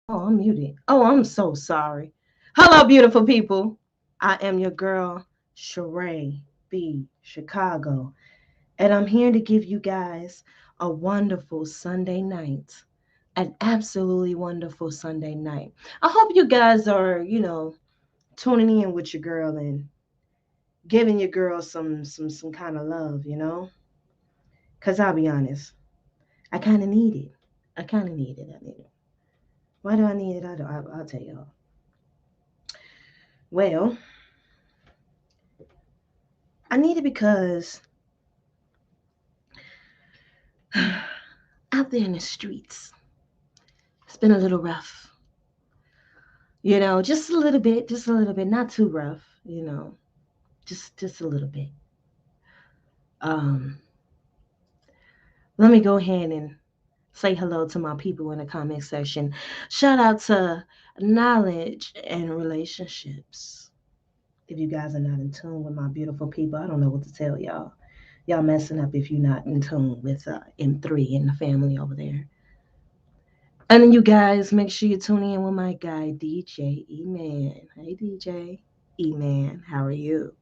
Oh, I'm muted. Oh, I'm so sorry. Hello, beautiful people. I am your girl, Sheree B. Chicago, and I'm here to give you guys a wonderful Sunday night. An absolutely wonderful Sunday night. I hope you guys are, tuning in with your girl and giving your girl some kind of love. Cause I'll be honest, I kind of need it. I kind of need it. I need it. Why do I need it? I'll tell y'all. Well, I need it because out there in the streets, it's been a little rough. Just a little bit, not too rough, just a little bit. Um, Let me go ahead and say hello to my people in the comment section. Shout out to knowledge and relationships. If you guys are not in tune with my beautiful people, I don't know what to tell y'all. Y'all messing up if you're not in tune with M3 and the family over there. And then you guys make sure you tune in with my guy DJ E-Man. Hey DJ E-Man, how are you?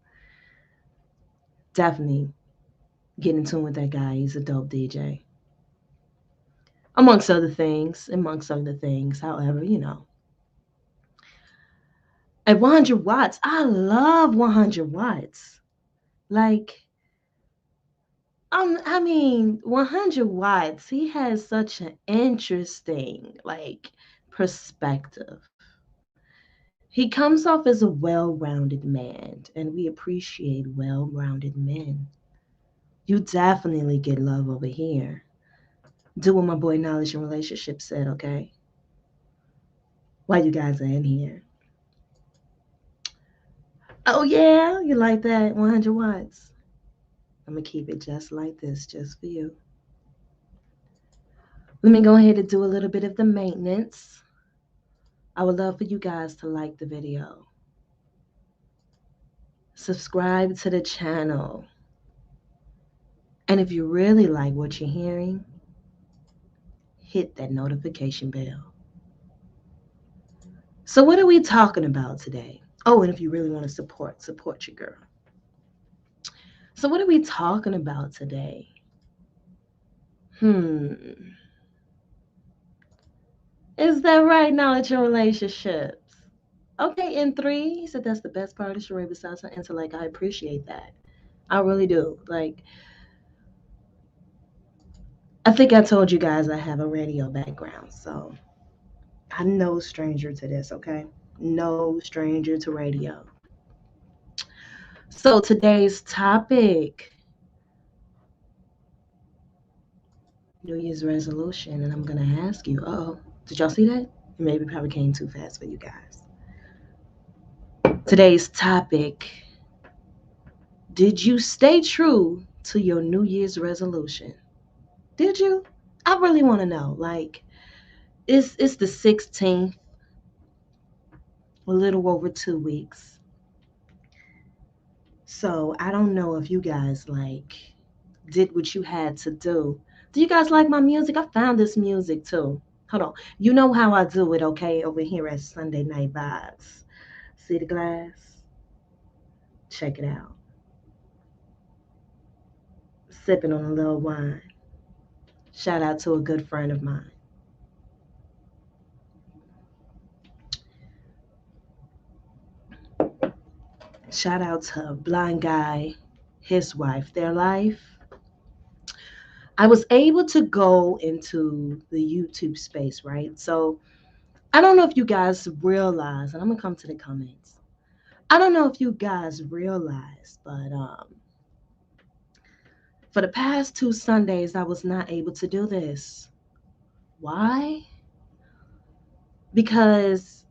Definitely get in tune with that guy. He's a dope DJ. Amongst other things, However, at 100 watts, I love 100 watts. Like, 100 watts. He has such an interesting, perspective. He comes off as a well-rounded man, and we appreciate well-rounded men. You definitely get love over here. Do what my boy Knowledge and Relationship said, okay? While you guys are in here. Oh yeah, you like that 100 watts? I'm gonna keep it just like this, just for you. Let me go ahead and do a little bit of the maintenance. I would love for you guys to like the video. Subscribe to the channel. And if you really like what you're hearing, hit that notification bell. So what are we talking about today? Oh, and if you really want to support your girl. So what are we talking about today? Hmm. Is that right, knowledge in relationships? Okay, in three, he said that's the best part of charade besides her intellect. I appreciate that. I really do. I think I told you guys I have a radio background, so I'm no stranger to this, okay? No stranger to radio. So today's topic, New Year's resolution, and I'm gonna ask you, did y'all see that? It maybe probably came too fast for you guys. Today's topic, did you stay true to your New Year's resolution? Did you? I really want to know. It's the 16th, a little over 2 weeks. So I don't know if you guys did what you had to do. Do you guys like my music? I found this music too. Hold on. You know how I do it, okay? Over here at Sunday Night Vibes. See the glass? Check it out. Sipping on a little wine. Shout out to a good friend of mine. Shout out to a blind guy, his wife, their life. I was able to go into the YouTube space, right? So I don't know if you guys realize, and I'm gonna come to the comments. I don't know if you guys realize, but for the past 2 Sundays, I was not able to do this. Why? Because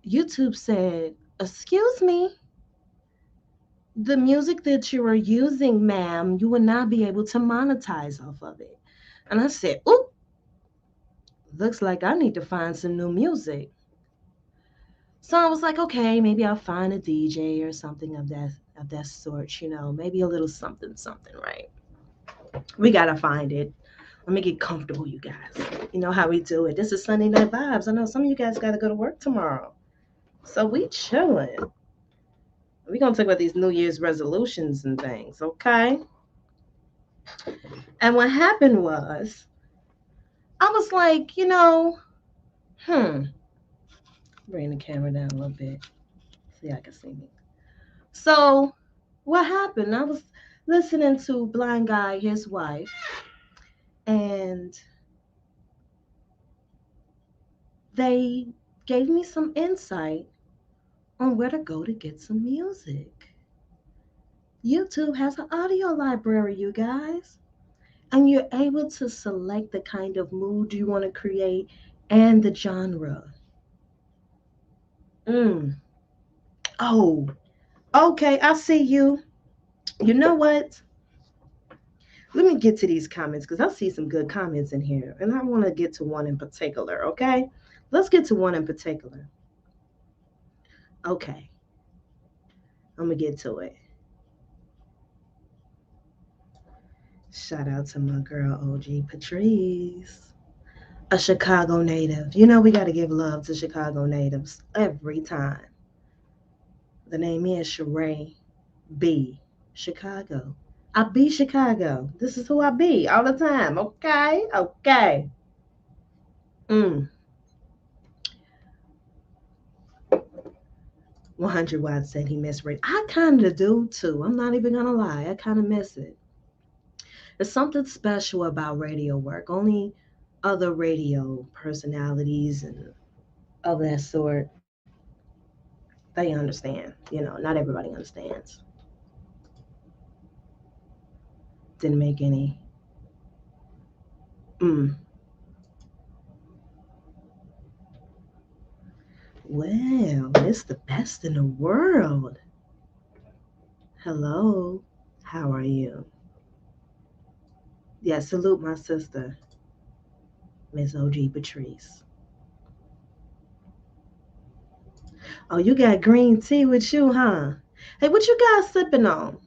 YouTube said, "Excuse me, the music that you are using, ma'am, you will not be able to monetize off of it." And I said, "Oop, looks like I need to find some new music." So I was like, okay, maybe I'll find a DJ or something of that sort, maybe a little something, something, right? We gotta find it. Let me get comfortable, you guys. You know how we do it. This is Sunday Night Vibes. I know some of you guys got to go to work tomorrow. So we chilling. We're going to talk about these New Year's resolutions and things, okay? And what happened was, I was like, bring the camera down a little bit. See, I can see me. So what happened? I was listening to Blind Guy, his wife, and they gave me some insight on where to go to get some music. YouTube has an audio library, you guys, and you're able to select the kind of mood you want to create and the genre. Mm. Oh, okay, I see you. You know what? Let me get to these comments because I see some good comments in here, and I want to get to one in particular, okay? Let's get to one in particular. Okay, I'm going to get to it. Shout out to my girl, OG Patrice, a Chicago native. You know, we got to give love to Chicago natives every time. The name is Sheree B. Chicago. I be Chicago. This is who I be all the time. Okay? Okay. 100 Watts said he missed radio. I kind of do too. I'm not even going to lie. I kind of miss it. There's something special about radio work. Only other radio personalities and of that sort, they understand. Not everybody understands. Didn't make any. Mm. Well, it's the best in the world. Hello. How are you? Yeah, salute my sister, Miss OG Patrice. Oh, you got green tea with you, huh? Hey, what you guys sipping on?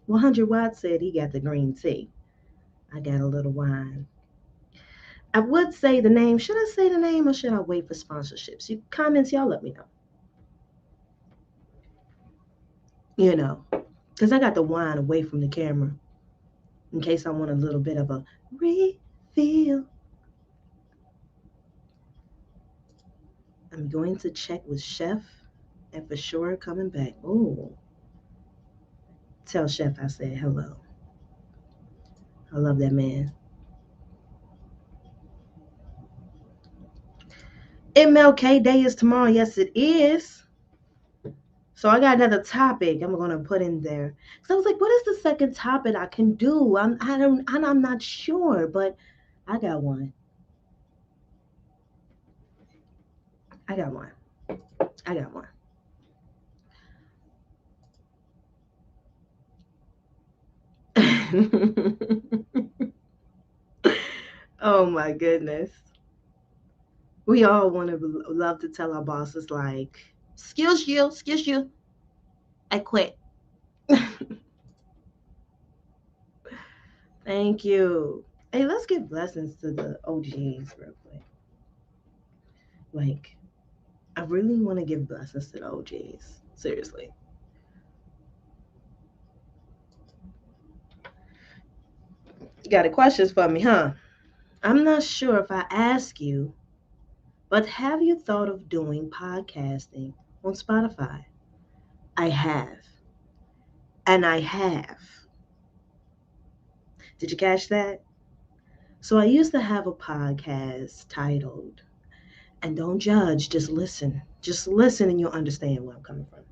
100 Watts said he got the green tea. I got a little wine. I would say the name. Should I say the name or should I wait for sponsorships? You comments, y'all let me know. Because I got the wine away from the camera in case I want a little bit of a refill. I'm going to check with Chef and for sure coming back. Oh, tell Chef I said hello. I love that man. MLK Day is tomorrow. Yes, it is. So I got another topic I'm gonna put in there. So I was like, what is the second topic I can do? I'm not sure, but I got one. I got one. I got one. Oh my goodness. We all want to love to tell our bosses like, excuse you, I quit. Thank you. Hey, let's give blessings to the OGs real quick. Like, I really want to give blessings to the OGs. Seriously. You got a questions for me, huh? I'm not sure if I ask you, but have you thought of doing podcasting on Spotify? I have. And I have. Did you catch that? So I used to have a podcast titled, and don't judge, just listen. Just listen and you'll understand where I'm coming from.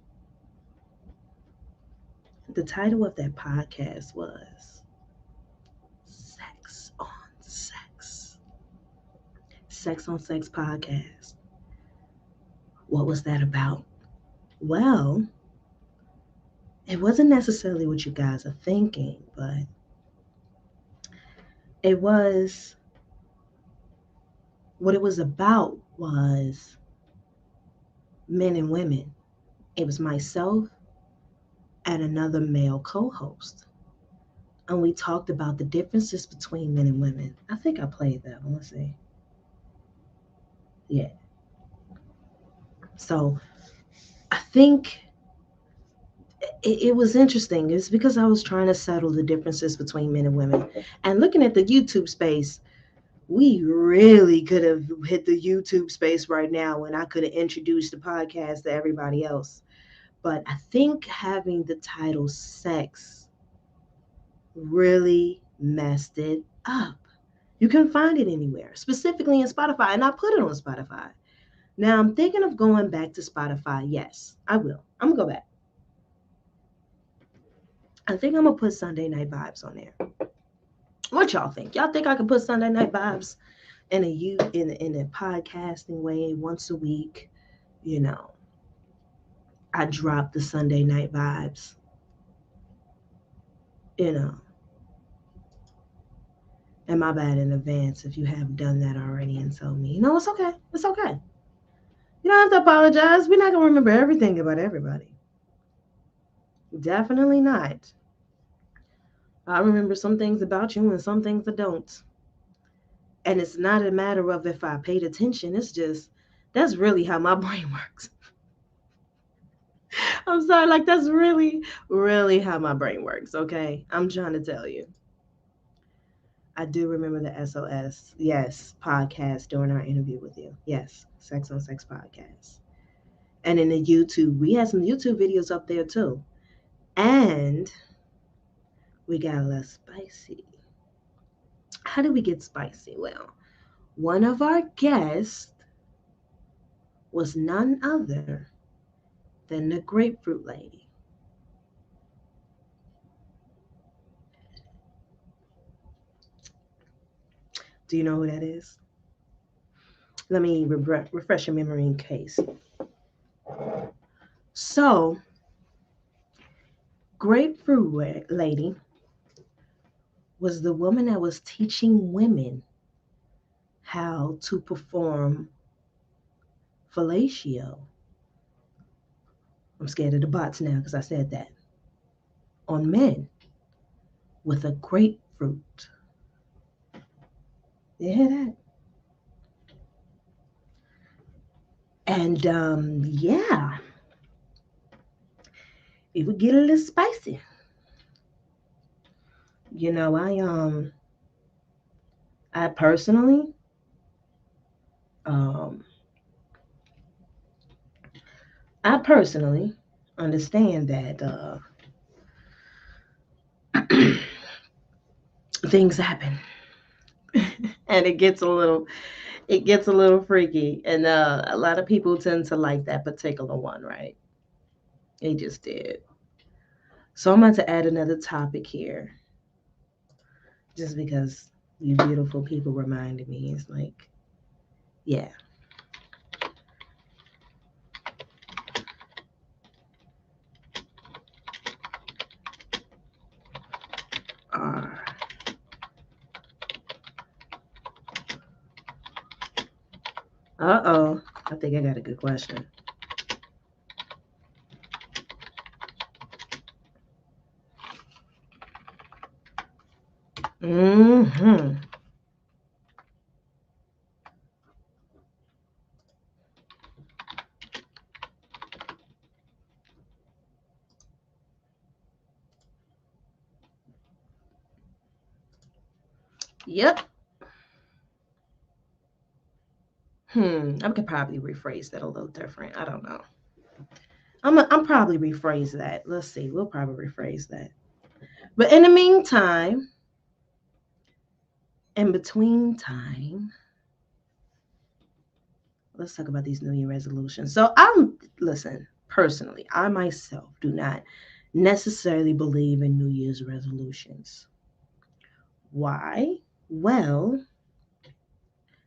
The title of that podcast was Sex on Sex. Sex on Sex podcast. What was that about? Well, it wasn't necessarily what you guys are thinking, but it was what it was about was men and women. It was myself and another male co-host. and we talked about the differences between men and women. I think I played that one. Let's see. Yeah. So I think it was interesting. It's because I was trying to settle the differences between men and women. And looking at the YouTube space, we really could have hit the YouTube space right now and I could have introduced the podcast to everybody else. But I think having the title sex really messed it up. You can find it anywhere, specifically in Spotify, and I put it on Spotify. Now I'm thinking of going back to Spotify. Yes, I will. I'm gonna go back. I think I'm gonna put Sunday Night Vibes on there. What y'all think? Y'all think I can put Sunday Night Vibes in a podcasting way once a week? You know, I drop the Sunday Night Vibes. You know, and my bad in advance if you have done that already and told me. No, it's okay. It's okay. You don't have to apologize. We're not gonna remember everything about everybody. Definitely not. I remember some things about you and some things I don't. And it's not a matter of if I paid attention. It's just that's really how my brain works. I'm sorry, like that's really, really how my brain works, okay? I'm trying to tell you. I do remember the SOS, yes, podcast during our interview with you. Yes, Sex on Sex podcast. And in the YouTube, we had some YouTube videos up there too. And we got a little spicy. How did we get spicy? Well, one of our guests was none other than the grapefruit lady. Do you know who that is? Let me refresh your memory in case. So, grapefruit lady was the woman that was teaching women how to perform fellatio. I'm scared of the bots now because I said that. On men with a grapefruit. You hear that? And yeah, it would get a little spicy. You know, I personally um I personally understand that things happen and it gets a little freaky and a lot of people tend to like that particular one, right? They just did. So I'm about to add another topic here just because you beautiful people reminded me. It's like, yeah. Uh, uh-oh. I think I got a good question. Mm-hmm. Yep. I could probably rephrase that a little different. I don't know. I'm probably rephrase that. Let's see. We'll probably rephrase that. But in the meantime, in between time, let's talk about these New Year resolutions. So listen, personally, I myself do not necessarily believe in New Year's resolutions. Why? Well,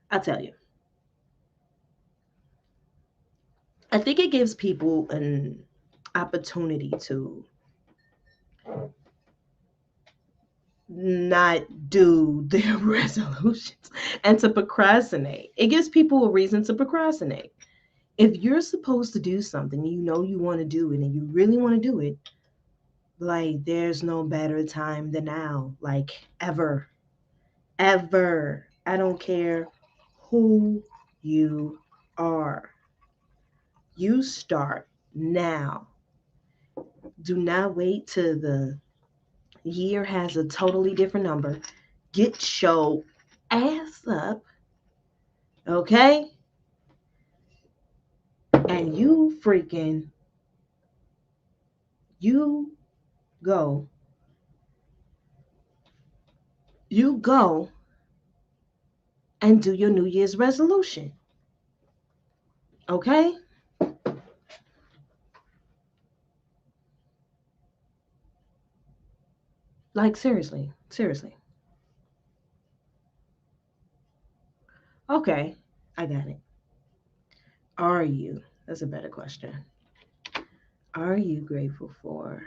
I'll tell you. I think it gives people an opportunity to not do their resolutions and to procrastinate. It gives people a reason to procrastinate. If you're supposed to do something, you know you want to do it and you really want to do it, Like, there's no better time than now. Like, ever. Ever. I don't care who you are. You start now. Do not wait till the year has a totally different number. Get your ass up, okay? And you go, you go and do your New Year's resolution, okay? Like, seriously, seriously. Okay, I got it. Are you? That's a better question. Are you grateful for?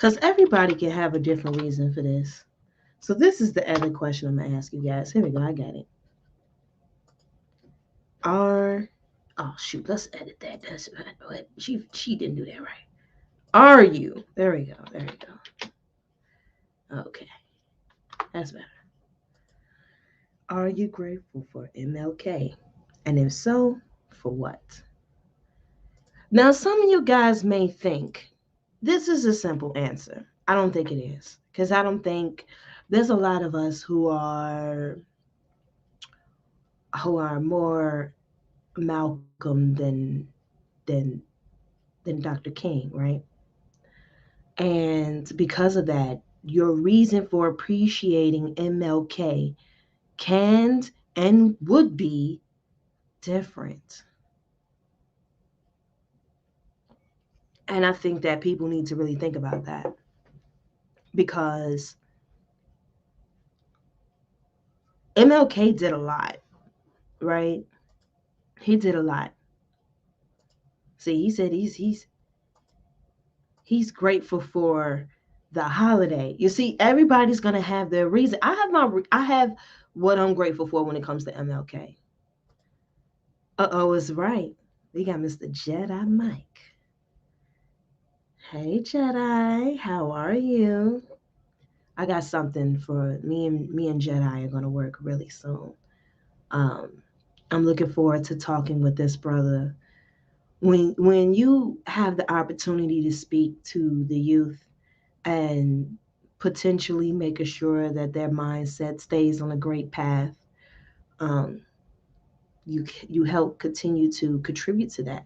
Because everybody can have a different reason for this. So this is the other question I'm gonna ask you guys. Here we go. I got it. Are Oh shoot, let's edit that. That's what she didn't do that right. Are you? There we go. There we go. Okay, that's better. Are you grateful for MLK? And if so, for what? Now, some of you guys may think this is a simple answer. I don't think it is. Because I don't think there's a lot of us who are more Malcolm than than Dr. King, right? And because of that, your reason for appreciating MLK can and would be different. And I think that people need to really think about that because MLK did a lot, right? He did a lot. See, he said he's grateful for the holiday. You see, everybody's gonna have their reason. I have what I'm grateful for when it comes to MLK. It's right. We got Mr. Jedi Mike. Hey Jedi, how are you? I got something for me and Jedi are gonna work really soon. Um, I'm looking forward to talking with this brother. When you have the opportunity to speak to the youth and potentially making sure that their mindset stays on a great path, um, you help continue to contribute to that.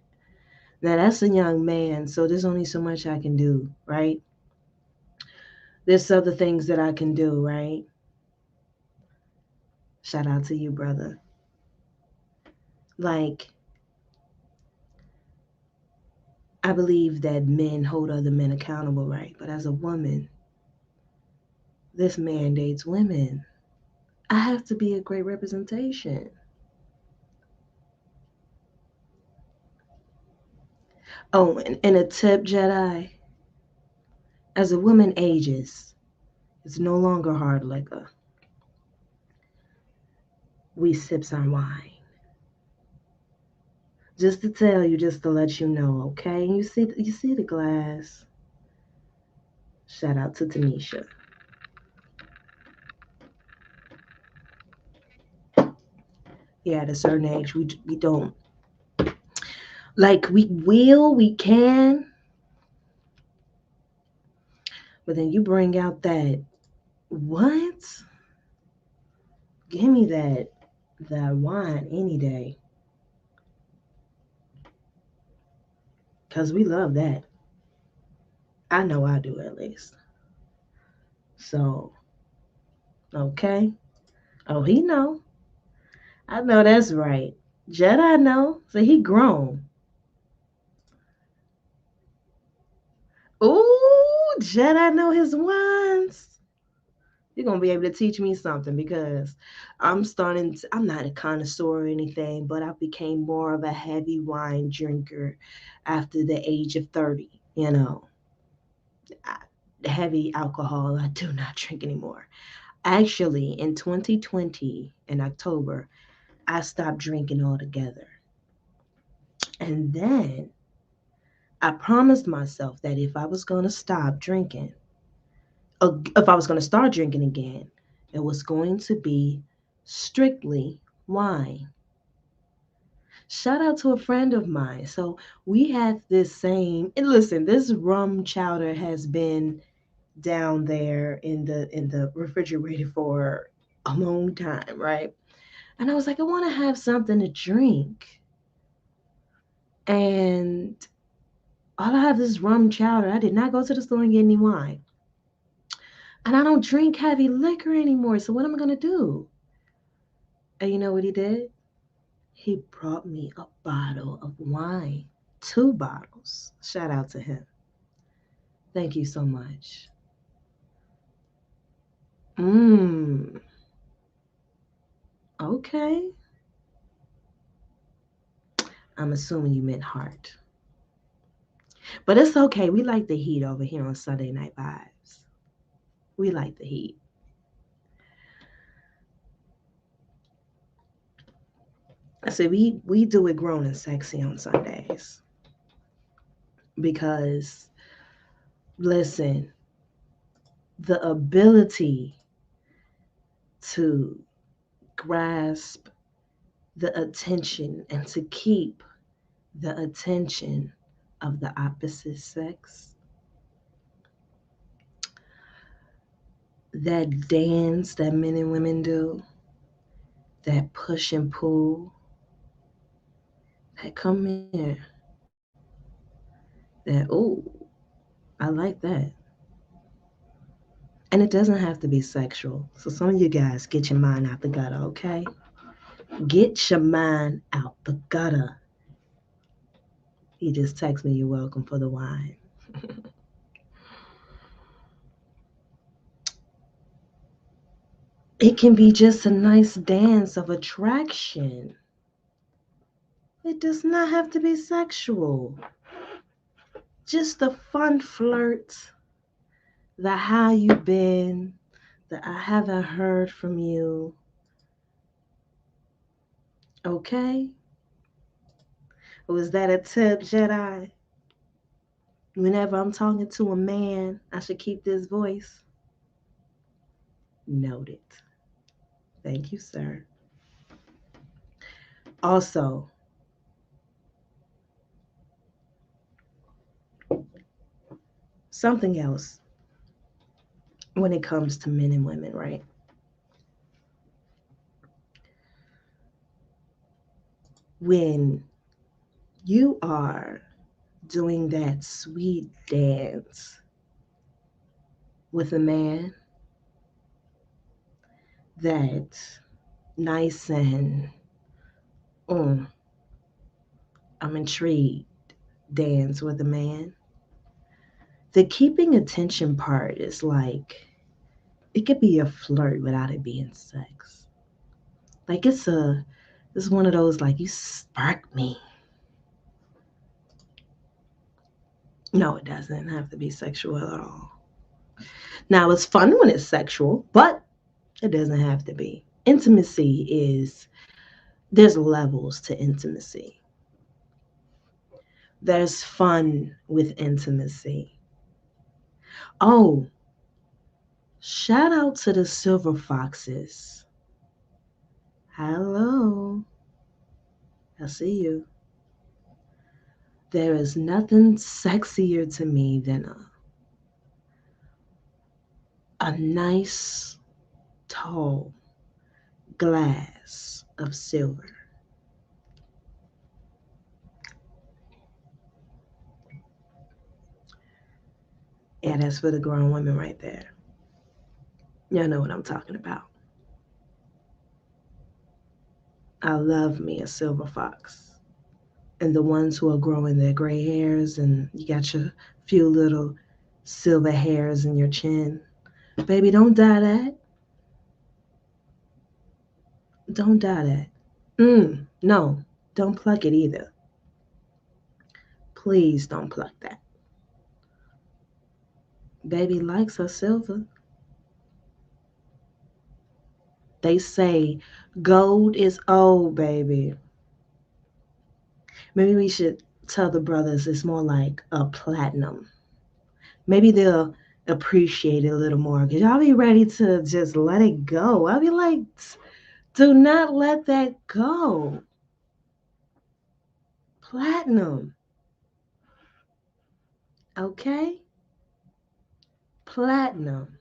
Now that's a young man, so there's only so much I can do, right? There's other things that I can do, right? Shout out to you, brother. Like, I believe that men hold other men accountable, right? But as a woman, this mandates women. I have to be a great representation. Oh, and a tip, Jedi. As a woman ages, it's no longer hard liquor. We sips on wine. Just to tell you, just to let you know, okay? You see the glass. Shout out to Tanisha. Yeah, at a certain age, we don't like we can, but then you bring out that what? Give me that wine any day, cause we love that. I know I do at least. So okay. Oh, he know. I know that's right. Jedi know. So he grown. Ooh, Jedi know his wines. You're gonna be able to teach me something because I'm not a connoisseur or anything, but I became more of a heavy wine drinker after the age of 30. You know, heavy alcohol, I do not drink anymore. Actually, in 2020, in October, I stopped drinking altogether. And then I promised myself that if I was going to stop drinking, if I was going to start drinking again, it was going to be strictly wine. Shout out to a friend of mine. So we had this same, and listen, this rum chowder has been down there in the refrigerator for a long time, right? And I was like, I want to have something to drink. And all I have is rum chowder. I did not go to the store and get any wine. And I don't drink heavy liquor anymore. So what am I gonna do? And you know what he did? He brought me a bottle of wine. 2 bottles. Shout out to him. Thank you so much. Mmm. Okay. I'm assuming you meant heart. But it's okay. We like the heat over here on Sunday Night Vibes. We like the heat. I said we do it grown and sexy on Sundays because listen, the ability to grasp the attention and to keep the attention of the opposite sex, that dance that men and women do, that push and pull, that come here, that I like that. And it doesn't have to be sexual. So some of you guys get your mind out the gutter, okay? Get your mind out the gutter. He just texted me, you're welcome for the wine. It can be just a nice dance of attraction. It does not have to be sexual. Just a fun flirt, the how you been, the I haven't heard from you. Okay? Was that a tip, Jedi? Whenever I'm talking to a man, I should keep this voice. Noted. Thank you, sir. Also, something else when it comes to men and women, right? When you are doing that sweet dance with a man that nice and mm, I'm intrigued dance with a man, the keeping attention part is like it could be a flirt without it being sex. Like it's one of those like you spark me. No, it doesn't have to be sexual at all. Now it's fun when it's sexual, but it doesn't have to be. Intimacy is there's levels to intimacy. There's fun with intimacy. Oh, shout out to the silver foxes. Hello, I see you. There is nothing sexier to me than a nice, tall glass of silver. Yeah, that's for the grown women right there. Y'all know what I'm talking about. I love me a silver fox. And the ones who are growing their gray hairs and you got your few little silver hairs in your chin. Baby, don't dye that. Don't dye that. No, don't pluck it either. Please don't pluck that. Baby likes her silver. They say gold is old, baby. Maybe we should tell the brothers it's more like a platinum. Maybe they'll appreciate it a little more because y'all be ready to just let it go. I'll be like, do not let that go. Platinum, okay? Platinum.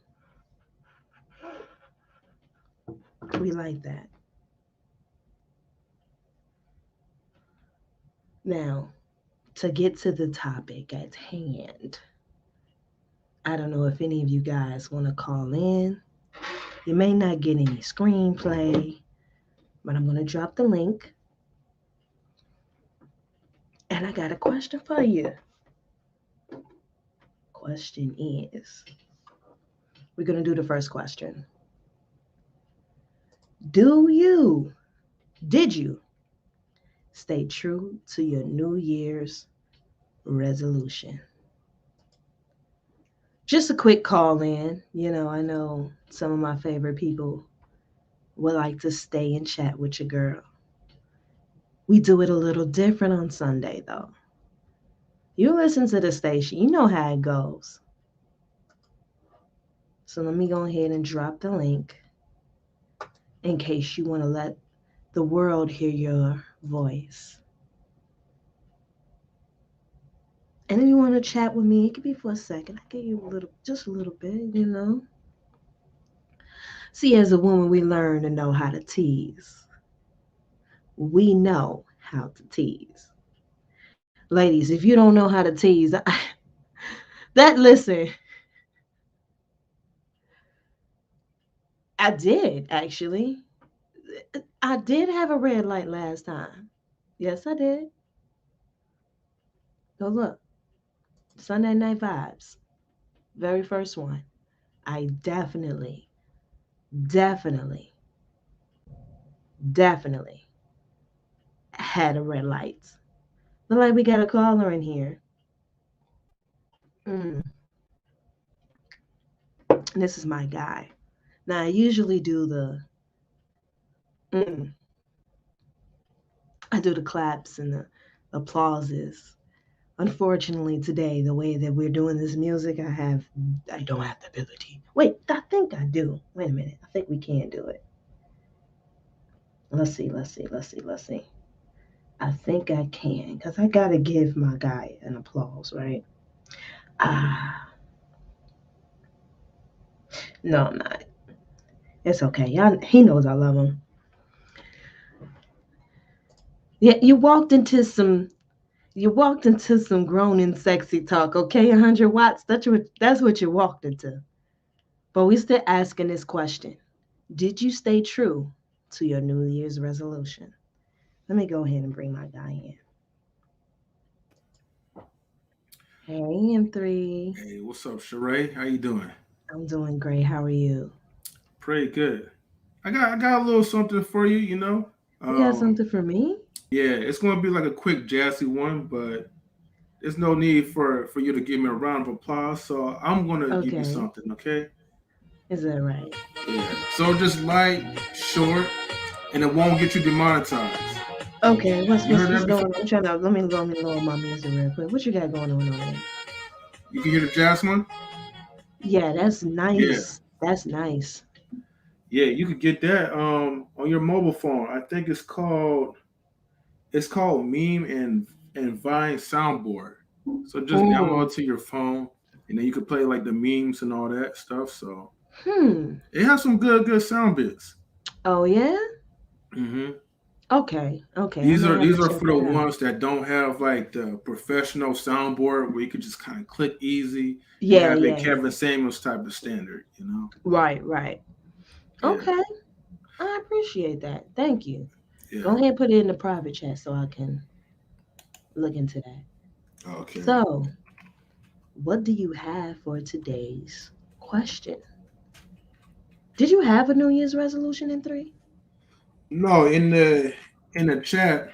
We like that. Now, to get to the topic at hand, I don't know if any of you guys want to call in. You may not get any screenplay, but I'm going to drop the link. And I got a question for you. Question is, we're going to do the first question. Did you stay true to your New Year's resolution? Just a quick call in. I know some of my favorite people would like to stay and chat with your girl. We do it a little different on Sunday, though. You listen to the station, you know how it goes. So let me go ahead and drop the link in case you want to let the world hear your voice. And if you want to chat with me, it could be for a second. I give you just a little bit. See, as a woman, we learn to know how to tease. We know how to tease. Ladies, if you don't know how to tease, listen, I did actually. I did have a red light last time. Yes, I did. Go look. Sunday Night Vibes. Very first one. I definitely, definitely had a red light. Look like we got a caller in here. Mm, this is my guy. Now I usually do mm, I do the claps and the applauses. Unfortunately, today the way that we're doing this music, I don't have the ability. Wait, I think I do. Wait a minute. I think we can do it. Let's see. I think I can because I gotta give my guy an applause, right? Ah, no, I'm not. It's okay. He knows I love him. Yeah, you walked into some grown and sexy talk, okay? 100 watts. That's what you walked into. But we still asking this question: did you stay true to your New Year's resolution? Let me go ahead and bring my guy in. Hey, M3. Hey, what's up, Sheree? How you doing? I'm doing great. How are you? Pretty good. I got a little something for you. You know. You got Um, something for me? yeah, it's gonna be like a quick jazzy one, but there's no need for you to give me a round of applause. So I'm gonna give you Okay. something, okay? Is that right? Yeah. So just light, short, and it won't get you demonetized. Okay. What's You what's heard what's that going before? on? I'm trying to let me lower my music real quick. What you got going on over there? You can hear the jazz one? Yeah, that's Yeah. nice. That's nice. Yeah, you could get that on your mobile phone. I think it's called Meme and Vine Soundboard. So just Mm. download it to your phone, and then you could play like the memes and all that stuff. So Hmm. it has some good sound bits. Oh yeah. hmm Okay. Okay. I These might are have these to are check for the that out. ones that don't have like the professional soundboard where you could just kind of click easy and Yeah. have a Yeah. Kevin Samuels type of standard. Right. Right. Yeah, Okay. I appreciate that. Thank you. yeah. Go ahead and put it in the private chat so I can look into that. Okay. So, what do you have for today's question? Did you have a New Year's resolution in three? No, in the chat,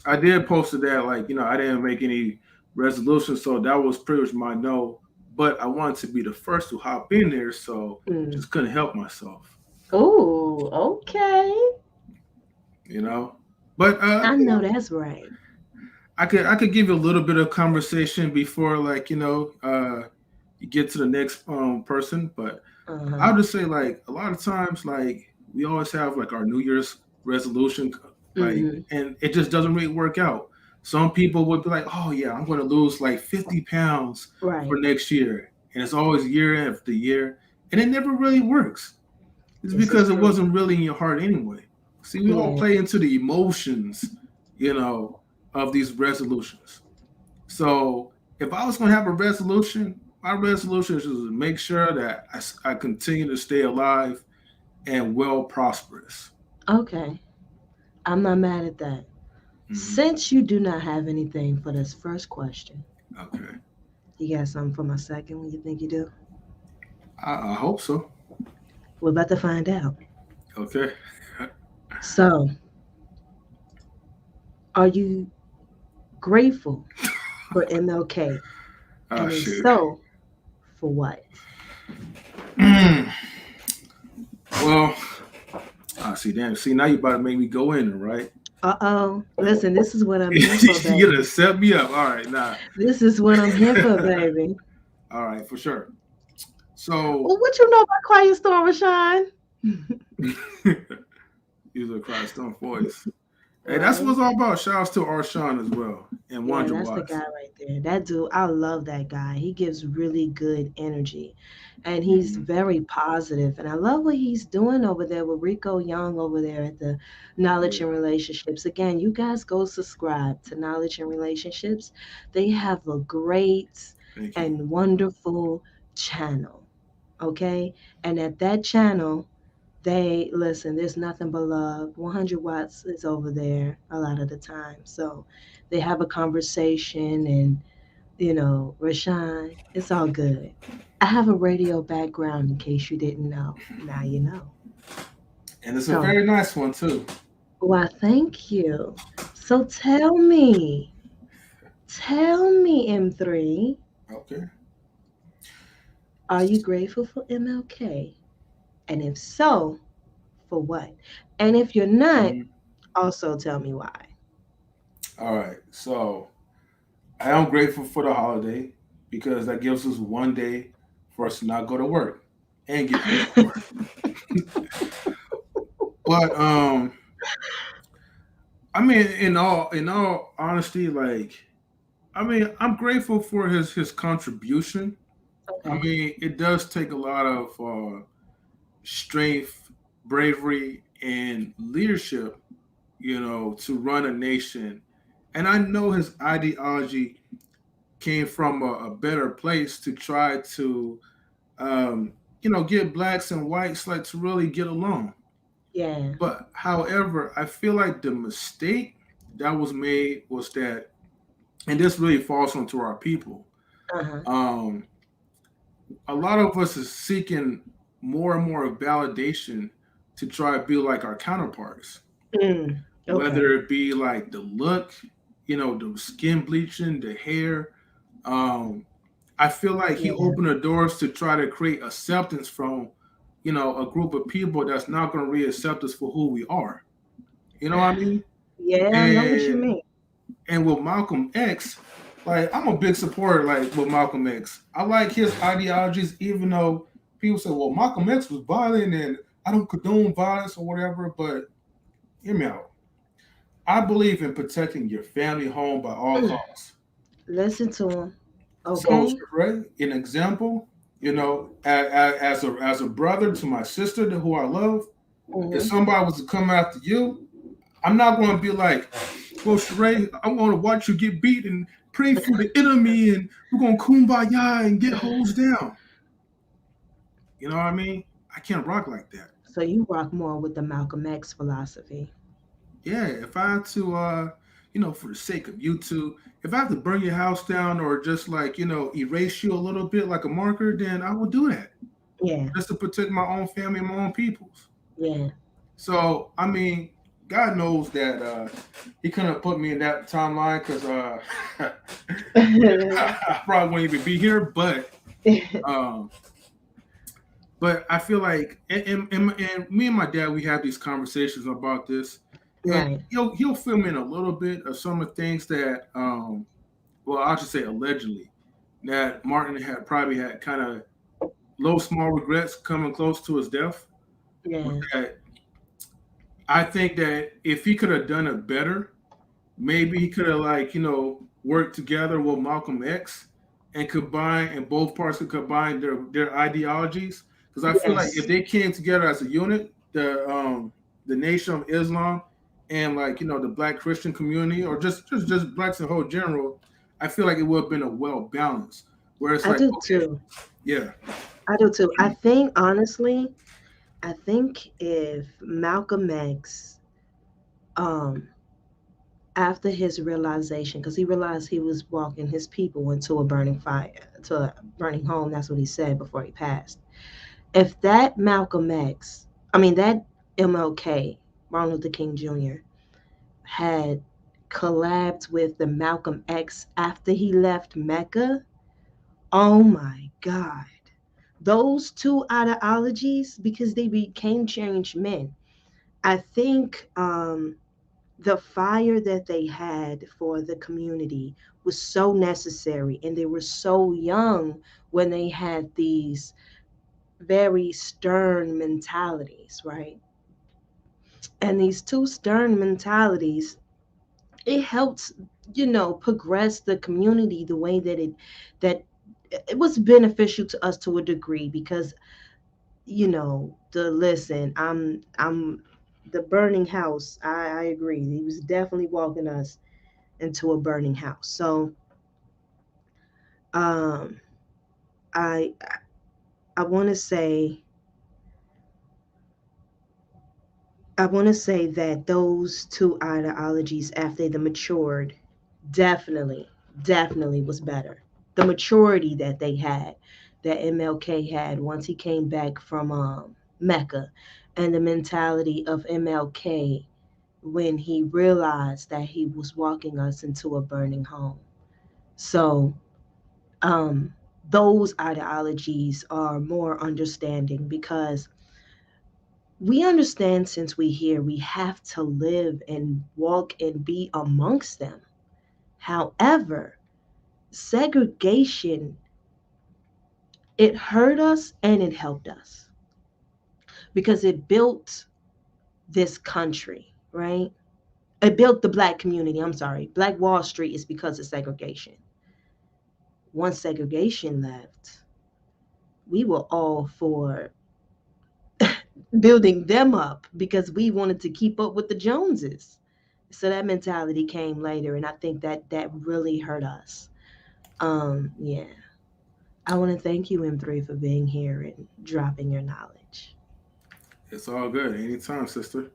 I did post that like I didn't make any resolutions, so that was pretty much my no. but I wanted to be the first to hop in there, so Mm. just couldn't help myself, Oh, okay. you know. But I know that's right. I could give you a little bit of conversation before, like, you get to the next person. But Uh-huh. I'll just say, like, a lot of times, like, we always have like our New Year's resolution, like, Mm-hmm. and it just doesn't really work out. Some people would be like, oh yeah, I'm going to lose like 50 pounds for Right. next year, and it's always year after year, and it never really works. It's This is because it true. wasn't really in your heart anyway. See, we all Yeah. play into the emotions, you know, of these resolutions. So if I was going to have a resolution, my resolution is to make sure that I continue to stay alive and well prosperous. Okay. I'm not mad at that. Hmm. Since you do not have anything for this first question, Okay, you got something for my second one you think you do? I hope so. We're about to find out. Okay. So, are you grateful for MLK? Oh And if shoot. so, for what? Well, I see. Damn. See, now you about to make me go in, right? Uh-oh. Listen, this is what I'm here for, You're gonna baby. set me up. All right, nah. This is what I'm here for, baby. All right, for sure. So, Well, what you know about Quiet Storm, Rashawn? use a cry stone voice. Hey, that's Right? what's all about. Shouts to Arshawn as well and Yeah, Wonder that's the guy Wise. right there. That dude, I love that guy. He gives really good energy and he's Hmm. very positive. And I love what he's doing over there with Rico Young over there at the Knowledge Yeah, and Relationships. Again, you guys go subscribe to Knowledge and Relationships. They have a great thank you. and wonderful channel. Okay? And at that channel, they listen, there's nothing but love. 100 watts is over there a lot of the time. So they have a conversation, and Rashawn, it's all good. I have a radio background in case you didn't know. Now you know. And it's a So, very nice one too. why, thank you. So tell me, M3, Okay. are you grateful for MLK? And if so, for what? And if you're not, Mhm. also tell me why. All right. So I am grateful for the holiday because that gives us one day for us to not go to work and get paid for it. But I mean, in all honesty, like, I mean, I'm grateful for his contribution. I Okay. mean, it does take a lot of strength, bravery, and leadership, to run a nation. And I know his ideology came from a better place to try to, um, get blacks and whites like to really get along. Yeah. But however, I feel like the mistake that was made was that, and this really falls onto our people. Uh-huh. Um, a lot of us is seeking more and more validation to try to be like our counterparts, Mm. Okay. whether it be like the look, the skin bleaching, the hair. Um, I feel like he Yeah. opened the doors to try to create acceptance from, a group of people that's not going to really accept us for who we are. You know what I mean? Yeah, I know what you And mean. and with Malcolm X, like, I'm a big supporter, like, with Malcolm X. I like his ideologies, even though people say, well, Malcolm X was violent and I don't condone violence or whatever, but hear me out. I believe in protecting your family home by all Mm. costs. Listen to him. So, Okay? right, an example, as a brother to my sister who I love, if Mm-hmm. somebody was to come after you, I'm not going to be like, well, Sheree, I'm going to watch you get beat and pray for the enemy, and we're going to kumbaya and get hosed down. You know what I mean? I can't rock like that. So you rock more with the Malcolm X philosophy. Yeah, if I had to, for the sake of YouTube, if I have to burn your house down or just like, erase you a little bit like a marker, then I would do that Yeah. just to protect my own family and my own peoples. Yeah. So, I mean, God knows that he couldn't have put me in that timeline because I probably wouldn't even be here. But Um, but I feel like, and me and my dad, we have these conversations about this, and Right. he'll fill me in a little bit of some of the things that, well, I'll just say allegedly, that Martin had probably had kind of low, small regrets coming close to his death. Yeah. That I think that if he could have done it better, maybe he could have, like, worked together with Malcolm X and combine, and both parts could combine their ideologies. Because I feel like if Yes. they came together as a unit, the Nation of Islam and, like, the Black Christian community, or just blacks in whole general, I feel like it would have been a well balance. Where it's I like, do okay, too. yeah, I do too. I think honestly, I think if Malcolm X, um, after his realization, because he realized he was walking his people into a burning fire, to a burning home. That's what he said before he passed. If that Malcolm X, I mean that MLK, Martin Luther King Jr., had collabed with the Malcolm X after he left Mecca, oh my God. Those two ideologies, because they became changed men. I think the fire that they had for the community was so necessary, and they were so young when they had these very stern mentalities, right? And these two stern mentalities, it helps, progress the community the way that it was beneficial to us to a degree, because the listen, I'm the burning house. I agree, he was definitely walking us into a burning house. So um i I want to say, that those two ideologies, after they matured, definitely, definitely was better. The maturity that they had, that MLK had once he came back from Mecca, and the mentality of MLK when he realized that he was walking us into a burning home. So, um, those ideologies are more understanding, because we understand, since we here, we have to live and walk and be amongst them. However, segregation, it hurt us and it helped us, because it built this country, right? It built the black community. I'm sorry. Black Wall Street is because of segregation. Once segregation left, we were all for building them up, because we wanted to keep up with the Joneses. So that mentality came later, and I think that really hurt us. Yeah. I want to thank you, M3, for being here and dropping your knowledge. it's all good. Anytime, sister.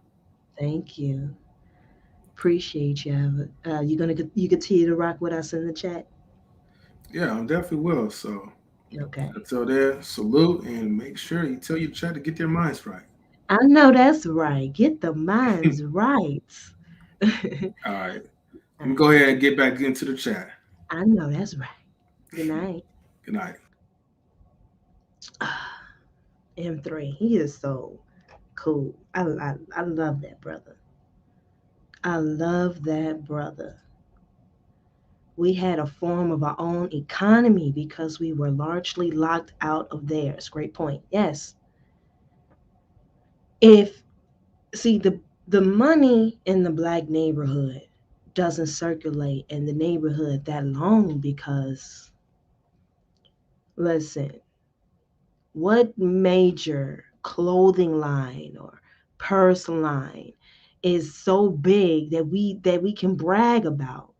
Thank you. Appreciate you. You continue to rock with us in the chat? Yeah, I definitely will. So Okay. until then, salute, and make sure you tell your chat to get their minds right. I know that's right. Get the minds right. All right. Let me go ahead and get back into the chat. I know that's right. Good night. Good night. M3, he is so cool. I love that brother. I love that brother. We had a form of our own economy because we were largely locked out of theirs. Great point. Yes. If see the money in the black neighborhood doesn't circulate in the neighborhood that long, because listen, what major clothing line or purse line is so big that we can brag about?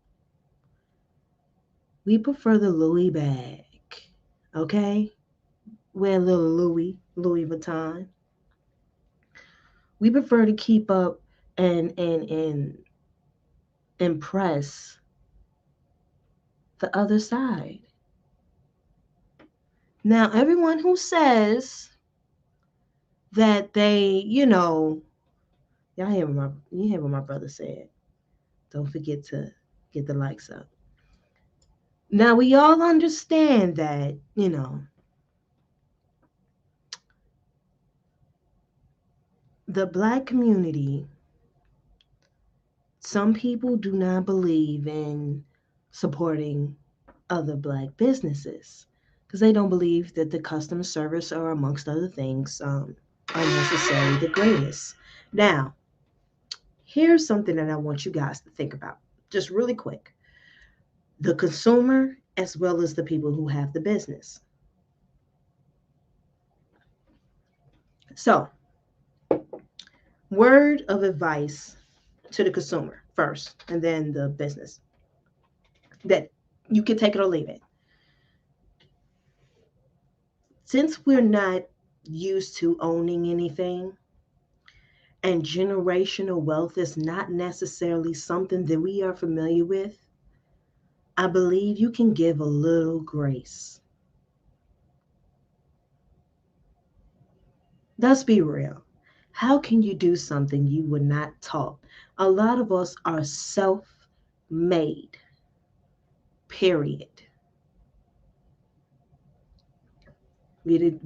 We prefer the Louis bag. Okay? Wear a little Louis Vuitton. We prefer to keep up and impress the other side. Now, everyone who says that y'all hear what my brother said. Don't forget to get the likes up. Now we all understand that. The black community, some people do not believe in supporting other black businesses because they don't believe that the customer service or amongst other things are necessarily the greatest. Now, here's something that I want you guys to think about just really quick: the consumer as well as the people who have the business. So, word of advice to the consumer first and then the business, that you can take it or leave it. Since we're not used to owning anything, and generational wealth is not necessarily something that we are familiar with, I believe you can give a little grace. Let's be real. How can you do something you were not taught? A lot of us are self made, period. We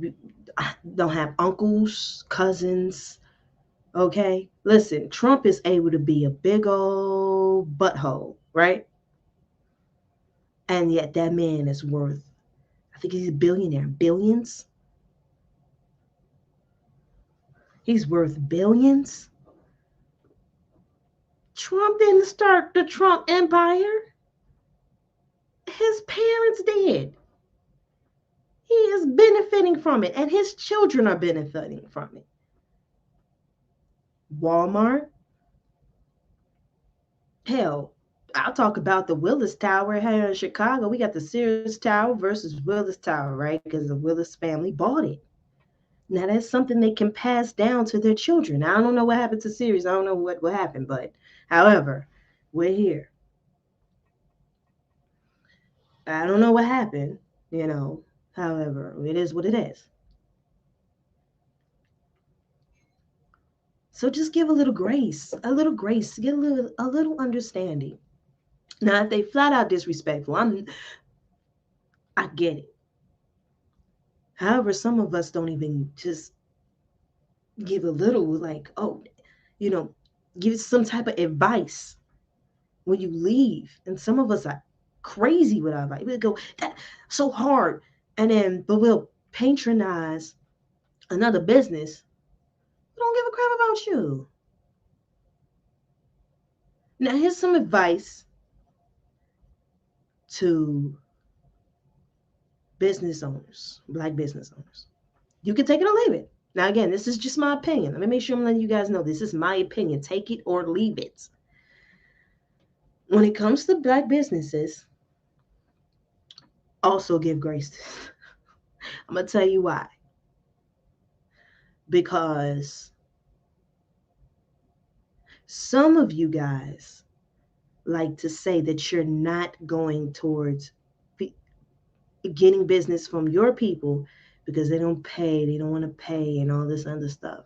don't have uncles, cousins. Okay? Listen, Trump is able to be a big old butthole, right? And yet that man is worth, I think he's a billionaire, billions. He's worth billions. Trump didn't start the Trump empire. His parents did. He is benefiting from it, and his children are benefiting from it. Walmart, hell, I'll talk about the Willis Tower here in Chicago. We got the Sears Tower versus Willis Tower, right? Because the Willis family bought it. Now that's something they can pass down to their children. Now, I don't know what happened to Sears. I don't know what happened, but however, we're here. I don't know what happened, you know. However, it is what it is. So just give a little grace, get a little understanding. Now, if they flat out disrespectful, I get it. However, some of us don't even just give a little, like, oh, you know, give some type of advice when you leave. And some of us are crazy with our advice. We go that so hard, and then but we'll patronize another business. We don't give a crap about you. Now, here's some advice to business owners, black business owners. You can take it or leave it. Now, again, this is just my opinion. Let me make sure I'm letting you guys know this is my opinion. Take it or leave it. When it comes to black businesses, also give grace. I'm going to tell you why. Because some of you guys like to say that you're not going towards getting business from your people because they don't pay, they don't want to pay, and all this other stuff.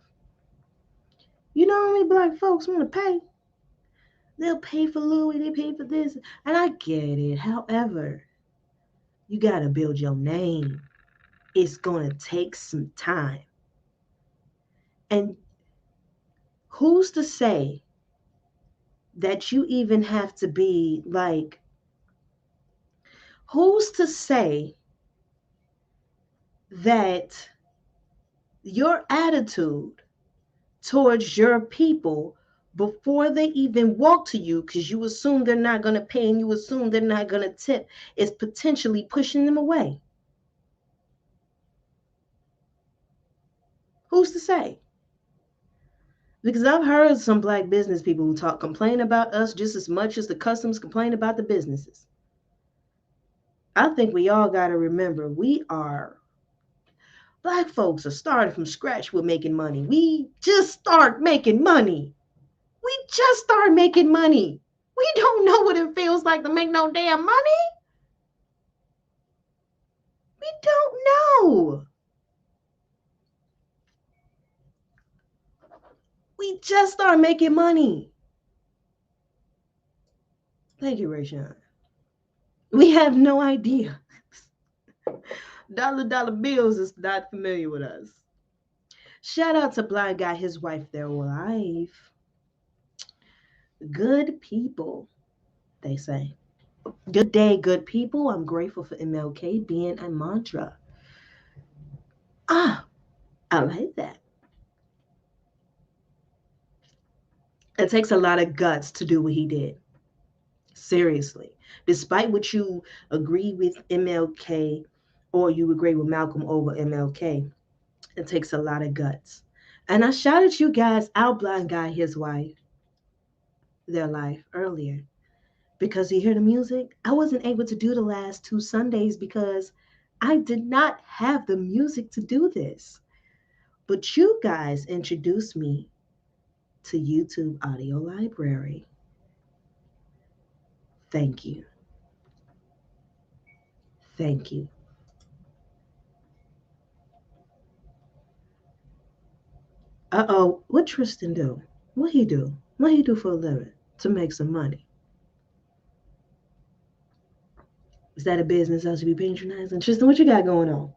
You know how many black folks want to pay? They'll pay for Louis, they pay for this, and I get it. However, you got to build your name. It's going to take some time. And who's to say that you even have to be like, who's to say that your attitude towards your people before they even walk to you, because you assume they're not going to pay and you assume they're not going to tip, is potentially pushing them away? Who's to say? Because I've heard some black business people who complain about us just as much as the customers complain about the businesses. I think we all got to remember black folks are starting from scratch with making money. We just start making money. We just start making money. We don't know what it feels like to make no damn money. We don't know. We just start making money. Thank you, Rayshawn. We have no idea. Dollar bills is not familiar with us. Shout out to Blind Guy, his wife, their life. Good people, they say. Good day, good people. I'm grateful for MLK being a mantra. Ah, I like that. It takes a lot of guts to do what he did. Seriously. Despite what you agree with MLK or you agree with Malcolm over MLK, it takes a lot of guts. And I shouted you guys out, Blind Guy, his wife, their life earlier. Because you hear the music, I wasn't able to do the last 2 Sundays because I did not have the music to do this. But you guys introduced me to YouTube Audio Library. Thank you. Thank you. Uh-oh, what Tristan do? What he do? What he do for a living to make some money? Is that a business I should be patronizing? Tristan, what you got going on?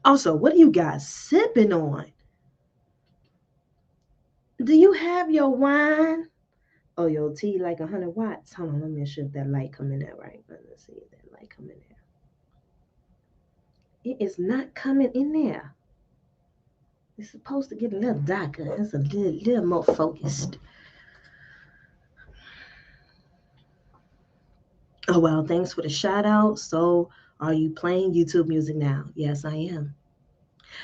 Also, what are you guys sipping on? Do you have your wine? Oh, your tea like 100 watts. Hold on, let me make sure if that light come in there right. Let's see if that light come in there. It is not coming in there. It's supposed to get a little darker. It's a little more focused. Oh, well, thanks for the shout out. So, are you playing YouTube music now? Yes, I am.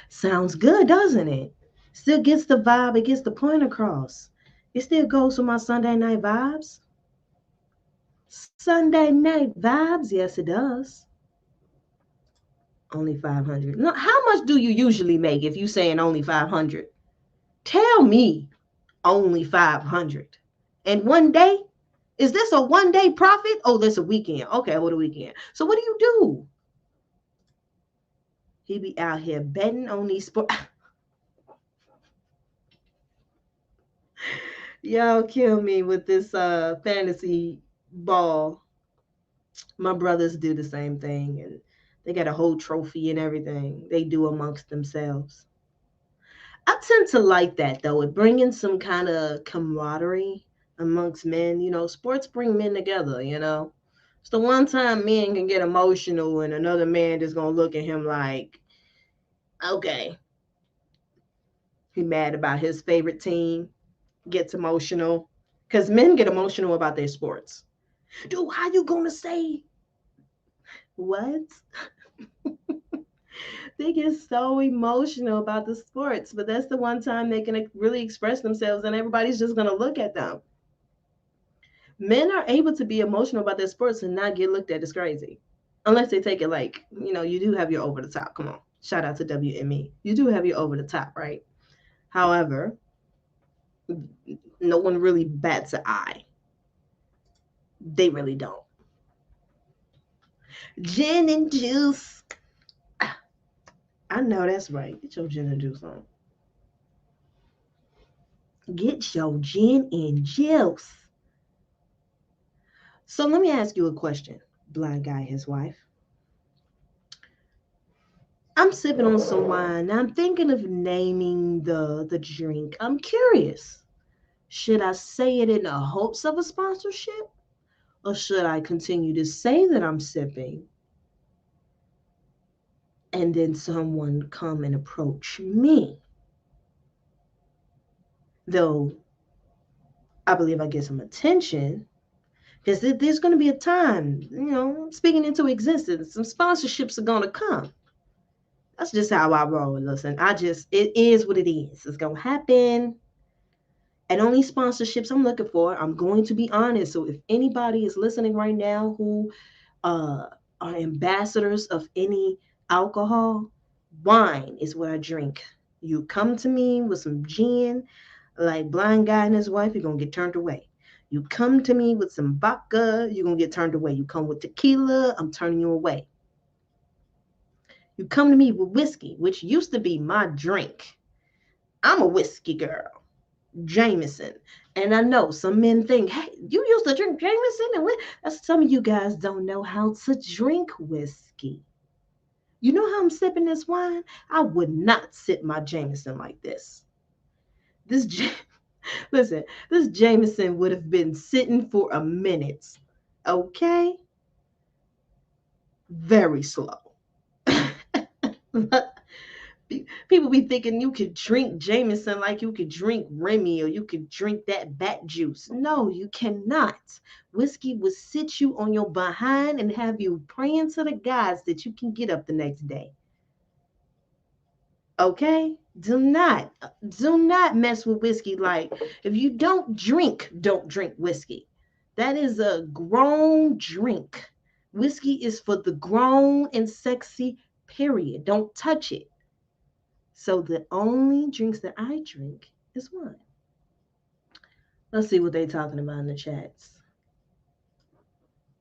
Sounds good, doesn't it? Still gets the vibe, it gets the point across. It still goes with my Sunday night vibes. Sunday night vibes, yes, it does. Only 500. No, how much do you usually make if you saying only 500? Tell me only 500. And one day? Is this a 1 day profit? Oh, this a weekend. Okay, what a weekend. So what do you do? He be out here betting on these sports. Y'all kill me with this fantasy ball. My brothers do the same thing and they got a whole trophy and everything they do amongst themselves. I tend to like that though. It bringing some kind of camaraderie amongst men. Sports bring men together. It's the one time men can get emotional and another man just gonna look at him like, okay, he mad about his favorite team, gets emotional. Because men get emotional about their sports. Dude, how you gonna say what? They get so emotional about the sports, but that's the one time they can really express themselves and everybody's just gonna look at them. Men are able to be emotional about their sports and not get looked at as crazy. Unless they take it like, you do have your over the top. Come on. Shout out to WME. You do have your over the top, right? However, no one really bats an eye. They really don't. Gin and juice. I know that's right. Get your gin and juice on. Get your gin and juice. So let me ask you a question, Blind Guy, his wife. I'm sipping on some wine. I'm thinking of naming the drink. I'm curious. Should I say it in the hopes of a sponsorship? Or should I continue to say that I'm sipping and then someone come and approach me? Though I believe I get some attention because there's going to be a time, speaking into existence, some sponsorships are going to come. That's just how I roll. Listen, it is what it is. It's going to happen. And only sponsorships I'm looking for, I'm going to be honest. So if anybody is listening right now who uh, are ambassadors of any alcohol, wine is what I drink. You come to me with some gin, like Blind Guy and his wife, you're going to get turned away. You come to me with some vodka, you're going to get turned away. You come with tequila, I'm turning you away. You come to me with whiskey, which used to be my drink. I'm a whiskey girl. Jameson. And I know some men think, hey, you used to drink Jameson? And some of you guys don't know how to drink whiskey. You know how I'm sipping this wine? I would not sip my Jameson like this. This listen, this Jameson would have been sitting for a minute. Okay? Very slow. People be thinking you could drink Jameson like you could drink Remy or you could drink that bat juice. No, you cannot. Whiskey will sit you on your behind and have you praying to the gods that you can get up the next day. Okay? Do not mess with whiskey. Like, if you don't drink whiskey. That is a grown drink. Whiskey is for the grown and sexy, period. Don't touch it. So the only drinks that I drink is wine. Let's see what they talking about in the chats.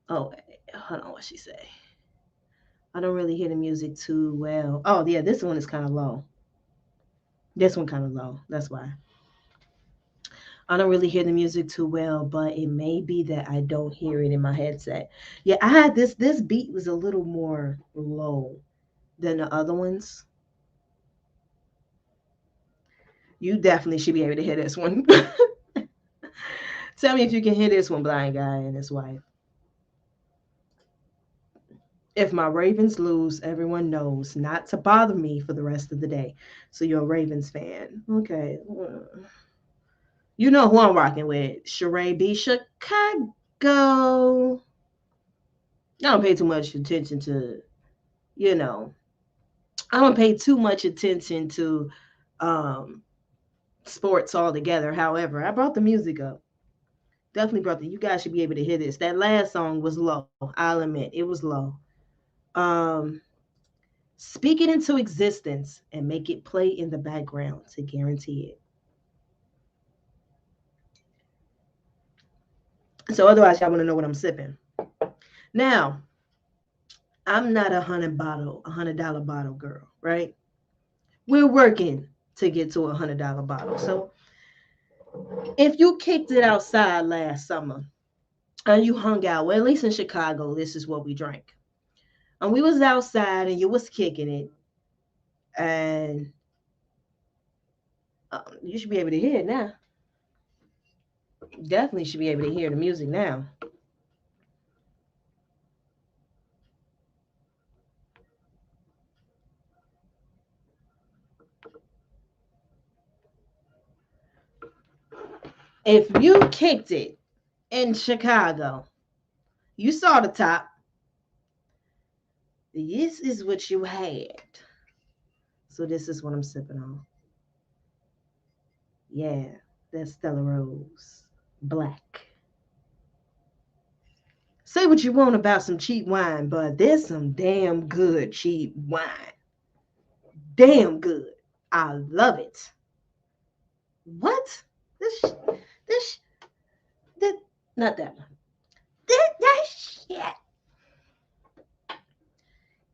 Oh, hold on, what she say? I don't really hear the music too well. Oh yeah, this one is kind of low. This one kind of low. That's why. I don't really hear the music too well, but it may be that I don't hear it in my headset. Yeah, I had this beat was a little more low than the other ones. You definitely should be able to hear this one. Tell me if you can hear this one, blind guy and his wife. If my Ravens lose, everyone knows not to bother me for the rest of the day. So you're a Ravens fan. Okay. You know who I'm rocking with. charaebarnes. I don't pay too much attention to, you know, I don't pay too much attention to um, sports altogether. However, I brought the music up. Definitely brought the. You guys should be able to hear this. That last song was low. I'll admit it was low. Um, Speak it into existence and make it play in the background to guarantee it. So otherwise, y'all want to know what I'm sipping. Now, I'm not $100 bottle girl, right? We're working to get to $100 bottle. So if you kicked it outside last summer and you hung out, well, at least in Chicago, this is what we drank. And we was outside and you was kicking it, and you should be able to hear it now. Definitely should be able to hear the music now. If you kicked it in Chicago, you saw the top. This is what you had. So this is what I'm sipping on. Yeah, that's Stella Rose Black. Say what you want about some cheap wine, but there's some damn good cheap wine. Damn good. I love it. What? This, that, not that one. That shit.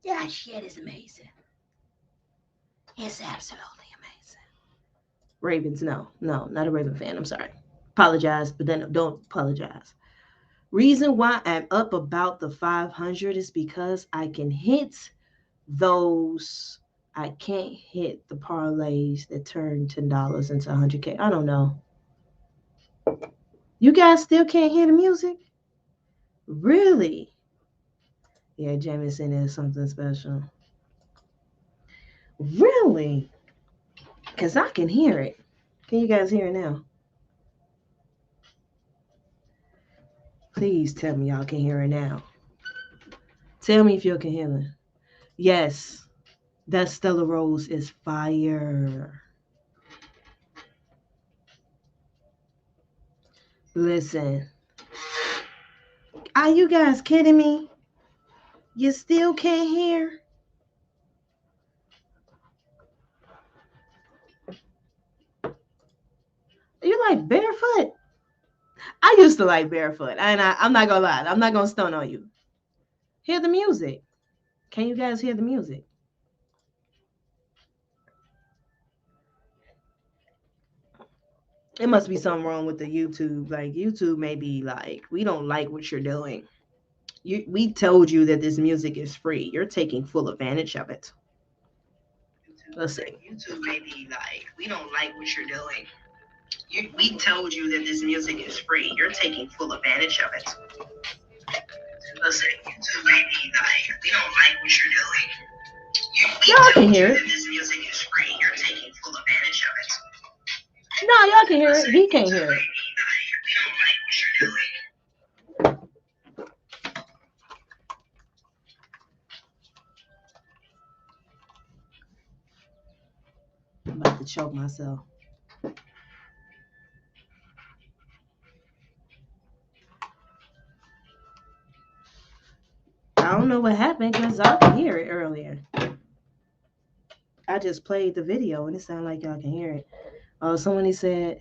That shit is amazing. It's absolutely amazing. Ravens, no, no, not a Raven fan. I'm sorry. Apologize, but then don't apologize. Reason why I'm up about the 500 is because I can hit those. I can't hit the parlays that turn $10 into 100K. I don't know. You guys still can't hear the music? Really? Yeah, Jamison is something special. Really? Because I can hear it. Can you guys hear it now? Please tell me y'all can hear it now. Tell me if you can hear it. Yes, that Stella Rose is fire. Listen, are you guys kidding me? You still can't hear? You like barefoot? I used to like barefoot, and I'm not gonna lie. I'm not gonna stun on you. Hear the music. Can you guys hear the music? It must be something wrong with the YouTube. Like YouTube may be like, we don't like what you're doing. We told you that this music is free. You're taking full advantage of it. Let's see. YouTube may be like, we don't like what you're doing. We told you that this music is free. You're taking full advantage of it. Let's see. YouTube may be like, we don't like what you're doing. Y'all can hear it. This music is free. You're taking full advantage of it. No, y'all can hear it. He can't hear it. We don't like what you're doing. I'm about to choke myself. I don't know what happened because I could hear it earlier. I just played the video and it sounded like y'all can hear it. Oh, somebody said,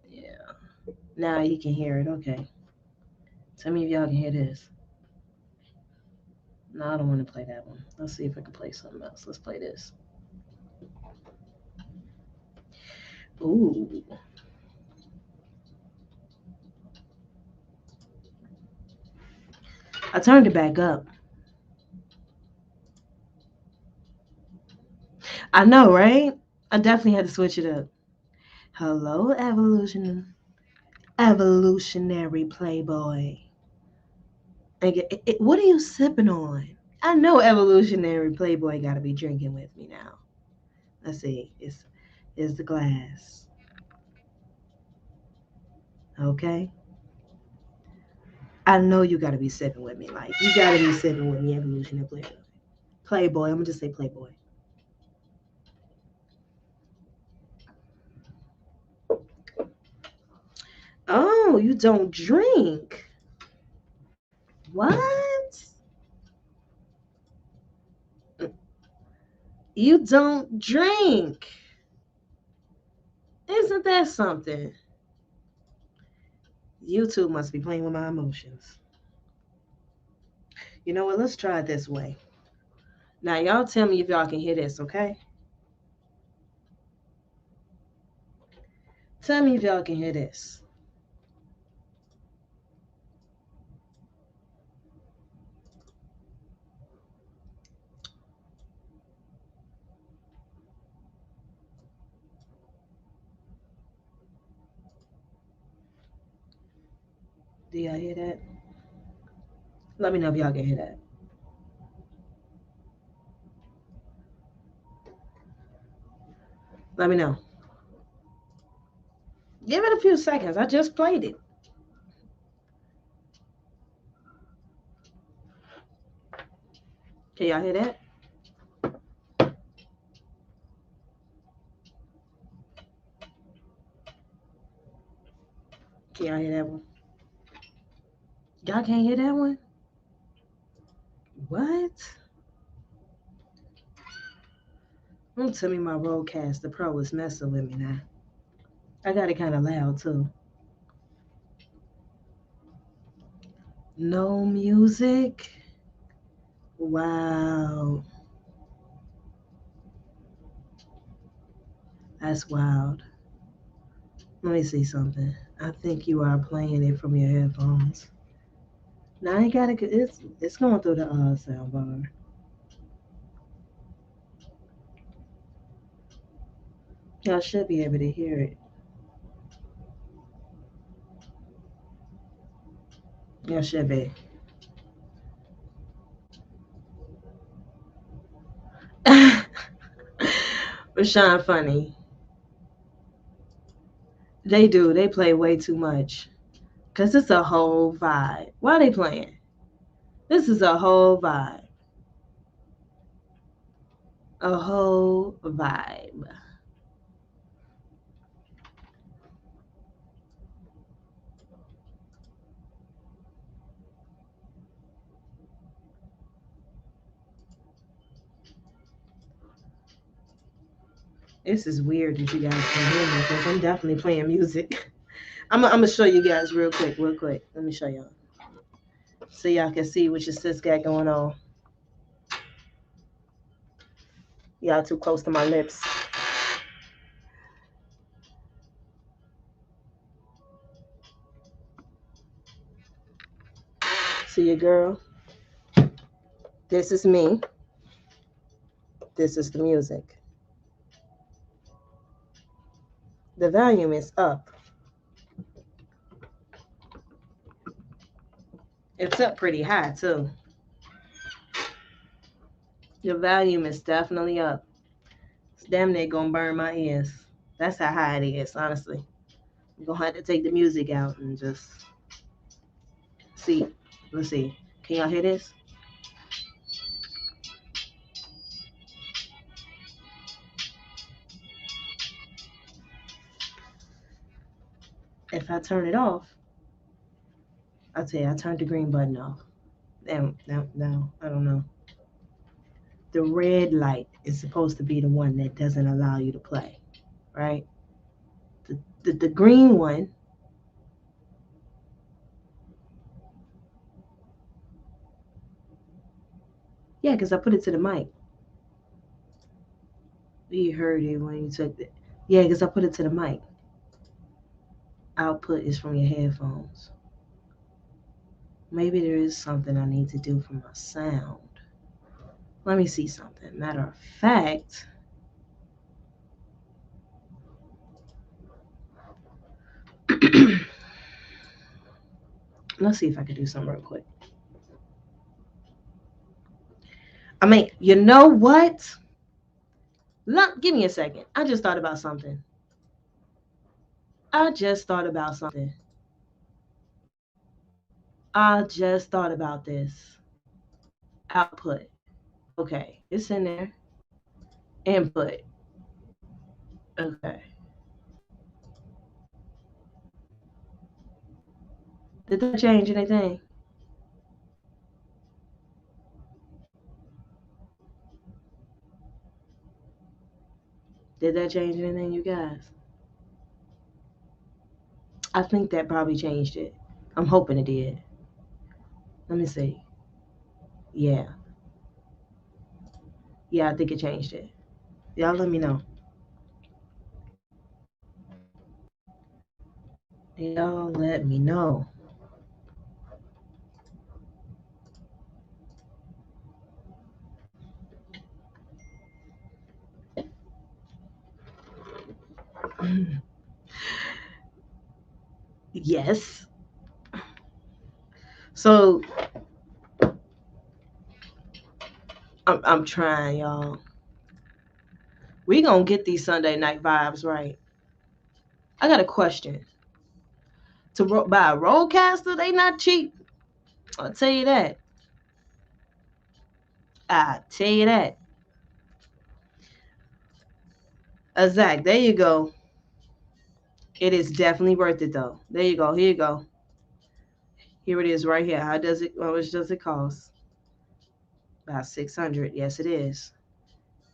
yeah, now you can hear it. Okay. Tell me if y'all can hear this. No, I don't want to play that one. Let's see if I can play something else. Let's play this. Ooh. I turned it back up. I know, right? I definitely had to switch it up. Hello, evolutionary playboy. What are you sipping on? I know evolutionary playboy got to be drinking with me now. Let's see. Is the glass okay? I know you got to be sipping with me. Like you got to be sipping with me, evolutionary playboy. Playboy. I'm gonna just say playboy. Oh, you don't drink. What? You don't drink. Isn't that something? YouTube must be playing with my emotions. You know what? Let's try it this way. Now, y'all tell me if y'all can hear this, okay? Tell me if y'all can hear this. Do y'all hear that? Let me know if y'all can hear that. Let me know. Give it a few seconds. I just played it. Can y'all hear that? Can y'all hear that one? Y'all can't hear that one? What? Don't tell me my Rodecaster Pro is messing with me now. I got it kind of loud too. No music? Wow. That's wild. Let me see something. I think you are playing it from your headphones. Now I gotta. It's going through the sound bar. Y'all should be able to hear it. Y'all should be. Rashawn funny. They do. They play way too much. Cause it's a whole vibe. Why are they playing? This is a whole vibe. A whole vibe. This is weird that you guys can hear me because I'm definitely playing music. I'm gonna show you guys real quick, real quick. Let me show y'all. So y'all can see what your sis got going on. Y'all too close to my lips. your girl. This is me. This is the music. The volume is up. It's up pretty high too. The volume is definitely up. It's damn near gonna burn my ears. That's how high it is, honestly. I'm gonna have to take the music out and just see. Let's see. Can y'all hear this? If I turn it off, I'll tell you, I turned the green button off. No, I don't know. The red light is supposed to be the one that doesn't allow you to play, right? The green one, yeah, because I put it to the mic. You heard it when you took it. Yeah, because I put it to the mic. Output is from your headphones. Maybe there is something I need to do for my sound. Let me see something. Matter of fact, let's see if I can do something real quick. I mean, you know what? Give me a second. I just thought about something. I just thought about something. I just thought about this. Output. Okay, it's in there. Input. Okay. Did that change anything? Did that change anything, you guys? I think that probably changed it. I'm hoping it did. Let me see. Yeah. Yeah, I think it changed it. Y'all let me know. Y'all let me know. Yes. So I'm trying, y'all. We gonna get these Sunday night vibes right. I got a question. Buy a roadcaster, they not cheap. I'll tell you that. I tell you that. Zach, there you go. It is definitely worth it though. There you go. Here you go. Here it is right here. How much does it cost? About 600. Yes, it is.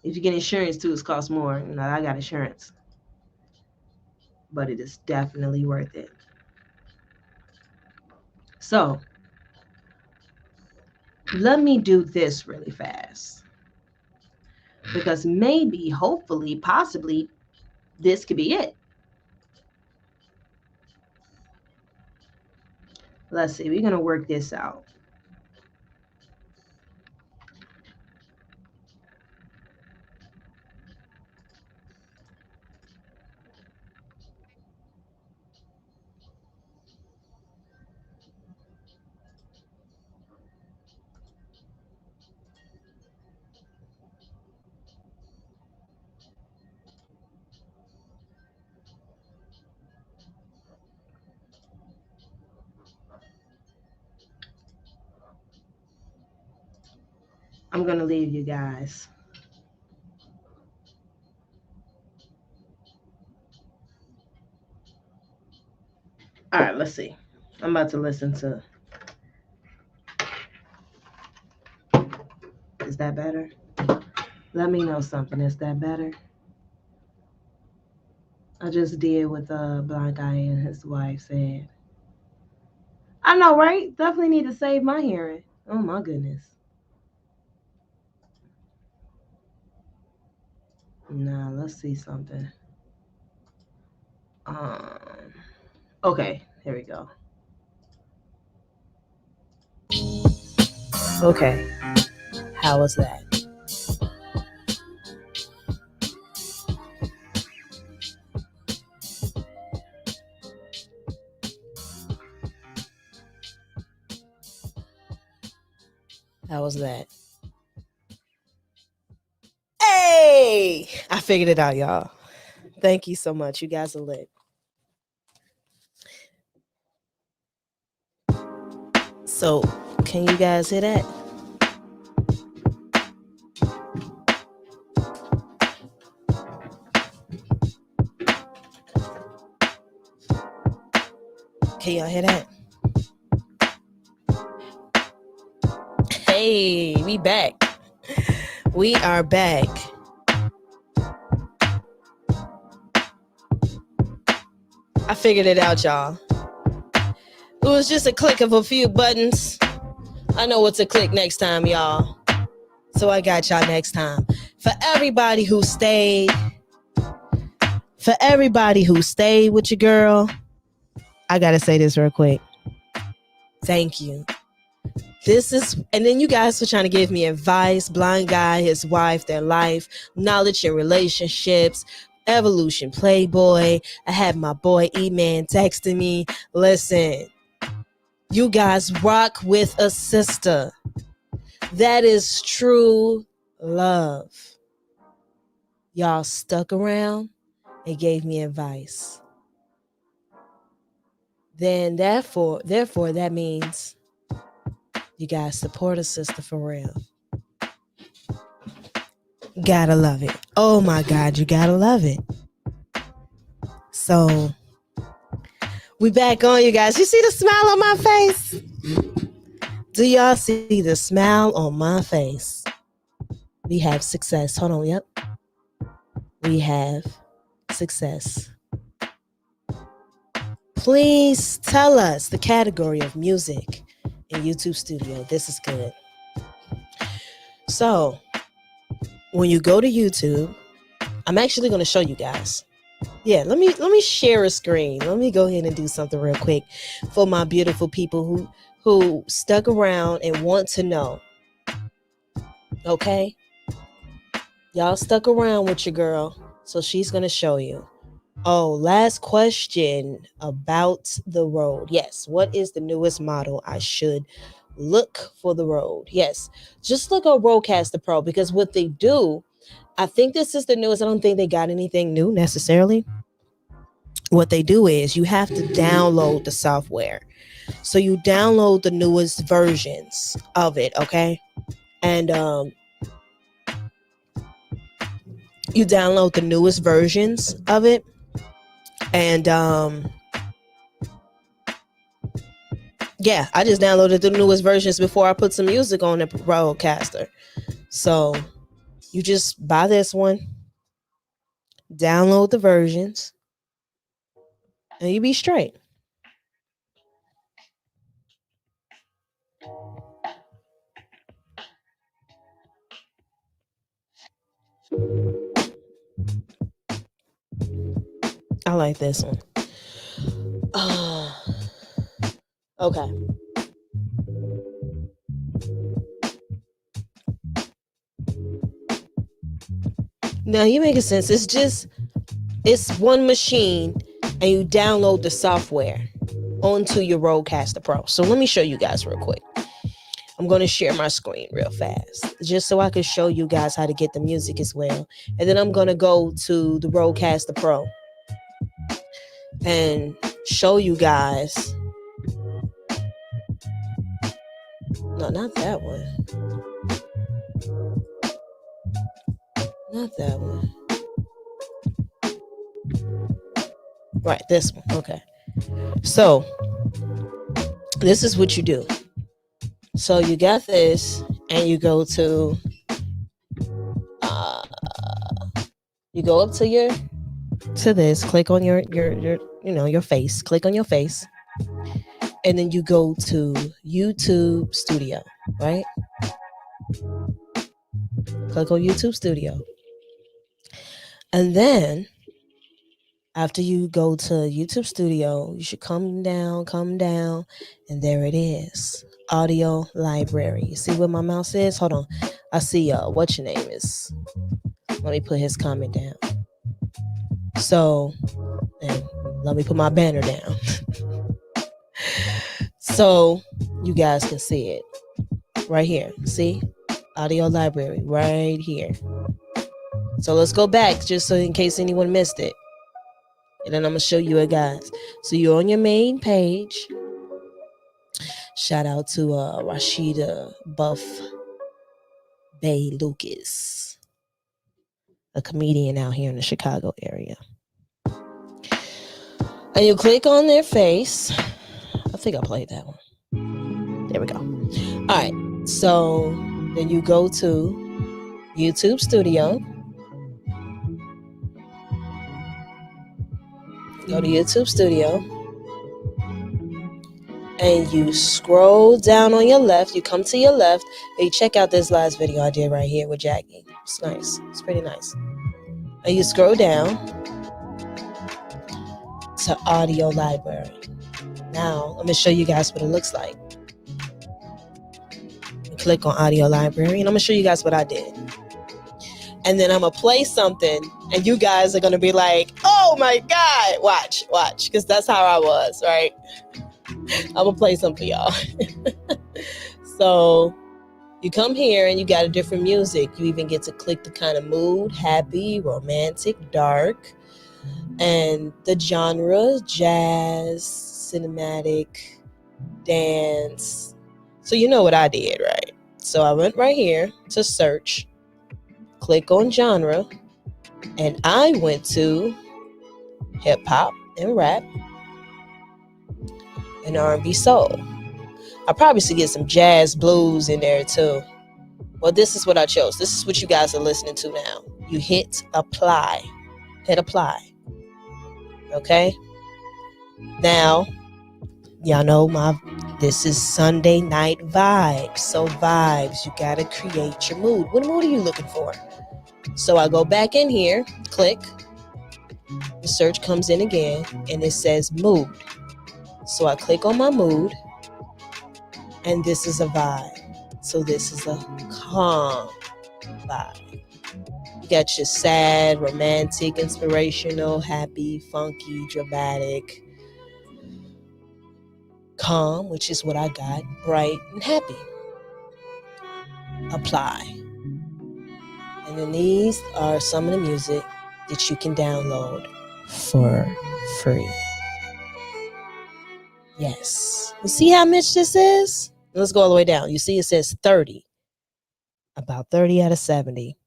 If you get insurance too, it's cost more. You know, I got insurance. But it is definitely worth it. So let me do this really fast. Because maybe, hopefully, possibly, this could be it. Let's see. We're going to work this out. I'm going to leave you guys. All right, let's see. I'm about to listen to. Is that better? Let me know something. Is that better? I just did what the blind guy and his wife said. I know, right? Definitely need to save my hearing. Oh my goodness. Now let's see something. Okay, here we go. Okay, how was that? How was that? Hey, I figured it out, y'all. Thank you so much. You guys are lit. So, can you guys hear that? Can y'all hear that? Hey, we back. We are back. I figured it out, y'all. It was just a click of a few buttons. I know what to click next time, y'all. So I got y'all next time. For everybody who stayed with your girl, I gotta say this real quick. Thank you. And then you guys were trying to give me advice, blind guy, his wife, their life, knowledge and relationships, evolution playboy. I had my boy E-Man texting me. Listen, you guys rock with a sister. That is true love. Y'all stuck around and gave me advice. Then therefore that means you guys support a sister for real. Gotta love it. Oh my God, you gotta love it. So we back on, you guys. You see the smile on my face? Do y'all see the smile on my face? We have success. Hold on, yep. We have success. Please tell us the category of music in YouTube Studio. This is good. So when you go to YouTube, I'm actually going to show you guys. Yeah, let me share a screen. Let me go ahead and do something real quick for my beautiful people who stuck around and want to know. Okay? Y'all stuck around with your girl, so she's going to show you. Oh, last question about the Rode. Yes, what is the newest model I should look for the Rode? Yes, just look on Rodecaster Pro, because what they do, I think this is the newest. I don't think they got anything new necessarily. What they do is you have to download the software. So you download the newest versions of it, okay? And you download the newest versions of it. And yeah, I just downloaded the newest versions before I put some music on the Rodecaster. So you just buy this one, download the versions, and you be straight. I like this one. Okay. Now you making sense. It's one machine and you download the software onto your Rodecaster Pro. So let me show you guys real quick. I'm going to share my screen real fast just so I can show you guys how to get the music as well. And then I'm going to go to the Rodecaster Pro and show you guys. No, not that one. Not that one. Right, this one. Okay. So this is what you do. So you got this, and you go to, you go up to this, click on your face, click on your face, and then you go to YouTube Studio, right? Click on YouTube Studio. And then After you go to YouTube Studio, you should come down, and there it is. Audio library. You see where my mouse is? Hold on. I see what your name is. Let me put his comment down. So, and let me put my banner down. So you guys can see it right here. See? Audio library right here. So let's go back just so in case anyone missed it. And then I'm going to show you it, guys. So you're on your main page. Shout out to Rashida Buff Bay Lucas, a comedian out here in the Chicago area. And you click on their face. I think I played that one. There we go. All right. So then you go to YouTube Studio. Go to YouTube Studio. And you scroll down on your left. You come to your left. And you check out this last video I did right here with Jackie. It's nice. It's pretty nice. And you scroll down to Audio Library. Now, let me show you guys what it looks like. You click on Audio Library, and I'm going to show you guys what I did. And then I'm going to play something, and you guys are going to be like, oh my God, watch, because that's how I was, right? I'm going to play something for y'all. So you come here, and you got a different music. You even get to click the kind of mood, happy, romantic, dark, and the genre, jazz, cinematic, dance. So you know what I did, right? So I went right here to search, click on genre, and I went to hip hop and rap and R&B soul. I probably should get some jazz blues in there too. Well, this is what I chose. This is what you guys are listening to now. You hit apply. Hit apply. Okay? Now, y'all know this is Sunday night vibes. So vibes, you gotta create your mood. What mood are you looking for? So I go back in here, click. The search comes in again, and it says mood. So I click on my mood, and this is a vibe. So this is a calm vibe. You got your sad, romantic, inspirational, happy, funky, dramatic, calm, which is what I got, bright and happy. Apply. And then these are some of the music that you can download for free. Yes. You see how much this is? Let's go all the way down. You see it says 30. About 30 out of 70.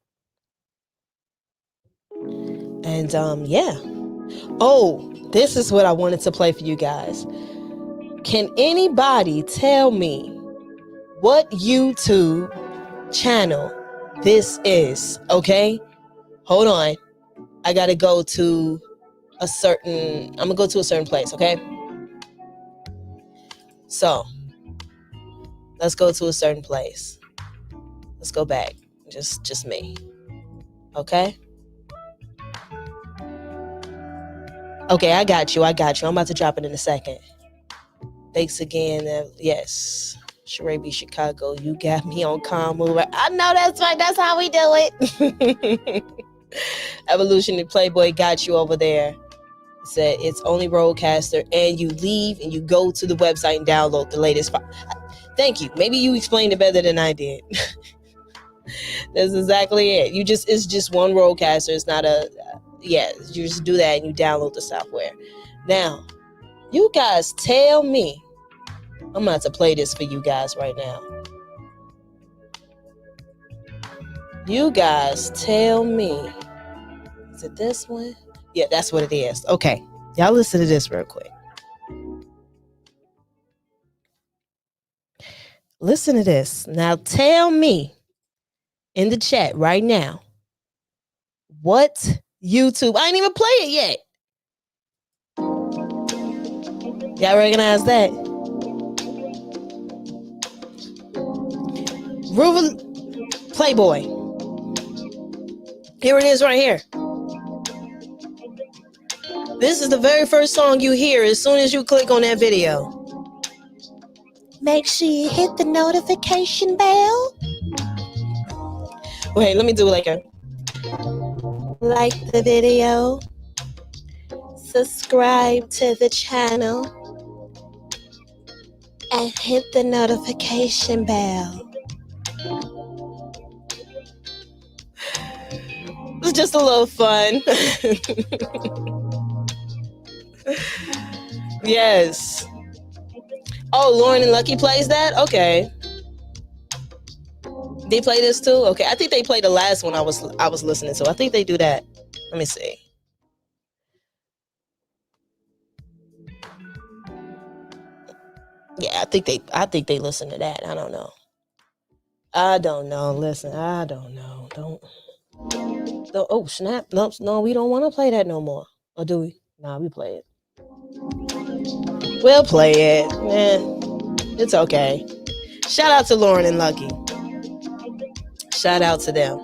And yeah. Oh, this is what I wanted to play for you guys. Can anybody tell me what YouTube channel this is? Okay? Hold on. I gotta go to I'm gonna go to a certain place, okay? So let's go to a certain place. Let's go back. Just me. Okay? Okay, I got you. I'm about to drop it in a second. Thanks again. Yes. charaebchicago, you got me on Calm Mover. I know that's right. That's how we do it. Evolution Playboy got you over there. Said it's only Roadcaster, and you leave and you go to the website and download the latest file. Thank you. Maybe you explained it better than I did. That's exactly it. It's just one Roadcaster. It's not you just do that and you download the software. Now, you guys tell me. I'm about to play this for you guys right now. You guys tell me. Is it this one? Yeah, that's what it is. Okay. Y'all listen to this real quick. Listen to this. Now tell me in the chat right now what YouTube. I ain't even play it yet. Y'all recognize that? Ruben Playboy. Here it is right here. This is the very first song you hear as soon as you click on that video. Make sure you hit the notification bell. Wait, let me do like the video, subscribe to the channel, and hit the notification bell. It's just a little fun. Yes. Oh, Lauren and Lucky plays that? Okay. They play this too? Okay. I think they played the last one I was listening to. I think they do that. Let me see. Yeah, I think they listen to that. I don't know. Listen, I don't know. Don't. Oh, snap. No, we don't want to play that no more. Or do we? Nah, we play it. We'll play it. It's okay. Shout out to Lauren and Lucky. Shout out to them.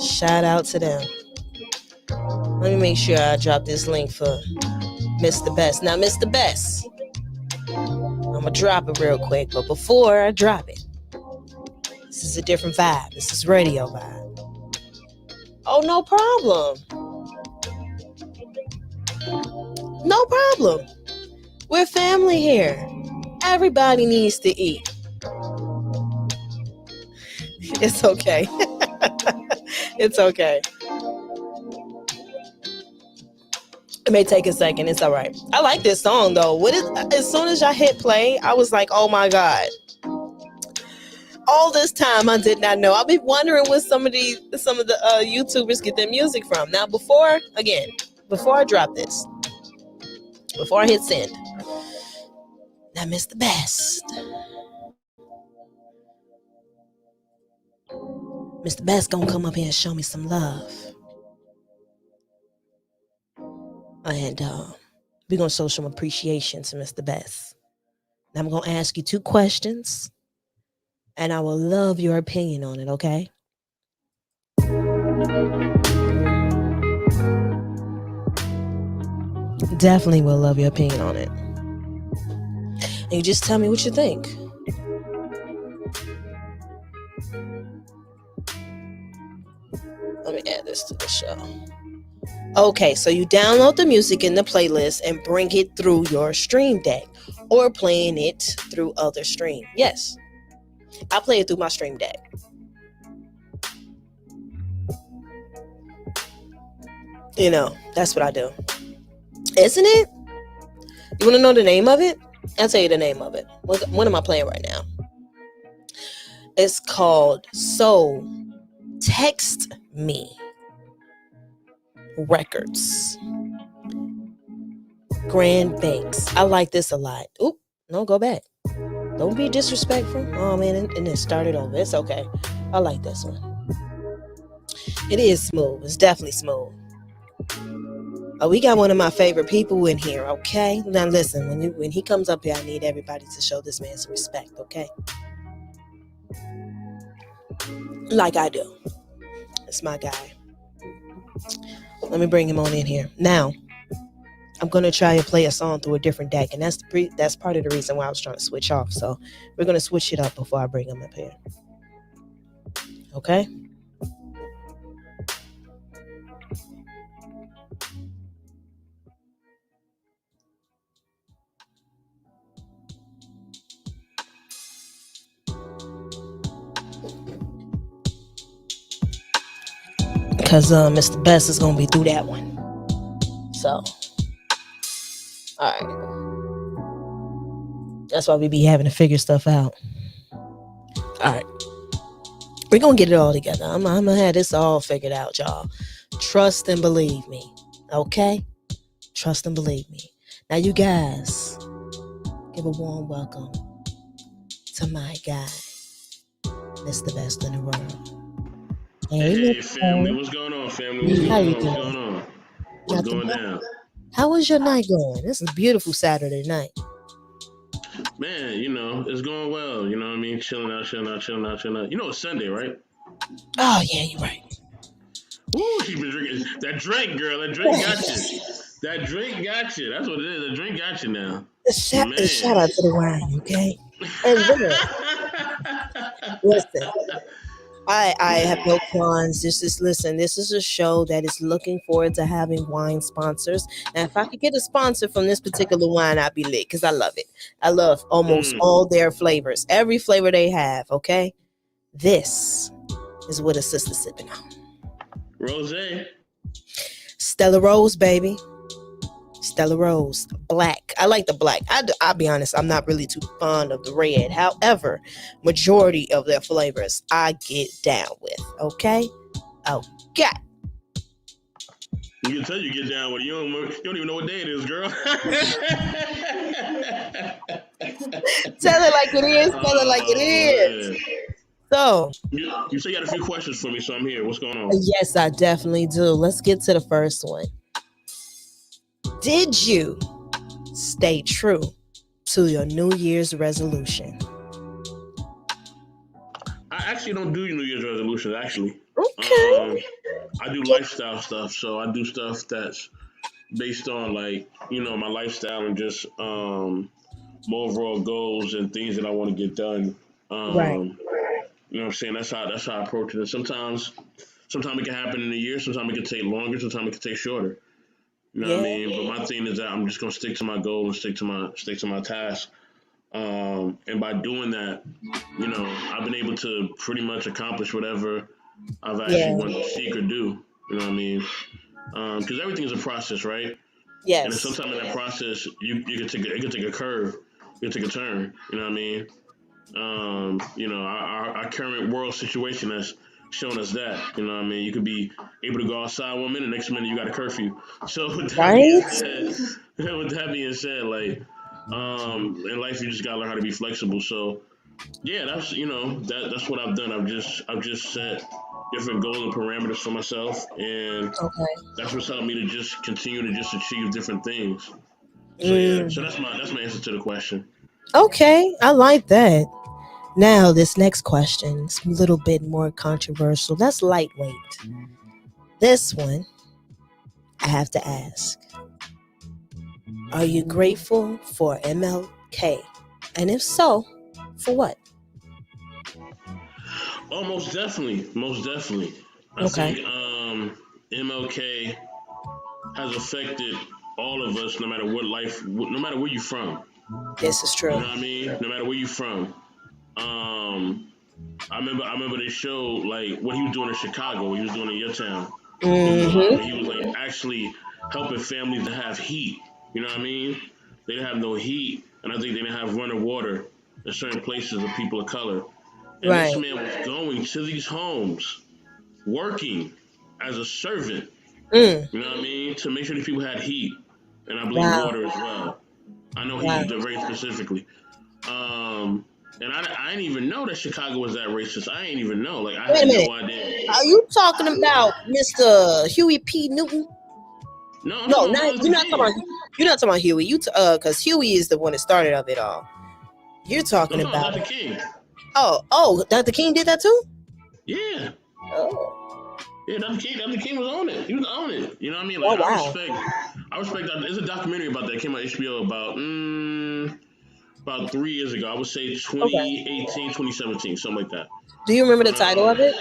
Shout out to them. Let me make sure I drop this link for Mr. Best. Now, Mr. Best, I'm going to drop it real quick. But before I drop it, this is a different vibe. This is radio vibe. Oh, no problem. No problem. We're family here. Everybody needs to eat. It's okay. It's okay. It may take a second. It's all right. I like this song though. As soon as I hit play, I was like, oh my God. All this time I did not know. I've been wondering where some of the YouTubers get their music from. Now before I drop this, before I hit send, now Mr. Best. Mr. Best gonna come up here and show me some love. And we're gonna show some appreciation to Mr. Best. Now I'm gonna ask you 2 questions, and I will love your opinion on it, okay? Definitely will love your opinion on it. And you just tell me what you think. Let me add this to the show. Okay, so you download the music in the playlist and bring it through your stream deck or playing it through other stream. Yes, I play it through my stream deck. You know, that's what I do. Isn't it? You want to know the name of it? I'll tell you the name of it. What am I playing right now? It's called So Text Me Records. Grand Banks. I like this a lot. Oop, no, go back. Don't be disrespectful. Oh man, and it started over. It's okay. I like this one. It is smooth. It's definitely smooth. Oh, we got one of my favorite people in here, okay? Now listen, when he comes up here, I need everybody to show this man some respect, okay? Like I do. It's my guy. Let me bring him on in here. Now, I'm going to try and play a song through a different deck, and that's part of the reason why I was trying to switch off. So we're going to switch it up before I bring him up here. Okay? Because Mr. Best is going to be through that one. So, all right. That's why we be having to figure stuff out. All right. We're going to get it all together. I'm going to have this all figured out, y'all. Trust and believe me. Okay? Trust and believe me. Now, you guys, give a warm welcome to my guy, Mr. Best in the world. Hey, family. What's going on, family? What's going on? What's going down? How was your night going? This is a beautiful Saturday night. Man, you know, it's going well. You know what I mean? Chilling out. You know, it's Sunday, right? Oh, yeah, you're right. Woo, She been drinking that drink, girl. That drink got you. That drink got you. That's what it is. The drink got you now, Shout man. out to the wine, okay? And then, listen, I have no qualms. This is a show that is looking forward to having wine sponsors. And if I could get a sponsor from this particular wine, I'd be lit because I love it. I love almost Mm. all their flavors, every flavor they have, okay? This is what a sister sipping on. Rose. Stella Rose, baby. Stella Rose, black. I like the black. I'll be honest, I'm not really too fond of the red. However, majority of their flavors I get down with. Okay? Okay. You can tell you get down with it. You don't even know what day it is, girl. Tell it like it is. Tell it like it is. Man. So, You say you had a few questions for me, so I'm here. What's going on? yes, I definitely do. Let's get to the first one. Did you stay true to your New Year's resolution? I actually don't do New Year's resolutions, actually. Okay. I do lifestyle stuff, so I do stuff that's based on like, my lifestyle and just my overall goals and things that I want to get done. Right. You know what I'm saying? That's how I approach it. And sometimes it can happen in a year, sometimes it can take longer, sometimes it can take shorter. You know what I Yeah. mean? But my thing is that I'm just gonna stick to my goal and stick to my task. And by doing that, I've been able to pretty much accomplish whatever I've actually Yeah. wanted to seek or do. You know what I mean? Because everything is a process, right? And then Yes. sometimes in that process, you can take a curve, you can take a turn. You know what I mean? Our current world situation has shown us that. You know what I mean? You could be able to go outside 1 minute, next minute you got a curfew. So with that being Right? said, like, in life you just gotta learn how to be flexible. So yeah, that's what I've done. I've just set different goals and parameters for myself, and Okay. that's what's helped me to just continue to just achieve different things. So yeah, so Mm. that's my answer to the question. Okay. I like that. Now, this next question is a little bit more controversial. That's lightweight. This one, I have to ask. Are you grateful for MLK? And if so, for what? Oh, most definitely. I Okay. think MLK has affected all of us, no matter what life, no matter where you're from. This is You true. know what I mean? No matter where you're from. Um, I remember they showed like what he was doing in Chicago, what he was doing in your town. Mm-hmm. He was like actually helping families to have heat. You know what I mean? They didn't have no heat, and I think they didn't have running water in certain places of people of color. And this Right. man was going to these homes, working as a servant. Mm. You know what I mean? To make sure these people had heat, and I believe Wow. water as well. I know Wow. heat very specifically. And I didn't even know that Chicago was that racist. I ain't even know. Like I Wait a had minute. no idea. Are you talking about Mr. Huey P. Newton? No, I'm No, talking about not Martin you're Luther not talking King. about you're not talking about Huey. Because Huey is the one that started of it all. You're I'm talking talking about about Dr. King. Dr. King did that too? Yeah. Oh. Yeah, Dr. King was on it. He was on it. You know what I mean? Like Oh wow. I respect that. There's a documentary about that came on HBO about 3 years ago. I would say Okay. 2018, 2017, something like that. Do you remember the But title of it?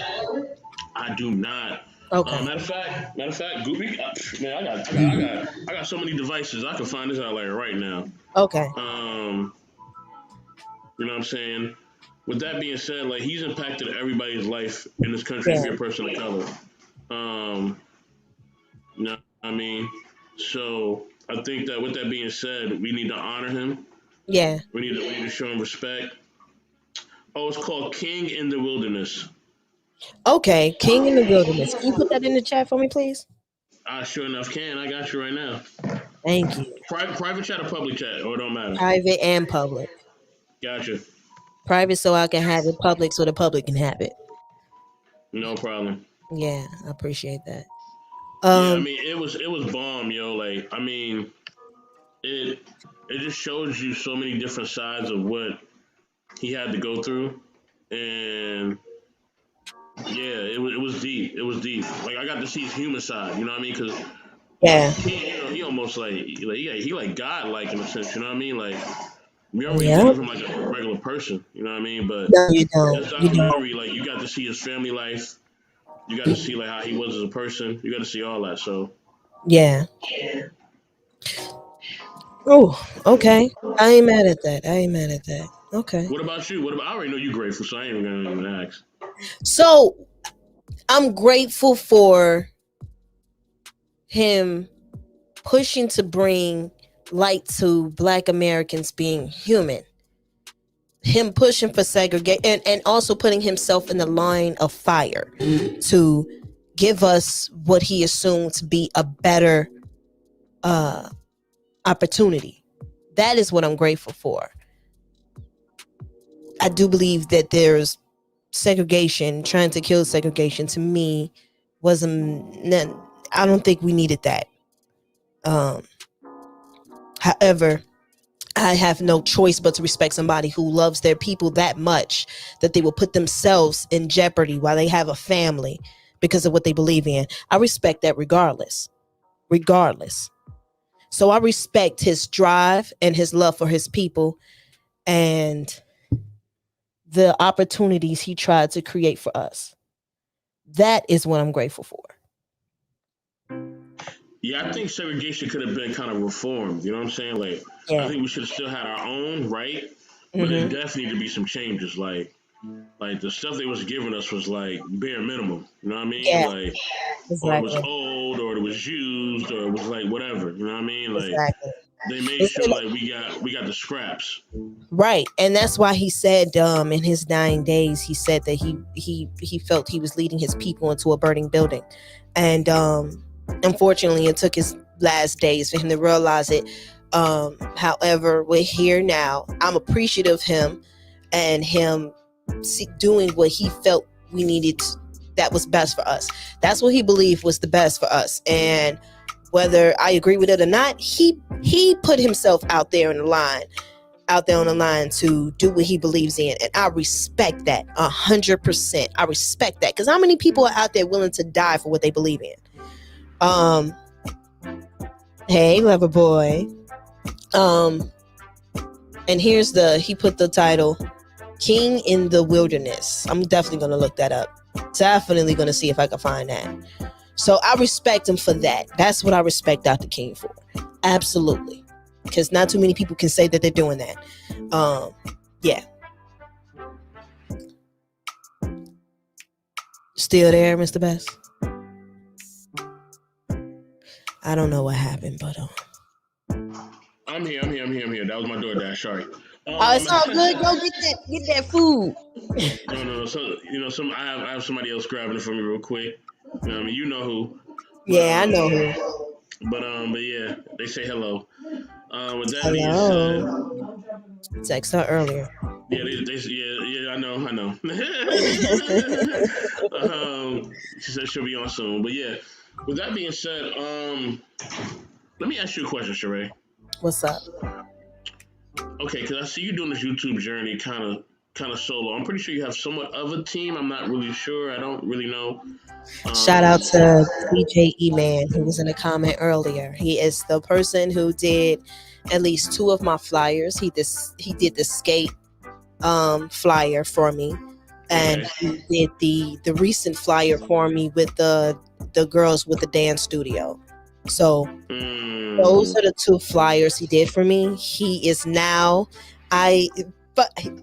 I do not. Okay. Matter of fact, Goopy, man, I got so many devices. I can find this out like right now. Okay. Um, you know what I'm saying? With that being said, like he's impacted everybody's life in this country if Yeah. you're a person of color. Um, you know what I mean? So I think that with that being said, we need to honor him. Yeah. We need to show him respect. Oh, it's called King in the Wilderness. Okay. King in the Wilderness. Can you put that in the chat for me, please? I sure enough can. I got you right now. Thank you. Private chat or public chat, or it don't matter. Private and public. Gotcha. Private so I can have it, public so the public can have it. No problem. Yeah, I appreciate that. Yeah, I Um, mean it was bomb, yo. Like I mean it it just shows you so many different sides of what he had to go through, and it was deep. It was deep. Like I got to see his human side. You know what I mean? Because Yeah. he almost he like God like in a sense. You know what I mean? Like we already Yeah. knew him like a regular person. You know what I mean? But No, you don't. this You don't. documentary, like you got to see his family life. You got to see like how he was as a person. You got to see all that. So Yeah. Oh, okay. I ain't mad at that. I ain't mad at that. Okay. what about you? What about? I already know you grateful, so I ain't even gonna even ask. So I'm grateful for him pushing to bring light to Black Americans being human. Him pushing for segregation and also putting himself in the line of fire to give us what he assumed to be a better uh, opportunity. That is what I'm grateful for. I do believe that there's segregation, trying to kill segregation to me wasn't, I don't think we needed that. Um, However, I have no choice but to respect somebody who loves their people that much that they will put themselves in jeopardy while they have a family because of what they believe in. I respect that regardless. Regardless. So I respect his drive and his love for his people and the opportunities he tried to create for us. That is what I'm grateful for. Yeah, I think segregation could have been kind of reformed. You know what I'm saying? Like, I Yeah. think we should have still had our own, right? But there Mm-hmm. definitely need to be some changes. Like the stuff they was giving us was like bare minimum. You know what I mean? Yeah, Like, or it was exactly. old, or it was used, or it was like whatever. You know what I mean? Like, Exactly. they made sure like we got the scraps. Right. And that's why he said in his dying days, he said that he felt he was leading his people into a burning building. And unfortunately it took his last days for him to realize it. However, we're here now. I'm appreciative of him and him doing what he felt we needed that was best for us. That's what he believed was the best for us. And whether I agree with it or not, he put himself out there in the line, out there on the line to do what he believes in, and I respect that 100%. I respect that because how many people are out there willing to die for what they believe in? Hey, lover boy. And he put the title King in the Wilderness. I'm definitely gonna look that up. Definitely gonna see if I can find that. So I respect him for that. That's what I respect Dr. King for. Absolutely. Because not too many people can say that they're doing that. Yeah. Still there, Mr. Best? I don't know what happened, but I'm here. That was my DoorDash. Sorry. oh, it's all good. Go get that food. No. So I have somebody else grabbing it for me real quick. You know what I mean, you know who. But Yeah, I know who. but yeah, they say hello. With that being said, Hello. Text her earlier. yeah, I know. She said she'll be on soon, but yeah. With that being said, let me ask you a question, Sheree. What's up? Okay, because I see you doing this YouTube journey kind of solo. I'm pretty sure you have somewhat of a team. I'm not really sure. I don't really know. Shout out Um, to DJ E-Man who was in the comment earlier. He is the person who did at least 2 of my flyers. He did the skate flyer for me, and okay. he did the recent flyer for me with the girls with the dance studio. So those Mm, are the 2 flyers he did for me. He is now I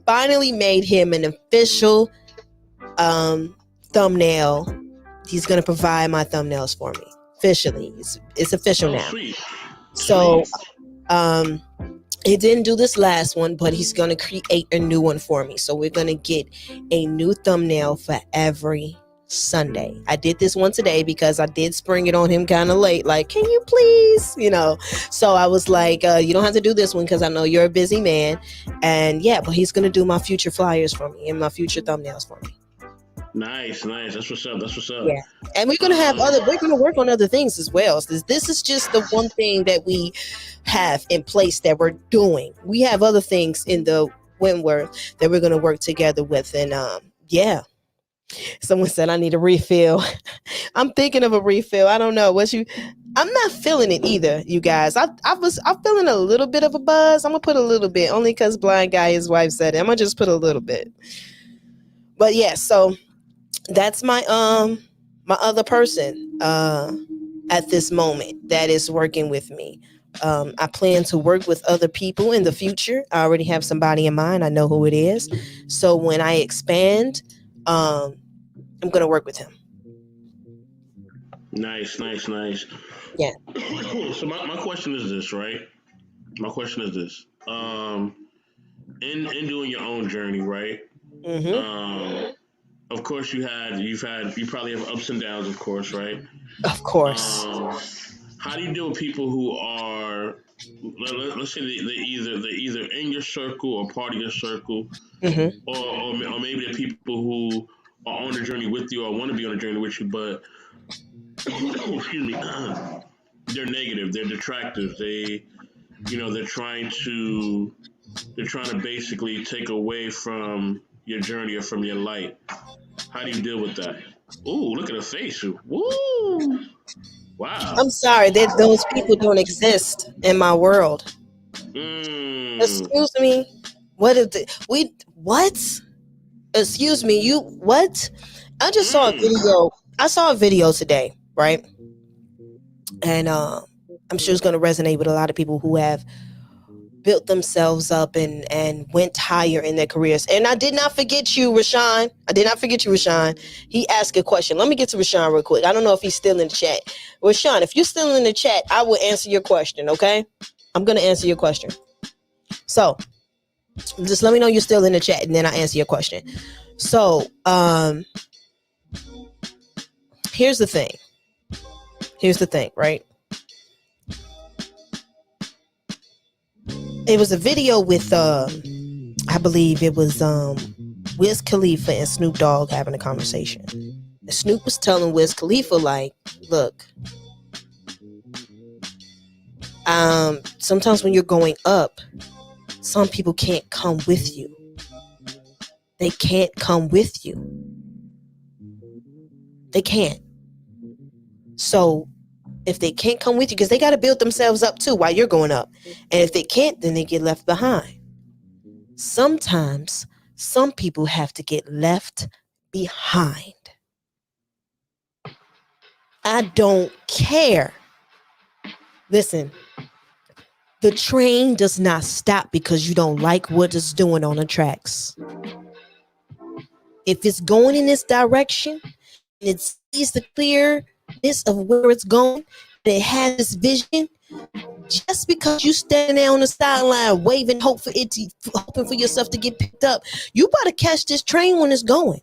finally made him an official thumbnail. He's gonna provide my thumbnails for me officially. It's official oh, now. sweet, So sweet. um he didn't do this last one, but he's gonna create a new one for me. So we're gonna get a new thumbnail for every Sunday. I did this one today because I did spring it on him kind of late. Like, can you please, So I was like, you don't have to do this one because I know you're a busy man. And yeah, but he's gonna do my future flyers for me and my future thumbnails for me. Nice. That's what's up. That's what's up. Yeah. And we're Um, gonna work on other things as well. This is just the one thing that we have in place that we're doing. We have other things in the Wentworth that we're gonna work together with. And yeah. Someone said I need a refill. I'm thinking of a refill. I don't know what you. I'm not feeling it either, you guys. I'm feeling a little bit of a buzz. I'm gonna put a little bit only because blind guy, his wife said it. I'm gonna just put a little bit. But yeah, so that's my other person at this moment that is working with me. I plan to work with other people in the future. I already have somebody in mind. I know who it is. So when I expand, I'm gonna work with him. Nice, nice, nice. Yeah. So my question is this, right? My question is this. In doing your own journey, right? Mm-hmm. Of course you probably have ups and downs, of course, right? Of course. Um, how do you deal with people who are let's say they're either in your circle or part of your circle, Mm-hmm. or maybe they're people who are on the journey with you or want to be on the journey with you, but excuse me, they're negative, they're detractors, they're trying to basically take away from your journey or from your light. How do you deal with that? Ooh, look at her face. Woo! Wow. I'm sorry that those people don't exist in my world. Mm. Excuse me. What is it? We what? Excuse me. You what? I just saw a Mm. video. I saw a video today, right? And I'm sure it's going to resonate with a lot of people who have built themselves up and went higher in their careers. And I did not forget you, Rashawn. I did not forget you, Rashawn. He asked a question. Let me get to Rashawn real quick. I don't know if he's still in the chat. Rashawn, if you're still in the chat, I will answer your question, okay? I'm going to answer your question. So just let me know you're still in the chat and then I'll answer your question. So here's the thing. Right? It was a video with I believe it was Wiz Khalifa and Snoop Dogg having a conversation. And Snoop was telling Wiz Khalifa, like, look, sometimes when you're going up, some people can't come with you. They can't come with you. They can't. So if they can't come with you, because they got to build themselves up too while you're going up. And if they can't, then they get left behind. Sometimes some people have to get left behind. I don't care. Listen, the train does not stop because you don't like what it's doing on the tracks. If it's going in this direction and it sees the clearness of where it's going and it has this vision, just because you standing there on the sideline waving, hoping for yourself to get picked up, you better catch this train when it's going.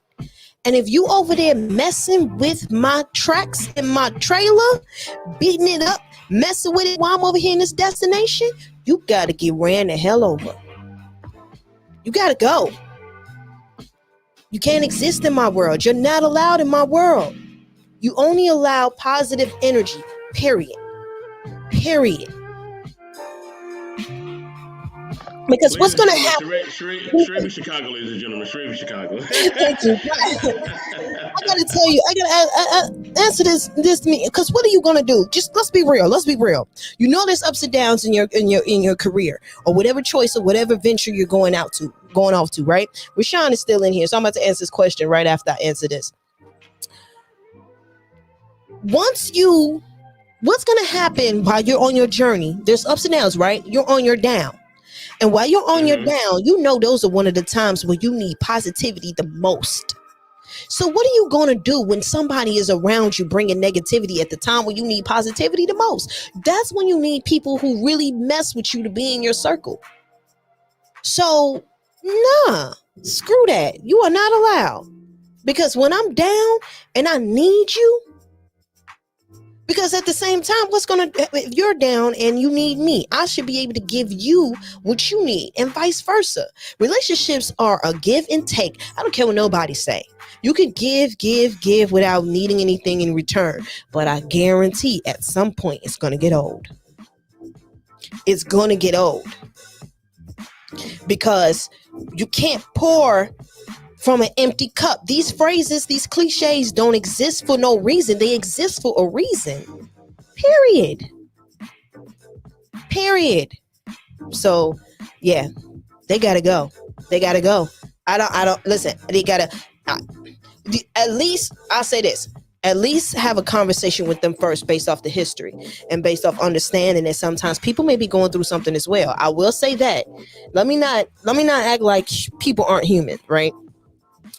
And if you over there messing with my tracks in my trailer, beating it up, messing with it while I'm over here in this destination, you got to get ran the hell over. You got to go. You can't exist in my world. You're not allowed in my world. You only allow positive energy, period. Period. Because what's Ladies and going to gentlemen, happen? Chicago, ladies and gentlemen, Chicago. Thank you. I gotta tell you, I gotta answer this because what are you gonna do? Just let's be real. Let's be real. You know, there's ups and downs in your career or whatever choice or whatever venture you're going off to, right? Rashawn is still in here, so I'm about to answer this question right after I answer this. What's gonna happen while you're on your journey? There's ups and downs, right? You're on your down. And while you're on your down, you know those are one of the times where you need positivity the most. So what are you going to do when somebody is around you bringing negativity at the time when you need positivity the most? That's when you need people who really mess with you to be in your circle. So, nah, screw that. You are not allowed. Because when I'm down and I need you, because at the same time, if you're down and you need me, I should be able to give you what you need and vice versa. Relationships are a give and take. I don't care what nobody say. You can give without needing anything in return. But I guarantee at some point it's going to get old. It's going to get old. Because you can't pour from an empty cup. These phrases, these cliches don't exist for no reason. They exist for a reason. Period. Period. So, yeah, they gotta go. They gotta go. I don't listen. They gotta. I, at least I'll say this. At least have a conversation with them first, based off the history and based off understanding that sometimes people may be going through something as well. I will say that. Let me not act like people aren't human, right?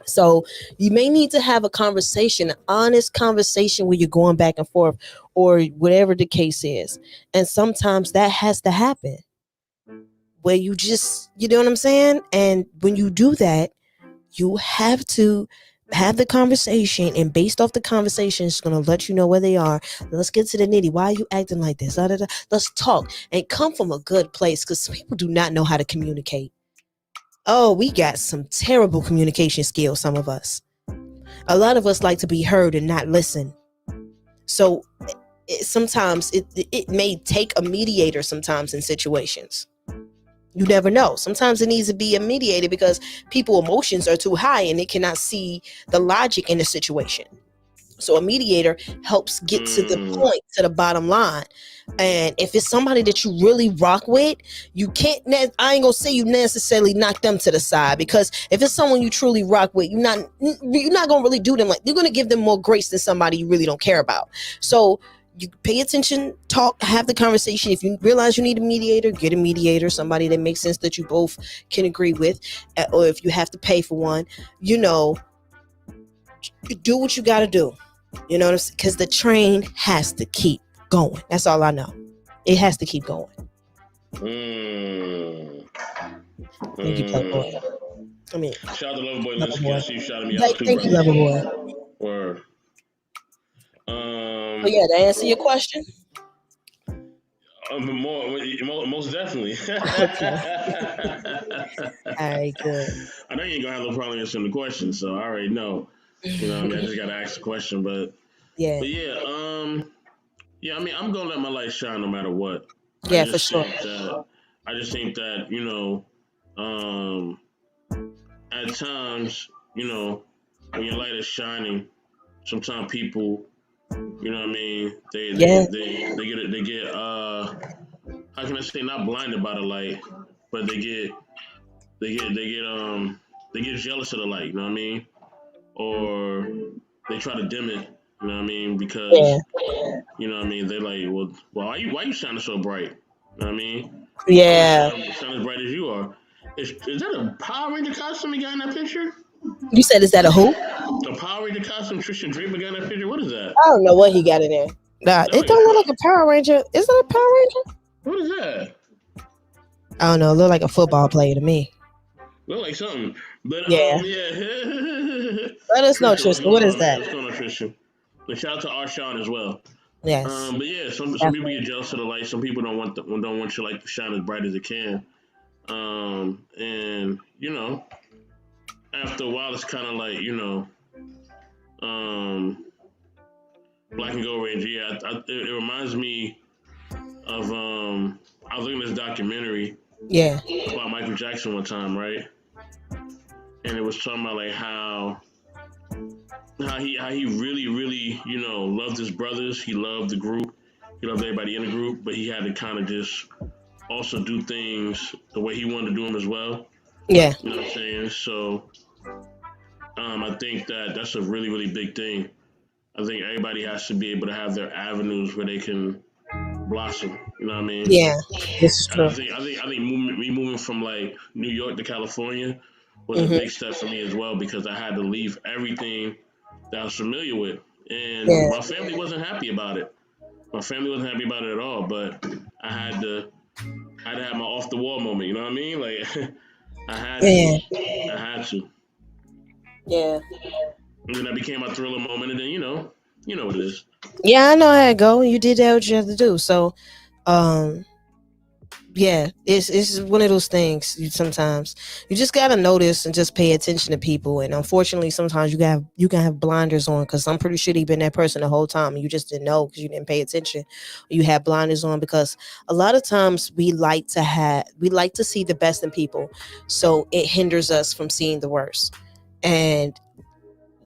So you may need to have a conversation, an honest conversation where you're going back and forth or whatever the case is. And sometimes that has to happen where you just, you know what I'm saying? And when you do that, you have to have the conversation, and based off the conversation, it's going to let you know where they are. Let's get to the nitty. Why are you acting like this? Da, da, da. Let's talk and come from a good place, because people do not know how to communicate. Oh, we got some terrible communication skills, some of us. A lot of us like to be heard and not listen. So sometimes it may take a mediator sometimes in situations. You never know. Sometimes it needs to be a mediator because people emotions are too high and they cannot see the logic in the situation. So a mediator helps get to the point, to the bottom line. And if it's somebody that you really rock with, you can't, I ain't gonna say you necessarily knock them to the side, because if it's someone you truly rock with, you're not gonna really do them like, you're gonna give them more grace than somebody you really don't care about. So you pay attention, talk, have the conversation. If you realize you need a mediator, get a mediator, somebody that makes sense that you both can agree with. Or if you have to pay for one, you do what you got to do. You know, because the train has to keep going. That's all I know. It has to keep going. Thank you, Playboy. I mean, shout out to Loverboy Linsky. I see you shouting me out thank too, you, brother. Loverboy. Or Oh yeah, to answer your question. Most definitely. Okay. All right, good. I know you ain't gonna have no problem answering the question, so I already know. You know, what I mean, I just gotta ask the question, Yeah, but yeah, yeah. I mean, I'm gonna let my light shine no matter what. I yeah, for just sure. think that, I just think that um, at times, when your light is shining, sometimes people, what I mean, Yeah, they get how can I say, not blinded by the light, but they get they get they get jealous of the light, you know what I mean? Or they try to dim it, you know what I mean? yeah, Because you know what I mean, they're like, well, why you shining so bright? You know what I mean? I want to yeah. shine as bright as you are. Is that a Power Ranger costume you got in that picture? You said, is that a who? A Power Ranger costume Tristan Draper got in that picture? What is that? I don't know what he got in there. Nah, That it like a don't look like a Power Ranger. Is it a Power Ranger? what is that? I don't know. It look like a football player to me. Look like something. But Yeah. yeah. Let us know, Tristan, what's Tristan. going What is on, man? that? What's going on, Tristan? And shout out to Arshawn as well. Yes, But yeah, some people definitely. get jealous of the light. Some people don't want your light to shine as bright as it can. And after a while, it's kind of like um, Black and Gold Ranger. Yeah, it reminds me of I was looking at this documentary Yeah, about Michael Jackson one time, right? And it was talking about like how he really loved his brothers. He loved the group. He loved everybody in the group, but he had to kind of just also do things the way he wanted to do them as well. yeah, You know what I'm saying? So I think that that's a really really big thing. I think everybody has to be able to have their avenues where they can blossom. You know what I mean? yeah. This is And true. I think me moving from like New York to California was a big Hmm. step for me as well, because I had to leave everything that I was familiar with, and Yeah, my family wasn't happy about it. My family wasn't happy about it at all, but I had to have my off the wall moment. You know what I mean? Like I had to, yeah, I had to, yeah. and then that became my thriller moment, and then what it is. Yeah, I know how it go. You did that what you had to do. So, um, yeah, it's one of those things. Sometimes you just gotta notice and just pay attention to people. And unfortunately, sometimes you can have blinders on, because I'm pretty sure you've been that person the whole time and you just didn't know because you didn't pay attention. You have blinders on because a lot of times we like to see the best in people, so it hinders us from seeing the worst. And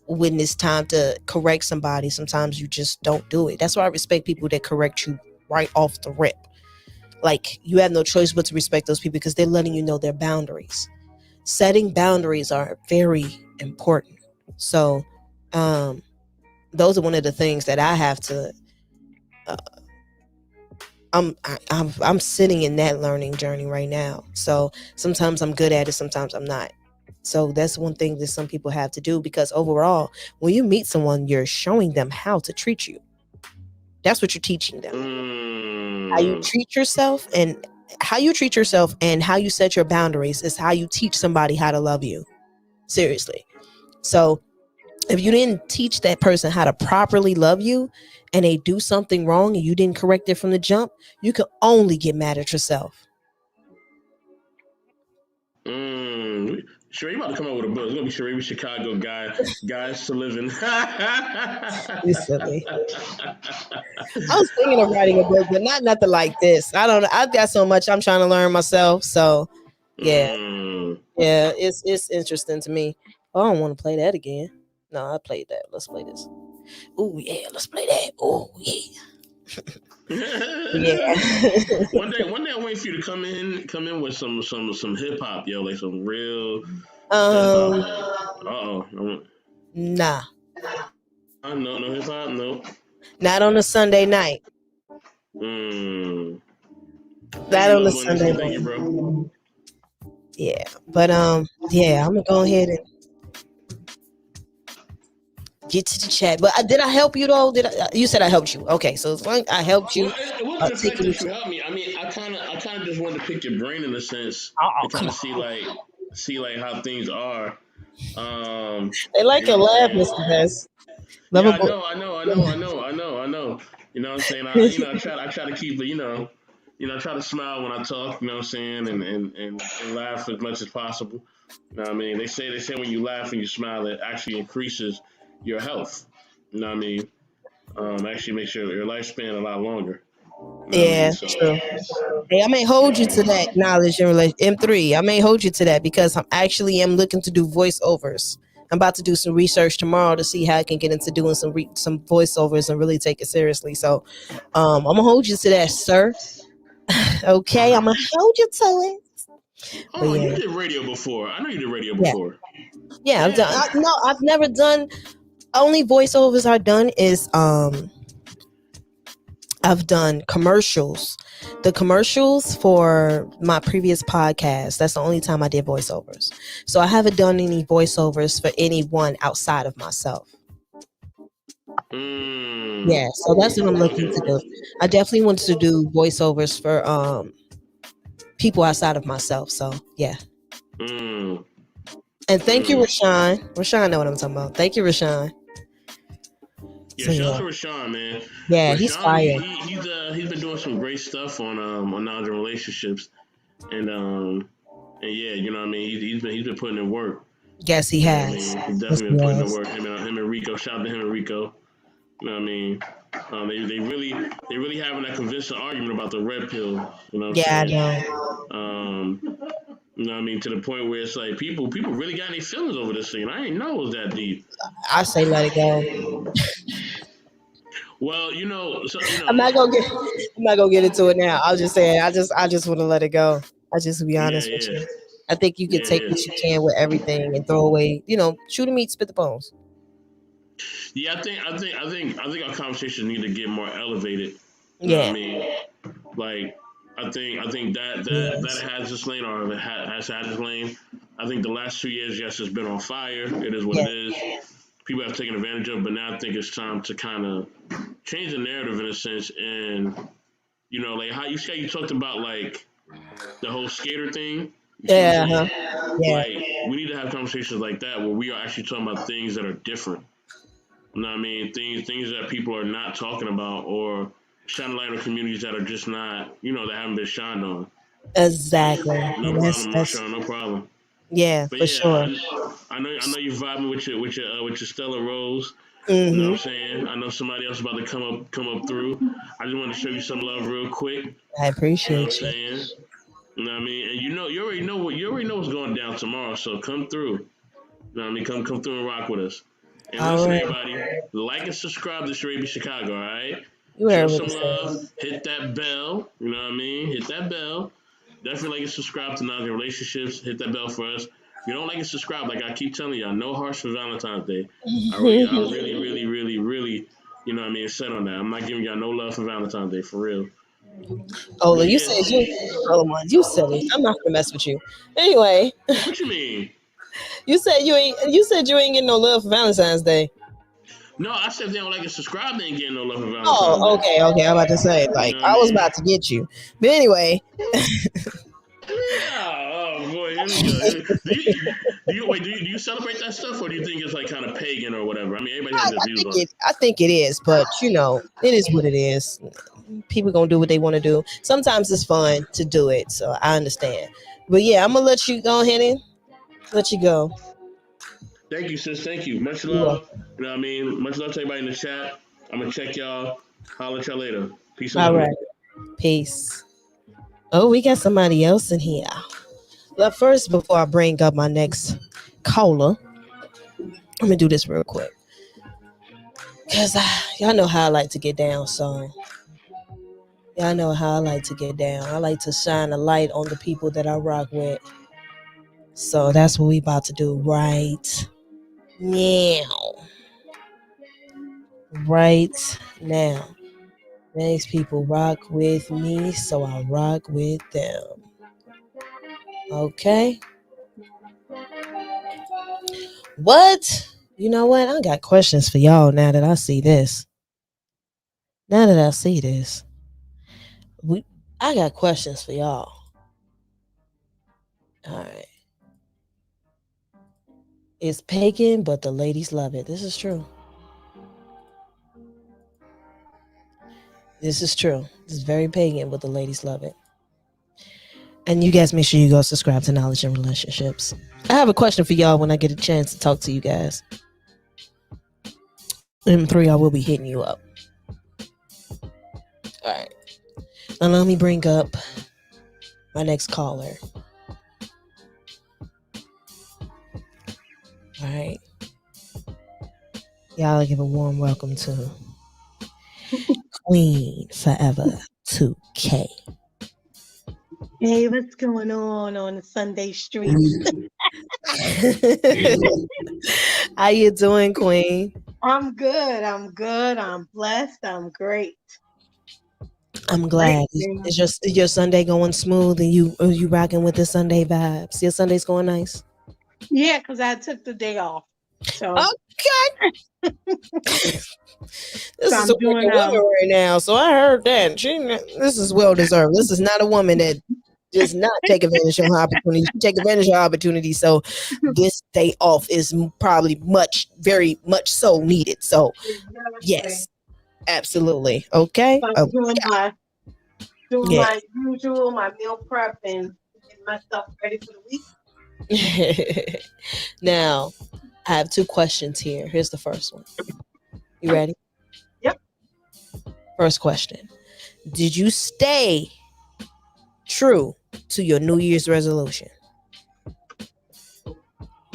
when it's time to correct somebody, sometimes you just don't do it. That's why I respect people that correct you right off the rip. Like, you have no choice but to respect those people because they're letting you know their boundaries. Setting boundaries are very important. So, those are one of the things that I have to. Uh, I'm sitting in that learning journey right now. So sometimes I'm good at it, sometimes I'm not. So that's one thing that some people have to do, because overall, when you meet someone, you're showing them how to treat you. That's what you're teaching them. How you Mm. treat yourself, and how you treat yourself and how you set your boundaries is how you teach somebody how to love you. Seriously. So if you didn't teach that person how to properly love you and they do something wrong and you didn't correct it from the jump, you can only get mad at yourself. Sure, you about to come up with a book. It's gonna be Chicago guys to live in. It's silly. I was thinking of writing a book, but not nothing like this. I don't know. I've got so much I'm trying to learn myself. So yeah, mm. yeah, it's interesting to me. Oh, I don't want to play that again. No, I played that. Let's play this. Oh yeah, let's play that. Oh yeah. Yeah. One day, I wait for you to come in with some hip hop, yo, like some real hip hop. um, nah, No hip hop, no. not on a Sunday night. Mm. Thank Not you, on a love one. Sunday Thank you, night. bro. Yeah, but yeah, I'm gonna go ahead and get to the chat. But did I help you though? Did I, you said I helped you? Okay, so as long as I helped Well, you, it wasn't the fact taking you that you to. helped me. I mean, I kind of just wanted to pick your brain in a sense Oh, and kind come of on. see like how things are. Um, They like you know your what I'm laugh, saying? Mr. Best. Yeah, Lovable. I know. You know what I'm saying? I try to keep it, I try to smile when I talk, you know what I'm saying, and laugh as much as possible. You know what I mean? They say when you laugh and you smile, it actually increases your health. You know what I mean? Actually makes your lifespan a lot longer. You know what I mean? Yeah, So, true. Hey, I may hold you to that knowledge in relation M3. I may hold you to that because I'm actually am looking to do voiceovers. I'm about to do some research tomorrow to see how I can get into doing some voiceovers and really take it seriously. So, I'm gonna hold you to that, sir. Okay, I'm gonna hold you to it. But oh, you yeah, did radio before. I know you did radio yeah, before. yeah. I've done. Yeah. No, I've never done. Only voiceovers I've done is I've done commercials. The commercials for my previous podcast, that's the only time I did voiceovers. So I haven't done any voiceovers for anyone outside of myself. Mm, Yeah, so that's what I'm looking okay. to do. I definitely want to do voiceovers for people outside of myself. So yeah. Mm, And thank you, mm. Rashawn. Rashawn know what I'm talking about. Thank you, Rashawn. Yeah, So shout out yeah. to Rashawn, man. Yeah, he's Rashawn, fire. he's been doing some great stuff on knowledge and relationships, and yeah, you know what I mean. He's been putting in work. Yes, he You know what I has. mean. He's Yes, definitely he been putting in has. work. Him and Rico. Shout out to him and Rico. You know what I mean. They really having that convincing argument about the red pill. You know what I'm Yeah, I saying. know. Um, you know what I mean, to the point where it's like people really got any feelings over this thing. I didn't know it was that deep. I say let it go. Well, I'm not gonna get I'm not gonna get into it now. I was just saying I just want to let it go. I just to be yeah, honest with yeah, you. I think you can yeah, take yeah. what you can with everything and throw away, chew the meat, spit the bones. Yeah, I think our conversations need to get more elevated. You know what I Yeah. mean? Like, I think that Yes. has this lane or has had this lane. I think the last 2 years, yes, it's been on fire. It is what Yeah. it is. People have taken advantage of, but now I think it's time to kind of change the narrative in a sense. And like how you talked about like the whole skater thing. You see what I'm Yeah. saying? Huh? Yeah. Like we need to have conversations like that where we are actually talking about things that are different. You know what I mean? Things that people are not talking about or shining light on communities that are just not, that haven't been shined on. Exactly. No And problem, that's Marshawn, no problem. yeah, But for yeah, sure. I know you vibing with your Stella Rose. You know what I'm Mm-hmm. saying? I know somebody else about to come up through. I just want to show you some love real quick. I You know what I'm appreciate you. saying? You know what I mean? And you already know what's going down tomorrow. So come through. You know what I mean? Come through and rock with us. And All listen, right. everybody, like and subscribe to Charae Chicago, all right? You Show heard what some he said. love, hit that bell, you know what I mean? Hit that bell. Definitely like and subscribe to Knowledge and Relationships. Hit that bell for us. If you don't like and subscribe, like I keep telling y'all, no hearts for Valentine's Day. I really, really, really, really, you know what I mean, set on that. I'm not giving y'all no love for Valentine's Day, for real. Ola, But you yeah, said you oh my, you silly. I'm not gonna mess with you. Anyway, what you mean? you said you ain't getting no love for Valentine's Day. No, I said if they don't like and subscribe, they ain't getting no love for Valentine's Oh, Day. okay. I'm about to say, You like, know what I I was mean? about to get you. But anyway, Yeah. Oh boy, here we go. Do you celebrate that stuff, or do you think it's like kind of pagan or whatever? I mean, everybody has their views on it. I think it is, but it is what it is. People gonna do what they want to do. Sometimes it's fun to do it, so I understand. But yeah, I'm gonna let you go ahead and let you go. Thank you, sis. Thank you. Much You are. love. You know what I mean? Much love to everybody in the chat. I'm gonna check y'all. Holler at y'all later. Peace and All love. right. Peace. Oh, we got somebody else in here. But first, before I bring up my next caller, I'm gonna do this real quick. Cause y'all know how I like to get down, so y'all know how I like to get down. I like to shine a light on the people that I rock with. So that's what we about to do right now. Right now. These people rock with me, so I rock with them. Okay? What? You know what? I got questions for y'all now that I see this. Now that I see this. We I got questions for y'all. All right. It's pagan, but the ladies love it. This is true. This is true. This is very pagan, but the ladies love it. And you guys make sure you go subscribe to Knowledge and Relationships. I have a question for y'all when I get a chance to talk to you guys. And three, I will be hitting you up. All right. Now let me bring up my next caller. All right. Y'all give a warm welcome to Queen Forever 2K. Hey, what's going on the Sunday streets? How you doing, Queen? I'm good. I'm good. I'm blessed. I'm great. I'm Great, glad. man. Is your Sunday going smooth and you rocking with the Sunday vibes? Your Sunday's going nice? Yeah, because I took the day off. So, Okay. This so is a I'm working doing woman right now, so I heard that. This is well deserved. This is not a woman that does not take advantage of her opportunity. She take advantage of her opportunity. So this day off is probably very much so needed. So exactly. yes, absolutely. Okay. So I'm Oh, doing yeah. my usual, my meal prep and getting myself ready for the week. Now, I have two questions here. Here's the first one. You ready? Yep. First question. Did you stay true to your New Year's resolution?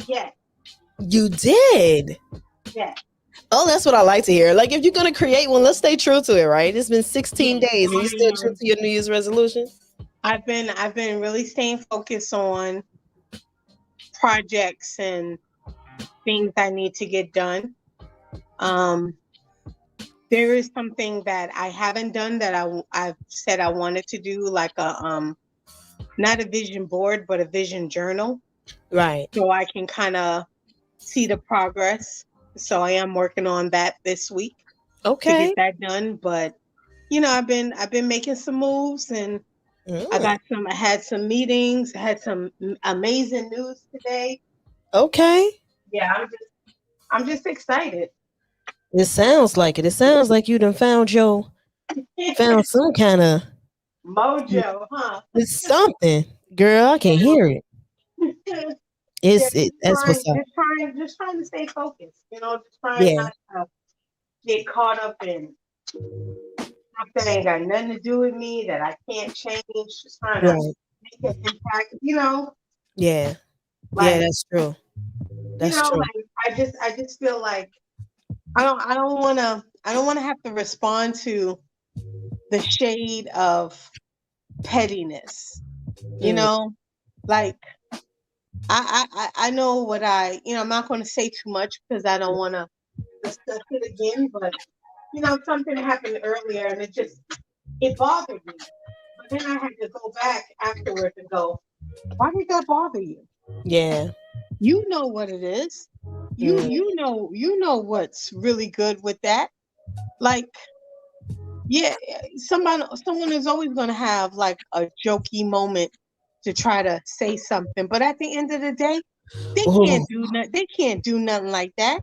Yeah. You did. Yeah. Oh, that's what I like to hear. Like, if you're gonna create one, let's stay true to it, right? It's been 16 Yeah. days, and you still true to your New Year's resolution. I've been really staying focused on projects and things I need to get done. Um, there is something that I haven't done that I've said I wanted to do, like a not a vision board, but a vision journal, Right. so I can kind of see the progress. So I am working on that this week to get Okay. that done. But I've been making some moves, and Mm, I had some meetings, I had some amazing news today. okay. Yeah, I'm just excited. It sounds like it. It sounds like you done found some kind of Mojo, huh? it's something, girl. I can hear it. Yeah, It's it. That's what's up. just trying to stay focused. Just trying Yeah. not to get caught up in stuff that ain't got nothing to do with me, that I can't change. Just trying to Right. make an impact. Yeah. Yeah. Like That's true. That's true. like I just feel like I don't wanna have to respond to the shade of pettiness. You Mm. know, like I know what I'm not gonna say too much because I don't wanna discuss it again, but something happened earlier and it bothered me. But then I had to go back afterwards and go, why did that bother you? Yeah. You know what it is. You Mm. you know what's really good with that. Like, yeah, someone is always gonna have like a jokey moment to try to say something, but at the end of the day, they Oh, can't do nothing. They can't do nothing like that.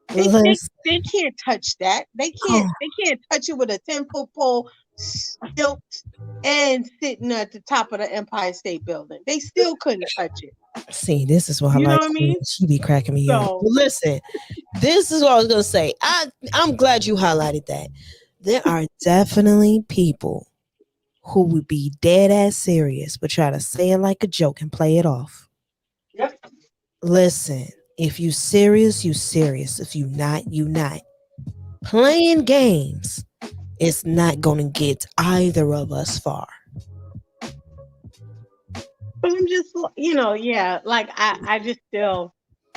They they listen. they can't touch that. They can't Oh, they can't touch it with a 10-foot pole, still, and sitting at the top of the Empire State Building. They still couldn't touch it. see, this is why I You know like what I Queen. mean? She be cracking me up. So Well, listen, this is what I was gonna say. I'm glad you highlighted that. There are definitely people who would be dead ass serious, but try to say it like a joke and play it off. yep. Listen, if you serious, you serious. If you not, you not. Playing games is not gonna get either of us far. But I'm just, yeah, like I just still.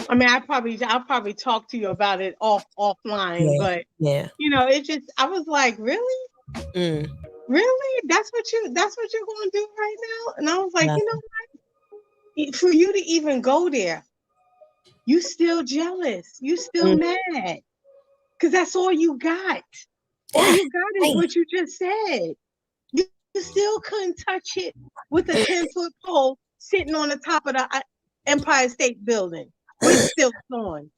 I mean, I'll probably talk to you about it offline, Yeah, but yeah. it just I was like, really, Mm, really, that's what you're going to do right now, and I was like, yeah. for you to even go there, you still jealous, you still Mm, mad, because that's all you got. All God you got is damn. what you just said. You still couldn't touch it with a 10-foot pole sitting on the top of the Empire State Building with stilts on.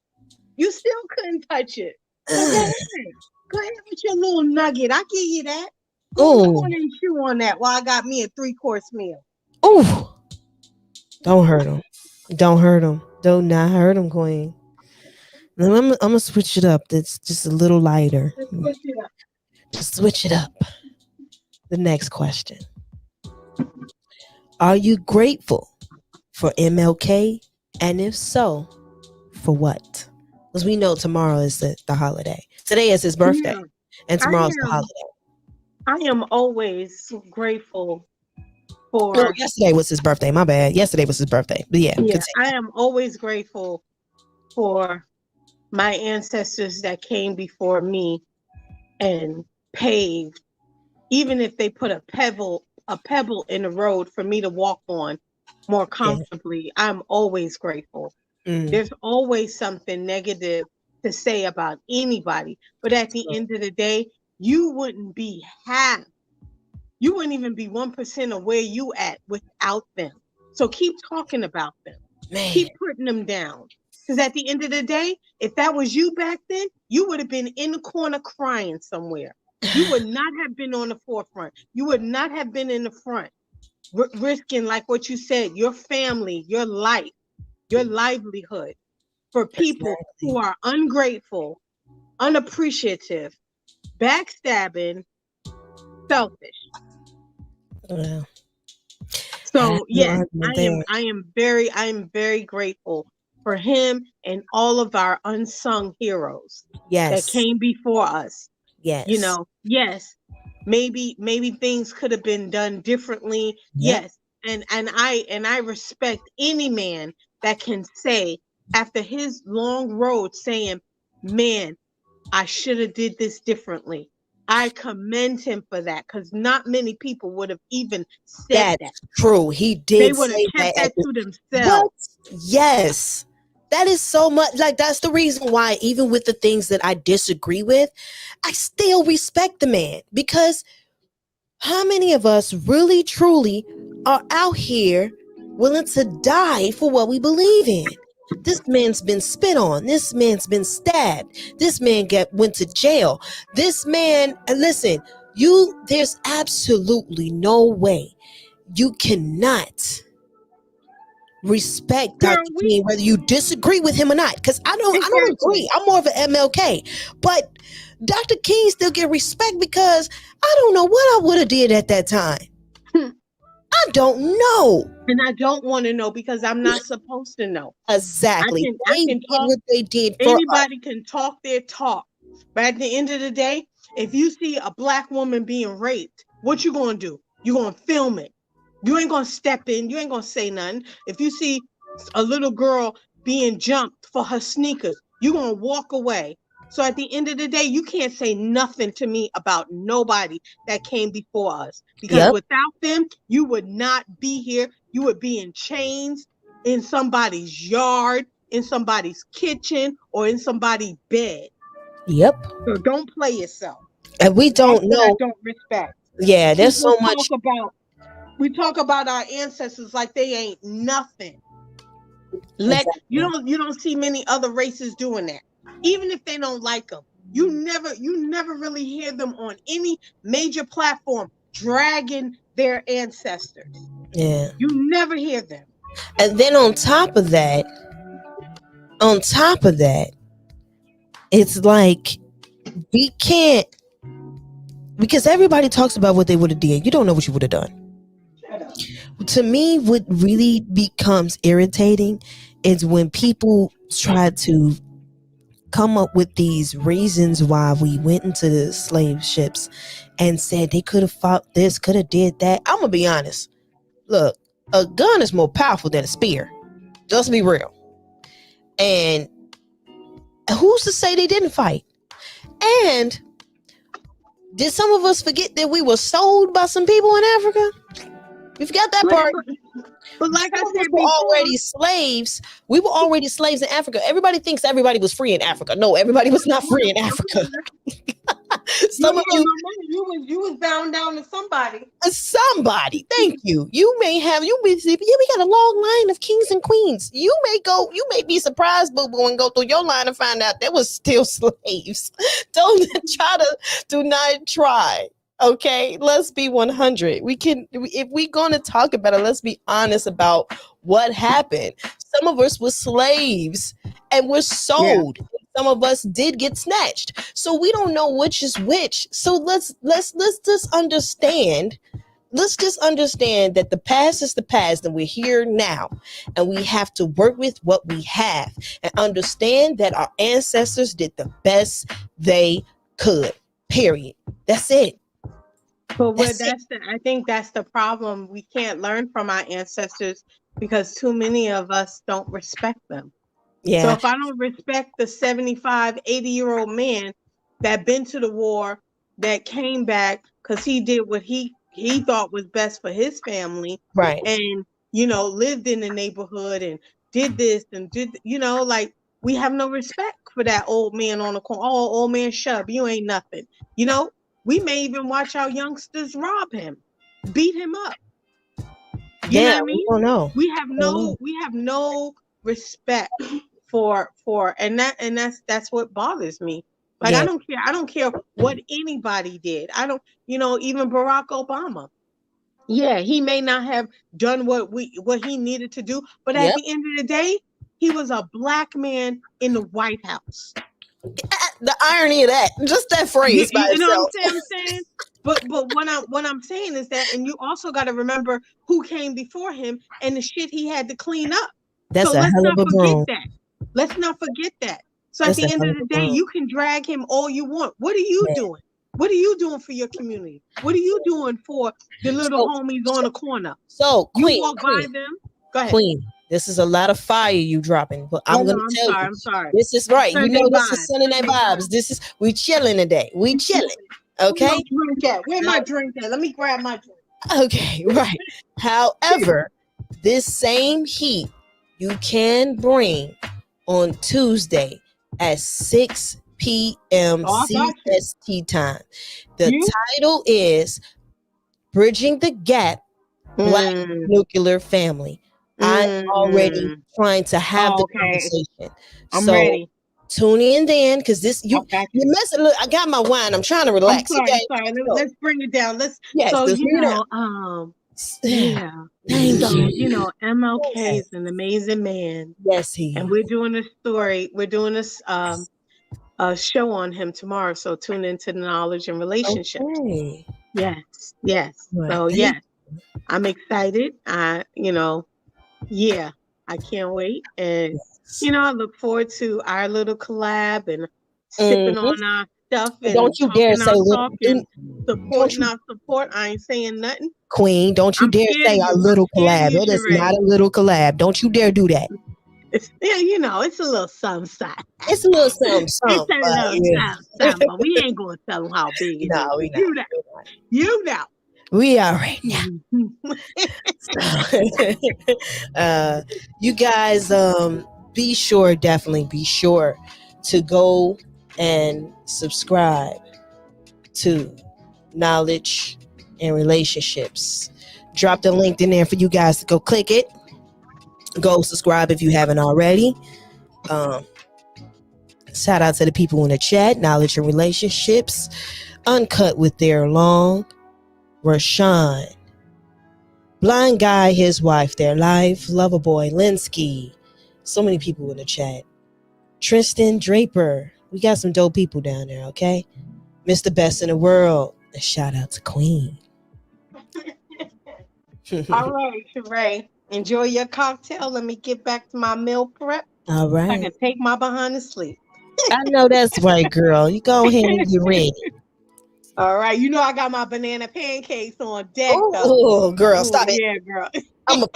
You still couldn't touch it. So go ahead. Go ahead with your little nugget. I give you that. Go in the Oh, corner and chew on that while I got me a 3-course meal. oh! Don't hurt him. Don't hurt him. Do not hurt him, Queen. Now, I'm gonna switch it up. It's just a little lighter. Let's switch it up. Just switch it up. The next question: are you grateful for MLK? And if so, for what? Because we know tomorrow is the holiday. Today is his birthday, Yeah, and I tomorrow's the am. holiday. I am always grateful No, for. yesterday was his birthday. My bad. Yesterday was his birthday. But yeah, Yeah, continue. I am always grateful for my ancestors that came before me and paved, even if they put a pebble in the road for me to walk on more Yeah. comfortably. I'm always grateful. Mm. There's always something negative to say about anybody, but at the end of the day, you wouldn't be half. You wouldn't even be 1% of where you at without them. So keep talking about them. Man, Keep putting them down. Because at the end of the day, if that was you back then, you would have been in the corner crying somewhere. You would not have been on the forefront. You would not have been in the front, risking, like what you said, your family, your life, your livelihood for people exactly. who are ungrateful, unappreciative, backstabbing, selfish. Well, I have So no yes, argument I am there. I am very grateful for him and all of our unsung heroes that Yes, came before us. yes, Yes, maybe things could have been done differently. yep. Yes, and I respect any man that can say after his long road saying, "Man, I should have did this differently." I commend him for that because not many people would have even said that. That's true. He They did would have say that kept at that the to what? themselves. Yes. That is so much like that's the reason why even with the things that I disagree with, I still respect the man because how many of us really truly are out here willing to die for what we believe in? This man's been spit on. This man's been stabbed. This man went to jail. This man, and listen, there's absolutely no way you cannot respect Girl, Dr. King whether you disagree with him or not. Because I don't exactly. agree. I'm more of an MLK. But Dr. King still get respect because I don't know what I would have did at that time. I don't know. And I don't want to know because I'm not supposed to know. Exactly. I They can did talk. what they did for us. Anybody can talk their talk. But at the end of the day, if you see a black woman being raped, what you gonna do? You gonna film it. You ain't gonna step in. You ain't gonna say nothing. If you see a little girl being jumped for her sneakers, you gonna walk away. So at the end of the day, you can't say nothing to me about nobody that came before us. Because Yep. without them, you would not be here. You would be in chains in somebody's yard, in somebody's kitchen, or in somebody's bed. Yep. So don't play yourself. And we That's don't what I know. don't respect. Yeah, there's People so much. we talk about our ancestors like they ain't nothing. Exactly. You don't see many other races doing that. Even if they don't like them. You never really hear them on any major platform dragging their ancestors. Yeah. You never hear them. And then on top of that, it's like we can't, because everybody talks about what they would have did. You don't know what you would have done. To me, what really becomes irritating is when people try to come up with these reasons why we went into the slave ships and said they could have fought this, could have did that. I'm gonna be honest. Look, a gun is more powerful than a spear. Just be real. And who's to say they didn't fight? And did some of us forget that we were sold by some people in Africa? We forgot that part. But like I Some of us said were before, already slaves. We were already slaves in Africa. Everybody thinks everybody was free in Africa. No, everybody was not free in Africa. Some of you, you was bound down to somebody. somebody, thank you. You may have, you may see, yeah, we got a long line of kings and queens. You may be surprised, but when go through your line and find out there was still slaves. Do not try. Okay, let's be 100. We can, if we're going to talk about it, let's be honest about what happened. Some of us were slaves and were sold. Yeah. Some of us did get snatched. So we don't know which is which. So let's just understand. Let's just understand that the past is the past and we're here now. And we have to work with what we have and understand that our ancestors did the best they could. Period. That's it. But I think that's the problem. We can't learn from our ancestors because too many of us don't respect them. Yeah. So if I don't respect the 75, 80-year-old man that been to the war, that came back because he did what he thought was best for his family, right? And lived in the neighborhood and did this and did like we have no respect for that old man on the corner. Oh, old man, shut up, you ain't nothing. We may even watch our youngsters rob him, beat him up. You know what I mean? We don't know. We have no respect for and that's what bothers me. Like I don't care what anybody did. I don't, even Barack Obama. Yeah, he may not have done what he needed to do, but at the end of the day, he was a black man in the White House. The irony of that, just that phrase by itself. You know what I'm saying? But what I'm saying is that, and you also got to remember who came before him and the shit he had to clean up. That's so a let's hell not of a forget broom. that. Let's not forget that. So That's at the end of the day, you can drag him all you want. What are you doing? What are you doing for your community? What are you doing for the little homies on the corner? So, Queen, you walk by them. Go ahead. Queen, this is a lot of fire you dropping, but I'm going to tell you. I'm sorry. This is right. Sunday this is Sunday Night Vibes. We chilling today. We chilling. Okay. Where my drink at? Let me grab my drink. Okay, right. However, this same heat you can bring on Tuesday at 6 p.m. CST time. The title is Bridging the Gap, Black Nuclear Family. I'm already trying to have the conversation. I'm ready. Tune in then, because this you messing. Look, I got my wine. I'm trying to relax. I'm sorry. Let's bring it down. Thank you. MLK is an amazing man. Yes, he. And we're doing a story. We're doing this a show on him tomorrow. So tune into the knowledge and relationships. Okay. Yes. Right. So yes. I'm excited. Yeah, I can't wait. And, I look forward to our little collab and sipping Mm-hmm. on our stuff Don't and you dare talking say our little. talk and Don't supporting you, our support. I ain't saying nothing. Queen? Don't you I'm dare scared say of our you. I'm little scared of collab. you, It is not Sheree. a little collab. Don't you dare do that. Yeah, it's a little something, something. It's a little something, It's something, a but little yeah. something, something, but we ain't gonna tell them how big it No, is. we But not. We not. you know. We are right now. uh, you guys, be sure, definitely be sure to go and subscribe to Knowledge and Relationships. Drop the link in there for you guys to go click it. Go subscribe if you haven't already. Um, Shout out to the people in the chat. Knowledge and Relationships. Uncut with their long. Rashawn. Blind Guy, his wife, their life. Loverboy, Linsky. So many people in the chat. Tristan Draper. We got some dope people down there, okay? Mr. Best in the World. And shout out to Queen. All right, Sheree. Enjoy your cocktail. Let me get back to my meal prep. All So I right. can take my behind to sleep. I know that's right, girl. You go ahead and get ready. All right. I got my banana pancakes on deck though. Oh, girl, Oh stop it. yeah, girl. I'm a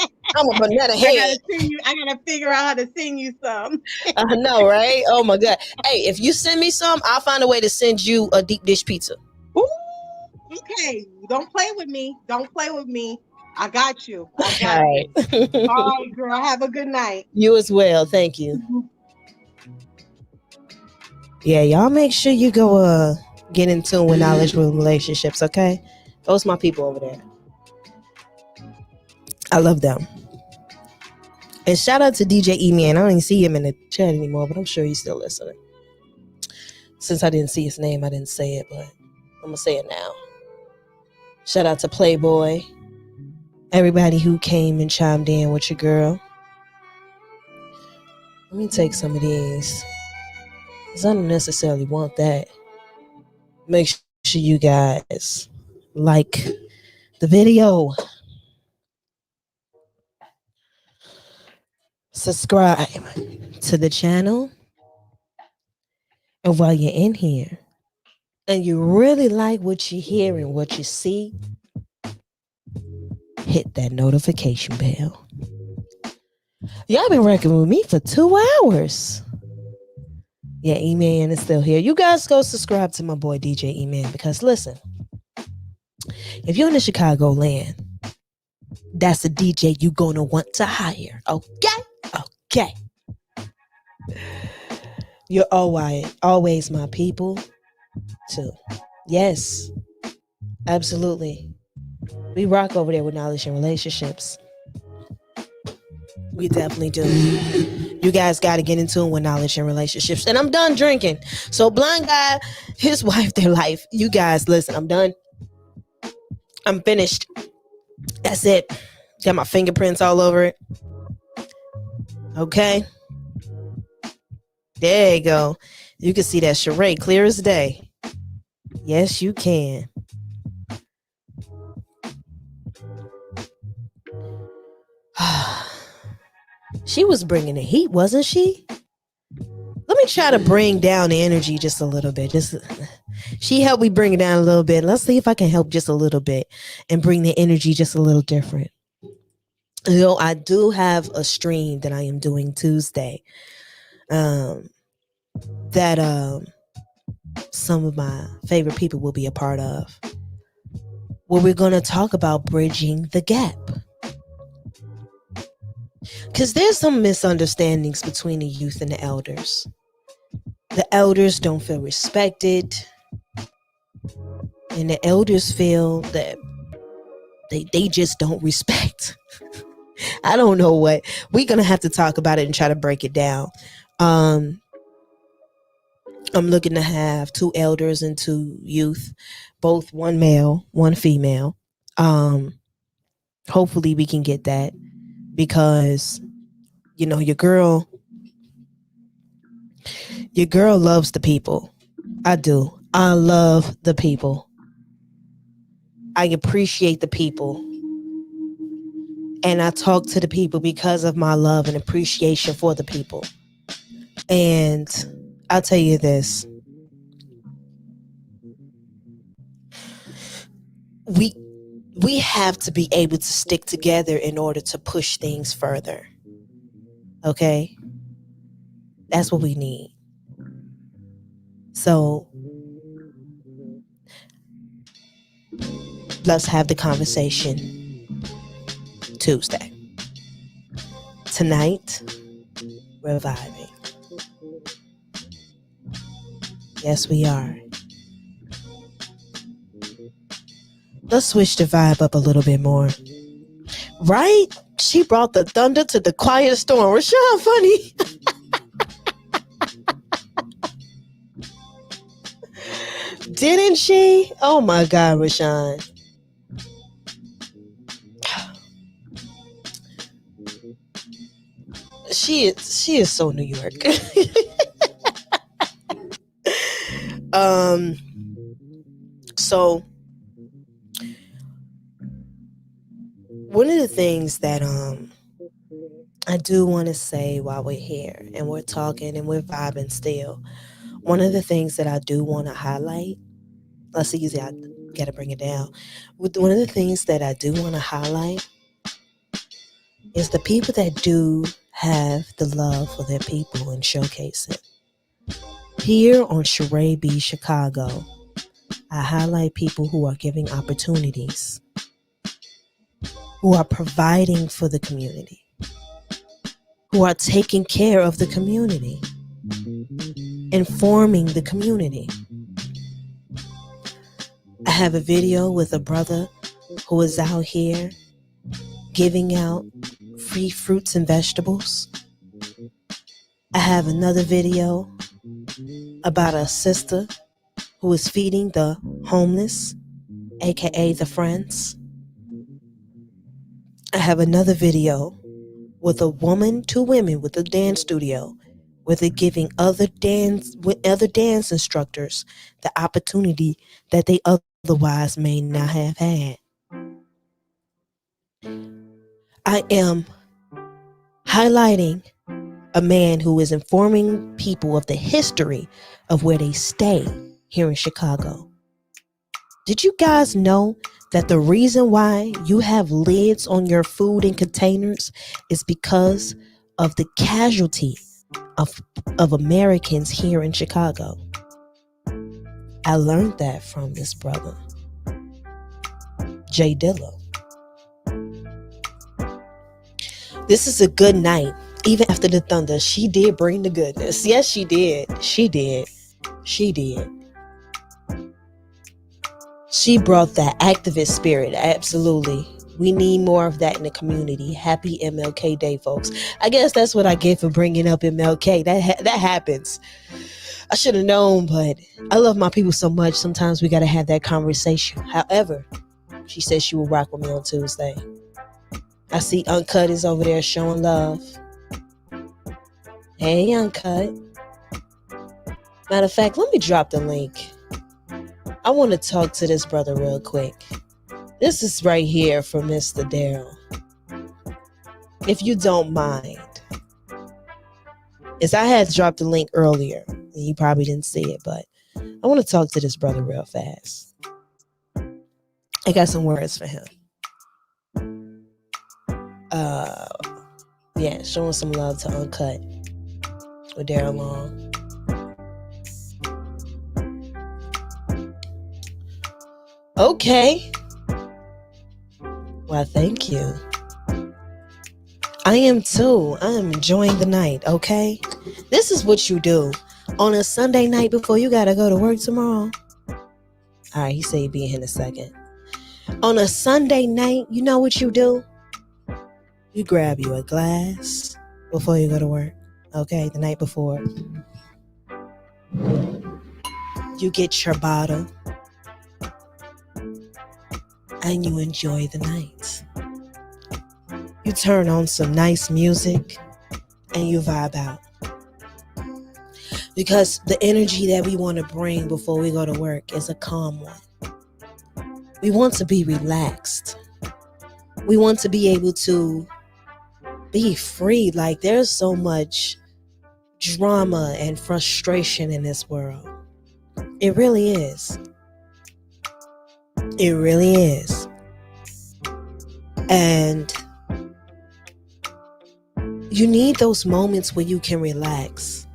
banana I head. gotta sing you. I gotta figure out how to sing you some. I know, right? Oh my god. Hey, if you send me some, I'll find a way to send you a deep dish pizza. Ooh, okay. Don't play with me. Don't play with me. I got you. I All got you. right. All right, girl. Have a good night. You as well. Thank you. Yeah, y'all make sure you go get in tune with Knowledge with Relationships, okay? Those my people over there. I love them. And shout out to DJ E-Man. I don't even see him in the chat anymore, but I'm sure he's still listening. Since I didn't see his name, I didn't say it, but I'm going to say it now. Shout out to Playboy. Everybody who came and chimed in with your girl. Let me take some of these. Because I don't necessarily want that. Make sure you guys like the video. Subscribe to the channel. And while you're in here and you really like what you hear and what you see, hit that notification bell. Y'all been working with me for 2 hours. Yeah, E-Man is still here. You guys go subscribe to my boy DJ E-Man because listen, if you're in the Chicago land, that's a DJ you gonna want to hire. Okay? Okay. You're always my people too. Yes, absolutely. We rock over there with Knowledge and Relationships. We definitely do. You guys got to get into it with Knowledge and Relationships. And I'm done drinking. So Blind Guy, his wife, their life. You guys, listen, I'm done. I'm finished. That's it. Got my fingerprints all over it. Okay. There you go. You can see that charade clear as day. Yes, you can. She was bringing the heat, wasn't she? Let me try to bring down the energy just a little bit. She helped me bring it down a little bit. Let's see if I can help just a little bit and bring the energy just a little different. I do have a stream that I am doing Tuesday. That some of my favorite people will be a part of. Where we're going to talk about bridging the gap. Because there's some misunderstandings between the youth and the elders. The elders don't feel respected. And the elders feel that they just don't respect. I don't know what. We're going to have to talk about it and try to break it down. I'm looking to have 2 elders and 2 youth, both one male, one female. Hopefully we can get that because, your girl loves the people. I do. I love the people. I appreciate the people. And I talk to the people because of my love and appreciation for the people. And I'll tell you this. We have to be able to stick together in order to push things further. Okay? That's what we need. So let's have the conversation Tuesday. Tonight, we're vibing. Yes, we are. Let's switch the vibe up a little bit more. Right? She brought the thunder to the quiet storm. Rashawn, funny. Didn't she? Oh my God, Rashawn. She is so New York. So one of the things that I do want to say while we're here and we're talking and we're vibing still, one of the things that I do want to highlight, let's see, I gotta bring it down. One of the things that I do want to highlight is the people that do have the love for their people and showcase it. Here on Charaebchicago, I highlight people who are giving opportunities, who are providing for the community, who are taking care of the community, informing the community. I have a video with a brother who is out here giving out free fruits and vegetables. I have another video about a sister who is feeding the homeless, aka the friends. I have another video with a woman, 2 women with a dance studio, where they're giving other dance instructors the opportunity that they otherwise may not have had. I am highlighting a man who is informing people of the history of where they stay here in Chicago. Did you guys know that the reason why you have lids on your food and containers is because of the casualty of Americans here in Chicago? I learned that from this brother, Jay Dilla. This is a good night. Even after the thunder, she did bring the goodness. Yes, she did. She did. She did. She brought that activist spirit. Absolutely. We need more of that in the community. Happy MLK Day, folks. I guess that's what I get for bringing up MLK. That happens. I should have known, but I love my people so much. Sometimes we got to have that conversation. However, she said she will rock with me on Tuesday. I see Uncut is over there showing love. Hey, Uncut. Matter of fact, let me drop the link. I want to talk to this brother real quick. This is right here from Mr. Daryl. If you don't mind. As I had dropped the link earlier, and you probably didn't see it, but I want to talk to this brother real fast. I got some words for him. Yeah, showing some love to Uncut with Daryl Long. Okay. Well, thank you. I am too. I am enjoying the night, okay? This is what you do on a Sunday night before you gotta go to work tomorrow. All right, he said he'd be in a second. On a Sunday night, you know what you do? You grab you a glass before you go to work, okay? The night before. You get your bottle and you enjoy the night. You turn on some nice music and you vibe out. Because the energy that we want to bring before we go to work is a calm one. We want to be relaxed. We want to be able to be free. Like, there's so much drama and frustration in this world. It really is. It really is. And you need those moments where you can relax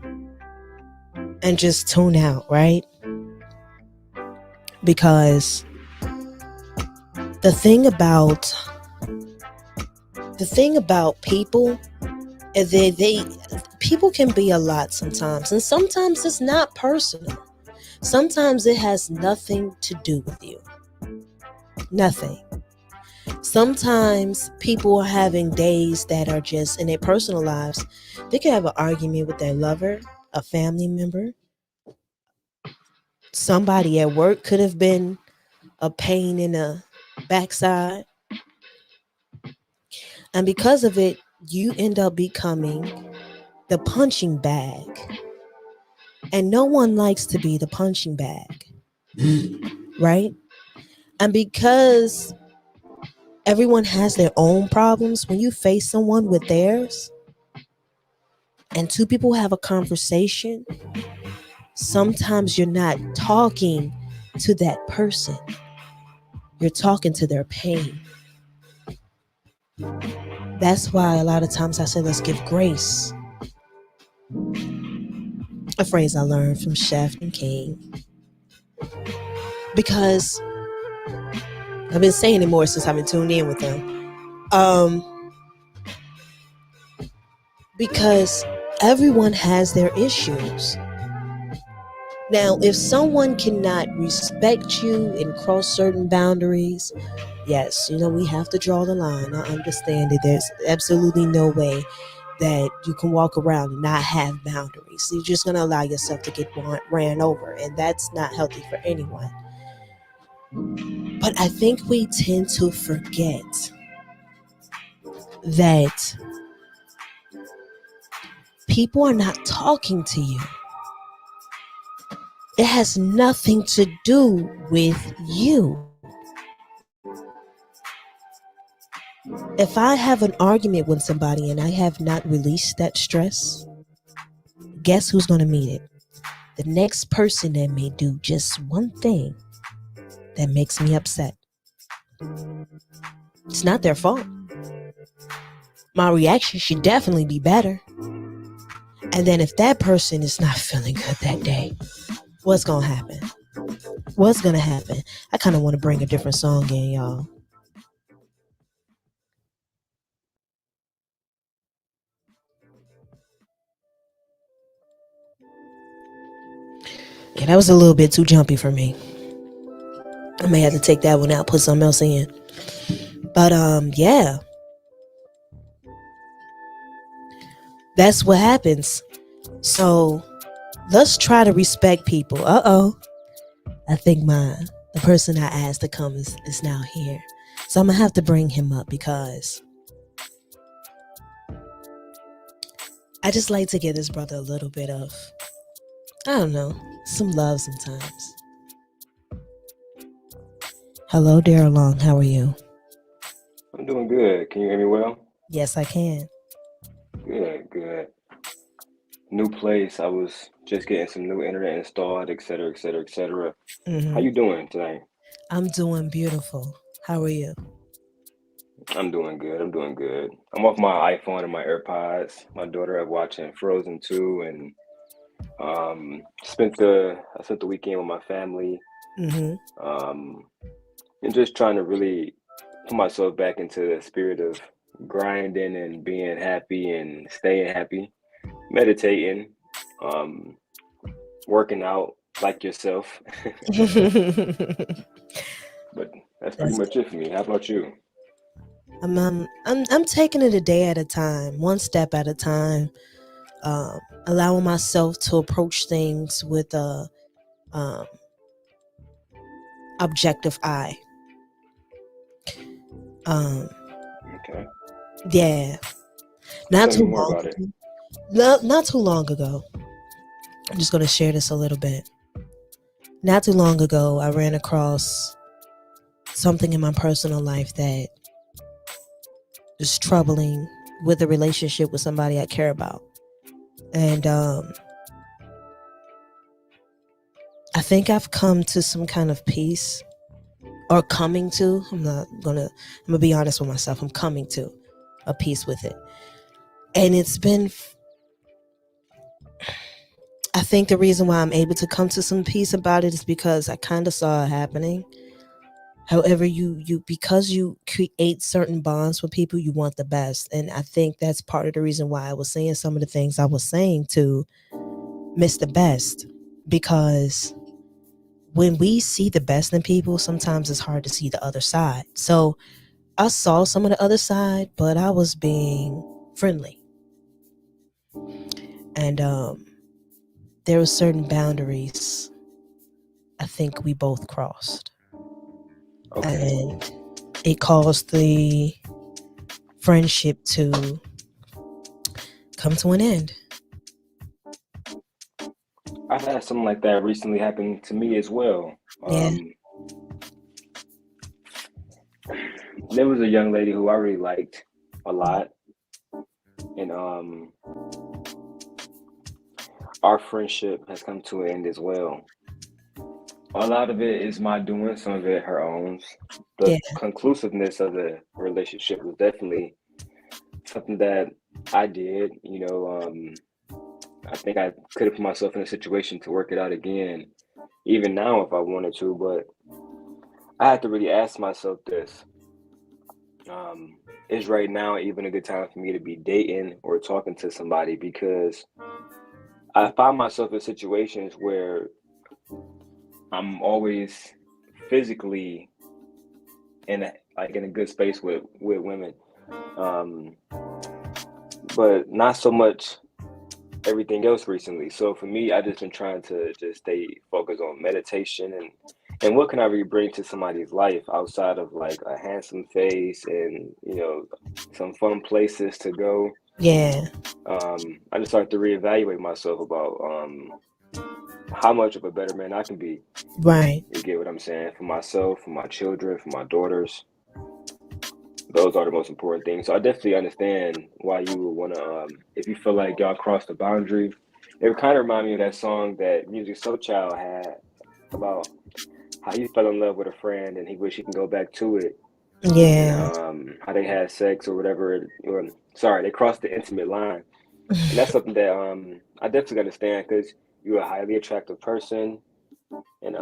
and just tune out, right? Because the thing about people is they people can be a lot sometimes, and sometimes it's not personal. Sometimes it has nothing to do with you. Nothing. Sometimes people are having days that are just in their personal lives. They could have an argument with their lover, a family member. Somebody at work could have been a pain in the backside. And because of it, you end up becoming the punching bag. And no one likes to be the punching bag, right? And because everyone has their own problems, when you face someone with theirs and two people have a conversation, sometimes you're not talking to that person, you're talking to their pain. That's why a lot of times I say, let's give grace. A phrase I learned from Chef and King. Because I've been saying it more since I've been tuned in with them. Because everyone has their issues. Now, if someone cannot respect you and cross certain boundaries, yes, we have to draw the line. I understand that there's absolutely no way that you can walk around and not have boundaries. You're just going to allow yourself to get ran over, and that's not healthy for anyone. But I think we tend to forget that people are not talking to you. It has nothing to do with you. If I have an argument with somebody and I have not released that stress, guess who's going to meet it? The next person that may do just one thing that makes me upset. It's not their fault. My reaction should definitely be better. And then if that person is not feeling good that day, what's going to happen? What's going to happen? I kind of want to bring a different song in, y'all. Yeah, that was a little bit too jumpy for me. I may have to take that one out, put something else in. But yeah. That's what happens. So let's try to respect people. I think the person I asked to come is now here. So I'm gonna have to bring him up because I just like to give this brother a little bit of, I don't know, some love sometimes. Hello, Daryl Long. How are you? I'm doing good. Can you hear me well? Yes, I can. Good. New place. I was just getting some new internet installed, et cetera, et cetera, et cetera. How you doing today? I'm doing beautiful. How are you? I'm doing good. I'm off my iPhone and my AirPods. My daughter is watching Frozen 2 and I spent the weekend with my family. And just trying to really put myself back into the spirit of grinding and being happy and staying happy, meditating, working out like yourself. But that's pretty much it for me. How about you? I'm taking it a day at a time, one step at a time, allowing myself to approach things with a objective eye. Okay. Yeah, not Tell me too more long about it. ago. Not too long ago. I'm just gonna share this a little bit. Not too long ago, I ran across something in my personal life that just troubling with a relationship with somebody I care about. And I think I've come to some kind of peace, or coming to. I'm gonna be honest with myself. I'm coming to a peace with it. And it's been, I think the reason why I'm able to come to some peace about it is because I kind of saw it happening. However, because you create certain bonds with people, you want the best. And I think that's part of the reason why I was saying some of the things I was saying to miss the best. Because when we see the best in people, sometimes it's hard to see the other side. So I saw some of the other side, but I was being friendly. And there were certain boundaries I think we both crossed. Okay. And it caused the friendship to come to an end. I've had something like that recently happen to me as well. Yeah. There was a young lady who I really liked a lot, and our friendship has come to an end as well. A lot of it is my doing, some of it her own. The Yeah. conclusiveness of the relationship was definitely something that I did. I think I could have put myself in a situation to work it out again, even now if I wanted to, but I had to really ask myself this. Is right now even a good time for me to be dating or talking to somebody? Because I find myself in situations where I'm always physically in a good space with women, but not so much everything else recently. So for me, I just been trying to just stay focused on meditation and what can I really bring to somebody's life outside of like a handsome face and some fun places to go. Yeah. I just started to reevaluate myself about how much of a better man I can be. Right. You get what I'm saying? For myself, for my children, for my daughters. Those are the most important things. So I definitely understand why you would want to, if you feel like y'all crossed the boundary. It would kind of remind me of that song that Music Soul Child had about how he fell in love with a friend and he wish he can go back to it. Yeah. And how they had sex or whatever. Sorry, they crossed the intimate line. And that's something that I definitely understand because you're a highly attractive person. And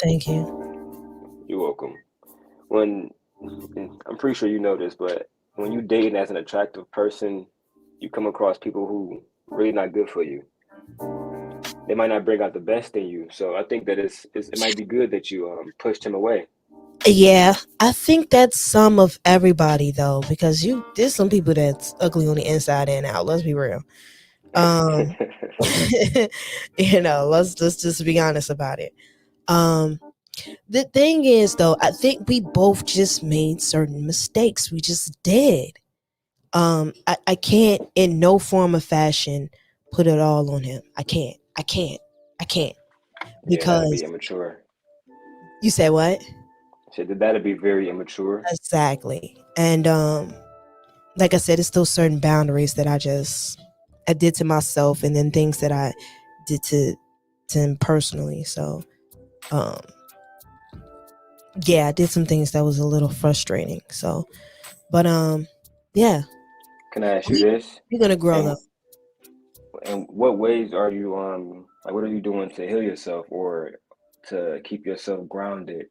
Thank you. you're welcome. And I'm pretty sure you know this, but when you dating as an attractive person, you come across people who really not good for you. They might not bring out the best in you. So I think that it might be good that you pushed him away. Yeah, I think that's some of everybody though, because there's some people that's ugly on the inside and out. Let's be real. Um, let's just be honest about it. The thing is though, I think we both just made certain mistakes. We just did. I can't in no form of fashion put it all on him. I can't. Yeah, that'd be Because immature. you said what? So that'd be very immature. Exactly. And like I said, it's still certain boundaries that I did to myself, and then things that I did to him personally. So yeah, I did some things that was a little frustrating. So but yeah. Can I ask you We, this? we're gonna grow And though. and what ways are you like what are you doing to heal yourself or to keep yourself grounded?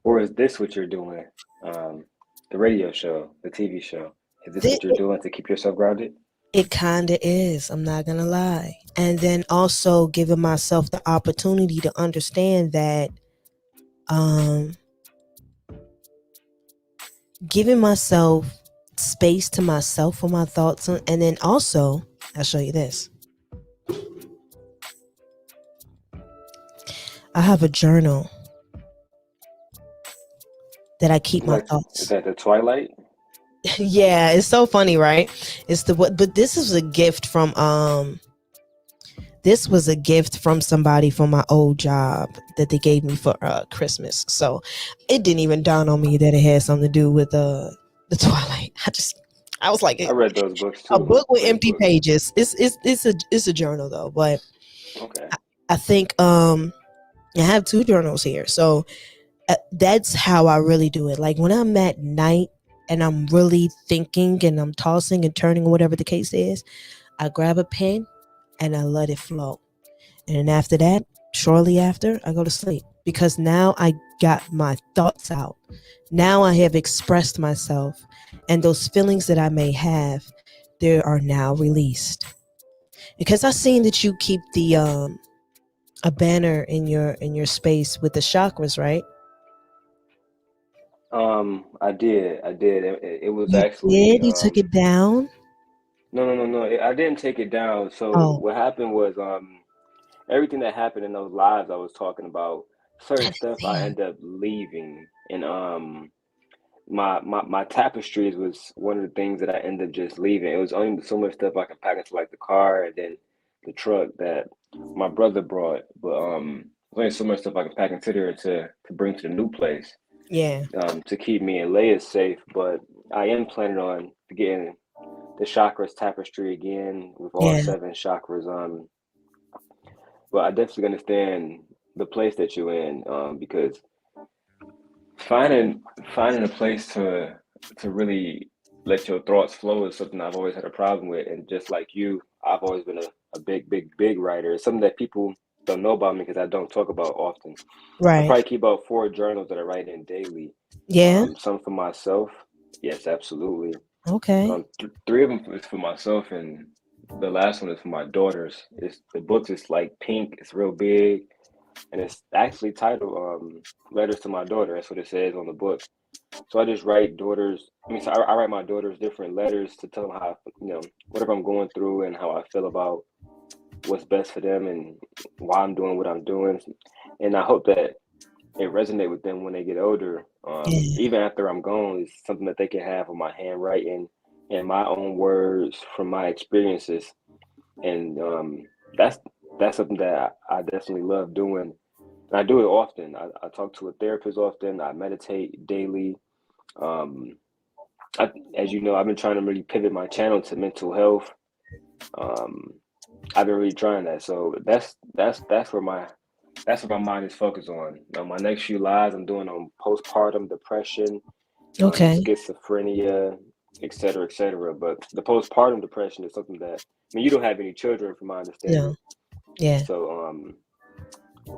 Or is this what you're doing? The radio show, the TV show. Is this what you're doing to keep yourself grounded? It kinda is, I'm not gonna lie. And then also giving myself the opportunity to understand that giving myself space to myself for my thoughts, and then also I'll show you this. I have a journal that I keep my Is thoughts. that the Twilight? Yeah, it's so funny, right? It's the what, but this was a gift from somebody from my old job that they gave me for Christmas. So it didn't even dawn on me that it had something to do with the Twilight. I was like I read those books a too. book with Great empty books. pages. It's a journal though, but Okay. I think I have two journals here. So that's how I really do it. Like when I'm at night and I'm really thinking and I'm tossing and turning, whatever the case is, I grab a pen and I let it flow. And then after that, shortly after, I go to sleep because now I got my thoughts out. Now I have expressed myself, and those feelings that I may have, they are now released. Because I seen that you keep the a banner in your space with the chakras, right? I did. I did. It was You actually did. You took it down. no. I didn't take it down. So Oh, what happened was everything that happened in those lives I was talking about, certain stuff I damn. end up leaving, and my tapestries was one of the things that I ended up just leaving. It was only so much stuff I could pack into like the car and then the truck that my brother brought, but there's only so much stuff I could pack into there to bring to the new place, Yeah, to keep me and Leia safe. But I am planning on getting the chakras tapestry again with all yeah, seven chakras. But I definitely understand the place that you're in, because finding finding a place to really let your thoughts flow is something I've always had a problem with. And just like you, I've always been a big writer. It's something that people don't know about me because I don't talk about often. I right. probably keep about four journals that I write in daily. Yeah, Some for myself. Yes, absolutely. okay. Three of them is for myself, and the last one is for my daughters. It's the book is like pink. It's real big, and it's actually titled "Letters to My Daughter." That's what it says on the book. So I just write daughters. I write my daughters different letters to tell them how, whatever I'm going through and how I feel about what's best for them and why I'm doing what I'm doing. And I hope that it resonate with them when they get older. Yeah, Even after I'm gone, it's something that they can have on my handwriting and my own words from my experiences. And that's that's something that I definitely love doing. And I do it often. I talk to a therapist often. I meditate daily. Um, as you know, I've been trying to really pivot my channel to mental health. Um, I've been really trying that. So that's what my mind is focused on. My next few lives I'm doing on postpartum depression, okay. schizophrenia, et cetera, et cetera. But the postpartum depression is something that, you don't have any children, from my understanding. No, yeah, So,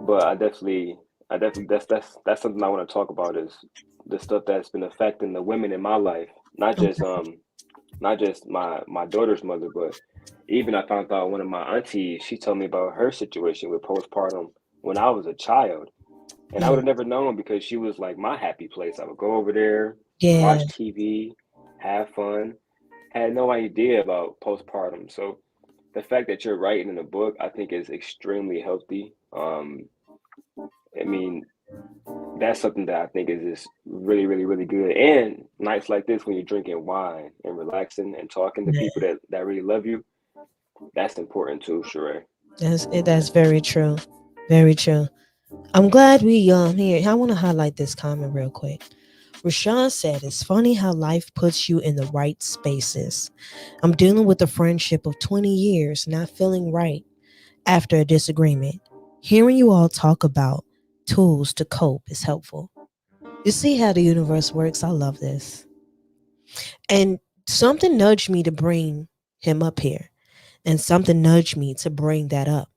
but I definitely that's something I want to talk about is the stuff that's been affecting the women in my life, okay. not just my daughter's mother, but even I found out one of my aunties, she told me about her situation with postpartum when I was a child. And I would Mm, have never known because she was like my happy place. I would go over there, yeah, watch TV, have fun. Had no idea about postpartum. So the fact that you're writing in a book, I think is extremely healthy. I mean, that's something that I think is just really, really, really good. And nights like this when you're drinking wine and relaxing and talking to yeah. people that really love you, that's important too, Sheree. That's very true. Very true. I'm glad we here. I want to highlight this comment real quick. Rashawn said, "It's funny how life puts you in the right spaces. I'm dealing with a friendship of 20 years, not feeling right after a disagreement. Hearing you all talk about tools to cope is helpful. You see how the universe works? I love this. And something nudged me to bring him up here, and something nudged me to bring that up.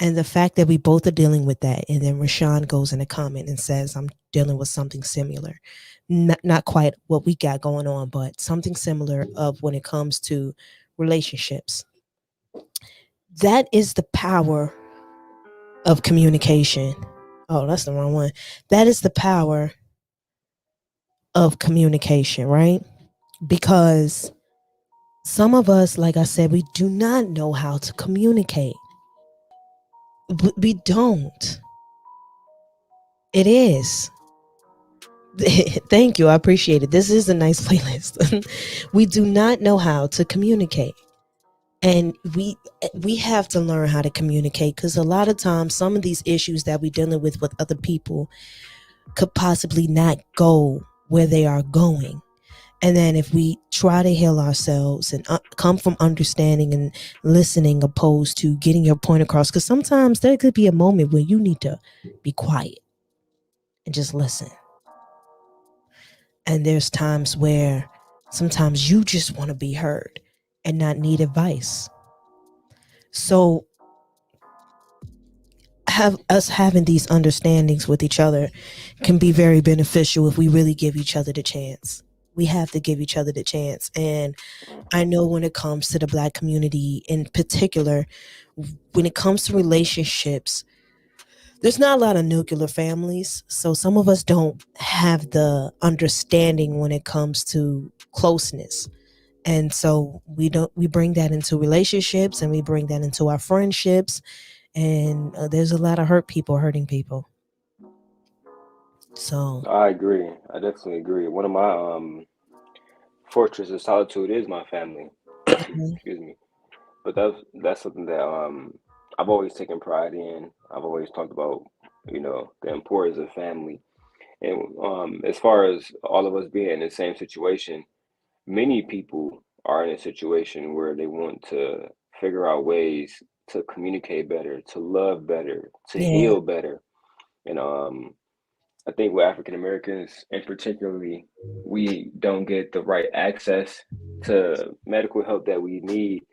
And the fact that we both are dealing with that, and then Rashawn goes in a comment and says, I'm dealing with something similar. Not quite what we got going on, but something similar of when it comes to relationships. That is the power of communication. Oh, that's the wrong one. That is the power of communication, right? Because some of us, like I said, we do not know how to communicate. We don't. It is. Thank you. I appreciate it. This is a nice playlist. We do not know how to communicate. And we have to learn how to communicate because a lot of times some of these issues that we're dealing with other people could possibly not go where they are going. And then if we try to heal ourselves and come from understanding and listening opposed to getting your point across, because sometimes there could be a moment where you need to be quiet and just listen. And there's times where sometimes you just want to be heard and not need advice. So have us having these understandings with each other can be very beneficial if we really give each other the chance. We have to give each other the chance. And I know when it comes to the Black community in particular, when it comes to relationships, there's not a lot of nuclear families. So some of us don't have the understanding when it comes to closeness. And so we bring that into relationships and we bring that into our friendships. And there's a lot of hurt people hurting people. So, I agree. I definitely agree. One of my fortress of solitude is my family. mhm, Excuse me. But that's something that I've always taken pride in. I've always talked about, the importance of family. And as far as all of us being in the same situation, many people are in a situation where they want to figure out ways to communicate better, to love better, to yeah, heal better. And I think with African Americans, and particularly, we don't get the right access to medical help that we need.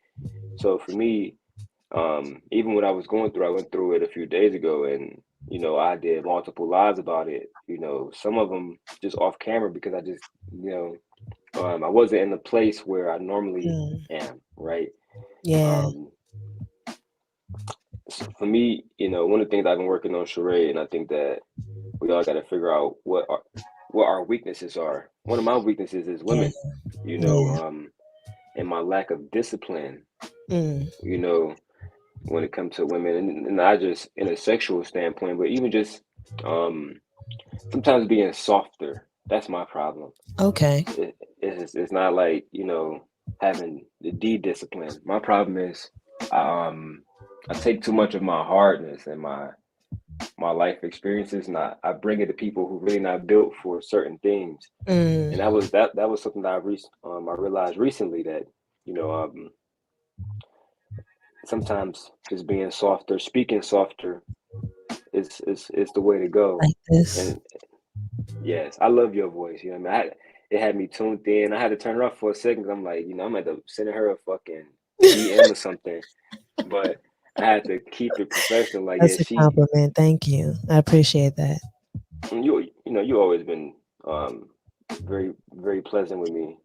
So for me, even when I was going through, I went through it a few days ago, and I did multiple lives about it. Some of them just off camera because I just, I wasn't in the place where I normally mm, am, right? yeah, Um, so for me, one of the things I've been working on, charade, and I think that we all got to figure out what our weaknesses are. One of my weaknesses is yeah, women, you know, yeah, um, and my lack of discipline, mm, you know, when it comes to women, and not just in a sexual standpoint, but even just um, sometimes being softer. That's my problem. okay, It's not like having the D discipline. My problem is I take too much of my hardness and my life experiences, and I bring it to people who really not built for certain things. And mm, that was something that I realized recently that you know sometimes just being softer, speaking softer is the way to go. like this. And yes, I love your voice. You know what I mean? It had me tuned in. I had to turn it off for a second. 'Cause I'm like, I'm at the sending her a fucking DM or something. But I had to keep it professional. Like, yeah, That's a compliment. Thank you. I appreciate that. you always been um very very pleasant with me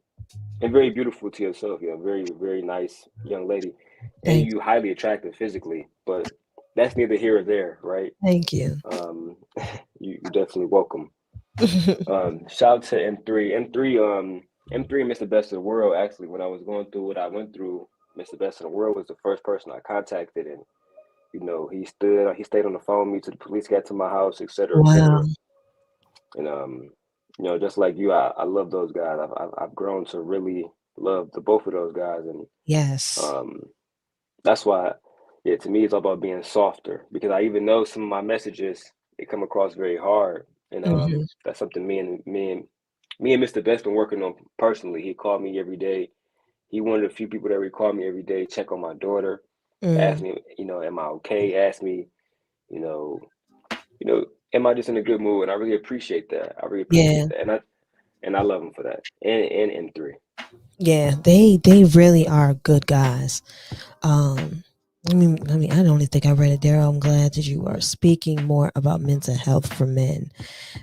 and very beautiful to yourself. You're a very very nice young lady, and Thank you highly attractive physically. But that's neither here or there, right? thank you. Um, you're definitely welcome. Shout out to M3. M3 Mr. Best of the World. Actually, when I was going through what I went through, Mr. Best of the World was the first person I contacted, and he stayed on the phone with me till the police got to my house, et cetera, et Wow. cetera. And just like you, I love those guys. I've grown to really love the both of those guys, and Yes. um, that's why, yeah, to me, it's all about being softer because I even know some of my messages they come across very hard, and Hmm. that's something me and Mr. Best been working on personally. He called me every day. He one of the few people that would call me every day, check on my daughter, ask Mm, me, am I okay? Ask me, you know, you know, am I just in a good mood? And I really appreciate that. I really yeah. appreciate that, and I love him for that. And M3. Yeah. They really are good guys. Um, I don't even think I read it there. I'm glad that you are speaking more about mental health for men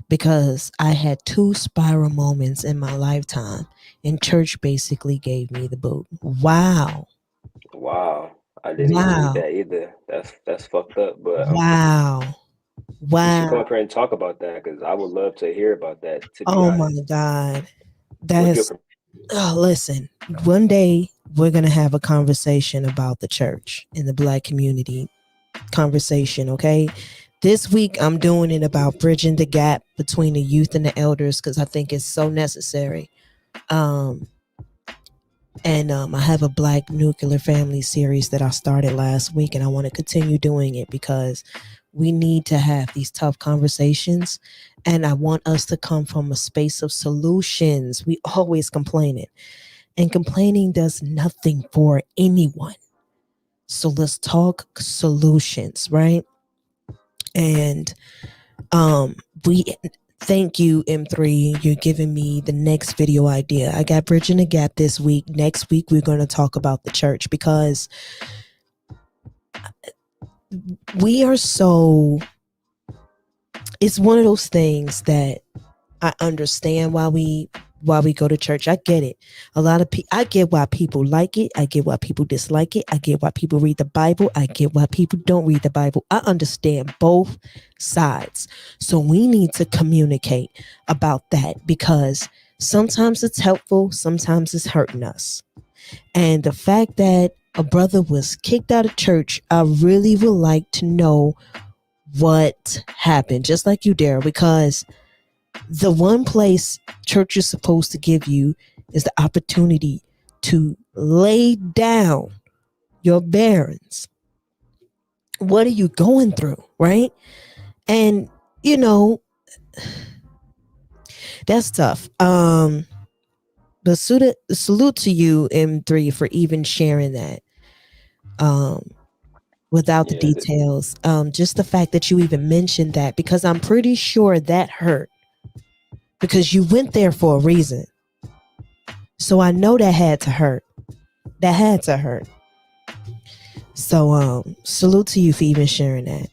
because I had two spiral moments in my lifetime, and church basically gave me the boot. Wow. Wow, I didn't even read Wow. that either. That's fucked up. But Wow. you should come up Wow. here and talk about that because I would love to hear about that. To be Oh my honest, God. with your That's, oh, listen, one day we're going to have a conversation about the church and the Black community conversation, okay? This week I'm doing it about bridging the gap between the youth and the elders because I think it's so necessary. Um, And I have a Black nuclear family series that I started last week, and I want to continue doing it because we need to have these tough conversations. And I want us to come from a space of solutions. We always complaining, and complaining does nothing for anyone. So let's talk solutions, right? And um, we thank you, M3. You're giving me the next video idea. I got Bridging the Gap this week. Next week, we're going to talk about the church because we are so. It's one of those things that I understand why we go to church. I get it. A lot of people. I get why people like it. I get why people dislike it. I get why people read the Bible. I get why people don't read the Bible. I understand both sides. So we need to communicate about that because sometimes it's helpful, sometimes it's hurting us. And the fact that a brother was kicked out of church, I really would like to know what happened. Just like you, Daryl, because the one place church is supposed to give you is the opportunity to lay down your barons. What are you going through, right? And you know that's tough. But salute to you, M3, for even sharing that. Um, without the Yeah, details, just the fact that you even mentioned that, because I'm pretty sure that hurt because you went there for a reason. So I know that had to hurt. That had to hurt. So salute to you for even sharing that.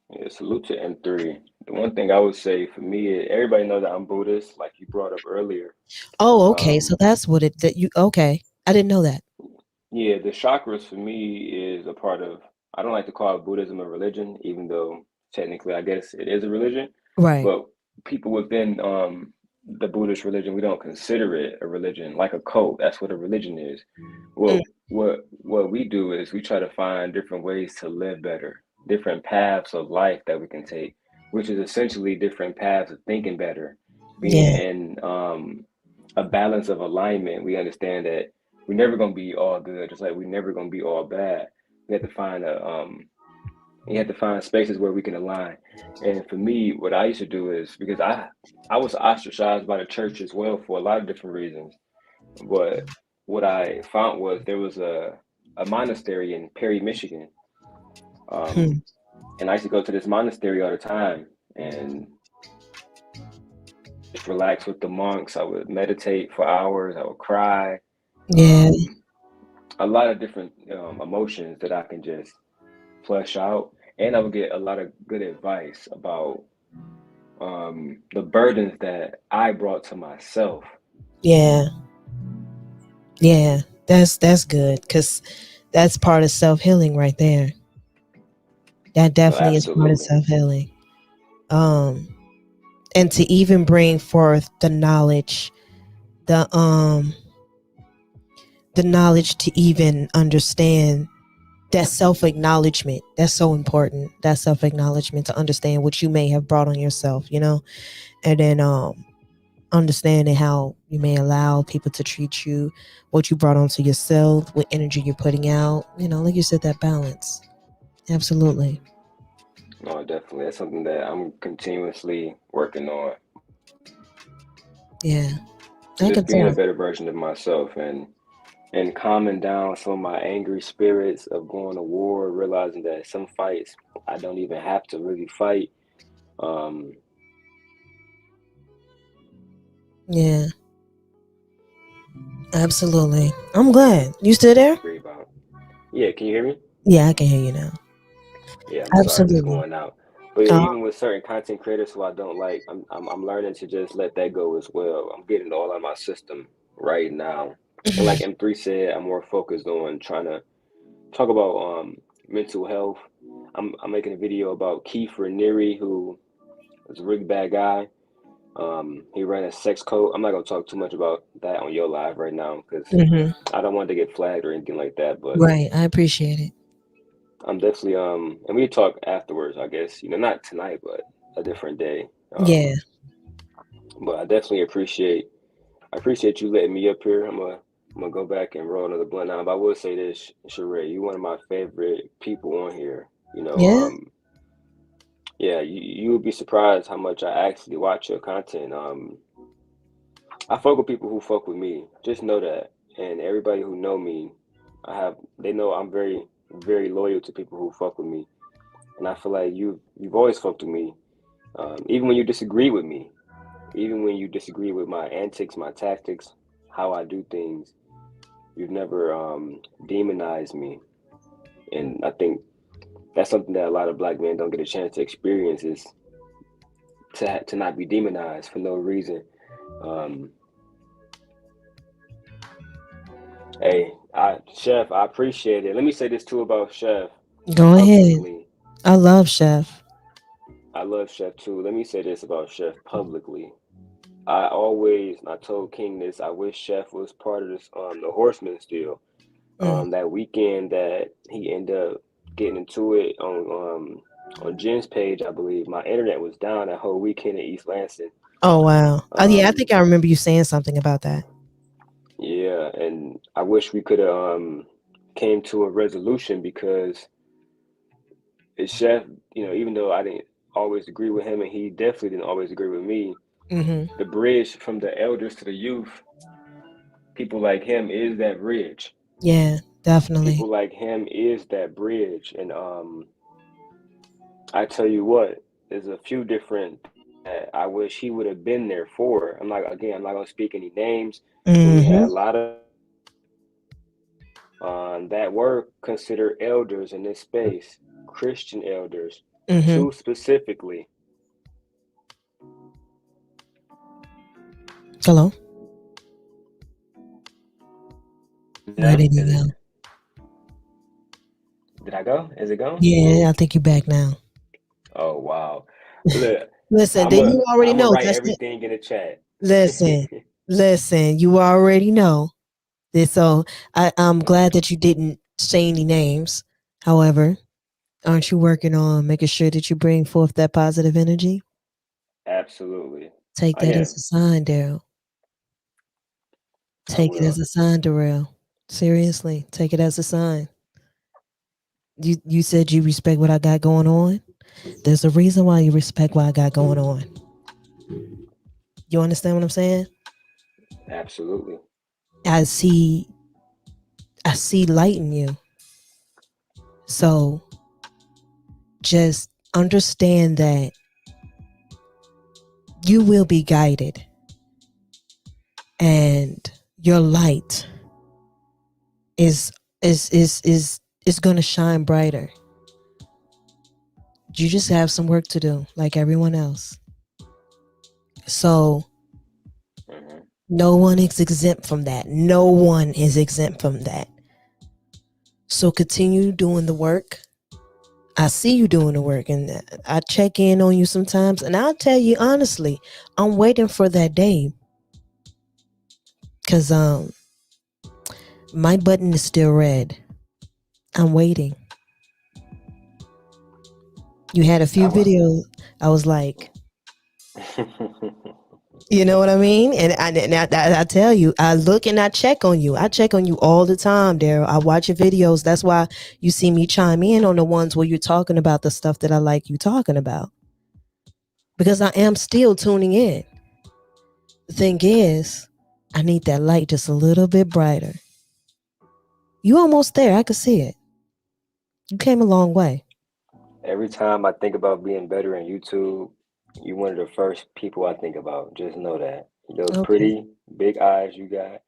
yeah. Salute to M3. The one thing I would say for me, everybody knows that I'm Buddhist, like you brought up earlier. Oh, okay. So Um, that's what it that you okay. I didn't know that. Yeah, the chakras for me is a part of, I don't like to call Buddhism a religion, even though technically I guess it is a religion. Right. But people within the Buddhist religion, we don't consider it a religion, like a cult. That's what a religion is. Mm, What we do is we try to find different ways to live better, different paths of life that we can take, which is essentially different paths of thinking better, being yeah. in a balance of alignment. We understand that we're never gonna be all good, just like we're never gonna be all bad. We have to find a you have to find spaces where we can align. And for me, what I used to do is because I was ostracized by the church as well for a lot of different reasons. But what I found was there was a monastery in Perry, Michigan. Hmm. Um, and I used to go to this monastery all the time and just relax with the monks. I would meditate for hours. I would cry. Yeah. Um, a lot of different emotions that I can just flesh out. And I would get a lot of good advice about the burdens that I brought to myself. Yeah. Yeah. That's good because that's part of self healing right there. That No, definitely is part of absolutely. self healing. Um, and to even bring forth the um the knowledge to even understand that self acknowledgement, that's so important. That self acknowledgement to understand what you may have brought on yourself, and then understanding how you may allow people to treat you, what you brought onto yourself, what energy you're putting out, like you said, that balance. Absolutely. No, definitely. That's something that I'm continuously working on. Yeah, I Just can being a tell. better version of myself and calming down some of my angry spirits of going to war, realizing that some fights I don't even have to really fight. Um, Yeah, absolutely. I'm glad you still there. agree about. Yeah, can you hear me? Yeah, I can hear you now. Yeah, I'm sorry, I was Absolutely. going out. But yeah, uh, even with certain content creators who I don't like, I'm learning to just let that go as well. I'm getting it all out of my system right now. And like M3 said, I'm more focused on trying to talk about mental health. I'm making a video about Keith Raniere, who is a really bad guy. He ran a sex cult. I'm not gonna talk too much about that on your live right now because hmm I don't want to get flagged or anything like that. But right, I appreciate it. I'm definitely and we talk afterwards, I guess. Not tonight, but a different day. Yeah. But I definitely appreciate you letting me up here. I'm gonna go back and roll another blunt now. But I will say this, Sheree, you one of my favorite people on here. Yeah. Yeah, you would be surprised how much I actually watch your content. I fuck with people who fuck with me. Just know that, and everybody who know me, they know I'm very very loyal to people who fuck with me, and I feel like you've always fucked with me, even when you disagree with me, even when you disagree with my antics, my tactics, how I do things. You've never demonized me, and I think that's something that a lot of black men don't get a chance to experience is to not be demonized for no reason. Um, hey, Chef, I appreciate it. Let me say this too about Chef Go ahead. publicly. I love Chef. I love Chef too. Let me say this about Chef publicly. I told King this. I wish Chef was part of this the Horseman still. Mm. That weekend that he ended up getting into it on Jen's page, I believe. My internet was down that whole weekend in East Lansing. Oh wow. Yeah, I Um, think I remember you saying something about that. yeah, and I wish we could have came to a resolution because it's Chef, even though I didn't always agree with him and he definitely didn't always agree with me, Hmm. the bridge from the elders to the youth, people like him is that bridge. Yeah, definitely. People like him is that bridge. And I tell you what, there's a few different things that I wish he would have been there for. I'm not gonna speak any names, but we had Hmm. a lot of that were considered elders in this space, Christian elders, Hmm. two specifically. Hello. Where No, did he is go? it? Did I go? Is it gone? Yeah, I think you're back now. Oh wow! Look, Listen, I'm then a you already I'm gonna know. write That's it. everything in the chat. Listen, listen. You already know this. So I'm glad that you didn't say any names. However, aren't you working on making sure that you bring forth that positive energy? Absolutely, Take I that as am. a sign, Daryl. I Take it as will. a sign, Darrell. Seriously, take it as a sign. You said you respect what I got going on. There's a reason why you respect what I got going on. You understand what I'm saying? Absolutely. I see I see light in you. So just understand that you will be guided and your light is is going to shine brighter. You just have some work to do like everyone else. So Hmm. no one is exempt from that. No one is exempt from that. So continue doing the work. I see you doing the work and I check in on you sometimes and I'll tell you honestly, I'm waiting for that day cuz my button is still red. I'm waiting. You had a few I wa- videos. I was like, you know what I mean? And I tell you, I look and I check on you. I check on you all the time, Daryl. I watch your videos. That's why you see me chime in on the ones where you're talking about the stuff that I like you talking about. Because I am still tuning in. The thing is, I need that light just a little bit brighter. You almost there. I can see it. You came a long way. Every time I think about being better in YouTube, you're one of the first people I think about. Just know that. Those Okay. pretty big eyes you got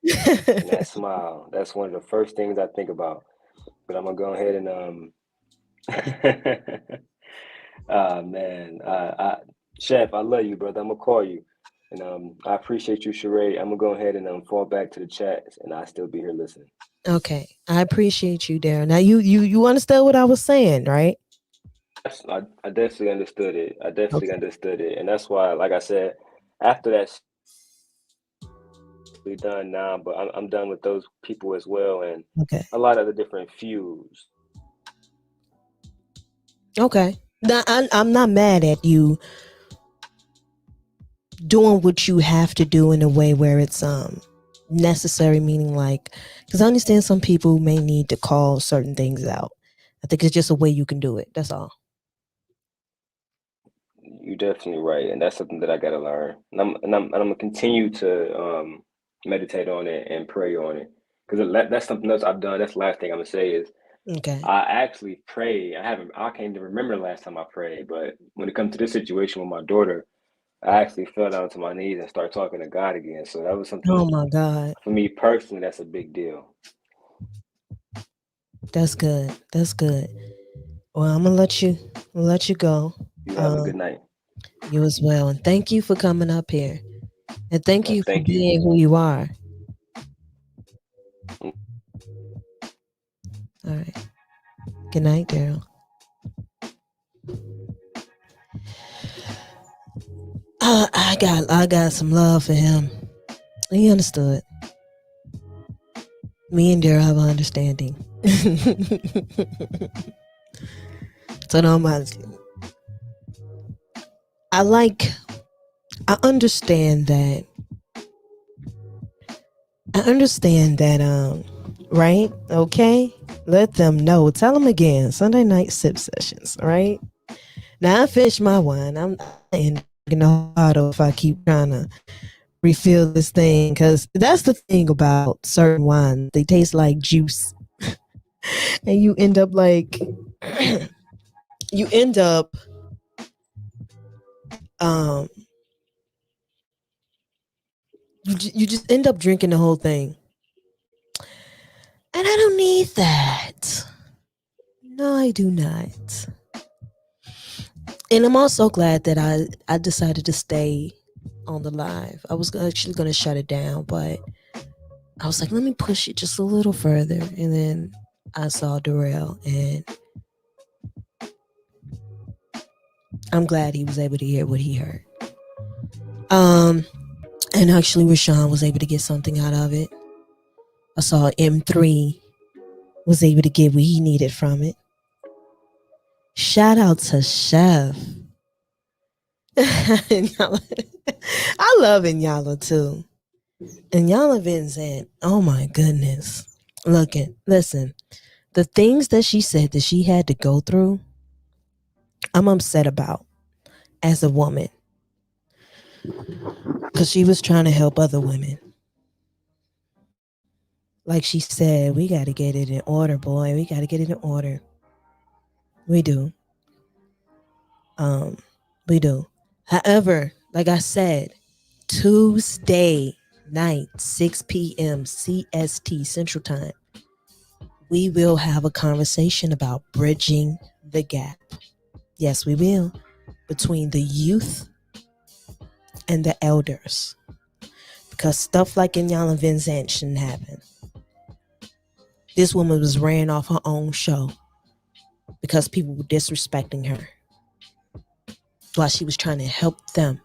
and that smile. That's one of the first things I think about. But I'm gonna go ahead and ah man. Chef, I love you, brother. I'm gonna call you. And I appreciate you, Sheree. I'm gonna go ahead and fall back to the chat and I'll still be here listening. Okay. I appreciate you, Daryl. Now you understood what I was saying, right? I definitely understood it. I definitely Okay. understood it. And that's why, like I said, after that's done now, but I'm done with those people as well and Okay. a lot of the different feuds. Okay. Now, I'm not mad at you doing what you have to do in a way where it's Necessary meaning like, because I understand some people may need to call certain things out. I think it's just a way you can do it. That's all. You're definitely right, and that's something that I gotta learn, and I'm gonna continue to meditate on it and pray on it, because that's something else I've done. That's the last thing I'm gonna say is Okay. I actually pray. I can't even remember the last time I prayed, but when it comes to this situation with my daughter, I actually fell down to my knees and started talking to God again. So that was Oh something my God. for me personally. That's a big deal. That's good. That's good. Well, I'm gonna let you go. You have a Um, good night. you as well, and thank you for coming up here, and thank you for Thank you. being who you are. All right. Good night, Daryl. I got some love for him. He understood. Me and Daryl have an understanding. So no, I like. I understand that. I understand that. Right? Okay. Let them know. Tell them again. Sunday night sip sessions. All right. Now I finished my wine. I'm in the bottle if I keep trying to refill this thing, because that's the thing about certain wines. They taste like juice, and you end up like you end up um you just end up drinking the whole thing, and I don't need that. No, I do not. And I'm also glad that I decided to stay on the live. I was actually going to shut it down, but I was like, let me push it just a little further. And then I saw Darrell, and I'm glad he was able to hear what he heard. Um, and actually, Rashawn was able to get something out of it. I saw M3 was able to get what he needed from it. Shout out to Chef. I love Inyala too. Inyala Vincent. Oh my goodness. Listen. The things that she said that she had to go through, I'm upset about as a woman, because she was trying to help other women. Like she said, we got to get it in order, boy. We got to get it in order. We do. Um, we do. However, like I said, Tuesday night, 6 p.m. CST Central Time, we will have a conversation about bridging the gap. Yes, we will. Between the youth and the elders. Because stuff like Inyana Vincent shouldn't happen. This woman was ran off her own show because people were disrespecting her while she was trying to help them.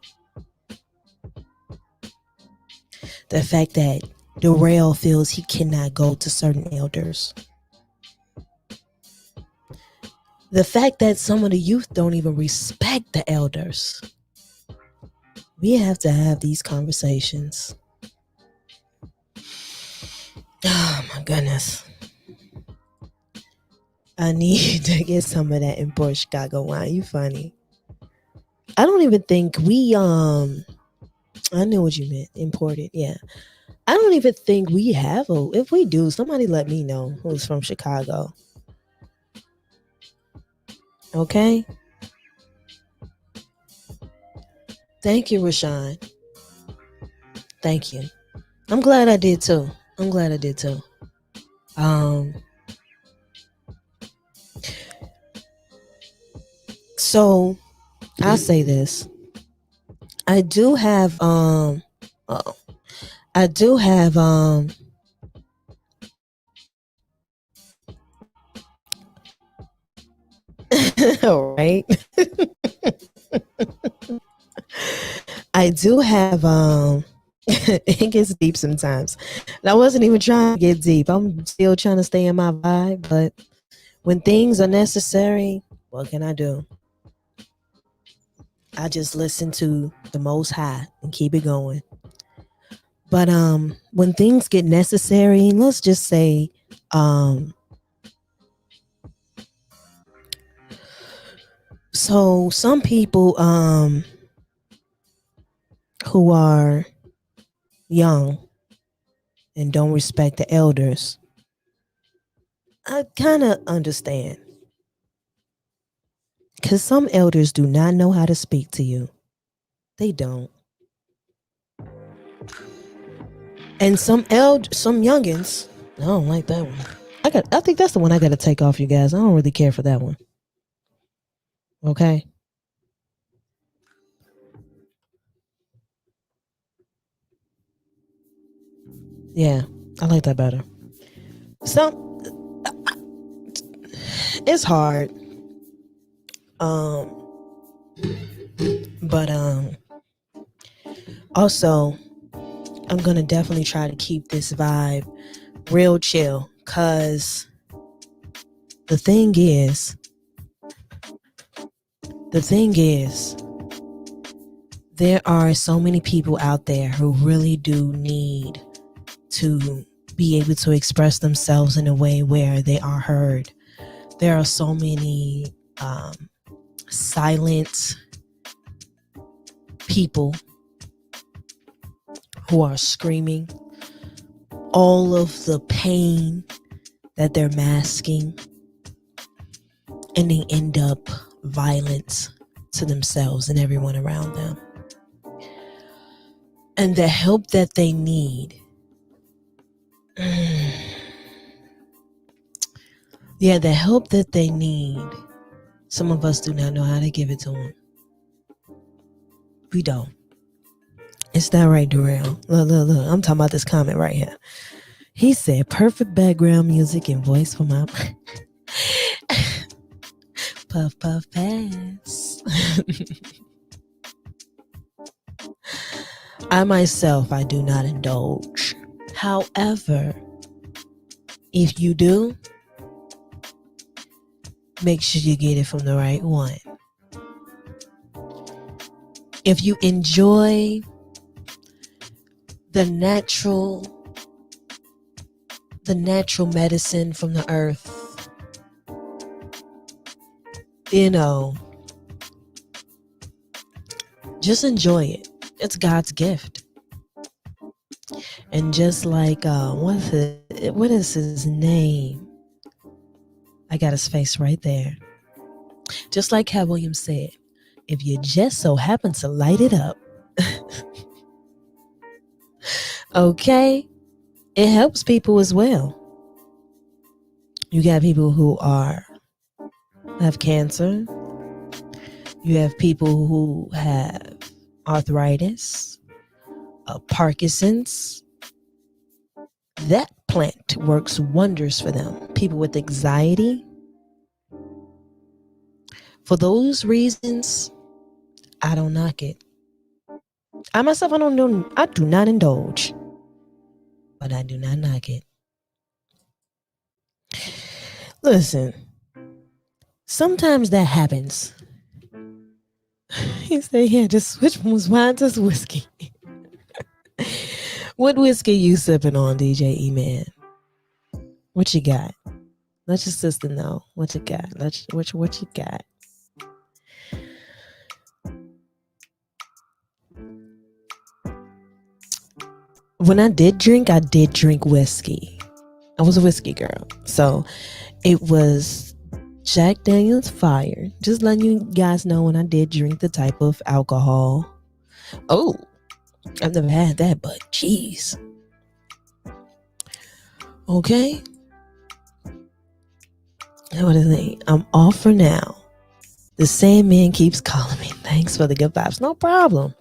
The fact that Darrell feels he cannot go to certain elders. The fact that some of the youth don't even respect the elders. We have to have these conversations. Oh my goodness. I need to get some of that import Chicago wine. You funny. I don't even think we I know what you meant. Imported, yeah. I don't even think we have a. If we do, somebody let me know who's from Chicago. Okay. Thank you, Rashawn. Thank you. I'm glad I did too. I'm glad I did too. Um. So I'll say this. I do have oh, I do have right. I do have it gets deep sometimes. And I wasn't even trying to get deep. I'm still trying to stay in my vibe, but when things are necessary, what can I do? I just listen to the Most High and keep it going. But when things get necessary, let's just say so some people who are young and don't respect the elders, I kind of understand. Because some elders do not know how to speak to you. They don't. And some youngins, I don't like that one. I think that's the one I gotta take off, you guys. I don't really care for that one. Okay. Yeah, I like that better. So it's hard. Um but also I'm gonna definitely try to keep this vibe real chill, cause the thing is there are so many people out there who really do need to be able to express themselves in a way where they are heard. There are so many silent people who are screaming all of the pain that they're masking, and they end up violent to themselves and everyone around them. And the help that they need, yeah, the help that they need, some of us do not know how to give it to them. We don't. It's not right, Darrell. Look. I'm talking about this comment right here. He said, perfect background music and voice for my puff puff pass. I do not indulge. However, if you do, make sure you get it from the right one. If you enjoy the natural medicine from the earth, just enjoy it. It's God's gift. And just like what is his name? I got his face right there. Just like Cat Williams said, if you just so happen to light it up, okay, it helps people as well. You got people who have cancer. You have people who have arthritis, Parkinson's. That plant works wonders for them. People with anxiety. For those reasons, I don't knock it. I myself, I do not indulge, but I do not knock it. Listen, sometimes that happens. He said, yeah, just switch from wine to whiskey. What whiskey you sipping on, DJ E-Man? What you got? Let your sister know what you got. What you got? When I did drink whiskey. I was a whiskey girl. So it was Jack Daniel's Fire. Just letting you guys know when I did drink the type of alcohol. Oh, I've never had that, but geez. Okay. What is it? I'm off for now. The Sandman keeps calling me. Thanks for the good vibes. No problem.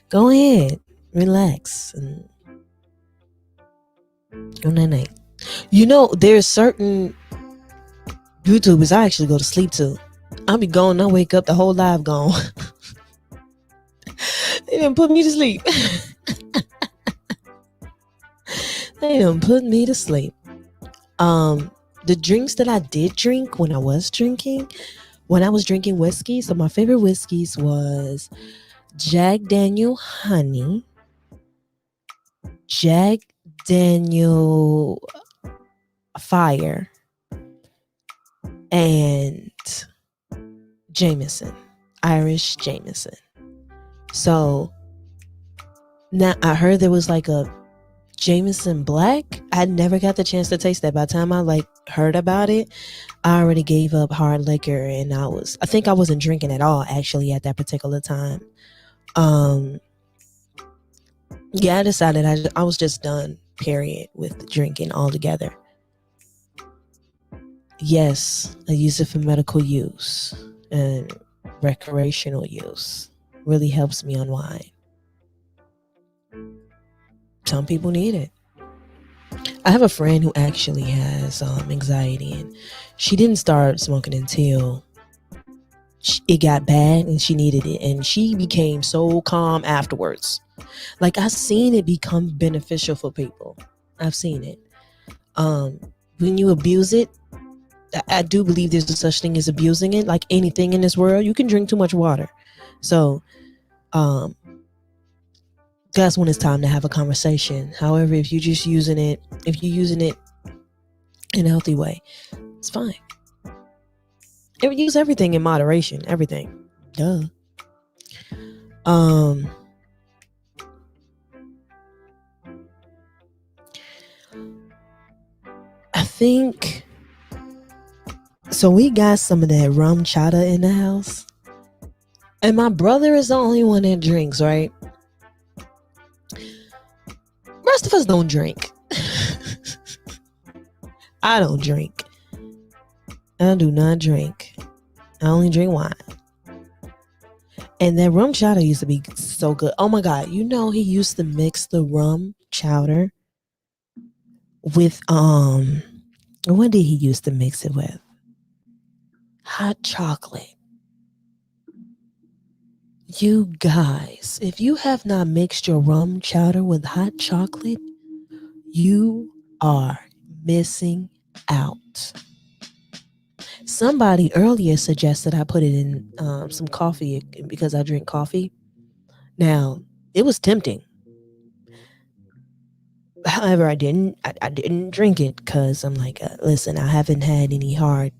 Go ahead. Relax. And go night. There's certain YouTubers I actually go to sleep to. I'll be gone. I wake up, the whole live gone. They done put me to sleep. They done put me to sleep. The drinks that I did drink when I was drinking whiskey. So my favorite whiskeys was Jack Daniel Honey. Jack Daniel Fire and Jameson, Irish Jameson. So now I heard there was like a Jameson Black. I never got the chance to taste that. By the time I like heard about it, I already gave up hard liquor, and I think I wasn't drinking at all actually at that particular time. Yeah, I decided I was just done, period, with drinking altogether. Yes, I use it for medical use and recreational use. Really helps me unwind. Some people need it. I have a friend who actually has anxiety, and she didn't start smoking until it got bad and she needed it, and she became so calm afterwards. Like, I've seen it become beneficial for people. I've seen it. When you abuse it, I do believe there's a such thing as abusing it. Like anything in this world, you can drink too much water. So that's when it's time to have a conversation. However, if you're using it in a healthy way, it's fine. Use everything in moderation. Everything. Duh. I think so. We got some of that rum chata in the house, and my brother is the only one that drinks, right? Rest of us don't drink. I don't drink. I do not drink. I only drink wine. And that rum chowder used to be so good. Oh my God. You know, he used to mix the rum chowder with, what did he used to mix it with? Hot chocolate. You guys, if you have not mixed your rum chowder with hot chocolate, you are missing out. Somebody earlier suggested I put it in some coffee because I drink coffee. Now, it was tempting. However, I didn't drink it because I'm like, listen, I haven't had any a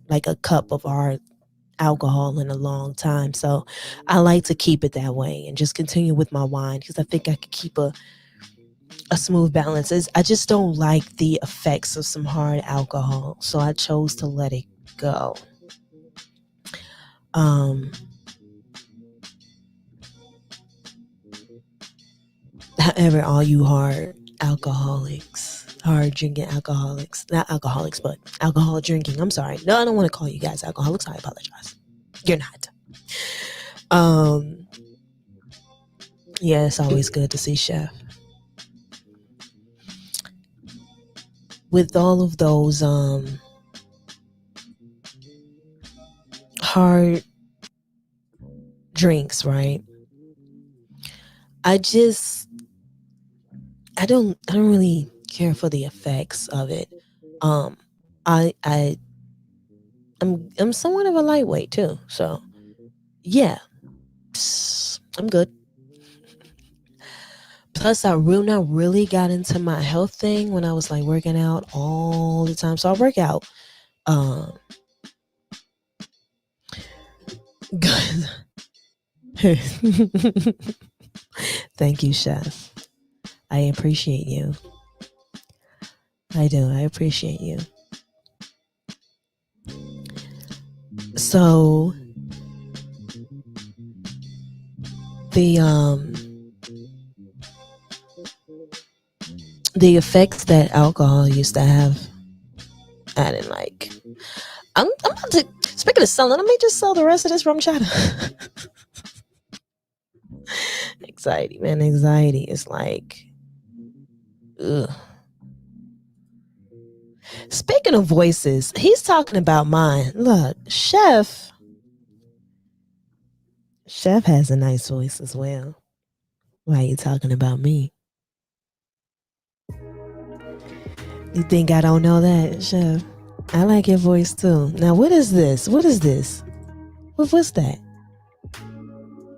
cup of hard alcohol in a long time. So I like to keep it that way and just continue with my wine because I think I could keep a smooth balance. I just don't like the effects of some hard alcohol. So I chose to let it go. However, all you hard drinking alcoholics, not alcoholics, but alcohol drinking. I'm sorry. No, I don't want to call you guys alcoholics. I apologize. You're not. Yeah, it's always good to see Chef. With all of those hard drinks, right? I don't really care for the effects of it. I'm somewhat of a lightweight too, so yeah, I'm good. Plus, I really got into my health thing when I was like working out all the time. So I work out. Good. Thank you, Chef. I appreciate you. I do. I appreciate you. So the effects that alcohol used to have, I didn't like. I'm about to, speaking of selling, let me just sell the rest of this rum chata. Anxiety, man. Anxiety is like, ugh. Speaking of voices, he's talking about mine. Look, Chef has a nice voice as well. Why are you talking about me? You think I don't know that, Chef? I like your voice too. Now, what is this? What's that?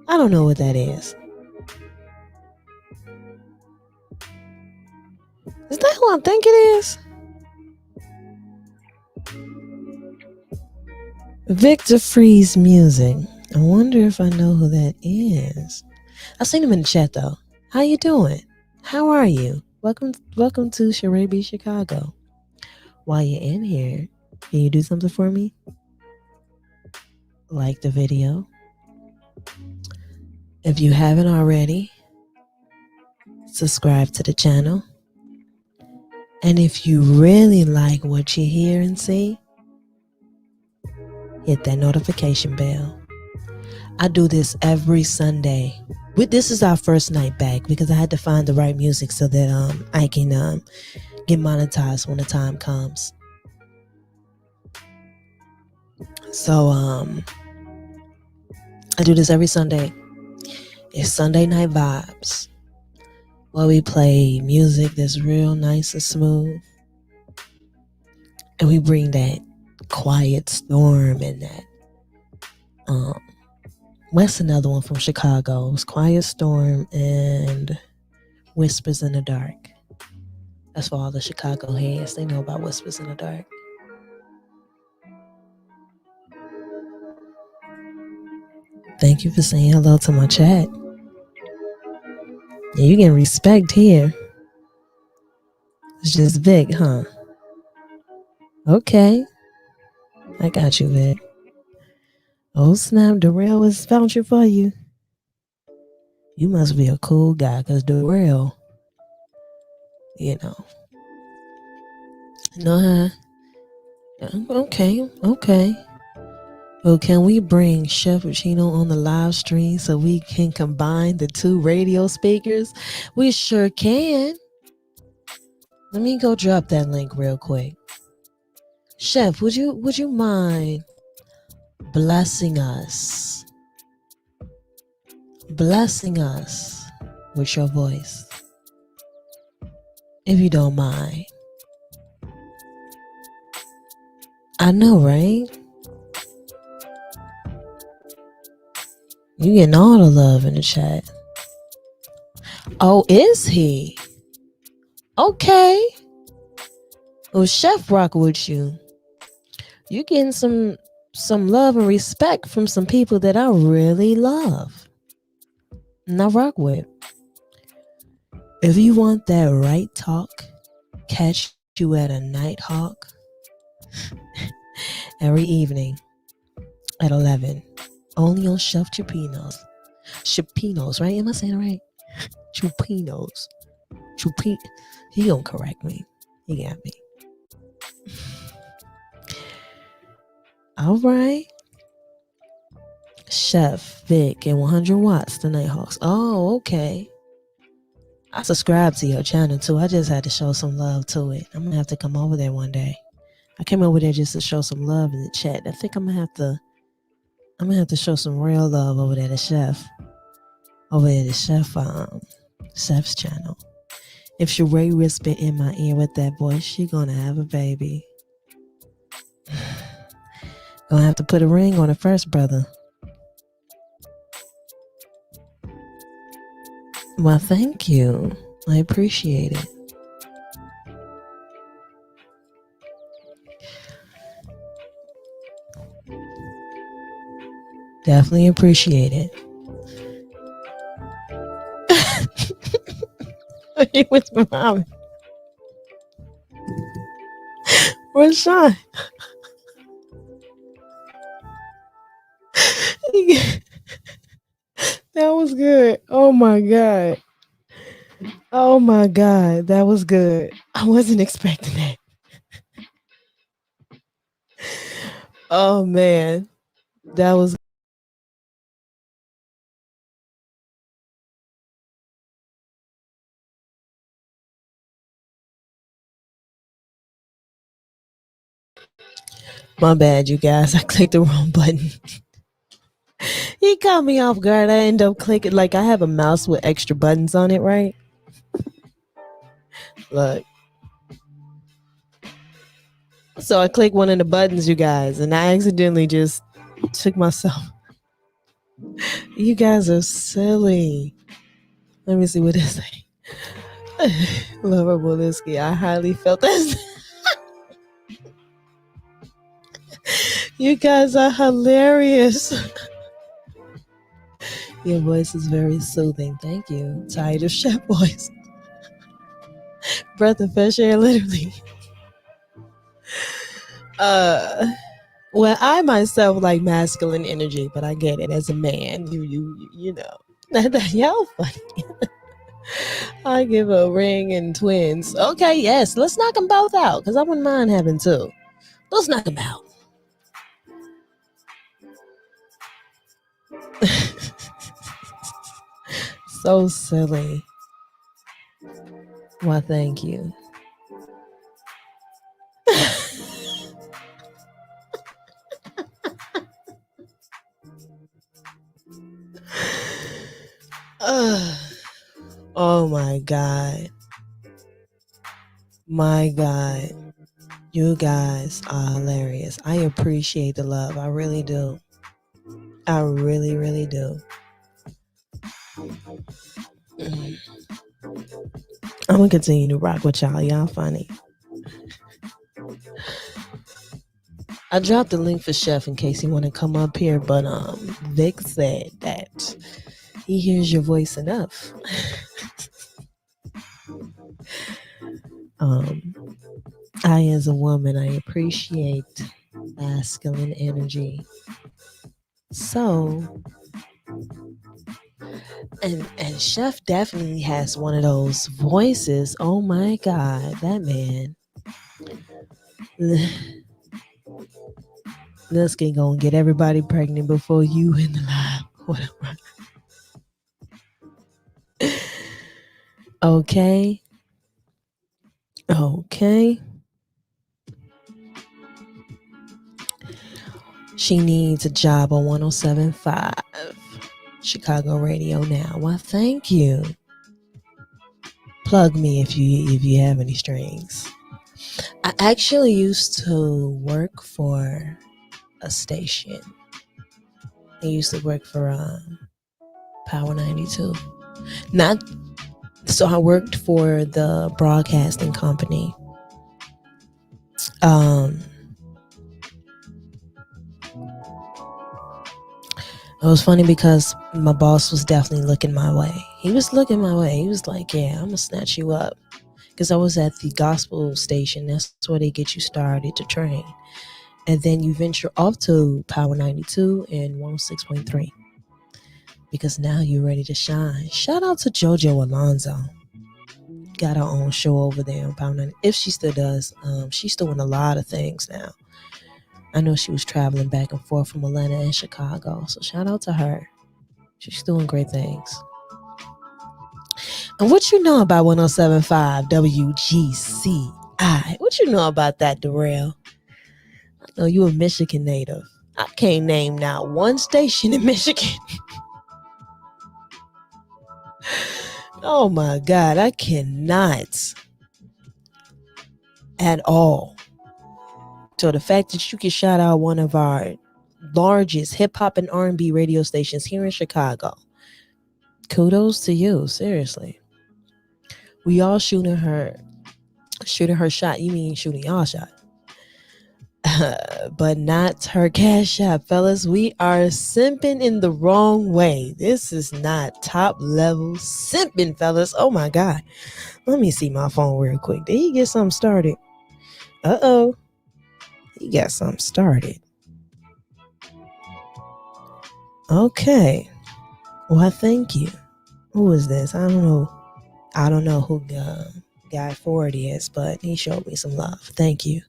I don't know what that is. Is that who I think it is? Victor Freeze Music. I wonder if I know who that is. I seen him in the chat though. How you doing? How are you? Welcome to charaebchicago. While you're in here, can you do something for me? Like the video. If you haven't already, subscribe to the channel. And if you really like what you hear and see, hit that notification bell. I do this every Sunday. This is our first night back because I had to find the right music so that I can get monetized when the time comes. So I do this every Sunday. It's Sunday Night Vibes, where we play music that's real nice and smooth, and we bring that quiet storm and that what's another one from Chicago? It's Quiet Storm and Whispers in the Dark. That's for all the Chicago heads. They know about Whispers in the Dark. Thank you for saying hello to my chat. Yeah, you getting respect here. It's just Vic, huh? Okay. I got you, Vic. Oh snap, Darrell was vouching for you. You must be a cool guy, because Darrell, you know. No, okay. Well, can we bring Chef Chino on the live stream so we can combine the two radio speakers? We sure can. Let me go drop that link real quick. Chef, would you mind blessing us with your voice, if you don't mind? I know, right? You getting all the love in the chat. Oh, is he? Okay. Well, Chef rock with you. You getting some love and respect from some people that I really love and I rock with. If you want that right talk, catch you at a Nighthawk every evening at 11. Only on Chef Chupinos. Chupinos, right? Am I saying it right? Chupinos. He gonna correct me. He got me. All right. Chef Vic and 100 watts, the Nighthawks. Oh, okay. I subscribe to your channel too. I just had to show some love to it. I'm gonna have to come over there one day. I came over there just to show some love in the chat. I think I'm gonna have to show some real love over there to Chef. Over there to Chef's channel. If Sheree whisper in my ear with that voice, she gonna have a baby. Gonna have to put a ring on it first, brother. Well, thank you. I appreciate it. Definitely appreciate it. He was mommy. Rashawn. That was good. Oh my God. That was good. I wasn't expecting that. Oh man. That was my bad, you guys. I clicked the wrong button. He caught me off guard. I end up clicking, like I have a mouse with extra buttons on it, right? Look. So I clicked one of the buttons, you guys, and I accidentally just took myself. You guys are silly. Let me see what it say. Lover Bolisky, I highly felt that. You guys are hilarious. Your voice is very soothing. Thank you. Tired of chef voice. Breath of fresh air, literally. Uh, well, I myself like masculine energy, but I get it. As a man, you know. Y'all funny. I give a ring and twins. Okay, yes, let's knock them both out because I wouldn't mind having two. Let's knock them out. So silly. Why, thank you. Oh my God. My God. You guys are hilarious. I appreciate the love. I really do. I really, really do. I'm gonna continue to rock with y'all. Y'all funny. I dropped the link for Chef in case you want to come up here, but Vic said that he hears your voice enough. I, as a woman, I appreciate masculine energy. So, and Chef definitely has one of those voices. Oh my God, that man. Linsky gonna get everybody pregnant before you in the live. Whatever. Okay. Okay. She needs a job on 107.5 Chicago radio now. Well, thank you. Plug me if you have any strings. I actually used to work for a station. I used to work for Power 92. So I worked for the broadcasting company. It was funny because my boss was definitely looking my way. He was looking my way. He was like, yeah, I'm going to snatch you up. Because I was at the gospel station. That's where they get you started to train. And then you venture off to Power 92 and 106.3. Because now you're ready to shine. Shout out to JoJo Alonzo. Got her own show over there on Power 90. If she still does. She's doing a lot of things now. I know she was traveling back and forth from Atlanta and Chicago. So shout out to her. She's doing great things. And what you know about 107.5 WGCI? What you know about that, Darrell? I know you a Michigan native. I can't name now one station in Michigan. Oh my God, I cannot at all. So the fact that you can shout out one of our largest hip hop and R&B radio stations here in Chicago, kudos to you. Seriously, we all shooting her shot. You mean shooting y'all shot? But not her cash app, fellas. We are simping in the wrong way. This is not top level simping, fellas. Oh my God. Let me see my phone real quick. Did he get something started? Uh-oh. He got something started. Okay. Well, thank you. Who is this? I don't know who Guy Ford is, but he showed me some love. Thank you.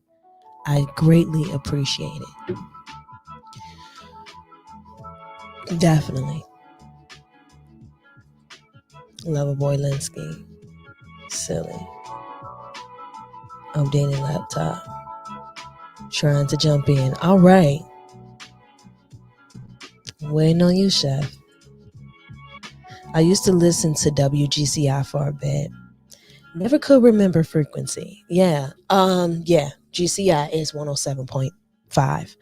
I greatly appreciate it. Definitely. Loverboy Linsky. Silly. Updating laptop. Trying to jump in. All right. Waiting on you, Chef. I used to listen to WGCI for a bit. Never could remember frequency. Yeah. GCI is 107.5.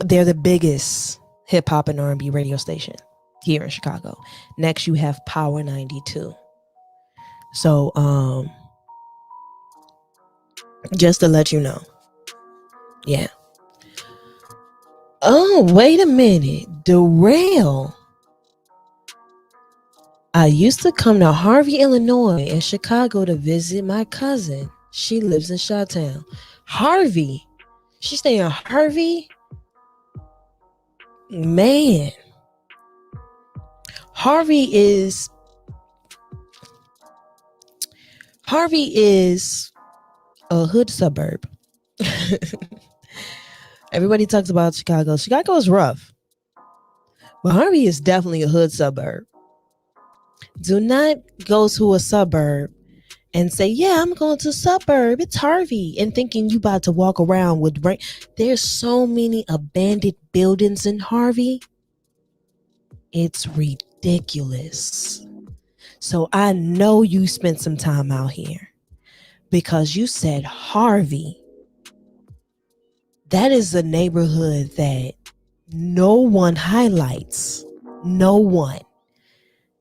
They're the biggest hip hop and R&B radio station here in Chicago. Next, you have Power 92. So, just to let you know. Yeah. Oh, wait a minute. Derail. I used to come to Harvey, Illinois and Chicago to visit my cousin. She lives in Chi-Town. Harvey. She stay in Harvey? Man. Harvey is a hood suburb. Everybody talks about Chicago. Chicago is rough. But Harvey is definitely a hood suburb. Do not go to a suburb and say, yeah, I'm going to a suburb. It's Harvey. And thinking you about to walk around with rain. There's so many abandoned buildings in Harvey. It's ridiculous. So I know you spent some time out here because you said Harvey. That is a neighborhood that no one highlights. No one.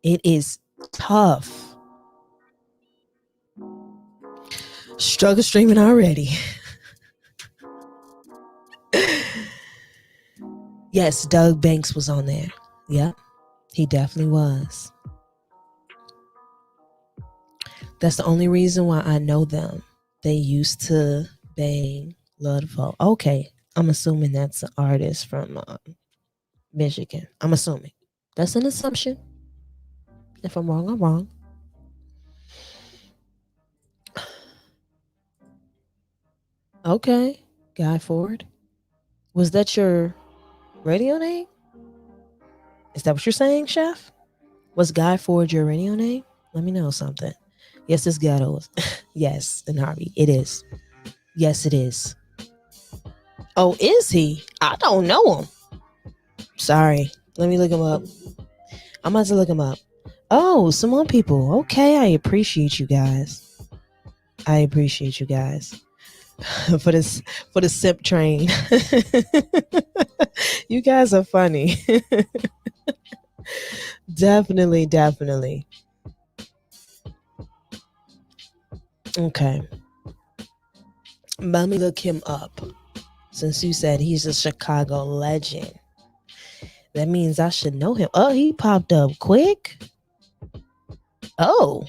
It is tough. Struggle streaming already. Yes, Doug Banks was on there. Yep, he definitely was. That's the only reason why I know them. They used to bang Love the Folk. Okay, I'm assuming that's an artist from Michigan. I'm assuming. That's an assumption. If I'm wrong, I'm wrong. Okay, Guy Ford. Was that your radio name? Is that what you're saying, Chef? Was Guy Ford your radio name? Let me know something. Yes, it's ghetto. Yes, in Harvey. It is. Yes, it is. Oh, is he? I don't know him. Sorry. Let me look him up. I'm about to look him up. Oh, some more people. Okay, I appreciate you guys. I appreciate you guys. for the simp train. You guys are funny. Definitely. Okay. Let me look him up. Since you said he's a Chicago legend, that means I should know him. Oh, he popped up quick. Oh,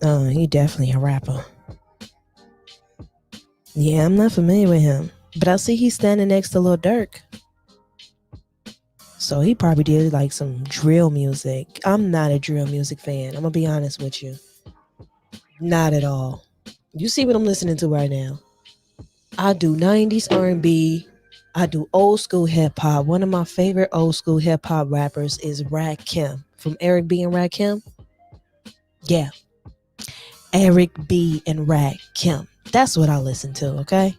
he definitely a rapper. Yeah, I'm not familiar with him, but I see he's standing next to Lil Durk. So he probably did like some drill music. I'm not a drill music fan. I'm gonna be honest with you. Not at all. You see what I'm listening to right now? I do 90s R&B. I do old school hip hop. One of my favorite old school hip hop rappers is Rakim from Eric B and Rakim. Yeah. Eric B and Rakim. That's what I listen to, okay?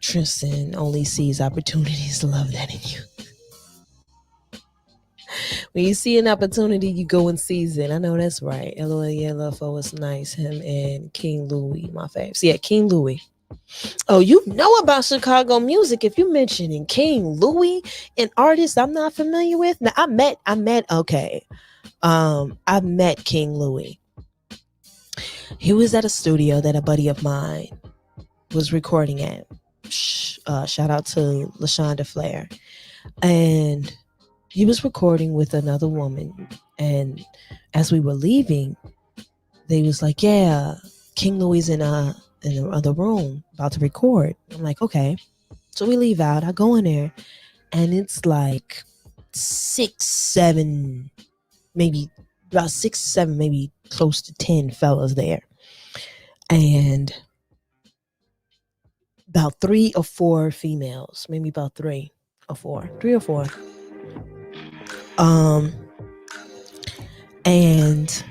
Tristan only sees opportunities. Love that in you. When you see an opportunity, you go and seize it. I know that's right. LOL, yeah, LFO was nice. Him and King Louis, my faves. Yeah, King Louis. Oh, you know about Chicago music if you mentioning King Louis, an artist I'm not familiar with. Now I met King Louis. He was at a studio that a buddy of mine was recording at. Shout out to LaShonda Flair. And he was recording with another woman. And as we were leaving, they was like, yeah, King Louis in the other room about to record. I'm like, okay. So we leave out. I go in there and it's like 6, 7, maybe about 6, 7, maybe close to 10 fellas there. And about 3 or 4 females, maybe about 3 or 4. And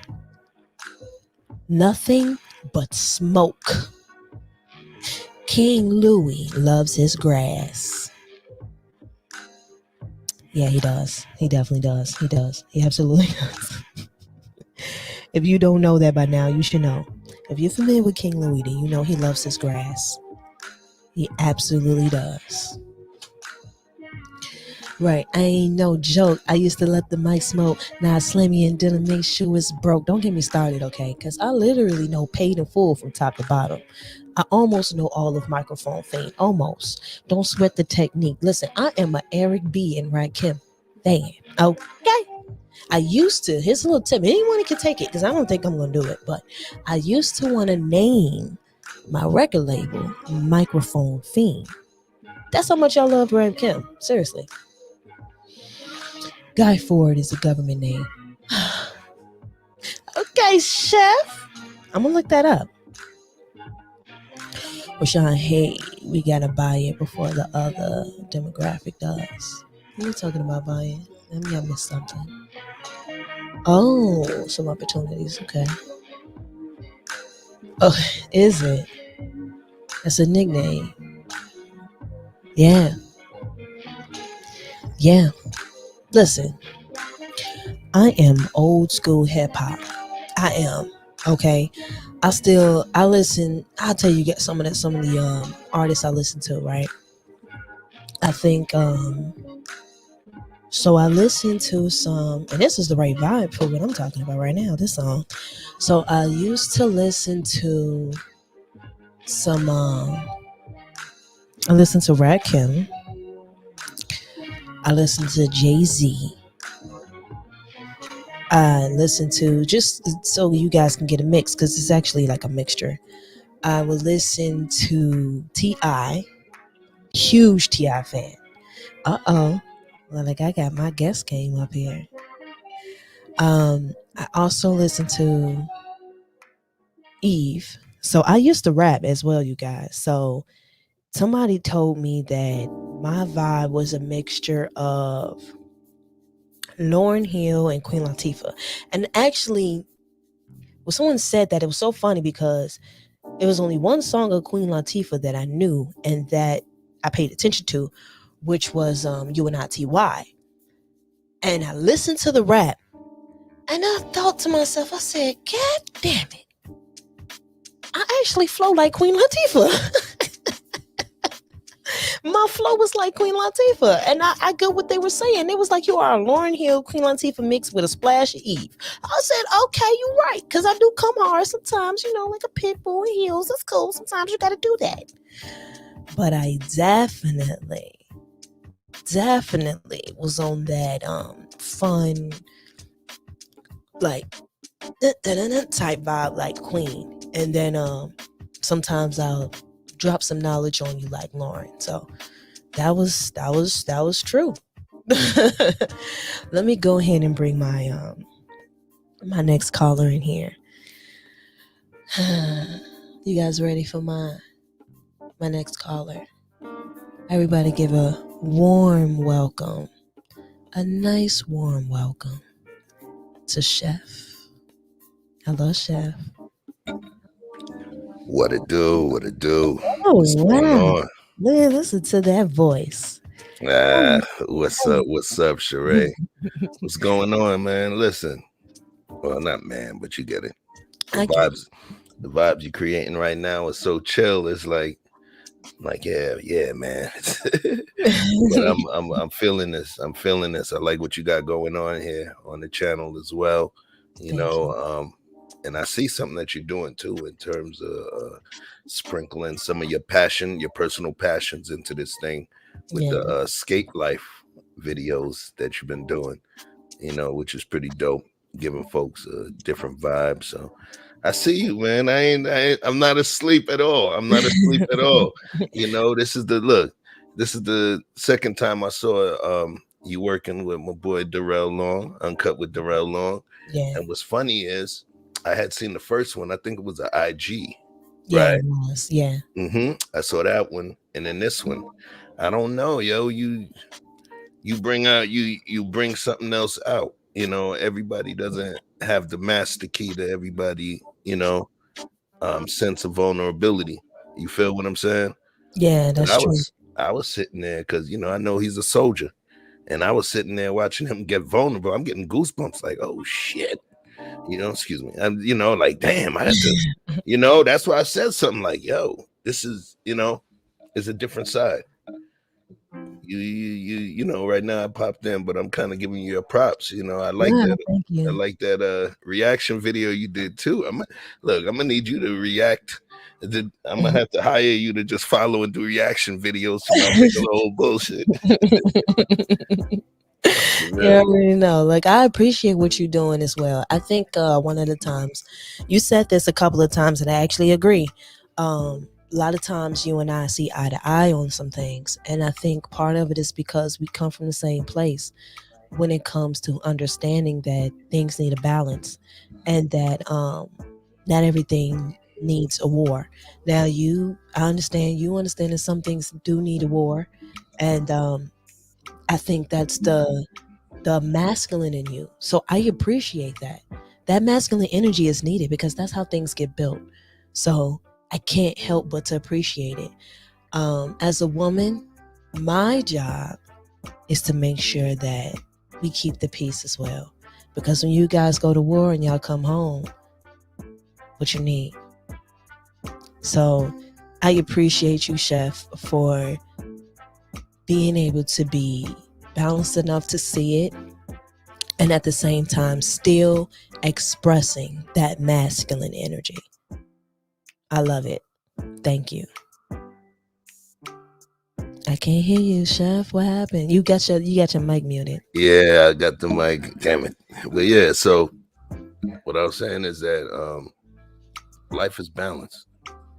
nothing but smoke. King Louis loves his grass. Yeah, he does. He definitely does. He absolutely does. If you don't know that by now, you should know. If you're familiar with King Louis, then you know he loves his grass. He absolutely does. Right, I ain't no joke. I used to let the mic smoke. Now I slam you and then make sure it's broke. Don't get me started, okay? Because I literally know paid in full from top to bottom. I almost know all of microphone fame. Almost. Don't sweat the technique. Listen, I am a Eric B. and Rakim fan. Okay. I used to. Here's a little tip. Anyone can take it because I don't think I'm going to do it. But I used to want to name my record label Microphone Fiend. That's how much y'all love Rakim. Seriously. Guy Ford is a government name. Okay, chef. I'm gonna look that up. Rashawn, hey, we gotta buy it before the other demographic does. What are you talking about buying? Maybe I missed something. Oh, some opportunities. Okay. Oh, is it? That's a nickname. Yeah. Yeah. Listen, I am old school hip hop. I am. Okay. I listen. I'll tell you get some of the artists I listen to, right? I think so I listen to some, and this is the right vibe for what I'm talking about right now, this song. So I used to listen to some I listened to Rakim. I listened to Jay-Z. I listened to, just so you guys can get a mix, because it's actually like a mixture. I would listen to T.I., huge T.I. fan. Uh-oh. Well, like I got my guest came up here. I also listened to Eve. So I used to rap as well, you guys. So somebody told me that my vibe was a mixture of Lauryn Hill and Queen Latifah. And actually, well, someone said that it was so funny because it was only one song of Queen Latifah that I knew and that I paid attention to, which was UNITY. And I listened to the rap and I thought to myself, I said, God damn it. I actually flow like Queen Latifah. My flow was like Queen Latifah. And I get what they were saying. It was like, you are a Lauryn Hill, Queen Latifah mix with a splash of Eve. I said, okay, you're right. Because I do come hard sometimes, like a pit bull in heels. That's cool. Sometimes you got to do that. But I definitely was on that fun, like, type vibe like Queen. And then sometimes I'll drop some knowledge on you like Lauren. So that was true. Let me go ahead and bring my my next caller in here. You guys ready for my next caller? Everybody give a warm welcome. A nice warm welcome to Chef. Hello, Chef. What it do? What it do? Oh, What's going wow. on? Listen to that voice. What's up? What's up, Sheree? What's going on, man? Listen, well, not man, but you get it. The I get vibes you're creating right now is so chill. It's like yeah, man. But it. I'm feeling this. I'm feeling this. I like what you got going on here on the channel as well. Thank you. And I see something that you're doing too in terms of sprinkling some of your passion, your personal passions into this thing with Yeah. the skate life videos that you've been doing, which is pretty dope, giving folks a different vibe. So I see you, man. I'm not asleep at all. I'm not asleep at all. This is the look. This is the second time I saw you working with my boy Darrell Long, Uncut with Darrell Long. Yeah. And what's funny is I had seen the first one. I think it was an IG. Yeah, Right. it was. Yeah. I saw that one, and then this one. I don't know, yo. You bring out you bring something else out. Everybody doesn't have the master key to everybody. Sense of vulnerability. You feel what I'm saying? Yeah, And that's true. I was sitting there because I know he's a soldier, and I was sitting there watching him get vulnerable. I'm getting goosebumps, like, oh shit. Excuse me. Like, damn, I had to, that's why I said something like, yo, this is, it's a different side. Right now I popped in, but I'm kind of giving you your props. I like Yeah, that. thank I you. like that reaction video you did too. I'm gonna need you to react. I'm gonna have to hire you to just follow and do reaction videos to my regular old bullshit. For You real. already know. Like, I appreciate what you're doing as well. I think one of the times you said this a couple of times, and I actually agree. A lot of times you and I see eye to eye on some things, and I think part of it is because we come from the same place when it comes to understanding that things need a balance, and that not everything needs a war. Now, you understand that some things do need a war, and I think that's the masculine in you. So I appreciate that. That masculine energy is needed because that's how things get built. So I can't help but to appreciate it. As a woman, my job is to make sure that we keep the peace as well. Because when you guys go to war and y'all come home, what you need. So I appreciate you, Chef, for being able to be balanced enough to see it and at the same time still expressing that masculine energy. I love it. Thank you. I can't hear you, Chef. What happened? You got your mic muted. Yeah, I got the mic. Damn it. But yeah, so what I was saying is that life is balance.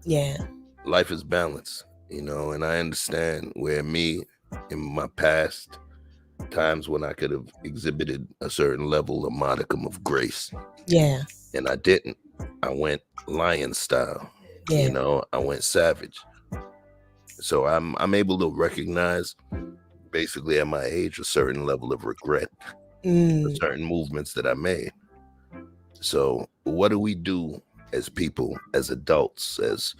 Yeah. Life is balance, and I understand where me in my past times when I could have exhibited a certain level, a modicum of grace, Yeah. and I didn't. I went lion style, Yeah. I went savage. So I'm able to recognize basically at my age a certain level of regret for Mm. certain movements that I made. So what do we do as people, as adults, as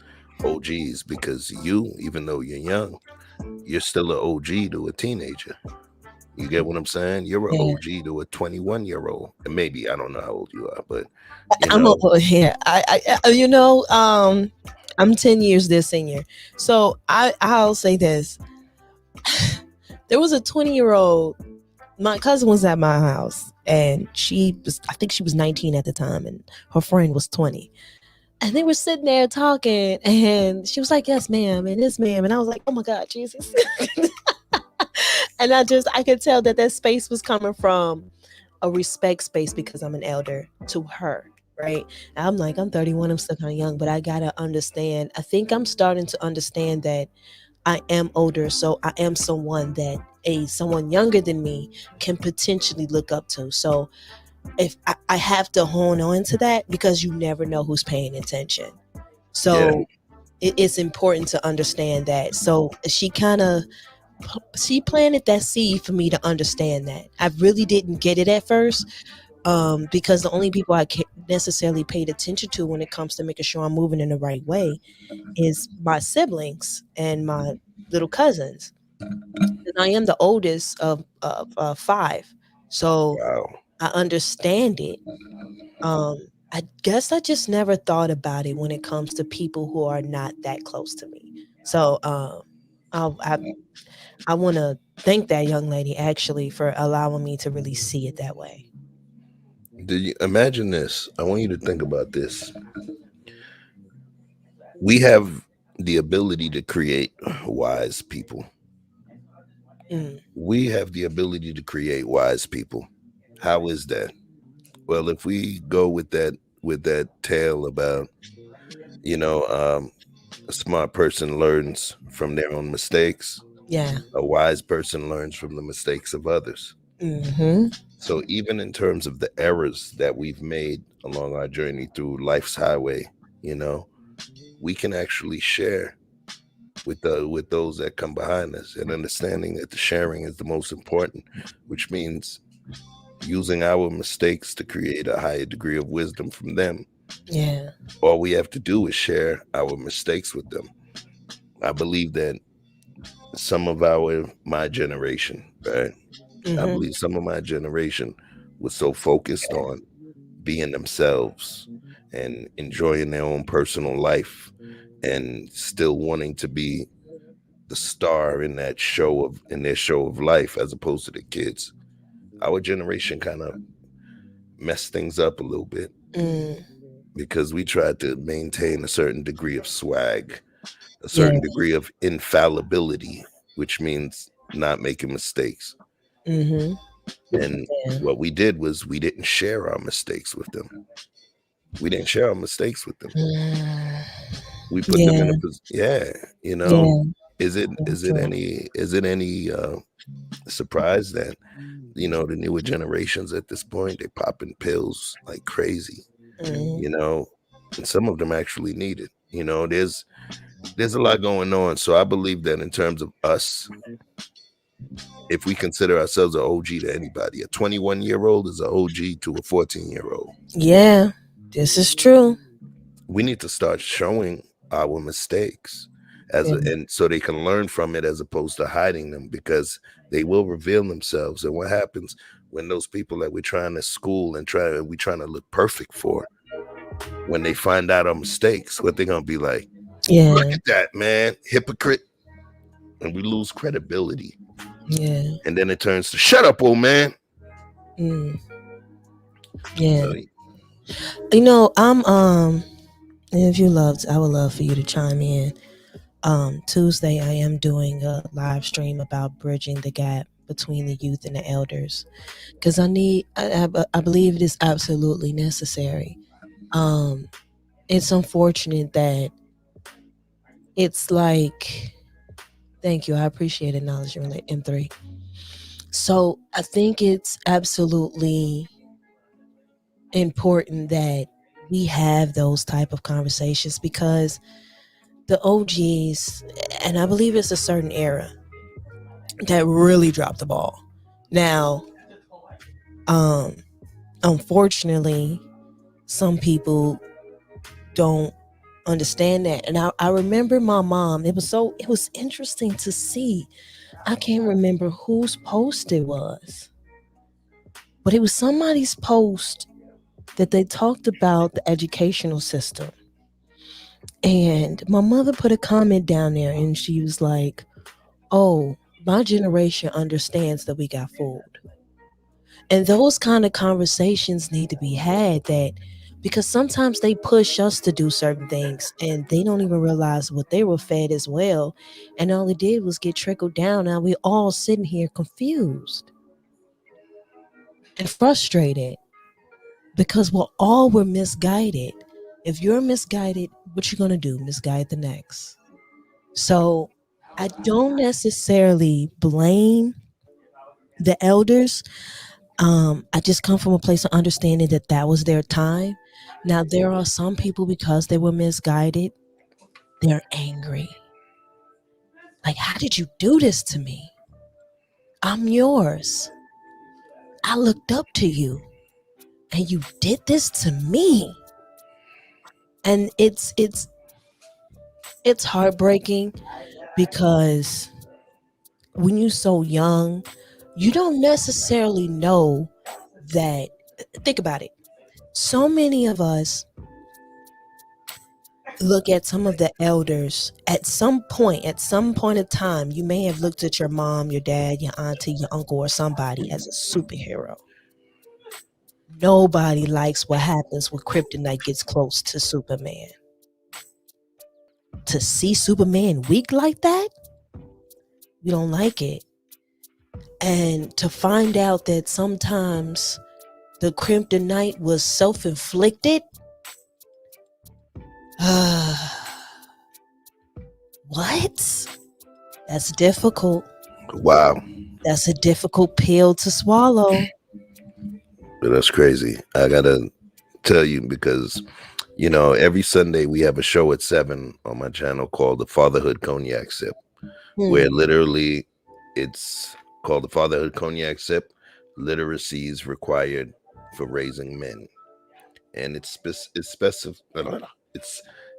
OGs? Because you, even though you're young, you're still an OG to a teenager. You get what I'm saying? You're an Yeah. OG to a 21-year-old. And maybe I don't know how old you are, but I'm over here. I'm 10 years their senior. So I'll say this. There was a 20-year-old. My cousin was at my house, and I think she was 19 at the time, and her friend was 20. And they were sitting there talking, and she was like, "Yes, ma'am," and "This, ma'am," and I was like, "Oh my God, Jesus!" And I could tell that space was coming from a respect space because I'm an elder to her, right? And I'm like, I'm 31, I'm still kind of young, but I gotta understand. I think I'm starting to understand that I am older, so I am someone that someone younger than me can potentially look up to. So if I have to hone on to that because you never know who's paying attention. yeah, So it's important to understand that. So she planted that seed for me to understand that. I really didn't get it at first, because the only people I necessarily paid attention to when it comes to making sure I'm moving in the right way is my siblings and my little cousins. And I am the oldest of five, so wow. I understand it. I guess I just never thought about it when it comes to people who are not that close to me. So I want to thank that young lady actually for allowing me to really see it that way. Do you imagine this? I want you to think about this. We have the ability to create wise people. Mm, We have the ability to create wise people. How is that? Well, if we go with that tale about, you know, um, a smart person learns from their own mistakes, yeah. a wise person learns from the mistakes of others. Hmm. So even in terms of the errors that we've made along our journey through life's highway, you know, we can actually share with those that come behind us, and understanding that the sharing is the most important, which means using our mistakes to create a higher degree of wisdom from them. Yeah. All we have to do is share our mistakes with them. I believe that my generation, right? I Hmm. believe some of my generation was so focused on being themselves and enjoying their own personal life and still wanting to be the star in that show of in their show of life as opposed to the kids. Our generation kind of messed things up a little bit Mm, because we tried to maintain a certain degree of swag, a yeah. certain degree of infallibility, which means not making mistakes. Mm-hmm. And Yeah. what we did was we didn't share our mistakes with them. We didn't share our mistakes with them. Mm, We put them in yeah. a position. Yeah, you know, Yeah. is it That's is it true. any is it any surprise that the newer generations at this point they popping pills like crazy, Mm, you know, and some of them actually need it. There's a lot going on. So I believe that in terms of us, if we consider ourselves an OG to anybody, a 21-year-old is an OG to a 14-year-old. yeah. This is true. We need to start showing our mistakes Yeah. and so they can learn from it as opposed to hiding them because they will reveal themselves. And what happens when those people that we're trying to school and we're trying to look perfect for, when they find out our mistakes, what they're gonna be like, look Yeah. at that man, hypocrite, and we lose credibility. Yeah. And then it turns to shut up, old man. Mm, yeah. So I'm and if you loved, I would love for you to chime in. Tuesday I am doing a live stream about bridging the gap between the youth and the elders because I believe it is absolutely necessary. Um, it's unfortunate that it's like, thank you, I appreciate acknowledging M3. So I think it's absolutely important that we have those type of conversations because the OGs, and I believe it's a certain era that really dropped the ball. Now, um, unfortunately, some people don't understand that. And I remember my mom, it was interesting to see. I can't remember whose post it was, but it was somebody's post that they talked about the educational system. And my mother put a comment down there and she was like, oh, my generation understands that we got fooled. And those kind of conversations need to be had that because sometimes they push us to do certain things and they don't even realize what they were fed as well. And all it did was get trickled down. Now we all sitting here confused and frustrated because we're misguided. If you're misguided, what you gonna do? Misguide the next. So I don't necessarily blame the elders. I just come from a place of understanding that that was their time. Now there are some people because they were misguided, they're angry. Like, how did you do this to me? I'm yours. I looked up to you, and you did this to me. And it's heartbreaking because when you're so young, you don't necessarily know that. Think about it. So many of us look at some of the elders at some point of time, you may have looked at your mom, your dad, your auntie, your uncle, or somebody as a superhero. Nobody likes what happens when Kryptonite gets close to Superman. To see Superman weak like that, we don't like it. And to find out that sometimes the kryptonite was self-inflicted. What? That's difficult. wow, That's a difficult pill to swallow. that's crazy. I gotta tell you because every Sunday we have a show at 7 on my channel called the Fatherhood Cognac Sip, where Hmm. literally it's called the Fatherhood Cognac Sip. Literacy is required for raising men, and it's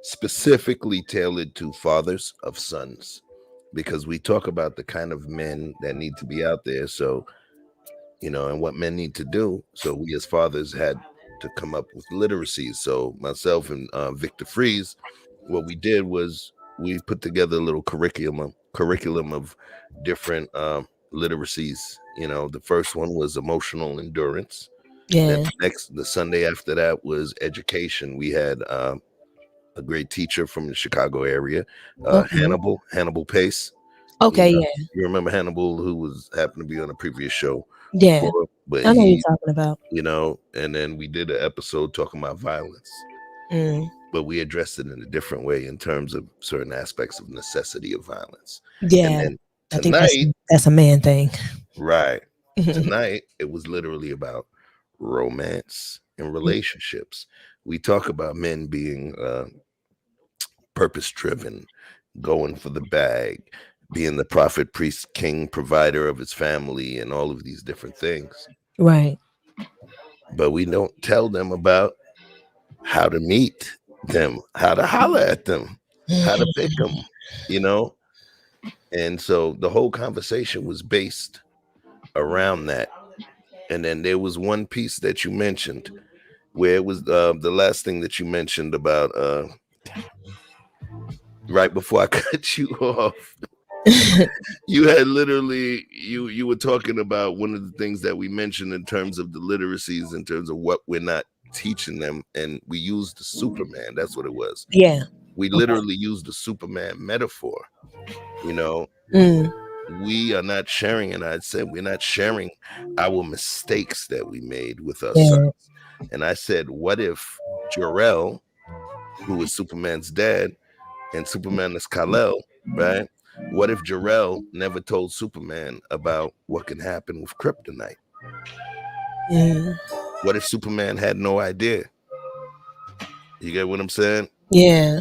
specifically tailored to fathers of sons because we talk about the kind of men that need to be out there. So and what men need to do. So we as fathers had to come up with literacies. So myself and Victor Freeze, what we did was we put together a little curriculum of different literacies. You know, the first one was emotional endurance. Then Yeah. the Sunday after that was education. We had a great teacher from the Chicago area, Okay. Hannibal Pace. You Okay. know, Yeah. you remember Hannibal, who was happened to be on a previous show Yeah. before, but I know what he, you're talking about. and then we did an episode talking about violence, Mm. but we addressed it in a different way in terms of certain aspects of necessity of violence. And Yeah. then I think that's tonight, that's a man thing. right, tonight it was literally about romance and relationships. We talk about men being purpose driven, going for the bag, being the prophet, priest, king, provider of his family, and all of these different things. Right. But we don't tell them about how to meet them, how to holler at them, how to pick them, you know? And so the whole conversation was based around that. And then there was one piece that you mentioned where it was the last thing that you mentioned about right before I cut you off. You had literally you were talking about one of the things that we mentioned in terms of the literacies, in terms of what we're not teaching them, and we used the Superman. That's what it was. Yeah. We literally used the Superman metaphor. You know, Mm. we are not sharing, and I said we're not sharing our mistakes that we made with our Yeah. sons. And I said, what if Jor-El, who is Superman's dad, and Superman is Kal-El, right? What if Jor-El never told Superman about what can happen with kryptonite? Mm. What if Superman had no idea? You get what I'm saying? Yeah.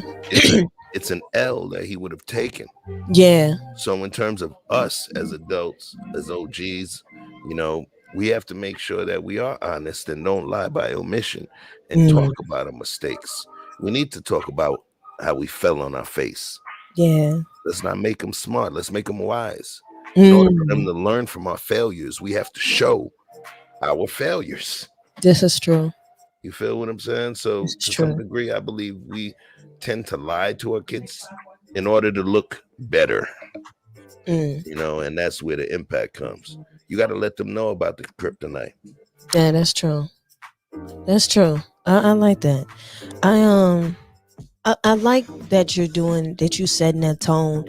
It's an L that he would have taken. Yeah. So in terms of us as adults, as OGs, you know, we have to make sure that we are honest and don't lie by omission and Mm. talk about our mistakes. We need to talk about how we fell on our face. Yeah. Let's not make them smart. Let's make them wise. In order for them Mm. to learn from our failures, we have to show our failures. This is true. You feel what I'm saying? So This is to some true. degree, I believe we tend to lie to our kids in order to look better, Mm. you know, and that's where the impact comes. You got to let them know about the kryptonite. Yeah, that's true. That's true. I like that. I like that you're doing that, you setting that tone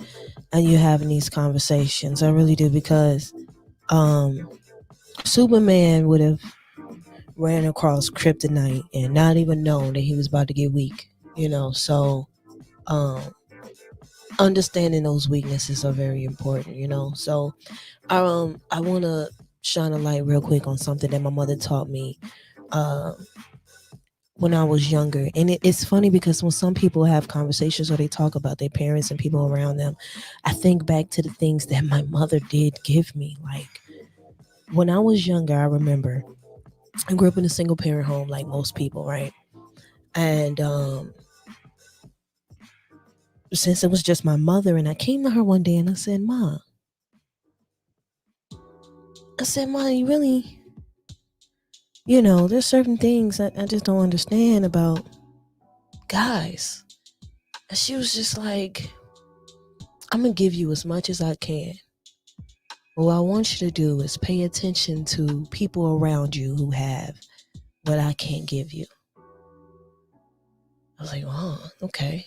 and you having these conversations. I really do, because Superman would have ran across kryptonite and not even known that he was about to get weak. So um understanding those weaknesses are very important. So I want to shine a light real quick on something that my mother taught me um when I was younger. And it's funny because when some people have conversations or they talk about their parents and people around them, I think back to the things that my mother did give me. Like when I was younger, I remember I grew up in a single parent home like most people, right? And since it was just my mother, and I came to her one day and I said, Ma, you really, there's certain things that I just don't understand about guys. And she was just like, I'm going to give you as much as I can. What I want you to do is pay attention to people around you who have what I can't give you. I was like, oh, okay.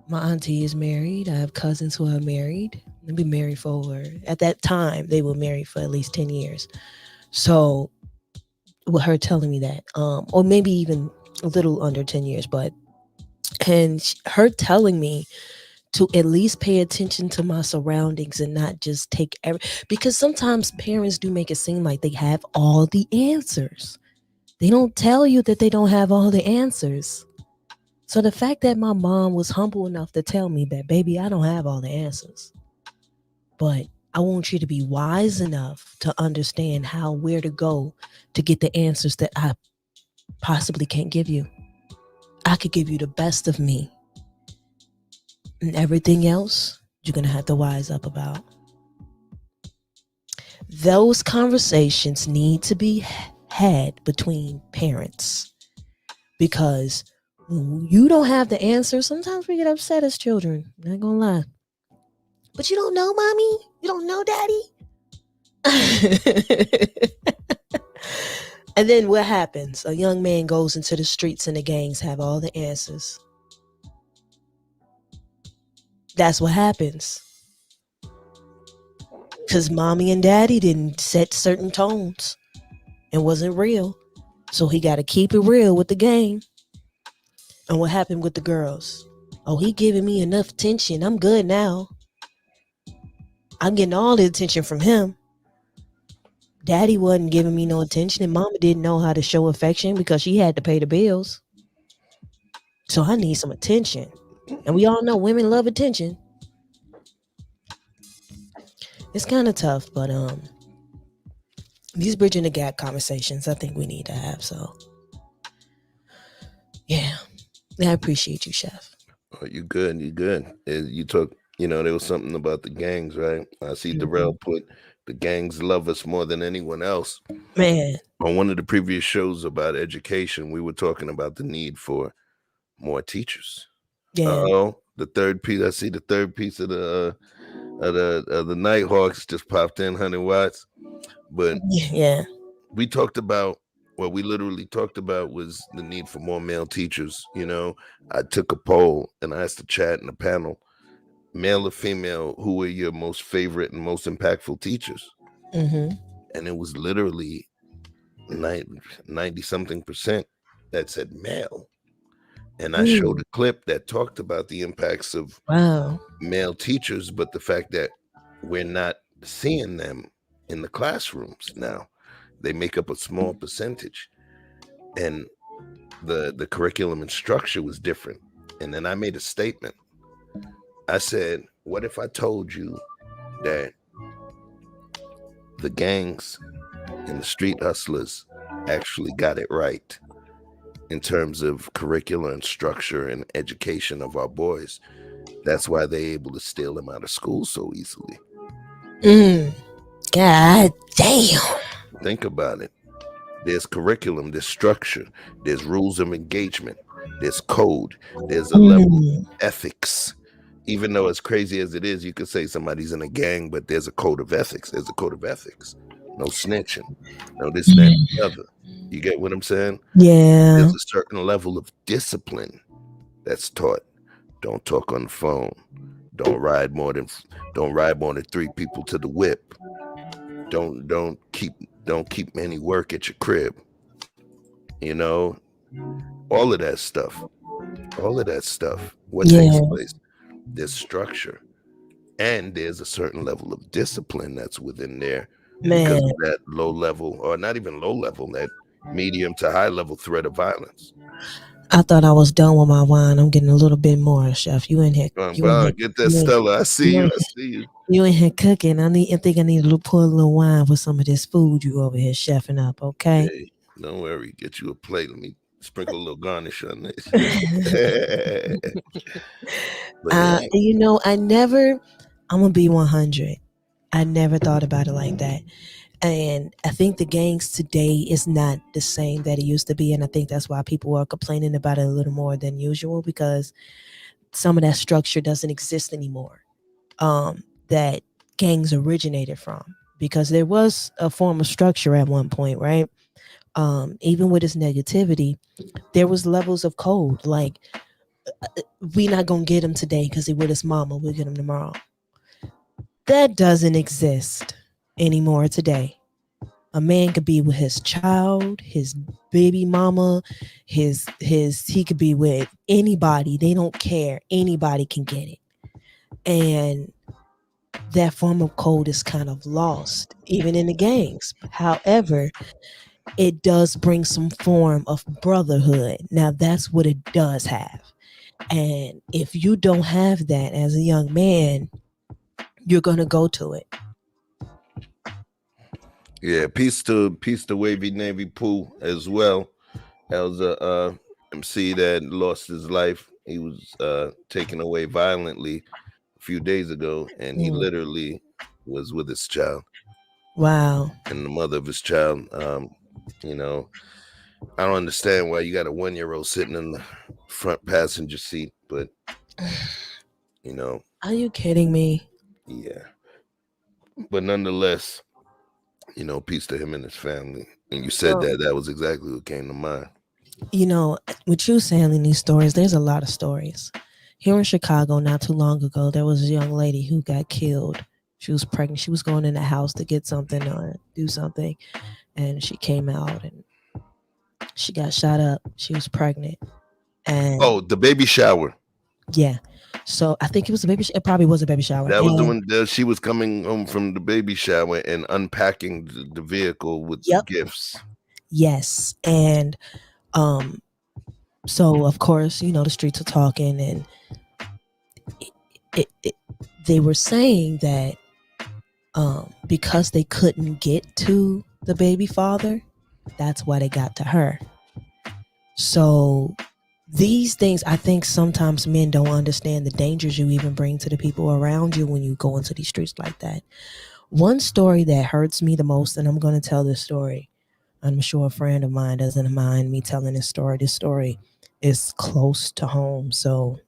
My auntie is married. I have cousins who are married. They've been married for over, at that time, they were married for at least 10 years. So with her telling me that, or maybe even a little under 10 years, and her telling me to at least pay attention to my surroundings and not just take because sometimes parents do make it seem like they have all the answers. They don't tell you that they don't have all the answers. So the fact that my mom was humble enough to tell me that, baby, I don't have all the answers, but I want you to be wise enough to understand where to go to get the answers that I possibly can't give you. I could give you the best of me, and everything else you're going to have to wise up about. Those conversations need to be had between parents. Because when you don't have the answer, sometimes we get upset as children. Not gonna lie. But you don't know, mommy? You don't know, daddy? And then what happens? A young man goes into the streets and the gangs have all the answers. That's what happens. Because mommy and daddy didn't set certain tones and wasn't real. So he got to keep it real with the gang. And what happened with the girls? Oh, he giving me enough attention. I'm good now. I'm getting all the attention from him. Daddy wasn't giving me no attention, and mama didn't know how to show affection because she had to pay the bills. So I need some attention. And we all know women love attention. It's kind of tough, but these bridging the gap conversations I think we need to have. So yeah, I appreciate you, Chef. Oh, you good? You good? You took. There was something about the gangs, right? I see Darrell put the gangs love us more than anyone else. Man, On one of the previous shows about education, we were talking about the need for more teachers. yeah, Oh, the third piece. I see the third piece of the Nighthawks just popped in 100 watts. But yeah, we talked about what we literally talked about was the need for more male teachers. I took a poll and I asked the chat and the panel, male or female, who were your most favorite and most impactful teachers? mm-hmm. And it was literally 90 something percent that said male. And I showed a clip that talked about the impacts of male teachers, but the fact that we're not seeing them in the classrooms now. They make up a small percentage. And the curriculum and structure was different. And then I made a statement. I said, what if I told you that the gangs and the street hustlers actually got it right in terms of curriculum and structure and education of our boys? That's why they're able to steal them out of school so easily. God damn. Think about it. There's curriculum, there's structure, there's rules of engagement, there's code, there's a level of ethics. Even though as crazy as it is, you could say somebody's in a gang, but there's a code of ethics. There's a code of ethics. No snitching. No this, that, and the other. You get what I'm saying? Yeah. There's a certain level of discipline that's taught. Don't talk on the phone. Don't ride more than 3 people to the whip. Don't keep any work at your crib. All of that stuff. What takes place? There's structure, and there's a certain level of discipline that's within there because of that low level, or not even low level, that medium to high level threat of violence. I thought I was done with my wine. I'm getting a little bit more, Chef. You in here? Get that Stella. I see you. You in here cooking. I think I need to pour a little wine for some of this food you over here chefing up. Okay. Hey, don't worry. Get you a plate. Let me sprinkle a little garnish on this. I'm gonna be 100. I never thought about it like that. And I think the gangs today is not the same that it used to be. And I think that's why people are complaining about it a little more than usual, because some of that structure doesn't exist anymore. That gangs originated from, because there was a form of structure at one point, right? Even with its negativity, there was levels of code. Like, we not gonna get him today because he with his mama. We'll get him tomorrow. That doesn't exist anymore today. A man could be with his child, his baby mama, he could be with anybody. They don't care. Anybody can get it. And that form of code is kind of lost, even in the gangs. However, it does bring some form of brotherhood. Now, that's what it does have. And if you don't have that as a young man, you're going to go to it. Yeah, peace to Wavy Navy Pooh as well. That was a MC that lost his life. He was taken away violently a few days ago, and he literally was with his child. Wow. And the mother of his child You know, I don't understand why you got a 1-year-old sitting in the front passenger seat, but you know, Are you kidding me? yeah. But nonetheless, peace to him and his family. And you said Well, that was exactly what came to mind. you know, with you saying these stories, there's a lot of stories. Here in Chicago, not too long ago, there was a young lady who got killed. She was pregnant. She was going in the house to get something or do something, and she came out and she got shot up. She was pregnant, Oh, and the baby shower. yeah. So I think it was a baby. It probably was a baby shower. That was the And one that she was coming home from the baby shower and unpacking the vehicle with yep, gifts. yes, and um, so of course, the streets are talking, and it, it they were saying that because they couldn't get to the baby father, that's why they got to her. So these things, I think sometimes men don't understand the dangers you even bring to the people around you when you go into these streets like that. One story that hurts me the most, and I'm going to tell this story. I'm sure a friend of mine doesn't mind me telling this story. This story is close to home, so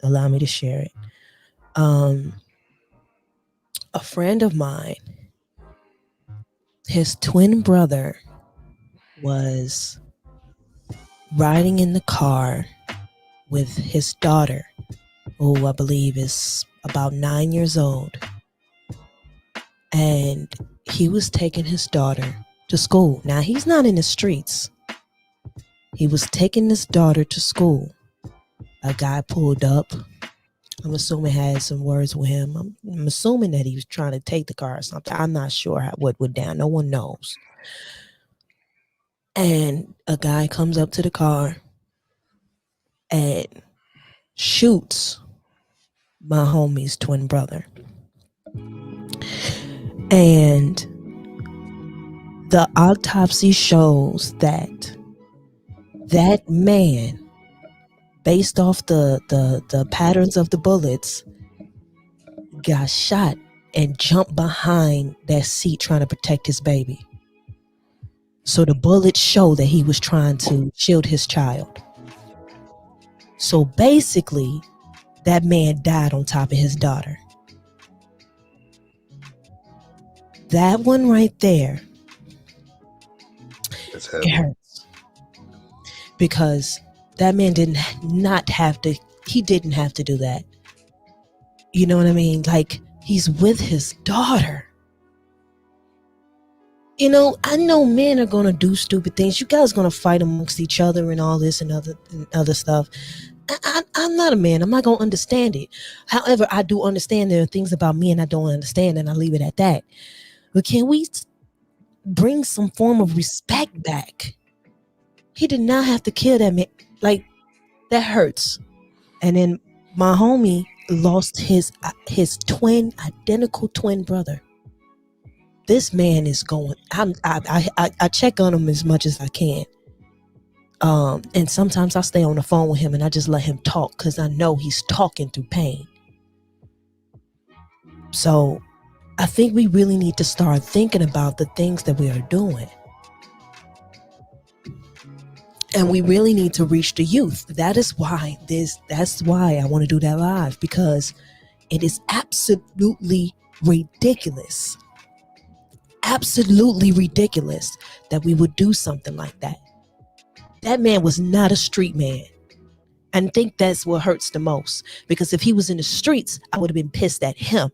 allow me to share it. Um, a friend of mine, his twin brother was riding in the car with his daughter, who I believe is about 9 years old. And he was taking his daughter to school. Now, he's not in the streets. He was taking his daughter to school. A guy pulled up. I'm assuming had some words with him. I'm assuming that he was trying to take the car or something. I'm not sure what went down. No one knows. And a guy comes up to the car and shoots my homie's twin brother. And the autopsy shows that that man, based off the patterns of the bullets, got shot and jumped behind that seat trying to protect his baby. So the bullets show that he was trying to shield his child. So basically, that man died on top of his daughter. That one right there, That's it heavy. hurts. Because that man didn't have to do that. You know what I mean? Like, he's with his daughter. I know men are gonna do stupid things. You guys are gonna fight amongst each other and all this and other stuff. I'm not a man. I'm not gonna understand it. However, I do understand there are things about men I don't understand, and I leave it at that. But can we bring some form of respect back? He did not have to kill that man. Like, that hurts. And then my homie lost his identical twin brother. This man is going. I check on him as much as I can. And sometimes I stay on the phone with him and I just let him talk because I know he's talking through pain. So I think we really need to start thinking about the things that we are doing. And we really need to reach the youth. That's why I want to do that live, because it is absolutely ridiculous. Absolutely ridiculous that we would do something like that. That man was not a street man. And I think that's what hurts the most. Because if he was in the streets, I would have been pissed at him.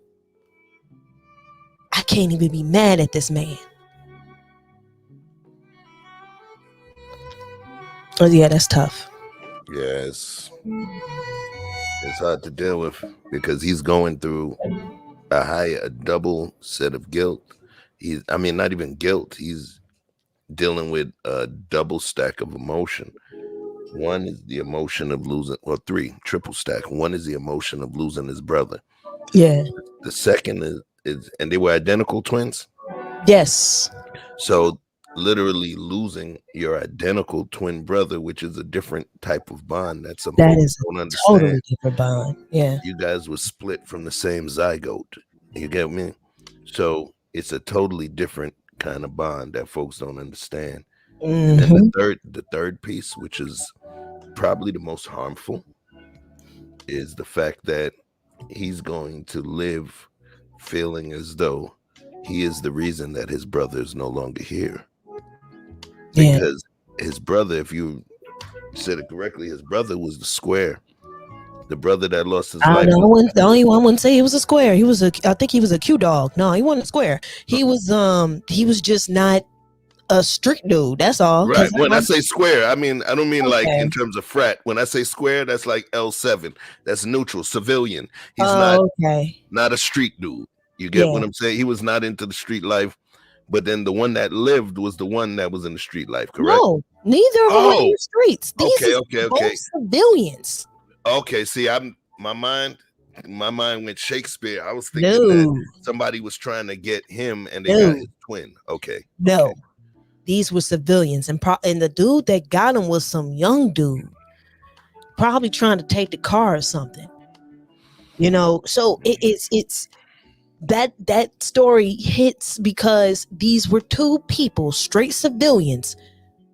I can't even be mad at this man. Oh yeah, that's tough. Yeah, it's hard to deal with because he's going through a double set of guilt. Not even guilt. He's dealing with a double stack of emotion. One is the emotion of losing, or three, triple stack. One is the emotion of losing his brother. Yeah. The second is and they were identical twins. Yes. So literally losing your identical twin brother, which is a different type of bond that some That folks is don't a understand. totally different bond. Yeah. You guys were split from the same zygote. You get me? So it's a totally different kind of bond that folks don't understand. And then Hmm. the third piece, which is probably the most harmful, is the fact that he's going to live feeling as though he is the reason that his brother is no longer here. Yeah. Because his brother, if you said it correctly, his brother was the square, the brother that lost his I don't life know. I was wouldn't, the only one wouldn't say he was a square. He was a. I think he was a Q dog. No, he wasn't a square. uh, He was. He was just not a strict dude. That's all. right. Cause When I I'm say square, I mean I don't mean like in okay. terms of frat. When I say square, that's like L7. That's neutral, civilian. He's not Oh, okay. not a street dude. You get Yeah. what I'm saying? He was not into the street life, but then the one that lived was the one that was in the street life, correct? No, neither of them were in Oh, the streets. These okay, is okay, both okay. civilians. Okay, see, I'm my mind went Shakespeare. I was thinking that No, somebody was trying to get him and they got no, his twin. Okay, okay. no. These were civilians, and the dude that got him was some young dude, probably trying to take the car or something. So it's that story hits because these were two people, straight civilians.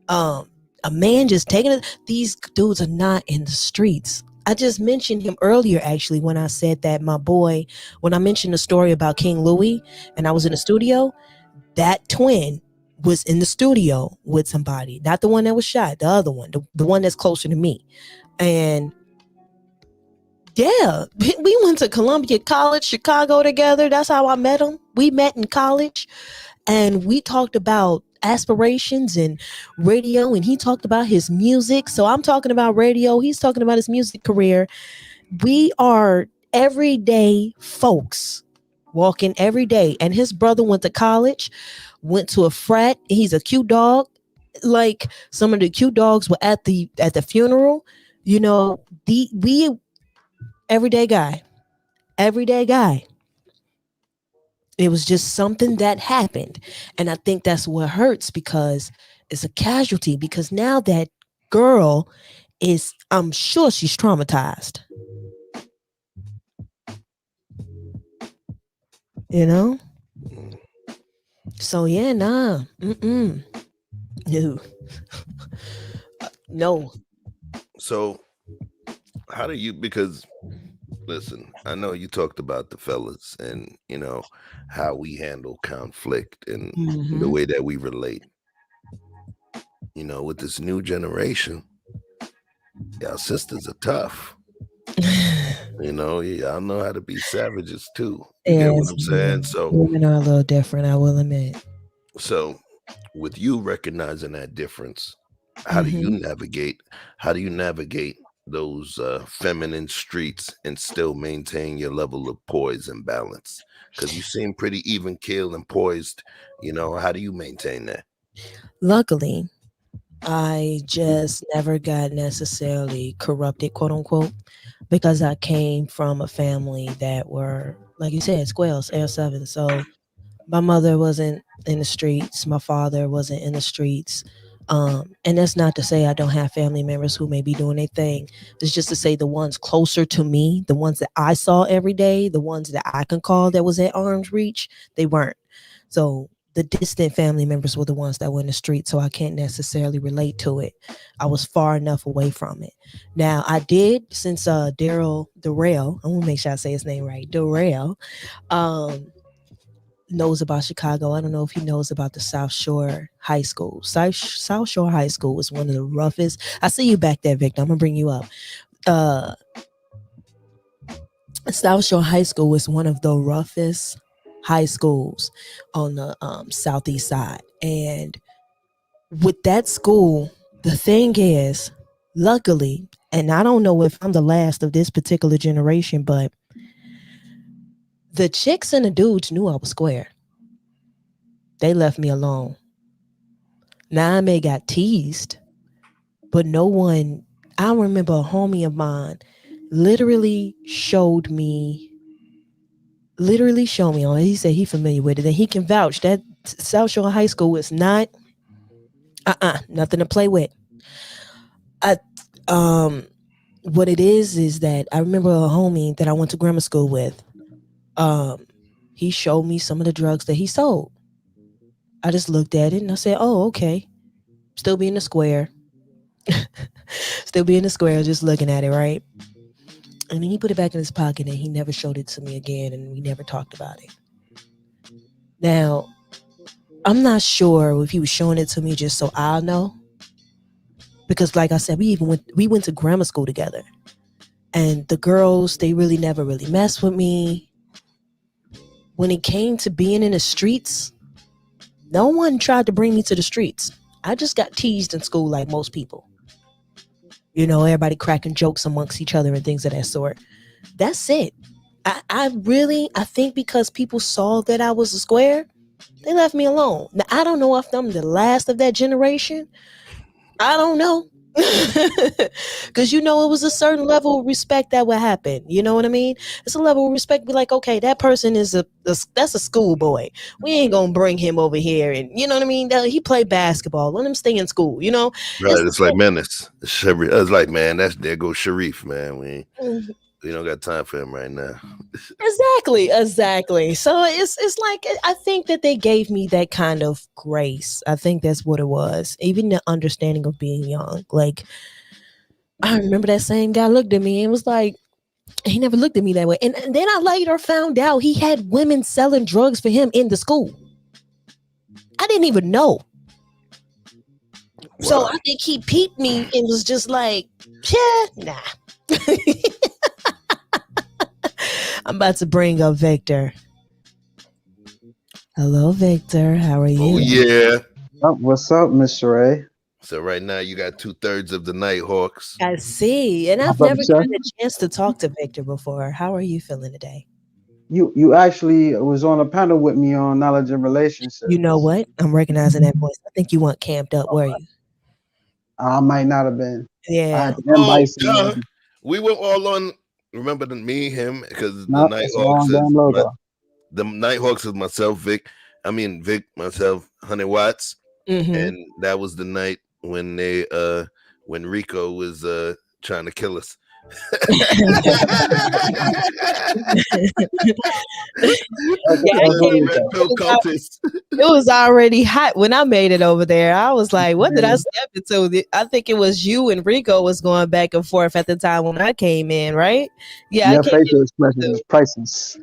Um, a man just taking it. These dudes are not in the streets. I just mentioned him earlier, actually, when I said that my boy, when I mentioned the story about King Louis, and I was in the studio. That twin was in the studio with somebody, not the one that was shot, the other one, the one that's closer to me. And yeah, we went to Columbia College, Chicago together. That's how I met him. We met in college and we talked about aspirations and radio, and he talked about his music. So I'm talking about radio, he's talking about his music career. We are everyday folks walking every day. And his brother went to college, went to a frat. He's a cute dog. Like some of the cute dogs were at the funeral. The we everyday guy, everyday guy. It was just something that happened. And I think that's what hurts because it's a casualty. Because now that girl I'm sure she's traumatized, you know? Mm. So yeah, nah. Mm-mm. No. No. So how do you, because listen, I know you talked about the fellas and how we handle conflict and the Hmm. way that we relate. With this new generation, y'all sisters are tough. Y'all know how to be savages too. You get what Yes, I'm saying? So women are a little different, I will admit. so with you recognizing that difference, how do you Hmm. navigate how do you navigate those feminine streets and still maintain your level of poise and balance? Because you seem pretty even keel and poised. How do you maintain that? Luckily, I just never got necessarily corrupted, quote unquote, because I came from a family that were, like you said, squares, L7. So my mother wasn't in the streets. My father wasn't in the streets. And that's not to say I don't have family members who may be doing their thing. It's just to say the ones closer to me, the ones that I saw every day, the ones that I can call that was at arm's reach, they weren't. So the distant family members were the ones that were in the street. So I can't necessarily relate to it. I was far enough away from it. Now I did, since Darrell, I want to make sure I say his name right, Darrell, um, knows about Chicago. I don't know if he knows about the South Shore High School. South Shore High School was one of the roughest. I see you back there, Victor. I'm gonna bring you up. Uh, South Shore High School was one of the roughest high schools on the southeast side. And with that school, the thing is, luckily, and I don't know if I'm the last of this particular generation, but the chicks and the dudes knew I was square. They left me alone. Now I may got teased, but no one. I remember a homie of mine literally showed me, on. He said he familiar with it, and he can vouch that South Shore High School is not nothing to play with. I um what it is that I remember a homie that I went to grammar school with. Um, he showed me some of the drugs that he sold. I just looked at it and I said, "Oh, okay." Still be in the square. Still be in the square, just looking at it, right? And then he put it back in his pocket and he never showed it to me again and we never talked about it. Now, I'm not sure if he was showing it to me just so I'll know. Because like I said, we went to grammar school together. And the girls, they really never really messed with me. When it came to being in the streets, no one tried to bring me to the streets. I just got teased in school like most people. Everybody cracking jokes amongst each other and things of that sort. That's it. I think because people saw that I was a square, they left me alone. Now, I don't know if I'm the last of that generation. I don't know. Because it was a certain level of respect that would happen. You know what I mean? It's a level of respect. Be like, okay, that person is that's a schoolboy. We ain't gonna bring him over here, and you know what I mean. He played basketball. Let him stay in school. Right, it's like menace. It's like, man, there goes Sharif, man. We don't got time for him right now. Exactly. So it's like I think that they gave me that kind of grace. I think that's what it was. Even the understanding of being young. Like I remember that same guy looked at me and was like, he never looked at me that way. And then I later found out he had women selling drugs for him in the school. I didn't even know. Wow. So I think he peeped me and was just like, nah. I'm about to bring up Victor. Hello, Victor. How are you? Oh, yeah. What's up, Miss Sheree? So right now you got 2/3 of the Nighthawks. I see. And I've never gotten a chance to talk to Victor before. How are you feeling today? You actually was on a panel with me on knowledge and relationships. You know what? I'm recognizing that voice. I think you weren't camped up, were you? I might not have been. Yeah. We were all on. Remember me, him, because the Nighthawks is myself, Vic, myself, 100 Watts, and that was the night when when Rico was trying to kill us. It was already hot when I made it over there. I was like, what did I step into? I think it was you and Rico was going back and forth at the time when I came in, right? Yeah. Your facial expression was priceless.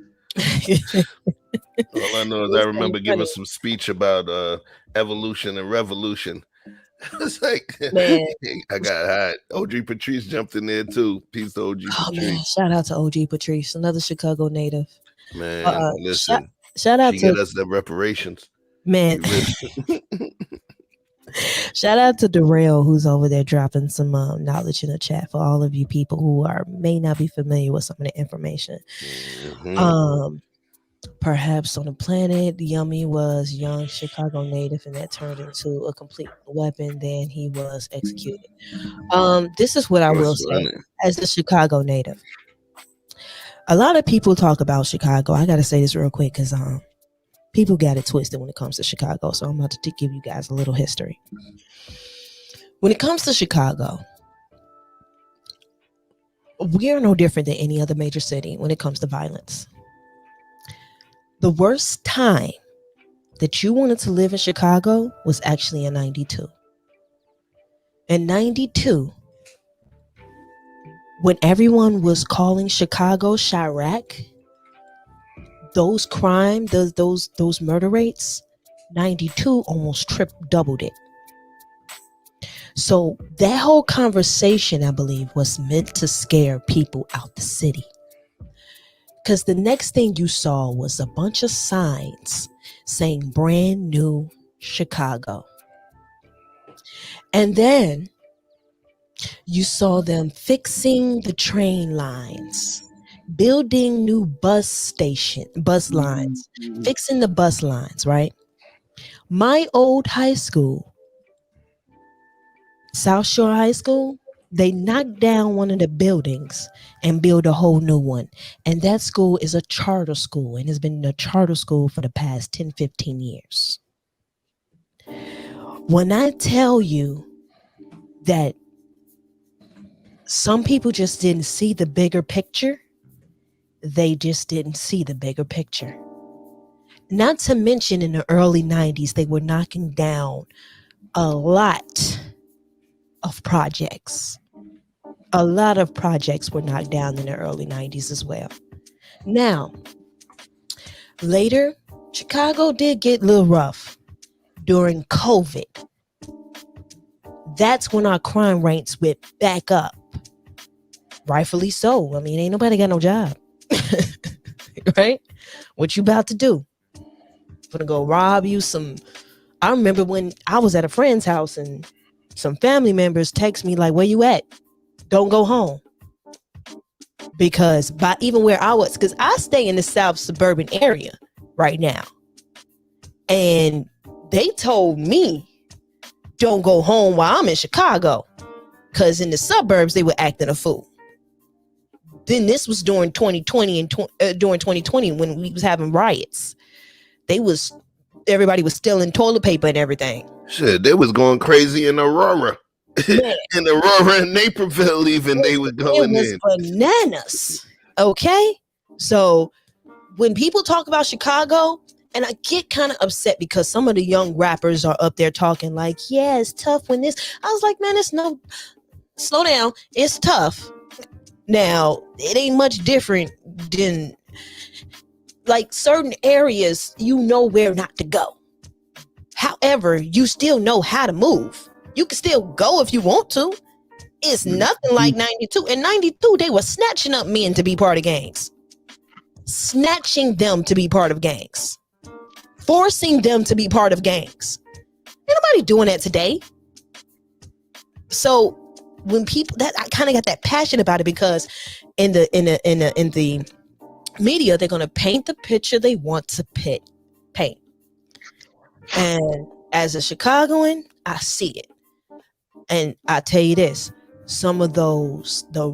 All I know is I remember giving some speech about evolution and revolution. It's like, man. I got hot. OG Patrice jumped in there too. Peace to OG Patrice. Man. Shout out to OG Patrice, another Chicago native. Man, listen. Shout out to us the reparations. Man. Shout out to Darrell, who's over there dropping some knowledge in the chat for all of you people who may not be familiar with some of the information. Perhaps on the planet, Yummy was young Chicago native, and that turned into a complete weapon. Then he was executed. This is what I will say as a Chicago native. A lot of people talk about Chicago. I got to say this real quick because people got it twisted when it comes to Chicago. So I'm about to give you guys a little history. When it comes to Chicago, we are no different than any other major city when it comes to violence. The worst time that you wanted to live in Chicago was actually in 92. In 92, when everyone was calling Chicago Chirac, those murder rates, 92 almost doubled it. So that whole conversation, I believe, was meant to scare people out the city. Because the next thing you saw was a bunch of signs saying brand new Chicago. And then you saw them fixing the train lines, building new bus lines, fixing the bus lines, right? My old high school, South Shore High School, they knocked down one of the buildings and built a whole new one. And that school is a charter school and has been a charter school for the past 10, 15 years. When I tell you that some people just didn't see the bigger picture, they just didn't see the bigger picture. Not to mention in the early 90s, they were knocking down a lot of projects. A lot of projects were knocked down in the early 90s as well. Now, later, Chicago did get a little rough during COVID. That's when our crime rates went back up. Rightfully so. I mean, ain't nobody got no job. Right? What you about to do? Gonna go rob you some. I remember when I was at a friend's house and some family members text me like, where you at? Don't go home. Because by even where I was, because I stay in the South suburban area right now. And they told me, don't go home while I'm in Chicago. Because in the suburbs, they were acting a fool. Then this was during 2020 and during 2020 when we was having riots. Everybody was stealing toilet paper and everything. Shit, they was going crazy in Aurora. In Aurora and Naperville, even they was going in. It was bananas. Okay? So when people talk about Chicago, and I get kind of upset because some of the young rappers are up there talking like, yeah, it's tough when this. I was like, man, slow down. It's tough. Now, it ain't much different than like certain areas, you know where not to go. However, you still know how to move. You can still go if you want to. It's nothing like 92. In 92, they were snatching up men to be part of gangs. Snatching them to be part of gangs. Forcing them to be part of gangs. Ain't nobody doing that today. So when people that I kind of got that passion about it because in the media, they're gonna paint the picture they want to paint. And as a Chicagoan, I see it. And I tell you this, some of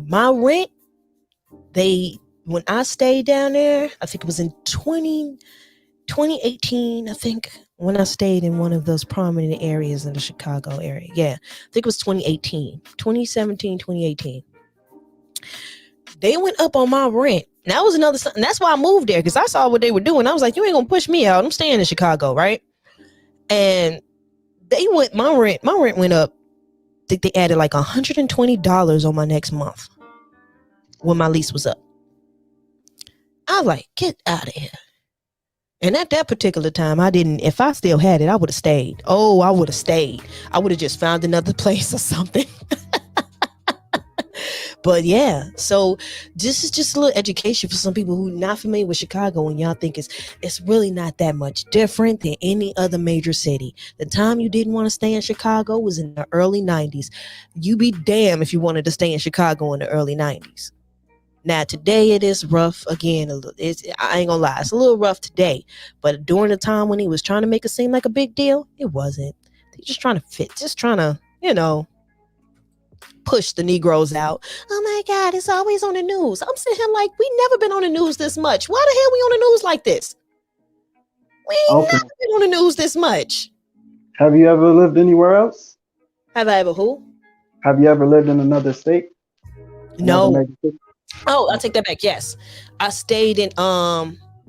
my rent, when I stayed down there, I think it was in 2018, I think, when I stayed in one of those prominent areas in the Chicago area. Yeah, I think it was 2017, 2018. They went up on my rent. And that was another, and that's why I moved there, because I saw what they were doing. I was like, you ain't gonna push me out. I'm staying in Chicago, right? And my rent went up. I think they added like $120 on my next month when my lease was up. I was like, get out of here. And at that particular time, if I still had it, I would have stayed. Oh, I would have stayed. I would have just found another place or something. But yeah, so this is just a little education for some people who are not familiar with Chicago, and y'all think it's really not that much different than any other major city. The time you didn't want to stay in Chicago was in the early 90s. You be damn if you wanted to stay in Chicago in the early 90s. Now today it is rough again. I ain't gonna lie, it's a little rough today. But during the time when he was trying to make it seem like a big deal, it wasn't. They're just trying to, push the Negroes out. Oh my God, it's always on the news. I'm sitting here like, we never been on the news this much. Why the hell we on the news like this? We ain't never been on the news this much. Have you ever lived anywhere else? Have I ever who? Have you ever lived in another state? No. Oh, I'll take that back. Yes. I stayed in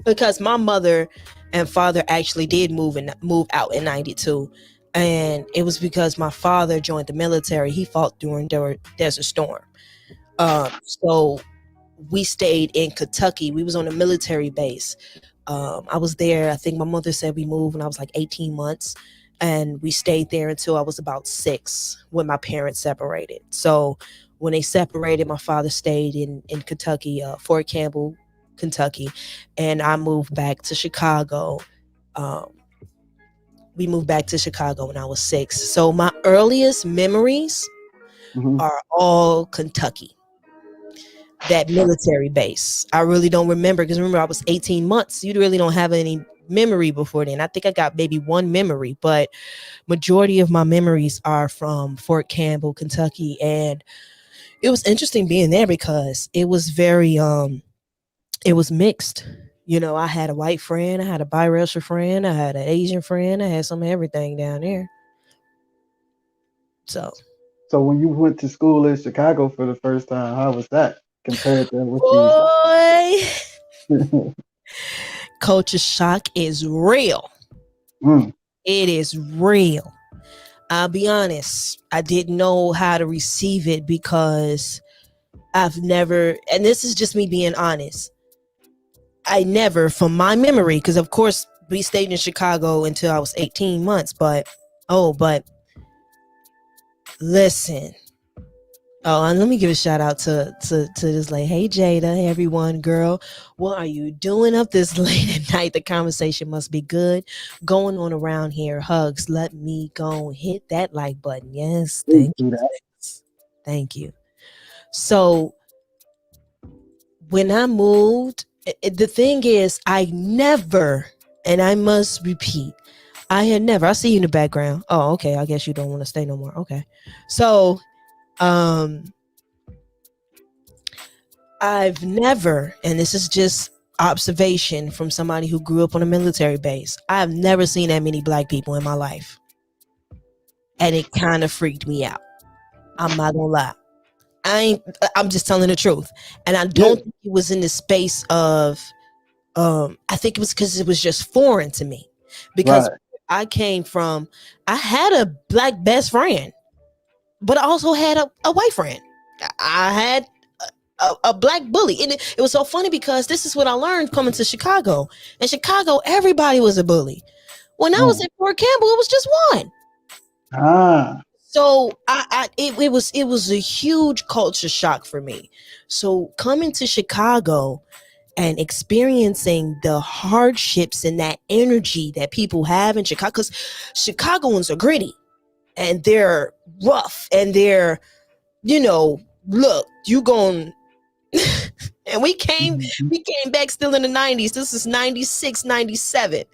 because my mother and father actually did move out in 92. And it was because my father joined the military. He fought during Desert Storm. So we stayed in Kentucky. We was on a military base. I was there. I think my mother said we moved when I was like 18 months. And we stayed there until I was about 6 when my parents separated. So when they separated, my father stayed in Kentucky, Fort Campbell, Kentucky. And I moved back to Chicago. We moved back to Chicago when I was 6. So my earliest memories are all Kentucky. That military base. I really don't remember, because remember I was 18 months. You really don't have any memory before then. I think I got maybe one memory, but majority of my memories are from Fort Campbell, Kentucky. And it was interesting being there because it was very, it was mixed. I had a white friend, I had a biracial friend, I had an Asian friend, I had some of everything down there. So when you went to school in Chicago for the first time, how was that compared to what you? Culture shock is real. It is real. I'll be honest, I didn't know how to receive it because I've never, and this is just me being honest, I never, from my memory, because of course we stayed in Chicago until I was 18 months, but listen. Oh, and let me give a shout out to this lady. Hey Jada, hey everyone, girl. What are you doing up this late at night? The conversation must be good. Going on around here. Hugs. Let me go hit that like button. Yes, Please thank do you. that. Thank you. So when I moved, the thing is, I never, and I must repeat, I had never. I see you in the background. Oh, okay. I guess you don't want to stay no more. Okay. So, I've never, and this is just observation from somebody who grew up on a military base, I've never seen that many black people in my life. And it kind of freaked me out. I'm not gonna lie. I'm just telling the truth. And I Yeah. don't think it was in the space of I think it was because it was just foreign to me. Because Right. I came from, I had a black best friend, but I also had a white friend. I had a black bully. And it was so funny because this is what I learned coming to Chicago. In Chicago, everybody was a bully. When I was Mm. at Fort Campbell, it was just one. Ah. So it was a huge culture shock for me. So coming to Chicago and experiencing the hardships and that energy that people have in Chicago, because Chicagoans are gritty and they're rough and they're, look, you going and Mhm. we came back still in the 90s. This is 96, 97. I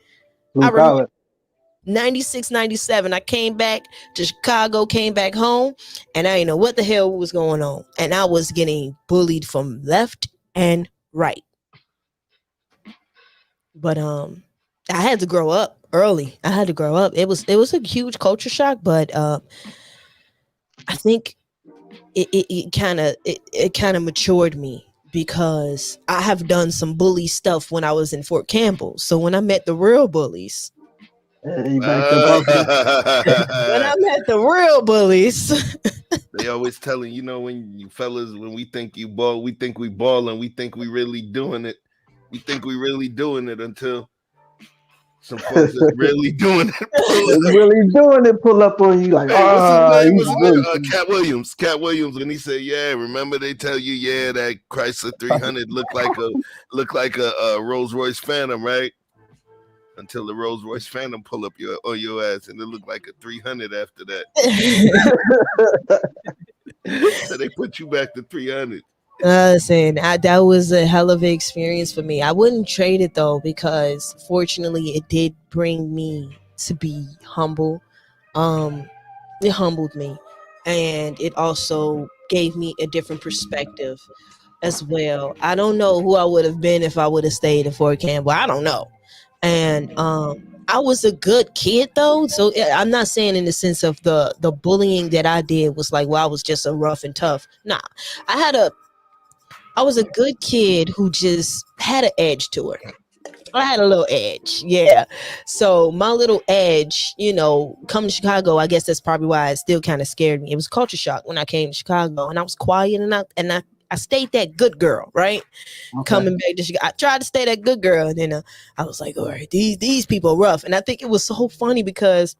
Blue remember collar. 96, 97. I came back to Chicago, came back home, and I didn't know what the hell was going on. And I was getting bullied from left and right. But I had to grow up early. I had to grow up. It was a huge culture shock, but I think it kind of matured me because I have done some bully stuff when I was in Fort Campbell. So when I met the real bullies, Hey, back to Buffalo. when I met the real bullies, They always telling, when you fellas, when we think you ball, we think we balling, we think we really doing it. We think we really doing it until some folks that's really doing it pull It's up. really doing it. Pull up on you like, Hey, what's his name? he's Was really. it Cat Williams? Cat Williams, when he said, "Yeah, remember they tell you, yeah, that Chrysler 300 looked like a Rolls Royce Phantom, right? Until the Rolls Royce Phantom pull up on your ass, and it looked like a 300 after that. So they put you back to 300. listen, that was a hell of an experience for me. I wouldn't trade it though because fortunately it did bring me to be humble. Um, it humbled me, and it also gave me a different perspective as well. I don't know who I would have been if I would have stayed in Fort Campbell. I don't know. And I was a good kid though, so I'm not saying in the sense of the bullying that I did was like, well, I was just a rough and tough. Nah, I had a I was a good kid who just had an edge to her. I had a little edge, yeah. So my little edge, coming to Chicago, I guess that's probably why it still kind of scared me. It was culture shock when I came to Chicago, and I was quiet, and I stayed that good girl, right? Okay. Coming back to Chicago, I tried to stay that good girl, and then I was like, all right, these people are rough, and I think it was so funny because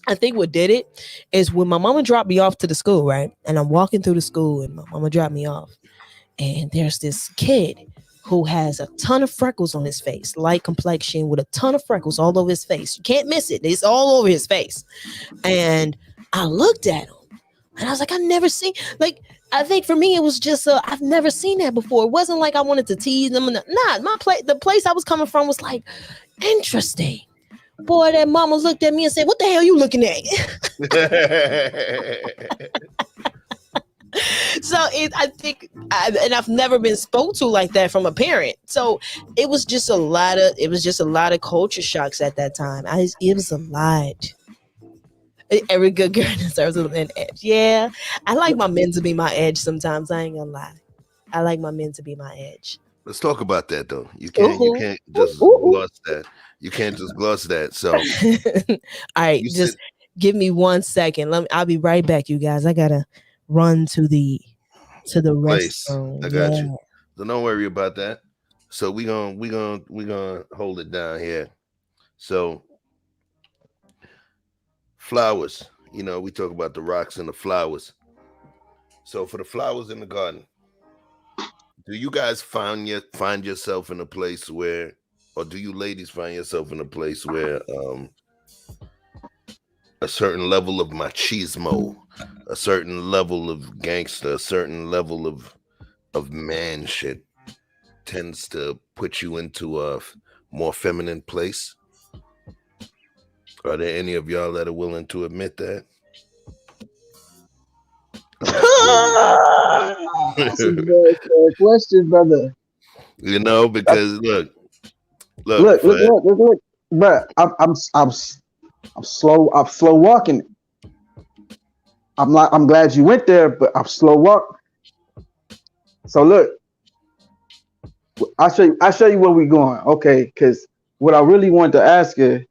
I think what did it is when my mama dropped me off to the school, right? And I'm walking through the school, and my mama dropped me off, and there's this kid who has a ton of freckles on his face, light complexion with a ton of freckles all over his face. You can't miss it. It's all over his face. And I looked at him and I was like, I never seen, like, I think for me, it was just, I've never seen that before. It wasn't like I wanted to tease him. Nah, the place I was coming from was like, interesting. Boy, that mama looked at me and said, what the hell you looking at? So and I've never been spoke to like that from a parent. So it was just a lot of culture shocks at that time. It was a lot. Every good girl deserves an edge. Yeah, I like my men to be my edge sometimes. I ain't gonna lie. I like my men to be my edge. Let's talk about that though. You Ooh, can't just ooh, ooh. gloss that. You can't just gloss that. So All right, you just said Give me 1 second. I'll be right back, you guys. I gotta run to the Place. restroom. I got you. So don't worry about that. So we gonna hold it down here. So flowers. You know, we talk about the rocks and the flowers. So for the flowers in the garden, do you guys find yourself in a place where, or do you ladies find yourself in a place where a certain level of machismo, a certain level of gangster, a certain level of man shit tends to put you into a more feminine place? Are there any of y'all that are willing to admit that? That's a good question, brother. You know, because look, Look, bro. I'm slow. I'm slow walking. I'm glad you went there, but I'm slow walk. So look, I'll show you where we going. Okay, because what I really wanted to ask her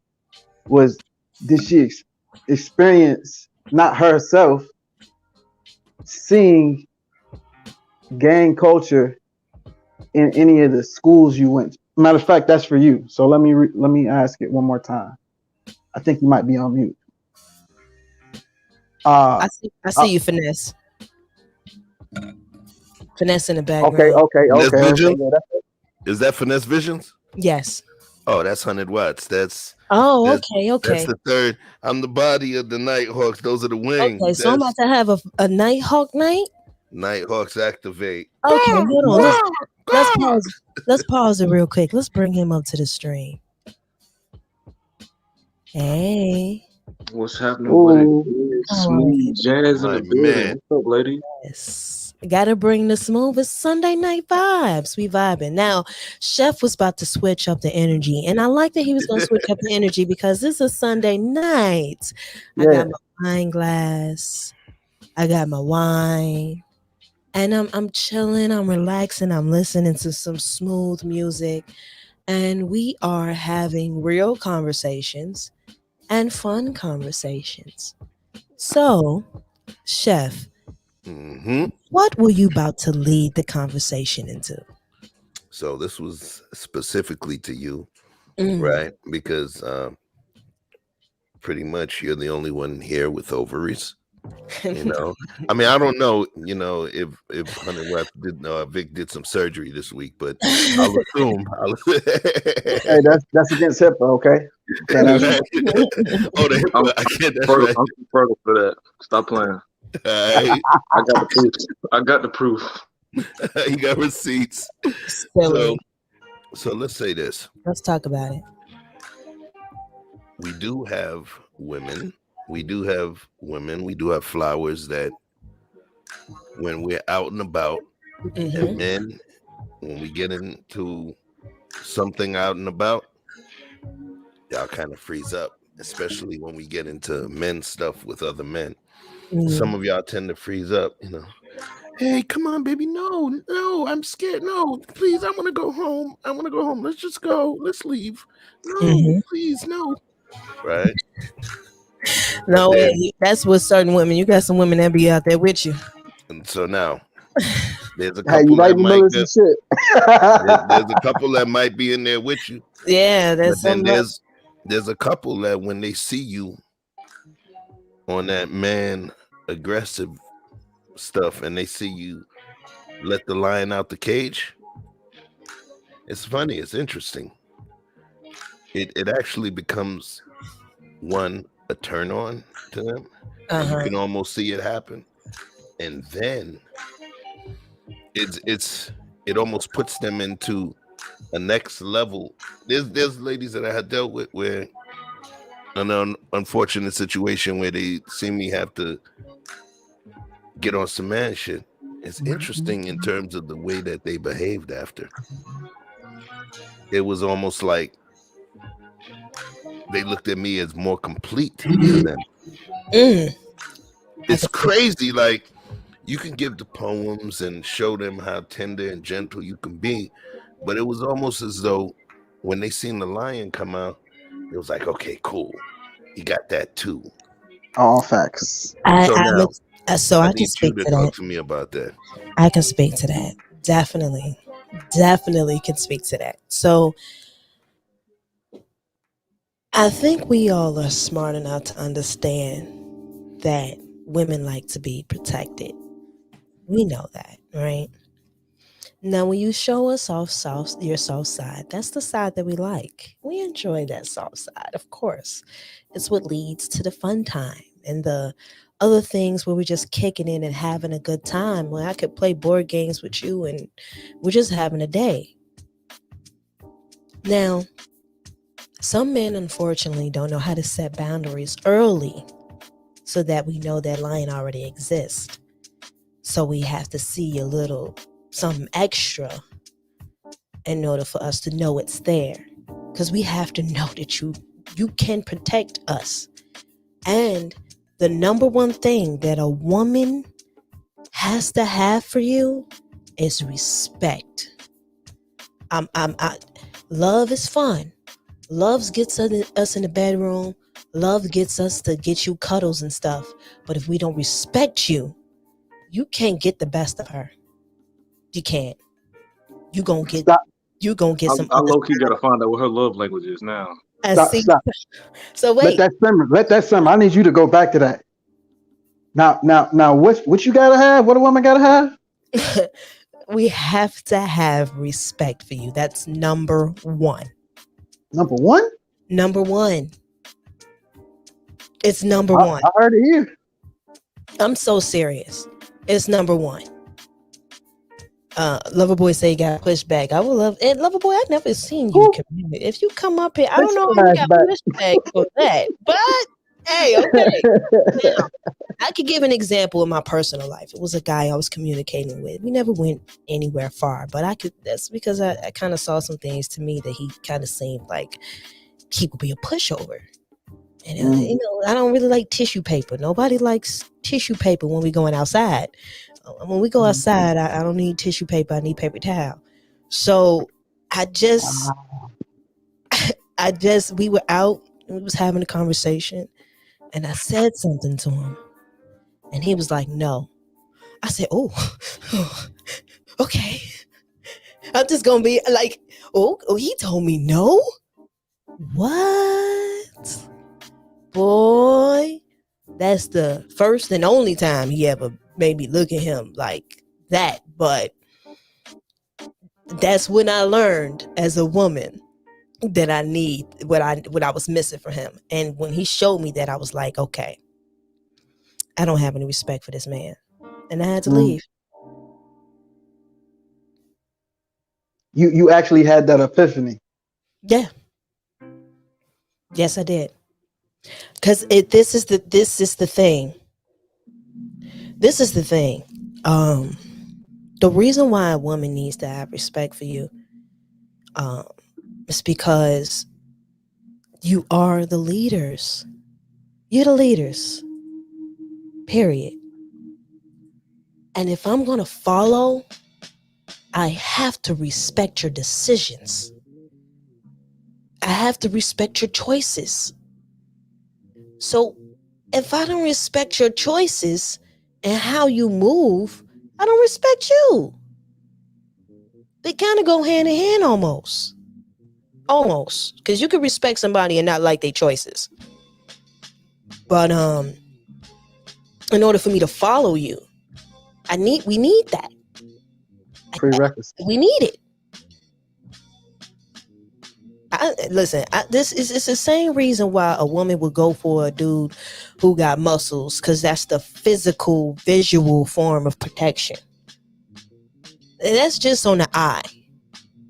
was, did she experience not herself seeing gang culture in any of the schools you went to? Matter of fact, that's for you. So let me ask it one more time. I think you might be on mute. I see you, Finesse. Finesse in the background. Okay. Is that Finesse Visions? Yes. Oh, that's 100 watts. That's okay. That's the third. I'm the body of the Nighthawks. Those are the wings. Okay, so I'm about to have a Nighthawk night. Nighthawks activate. Okay, hold on. Let's pause it real quick. Let's bring him up to the stream. Hey. What's happening with it? Smooth jazz in the building. Man. What's up, lady? Yes. Gotta bring the smoothest Sunday night vibes. We vibing. Now, Chef was about to switch up the energy, and I like that he was going to switch up the energy because this is Sunday night. Yeah. I got my wine glass. I got my wine. And I'm chilling, I'm relaxing, I'm listening to some smooth music. And we are having real conversations and fun conversations. So, Chef, what were you about to lead the conversation into? So this was specifically to you, right? Because pretty much you're the only one here with ovaries. You know, I mean, I don't know, you know, if Honey West did Vic did some surgery this week, but I'll assume. Hey, that's against HIPAA, okay? I can't. That's right. I'm too fertile for that. Stop playing. Right. I got the proof. You got receipts. So let's say this. Let's talk about it. We do have women. We do have flowers that when we're out and about, and men, when we get into something out and about, y'all kind of freeze up, especially when we get into men's stuff with other men. Some of y'all tend to freeze up, you know. Hey, come on, baby. No, I'm scared. No, please, I want to go home. Let's just go. Let's leave. No, please, no. Right? No, that's with certain women. You got some women that be out there with you. And so now, there's a couple that might there's a couple that might be in there with you. Yeah, there's a couple that when they see you on that man aggressive stuff and they see you let the lion out the cage, it's funny, it's interesting. It actually becomes a turn on to them. And you can almost see it happen. And then it almost puts them into a next level. There's ladies that I had dealt with where an unfortunate situation where they see me have to get on some man shit. It's interesting in terms of the way that they behaved after. It was almost like they looked at me as more complete to them. It's crazy. Like, you can give the poems and show them how tender and gentle you can be, but it was almost as though when they seen the lion come out, it was like, okay, cool, he got that too. All facts. I, So I'm now so I I can need you speak to to that. talk to me about that. I can speak to that. Definitely. Definitely can speak to that. So I think we all are smart enough to understand that women like to be protected. We know that, right? Now, when you show us your soft side, that's the side that we like. We enjoy that soft side, of course. It's what leads to the fun time and the other things where we're just kicking in and having a good time. When I could play board games with you and we're just having a day. Now, some men unfortunately don't know how to set boundaries early so that we know that line already exists. So we have to see a little something extra in order for us to know it's there. Because we have to know that you can protect us. And the number one thing that a woman has to have for you is respect. I love is fun. Love gets us in the bedroom. Love gets us to get you cuddles and stuff. But if we don't respect you, you can't get the best of her. You can't. You gonna get Stop, you gonna get some I other. low key gotta find out what her love language is now. I stop, see. stop. So Let wait, that simmer. Let that simmer. I need you to go back to that. Now. What you gotta have? What a woman gotta have? we have to have respect for you. That's number one. Number one. Number one. It's number I, one. I heard it here. I'm so serious. It's number one. Loverboy say he got pushed back. I would love and Loverboy, I never seen you Who? communicate. If you come up here, I don't Pitch know how you got flashback. pushed back for that. But hey, okay. Now I could give an example in my personal life. It was a guy I was communicating with. We never went anywhere far, but I could. That's because I kind of saw some things to me that he kind of seemed like he would be a pushover. And Mm, I don't really like tissue paper. Nobody likes tissue paper when we going outside. When we go mm. outside, I don't need tissue paper. I need paper towel. So I just, Ah, we were out. We was having a conversation, and I said something to him, and he was like, "No." I said, "Oh, okay." I'm just gonna be like, "Oh, he told me no." What, boy? That's the first and only time he ever made me look at him like that. But that's when I learned as a woman that I need what I was missing for him. And when he showed me that, I was like, okay, I don't have any respect for this man. And I had to mm. leave. You actually had that epiphany. Yeah. Yes, I did. Because this is the thing. This is the thing. Um, the reason why a woman needs to have respect for you, um, is because you are the leaders. You're the leaders. Period. And if I'm going to follow, I have to respect your decisions. I have to respect your choices. So if I don't respect your choices and how you move, I don't respect you. They kind of go hand in hand almost. Almost. Because you can respect somebody and not like their choices. But in order for me to follow you, we need that. Prerequisites. We need it. Listen, this is it's the same reason why a woman would go for a dude who got muscles, because that's the physical, visual form of protection. And that's just on the eye,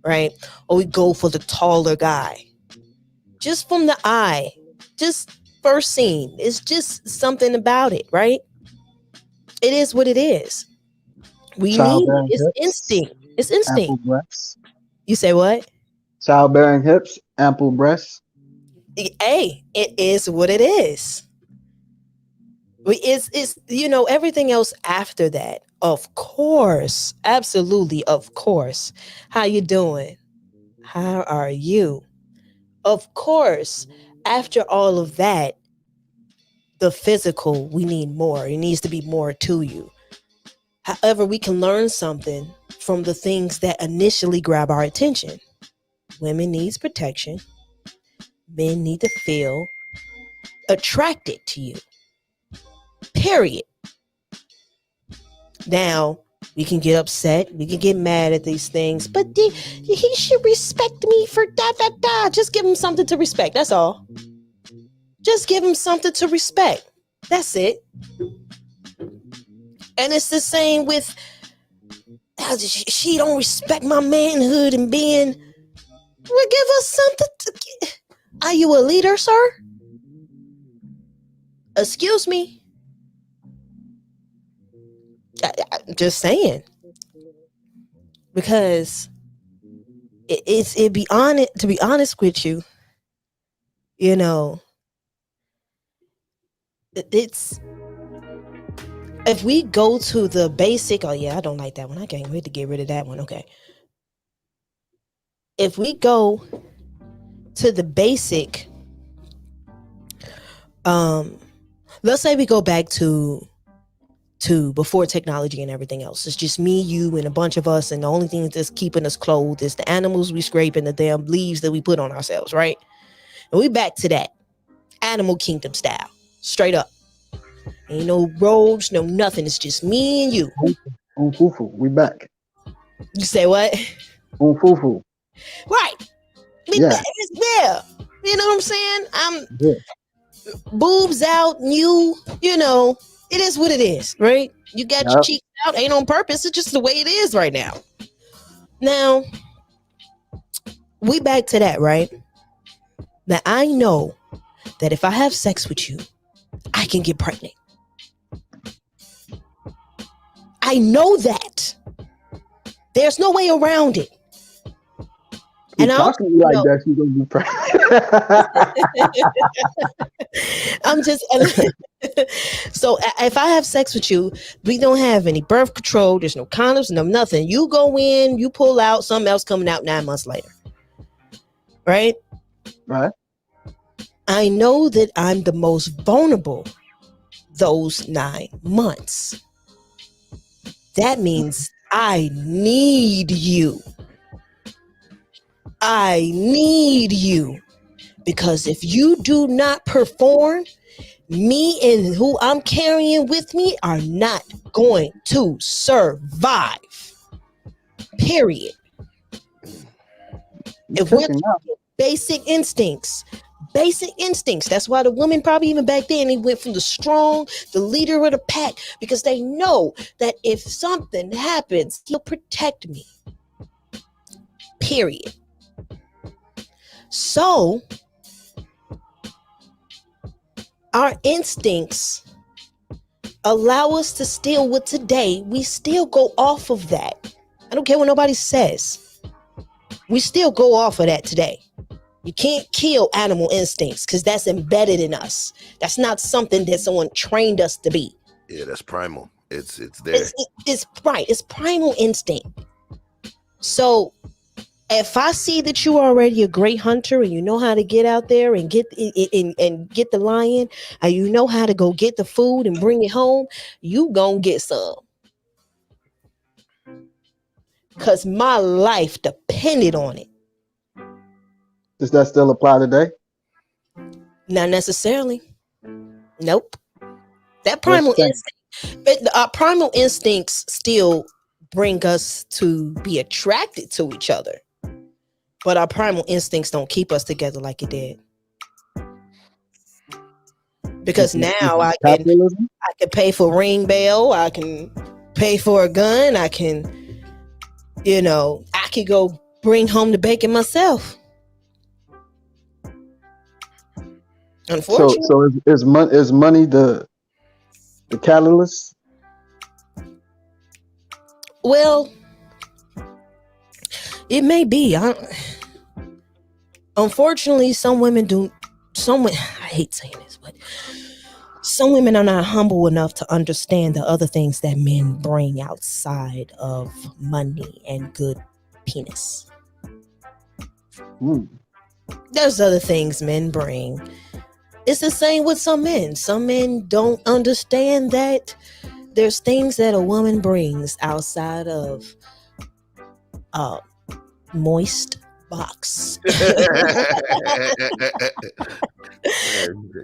right? Or we go for the taller guy, just from the eye, just first scene. It's just something about it, right? It is what it is. We need it. Childbearing It's hips, instinct. It's ample instinct. breasts. You say what? Childbearing hips, ample breasts. Hey, it is what it is. It's everything else after that. Of course, absolutely, of course. How you doing? How are you? Of course, after all of that, the physical, we need more. It needs to be more to you. However, we can learn something from the things that initially grab our attention. Women needs protection. Men need to feel attracted to you. Period. Now, we can get upset. We can get mad at these things. But he should respect me for da da da. Just give him something to respect. That's all. Just give him something to respect. That's it. And it's the same with she don't respect my manhood and being. Well, give us something to. Are you a leader, sir? Excuse me. I'm just saying, because it be honest. To be honest with you, you know, it's. If we go to the basic, oh yeah, I don't like that one. I can't wait to get rid of that one. Okay. If we go to the basic, let's say we go back to before technology and everything else. It's just me, you, and a bunch of us, and the only thing that's keeping us clothed is the animals we scrape and the damn leaves that we put on ourselves, right? And we back to that animal kingdom style, straight up. Ain't no robes, no nothing. It's just me and you. Fufu, we back. You say what? Fufu. Right. We Yeah. back. Yeah. You know what I'm saying? I'm Yeah. boobs out, you know, it is what it is, right? You got your cheeks out, ain't on purpose. It's just the way it is right now. Now, we back to that, right? Now, I know that if I have sex with you, I can get pregnant. I know that. There's no way around it. And talking to you like that, you're gonna be pregnant. I'm just so if I have sex with you, we don't have any birth control. There's no condoms, no nothing. You go in, you pull out, something else coming out 9 months later. Right? Right. I know that I'm the most vulnerable those 9 months. That means I need you. I need you. Because if you do not perform, me and who I'm carrying with me are not going to survive. Period. If we're basic instincts, that's why the women probably even back then, they went from the strong, the leader of the pack, because they know that if something happens, he'll protect me. Period. So our instincts allow us to still, with today, we still go off of that. I don't care what nobody says. We still go off of that today. You can't kill animal instincts because that's embedded in us. That's not something that someone trained us to be. Yeah, that's primal. It's there. It's right. It's primal instinct. So if I see that you are already a great hunter and you know how to get out there and get get the lion, and you know how to go get the food and bring it home, you gonna get some. Because my life depended on it. Does that still apply today? Not necessarily. Nope. That primal instinct, our primal instincts still bring us to be attracted to each other. But our primal instincts don't keep us together like it did. Because now I can pay for ring bail, I can pay for a gun, I can, I can go bring home the bacon myself. Unfortunately. So is money the catalyst? Well, it may be. Unfortunately, some women do. I hate saying this, but some women are not humble enough to understand the other things that men bring outside of money and good penis. There's other things men bring It's the same with some men. Some men don't understand that there's things that a woman brings outside of a moist box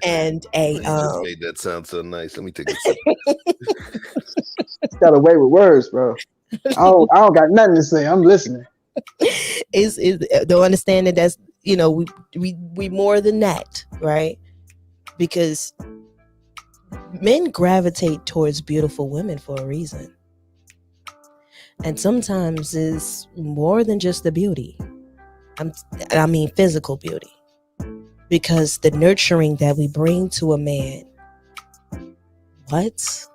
and a You just made that sound so nice. Let me take a sip. It's got a way with words, bro. I don't got nothing to say. I'm listening. is the understanding that's we more than that, right? Because men gravitate towards beautiful women for a reason, and sometimes it's more than just the beauty. I mean physical beauty, because the nurturing that we bring to a man. What?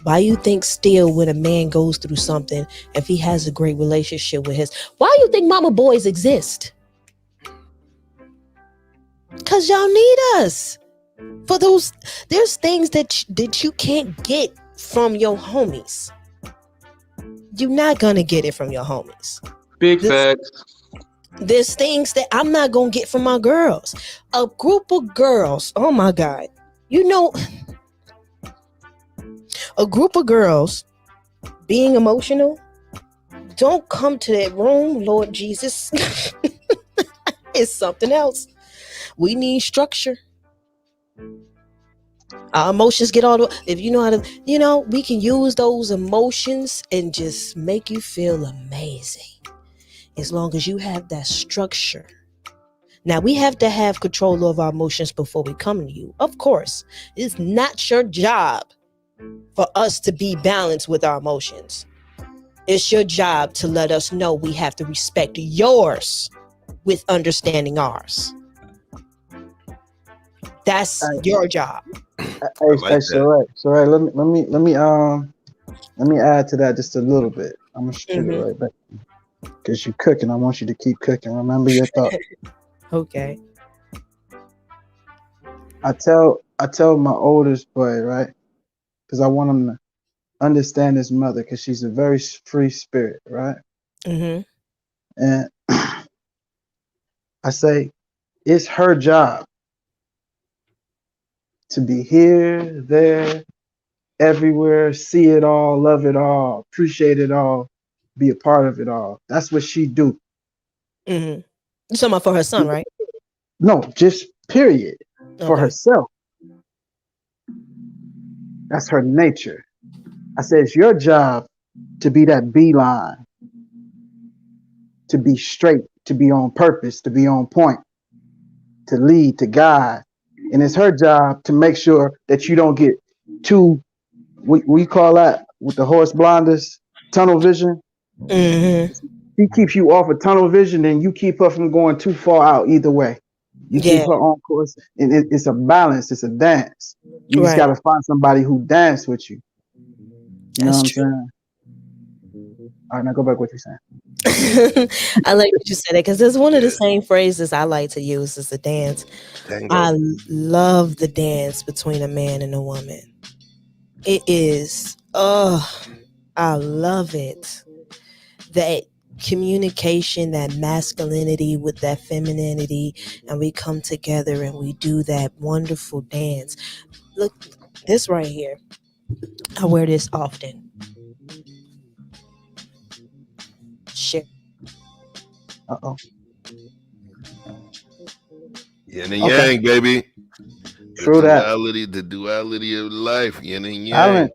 Why you think still when a man goes through something, if he has a great relationship with his, why you think mama boys exist? Because y'all need us for those. There's things that you can't get from your homies. You're not gonna get it from your homies. Big facts. There's things that I'm not gonna get from my girls. A group of girls, oh my God, a group of girls being emotional, don't come to that room, Lord Jesus. It's something else. We need structure. Our emotions get all the, if you know how to, we can use those emotions and just make you feel amazing. As long as you have that structure. Now, we have to have control of our emotions before we come to you. Of course, it's not your job for us to be balanced with our emotions. It's your job to let us know we have to respect yours with understanding ours. That's your job. Hey, so right. Let me add to that just a little bit. I'm gonna shoot it right back because you're cooking. I want you to keep cooking. Remember your thought. Okay. I tell my oldest boy, right, because I want him to understand his mother, because she's a very free spirit, right? Mm-hmm. And I say it's her job to be here, there, everywhere, see it all, love it all, appreciate it all, be a part of it all. That's what she do. Mm-hmm. You're talking about for her son, right? No, just period. For herself. That's her nature. I said it's your job to be that beeline, to be straight, to be on purpose, to be on point, to lead, to guide. And it's her job to make sure that you don't get too, we call that with the horse blinders, tunnel vision. Mm-hmm. He keeps you off of tunnel vision, and you keep her from going too far out either way. You keep her on course, and it's a balance. It's a dance. You just got to find somebody who dance with you. You know what I'm saying? All right, now go back to what you're saying. I like what you said it, because it's one of the same phrases I like to use is the dance. Tango. I love the dance between a man and a woman. It is, I love it. That communication, that masculinity with that femininity, and we come together and we do that wonderful dance. Look, this right here, I wear this often. Shit. Uh-oh. Yin and yang, baby. True that. The duality of life, yin and yang.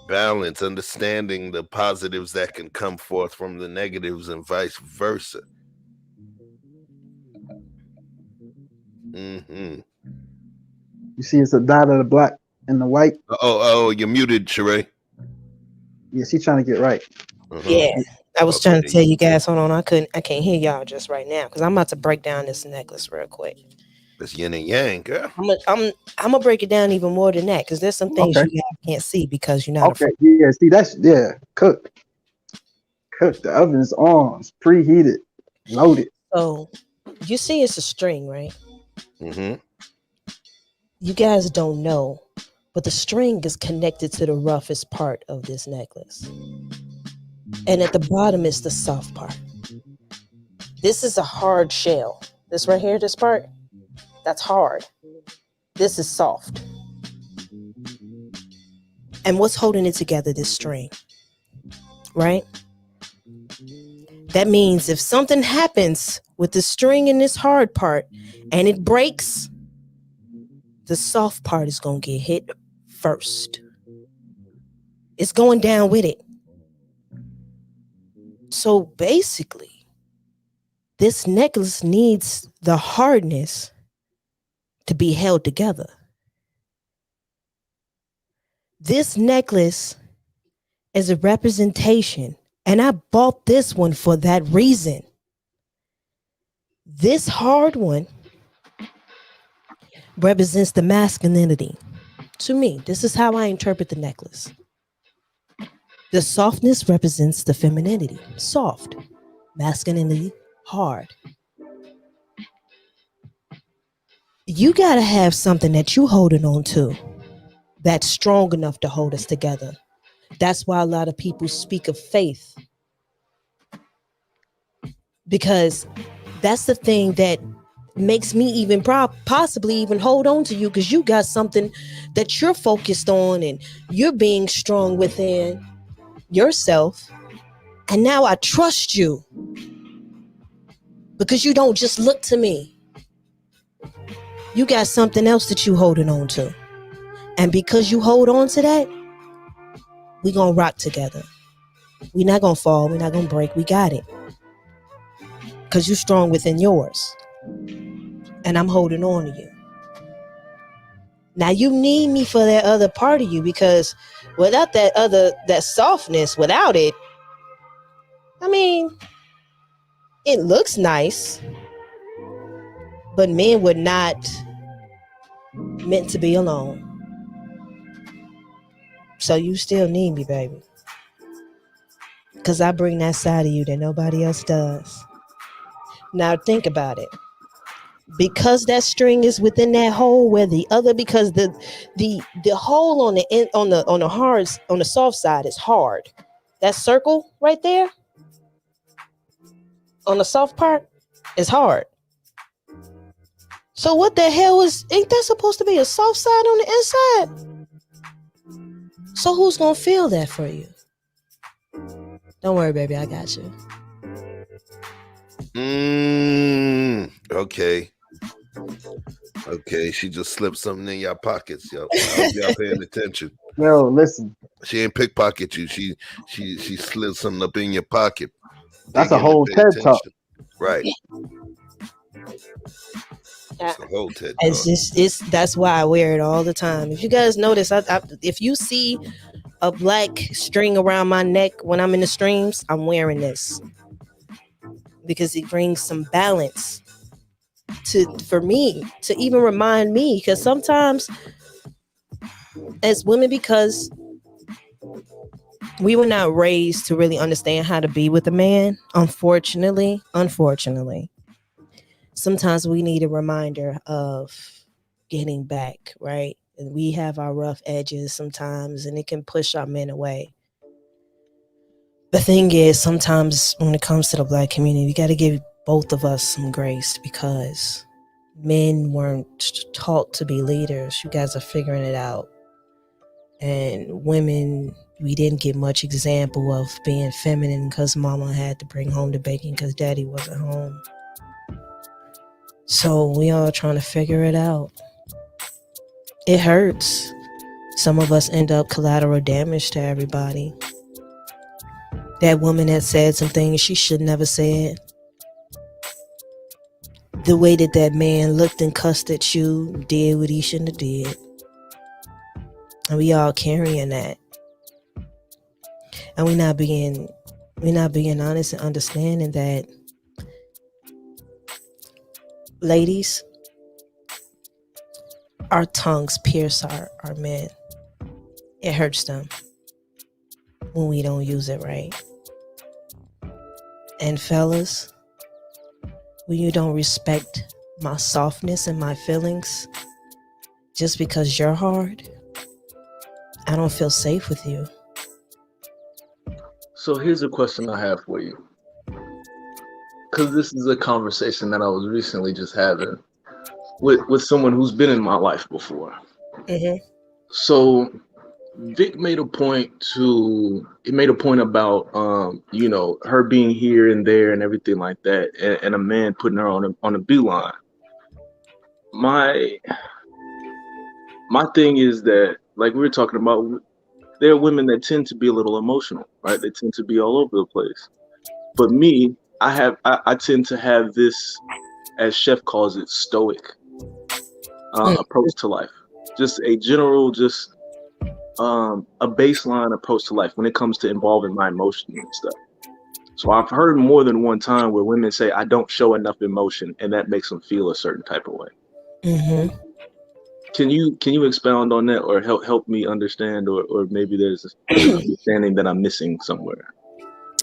Balance, understanding the positives that can come forth from the negatives and vice versa. Mm-hmm. You see, it's a dot of the black and the white. Oh, you're muted, Sheree. Yeah, she's trying to get right. Yeah, I was trying to tell you guys. Hold on, I can't hear y'all just right now because I'm about to break down this necklace real quick. That's yin and yang, girl. I'm gonna break it down even more than that because there's some things you guys can't see because you're not. Okay, yeah, see that's cook. The oven's on, it's preheated, loaded. So you see, it's a string, right? Mm-hmm. You guys don't know, but the string is connected to the roughest part of this necklace, and at the bottom is the soft part. This is a hard shell. This right here, this part. That's hard. This is soft. And what's holding it together? This string, right? That means if something happens with the string in this hard part and it breaks, the soft part is going to get hit first. It's going down with it. So basically, this necklace needs the hardness to be held together. This necklace is a representation, and I bought this one for that reason. This hard one represents the masculinity. To me, this is how I interpret the necklace. The softness represents the femininity. Soft, masculinity, hard. You got to have something that you holding on to that's strong enough to hold us together. That's why a lot of people speak of faith, because that's the thing that makes me even possibly even hold on to you, because you got something that you're focused on and you're being strong within yourself. And now I trust you because you don't just look to me. You got something else that you holding on to. And because you hold on to that, we gonna rock together. We're not gonna fall. We're not gonna break. We got it. Because you're strong within yours. And I'm holding on to you. Now you need me for that other part of you, because without that softness, without it, I mean, it looks nice, but men were not meant to be alone. So you still need me, baby. Because I bring that side of you that nobody else does. Now think about it. Because that string is within that hole where the other, because the hole on the end, on the soft side is hard. That circle right there on the soft part is hard. So what the hell ain't that supposed to be a soft side on the inside? So who's gonna feel that for you? Don't worry, baby, I got you. Okay, she just slipped something in your pockets, yo. I hope y'all paying attention. Yo, listen. She ain't pickpocket you. She slid something up in your pocket. That's a whole TED talk. Right. It's a whole TED talk. It's that's why I wear it all the time. If you guys notice, if you see a black string around my neck when I'm in the streams, I'm wearing this because it brings some balance for me, to even remind me, because sometimes as women, because we were not raised to really understand how to be with a man, unfortunately, sometimes we need a reminder of getting back, right? And we have our rough edges sometimes, and it can push our men away. The thing is, sometimes when it comes to the black community, we got to give both of us some grace, because men weren't taught to be leaders. You guys are figuring it out. And women, we didn't get much example of being feminine because mama had to bring home the bacon because daddy wasn't home. So we all trying to figure it out. It hurts. Some of us end up collateral damage to everybody. That woman that said some things she should never said. The way that man looked and cussed at you, did what he shouldn't have did. And we all carrying that. And we're not being honest and understanding that, ladies, our tongues pierce our men. It hurts them when we don't use it right. And fellas, when you don't respect my softness and my feelings just because you're hard, I don't feel safe with you. So here's a question I have for you. Because this is a conversation that I was recently just having with someone who's been in my life before. Mm-hmm. So Vic made a point about her being here and there and everything like that, and a man putting her on a beeline. My my thing is that, like we were talking about, there are women that tend to be a little emotional, right? They tend to be all over the place. But me, I tend to have this, as Chef calls it, stoic approach to life. Just a general, just a baseline approach to life when it comes to involving my emotions and stuff. So I've heard more than one time where women say I don't show enough emotion, and that makes them feel a certain type of way. Mm-hmm. Can you expound on that, or help me understand, or maybe there's an understanding that I'm missing somewhere?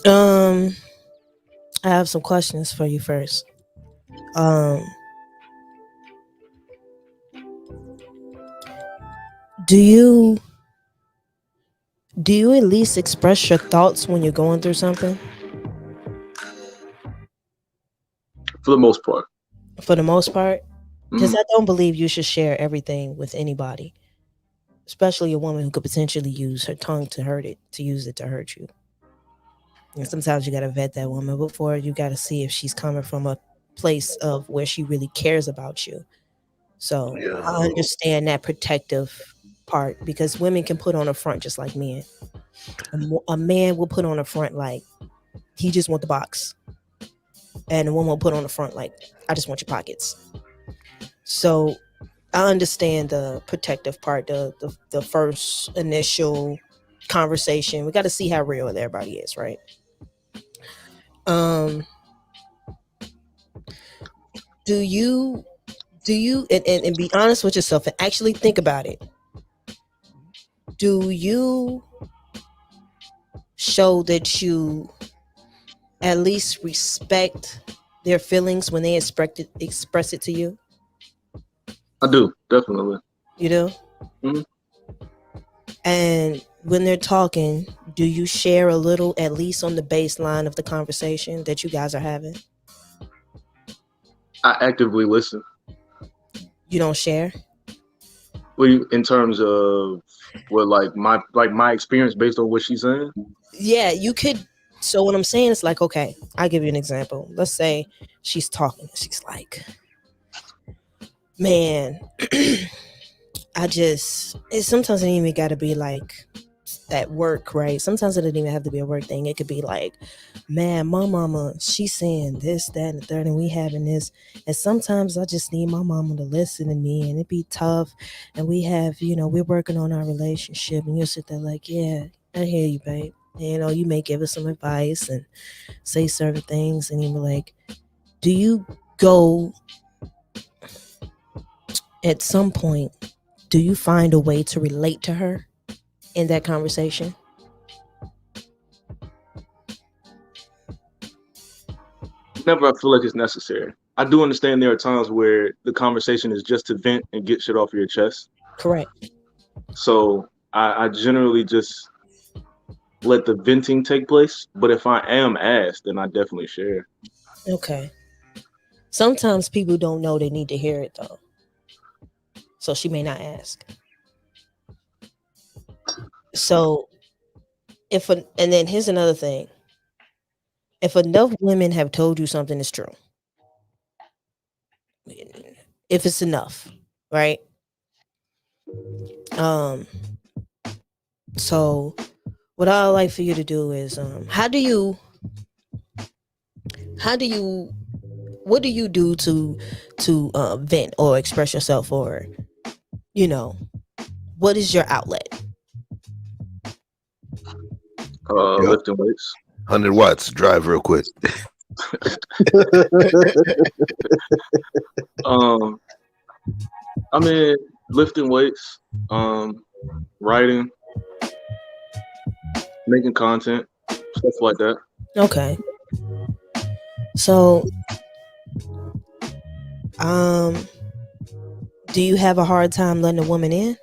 I have some questions for you first. Um, do you at least express your thoughts when you're going through something? For the most part. For the most part, because Mhm. I don't believe you should share everything with anybody, especially a woman who could potentially use her tongue to use it to hurt you. And sometimes you got to vet that woman before you got to see if she's coming from a place of where she really cares about you. So I Yo, understand that protective part because women can put on a front just like men. A man will put on a front like he just want the box, and a woman will put on the front like I just want your pockets. So I understand the protective part, the first initial conversation. We got to see how real everybody is, right? Um, do you and be honest with yourself and actually think about it? Do you show that you at least respect their feelings when they express it to you? I do, definitely. You do? Mhm. And when they're talking, do you share a little, at least on the baseline of the conversation that you guys are having? I actively listen. You don't share? In terms of what, like my experience based on what she's saying? Yeah, you could. So what I'm saying is like, okay, I'll give you an example. Let's say she's talking. She's like, man, sometimes it ain't even got to be like at work, right? Sometimes it doesn't even have to be a work thing. It could be like, man, my mama, she's saying this, that, and the third, and we having this. And sometimes I just need my mama to listen to me, and it be tough. And we have, we're working on our relationship, and you'll sit there like, yeah, I hear you, babe. And, you may give us some advice and say certain things, and you'll be like, do you go at some point? Do you find a way to relate to her in that conversation? Never. I feel like it's necessary. I do understand there are times where the conversation is just to vent and get shit off your chest. Correct. So I generally just let the venting take place. But if I am asked, then I definitely share. Okay. Sometimes people don't know they need to hear it though. So she may not ask. So and then here's another thing. If enough women have told you something is true, if it's enough, right? Um, so what I like for you to do is what do you do to vent or express yourself, or what is your outlet? yo, Lifting weights. 100 watts. Drive real quick. Um, I mean, lifting weights, writing, making content, stuff like that. Okay. So do you have a hard time letting a woman in?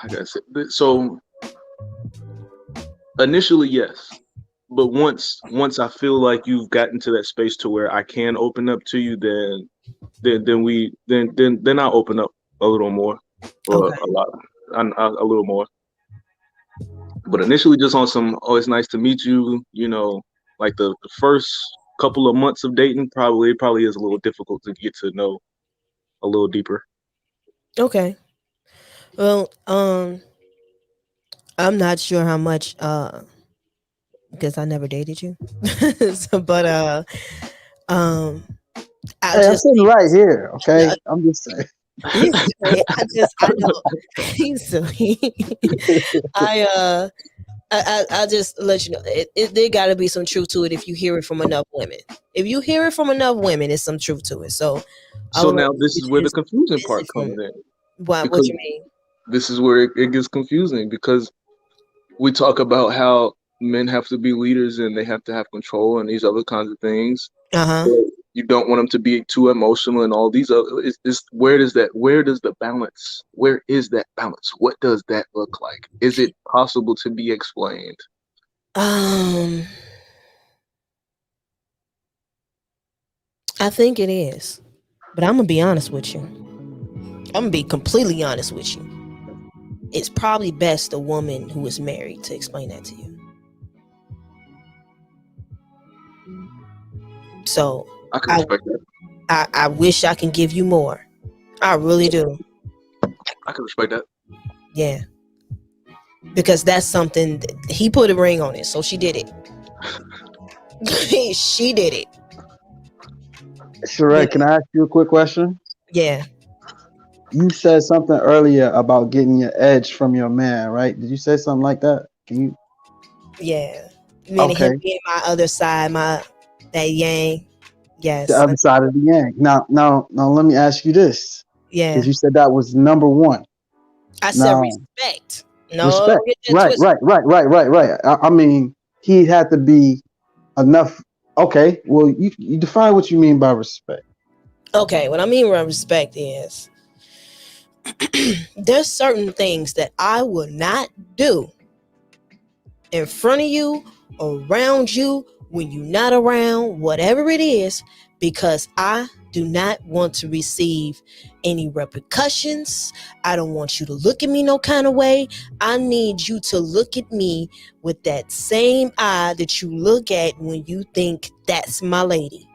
I gotta say, so initially, yes, but once I feel like you've gotten to that space to where I can open up to you, then I'll open up a little more, or Okay. a lot, a little more. But initially, just on some, oh, it's nice to meet you. Like the first couple of months of dating, probably is a little difficult to get to know a little deeper. Okay. Well, I'm not sure how much because I never dated you. So, but um I Hey, I'm just sitting right here. uh, Okay, I'm just saying. he's silly. I don't he's silly. I I just let you know there got to be some truth to it if you hear it from enough women. If you hear it from enough women, it's some truth to it. So I So would like now this to is where the just confusion part visit comes from in, what because you mean. this is where it gets confusing, because we talk about how men have to be leaders and they have to have control and these other kinds of things, Uh huh. but you don't want them to be too emotional and all these other. Where does the balance? Where is that balance? What does that look like? Is it possible to be explained? Um, I think it is, but I'm gonna be honest with you. I'm gonna be completely honest with you. It's probably best a woman who is married to explain that to you. So I can I respect that. I wish I can give you more. I really do. I can respect that. Yeah, because that's something he put a ring on it, so she did it. She did it. You Sheree, can know? I ask you a quick question? Yeah, You said something earlier about getting your edge from your man, right? Did you say something like that? Can you? yeah. Meaning him Okay, being my other side, my that yang. the Yes, other side of the yang. Now, let me ask you this, yeah. because you said that was number one. I said Now, respect. No, respect. don't get that Right, twisted. right, right, right, right, right. I mean, he had to be enough. Okay, well, you define what you mean by respect. Okay, what I mean by respect is there's certain things that I will not do in front of you, around you, when you're not around, whatever it is, because I do not want to receive any repercussions. I don't want you to look at me no kind of way. I need you to look at me with that same eye that you look at when you think that's my lady.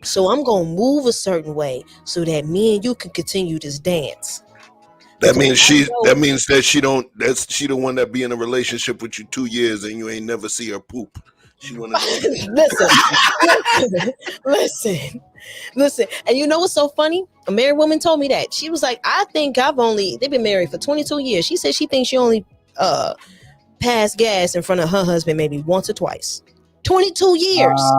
So I'm going to move a certain way so that me and you can continue this dance. That Because means I she. know That means that she don't. That's she the one that be in a relationship with you 2 years and you ain't never see her poop. She one of those people. listen, listen, listen. And you know what's so funny? A married woman told me that. She was like, I think they've been married for 22 years. She said she thinks she only passed gas in front of her husband maybe once or twice. 22 years.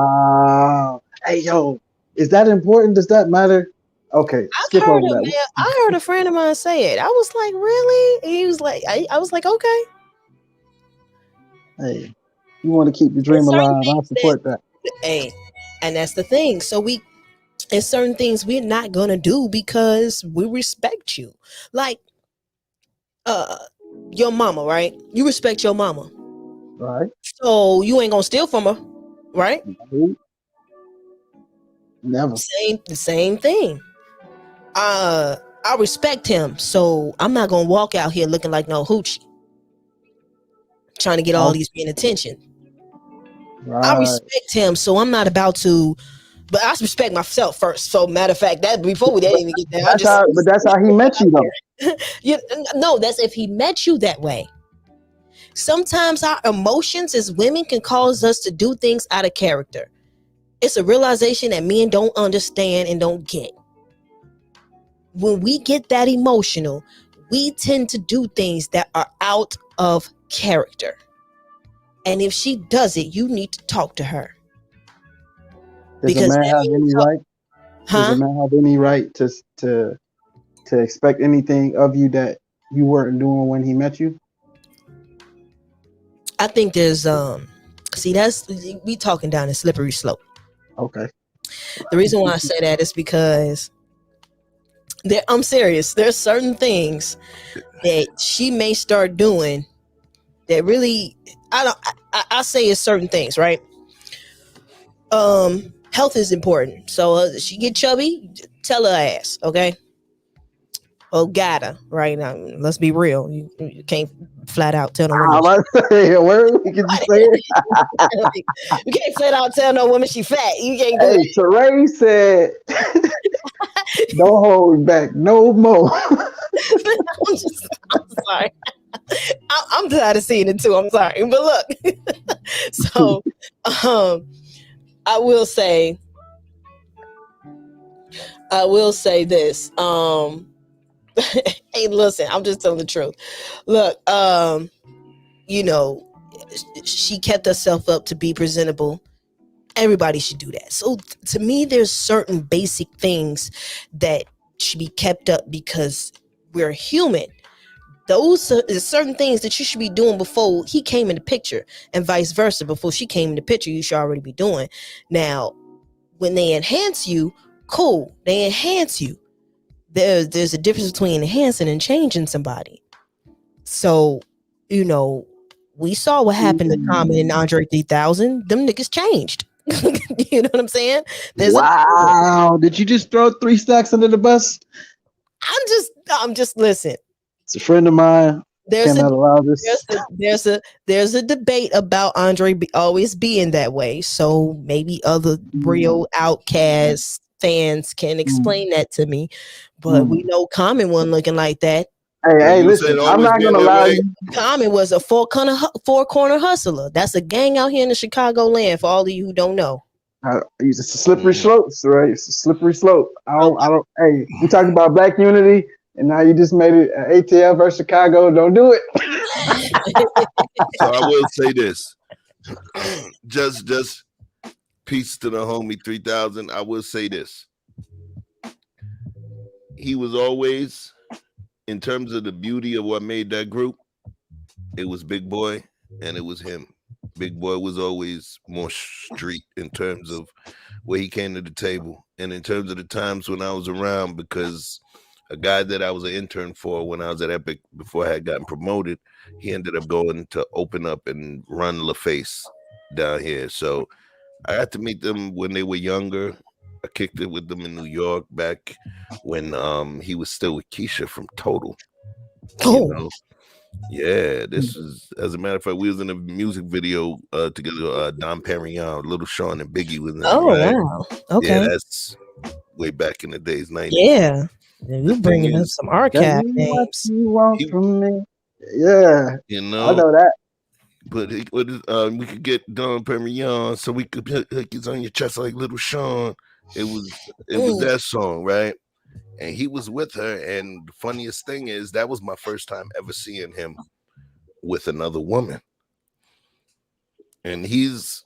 Hey, yo, is that important? Does that matter? Okay, skip over that. I heard a friend of mine say it. I was like, really? And he was like, I was like, okay. Hey, you want to keep the There's dream certain alive? I things support that. that, hey, and that's the thing. So there's certain things we're not gonna do because we respect you. Like, uh, your mama, right? You respect your mama, Right? so you ain't gonna steal from her, right? No, never. The same thing. I respect him, so I'm not gonna walk out here looking like no hoochie, trying to get all Oh, these men attention. I right. respect him, so I'm not about to. But I respect myself first. So matter of fact, that before we didn't even get there, I That's just how. But that's how he met you, though. you, no, that's if he met you that way. Sometimes our emotions as women can cause us to do things out of character. It's a realization that men don't understand and don't get. When we get that emotional, we tend to do things that are out of character. And if she does it, you need to talk to her Does a because man that have means, any right? Does a huh? man have any right to expect anything of you that you weren't doing when he met you? I think there's see, that's we talking down a slippery slope. Okay. The reason why I say that is because I'm serious. There's certain things that she may start doing that really I don't I say it's certain things, right? health is important. So she get chubby, tell her ass, okay? Oh, gotta right now. Let's be real. You can't flat out tell no woman. I'm about to say a word. Could you say it? You can't flat out tell no woman she fat. You can't do Hey, that. Charae said, "Don't hold back no more." I'm sorry. I'm tired of seeing it too. I'm sorry, but look. So, I will say this. Hey, listen, I'm just telling the truth. Look, you know, she kept herself up to be presentable. Everybody should do that. So to me, there's certain basic things that should be kept up because we're human. Those are certain things that you should be doing before he came in the picture, and vice versa. Before she came in the picture, you should already be doing. Now, when they enhance you, cool. They enhance you. There's a difference between enhancing and changing somebody. So, you know, we saw what happened to Common and Andre 3000. Them niggas changed. You know what I'm saying? Wow! Did you just throw 3 stacks under the bus? I'm just listen. It's a friend of mine. Cannot allow this. There's a debate about Andre always being that way. So maybe other real outcast fans can explain that to me. But we know Common wasn't looking like that. Hey, listen, I'm not gonna allow you. Common was a four corner hustler. That's a gang out here in the Chicago land for all of you who don't know. It's a slippery slopes, right? It's a slippery slope. I don't. Hey, we talking about black unity, and now you just made it ATL versus Chicago. Don't do it. So I will say this, just peace to the homie 3000. I will say this. He was always, in terms of the beauty of what made that group, it was Big Boy and it was him. Big Boy was always more street in terms of where he came to the table, and in terms of the times when I was around, because a guy that I was an intern for when I was at Epic before I had gotten promoted, he ended up going to open up and run LaFace down here. So I got to meet them when they were younger. I kicked it with them in New York back when he was still with Keisha from Total. Oh. You know? Yeah, this is, as a matter of fact, we was in a music video together. Dom Perignon, Little Sean, and Biggie was in it. Oh, right? wow. Okay. Yeah, that's way back in the days, 90s. Yeah, you bringing up some archive names. What you want from me? Yeah, You know, I know that. But we could get Dom Perignon, so we could hook his on your chest like Little Sean. It was that song, right? And he was with her, and the funniest thing is that was my first time ever seeing him with another woman. And he's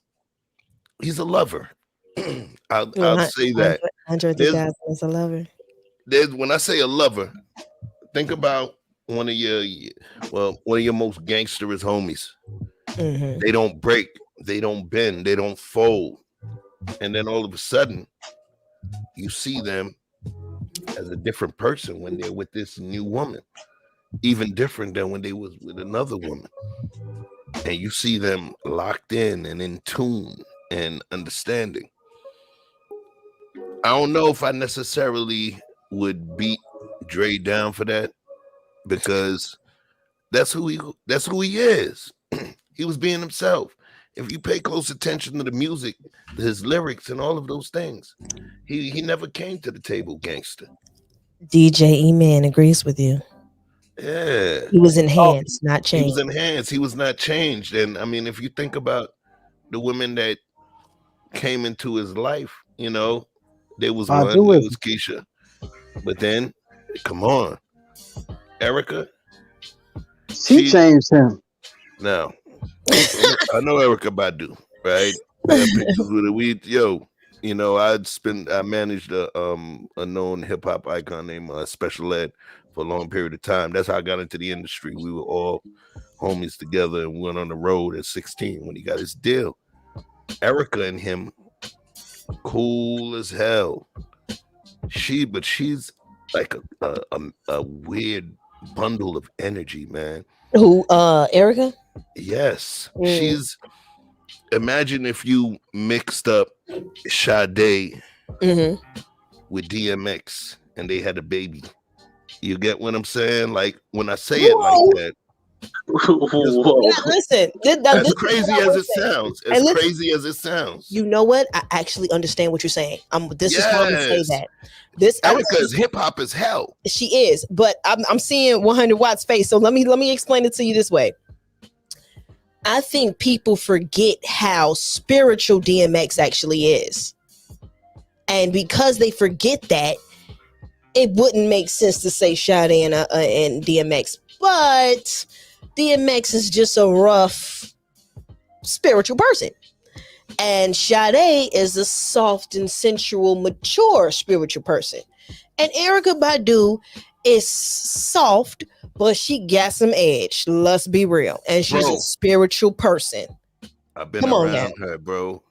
a lover. I'll say that. Andre 3000 is a lover. When I say a lover, think about one of your most gangsterous homies. Mm-hmm. They don't break, they don't bend, they don't fold. And then all of a sudden, you see them as a different person when they're with this new woman, even different than when they was with another woman. And you see them locked in and in tune and understanding. I don't know if I necessarily would beat Dre down for that, because that's who he is. He was being himself. If you pay close attention to the music, his lyrics and all of those things, he never came to the table gangster. DJ E-Man agrees with you. Yeah. He was enhanced, not changed. He was enhanced. He was not changed. And I mean, if you think about the women that came into his life, you know, there was one, it was Keisha. But then, come on, Erica. She changed him. Now, I know Erica Badu, right? I got pictures with her. You know, I managed a known hip hop icon named Special Ed for a long period of time. That's how I got into the industry. We were all homies together and went on the road at 16 when he got his deal. Erica and him, cool as hell. She's like a weird bundle of energy, man. Who, Erica? Yes, Imagine if you mixed up Sade Mm-hmm. with DMX and they had a baby. You get what I'm saying? Like when I say it like Whoa. that, Whoa. Now, listen, this as is what crazy I as will it say. sounds, as And listen, crazy as it sounds. you know what? I actually understand what you're saying. This is why I'm gonna say Yes. that. This Erica's hip hop is hell. she is, but I'm seeing 100 Watts face. So let me explain it to you this way. I think people forget how spiritual DMX actually is. And because they forget that, it wouldn't make sense to say Sade and DMX. But DMX is just a rough spiritual person. And Sade is a soft and sensual, mature spiritual person. And Erykah Badu is soft, but she got some edge. Let's be real. And she's a spiritual person. I've been Come on now. around her, bro.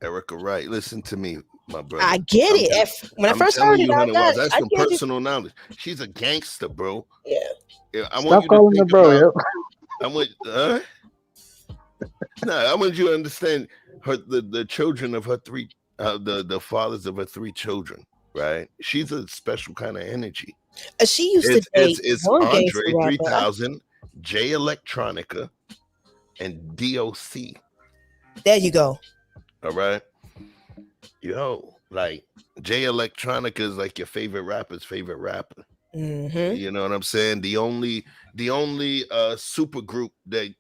Erica Wright. Listen to me, my brother. I get it. When I first heard it, that's some get it. personal knowledge. She's a gangster, bro. Yeah. I want Stop you calling to her think bro. about. Yep. I want. No, I want you to understand her. The children of her three. The fathers of her three children. Right. She's a special kind of energy. She used to date it's one Andre gangster rapper. 3000, J Electronica, and DOC. There you go. All right. Yo, like J Electronica is like your favorite rapper's favorite rapper. Mm-hmm. You know what I'm saying? The only super group that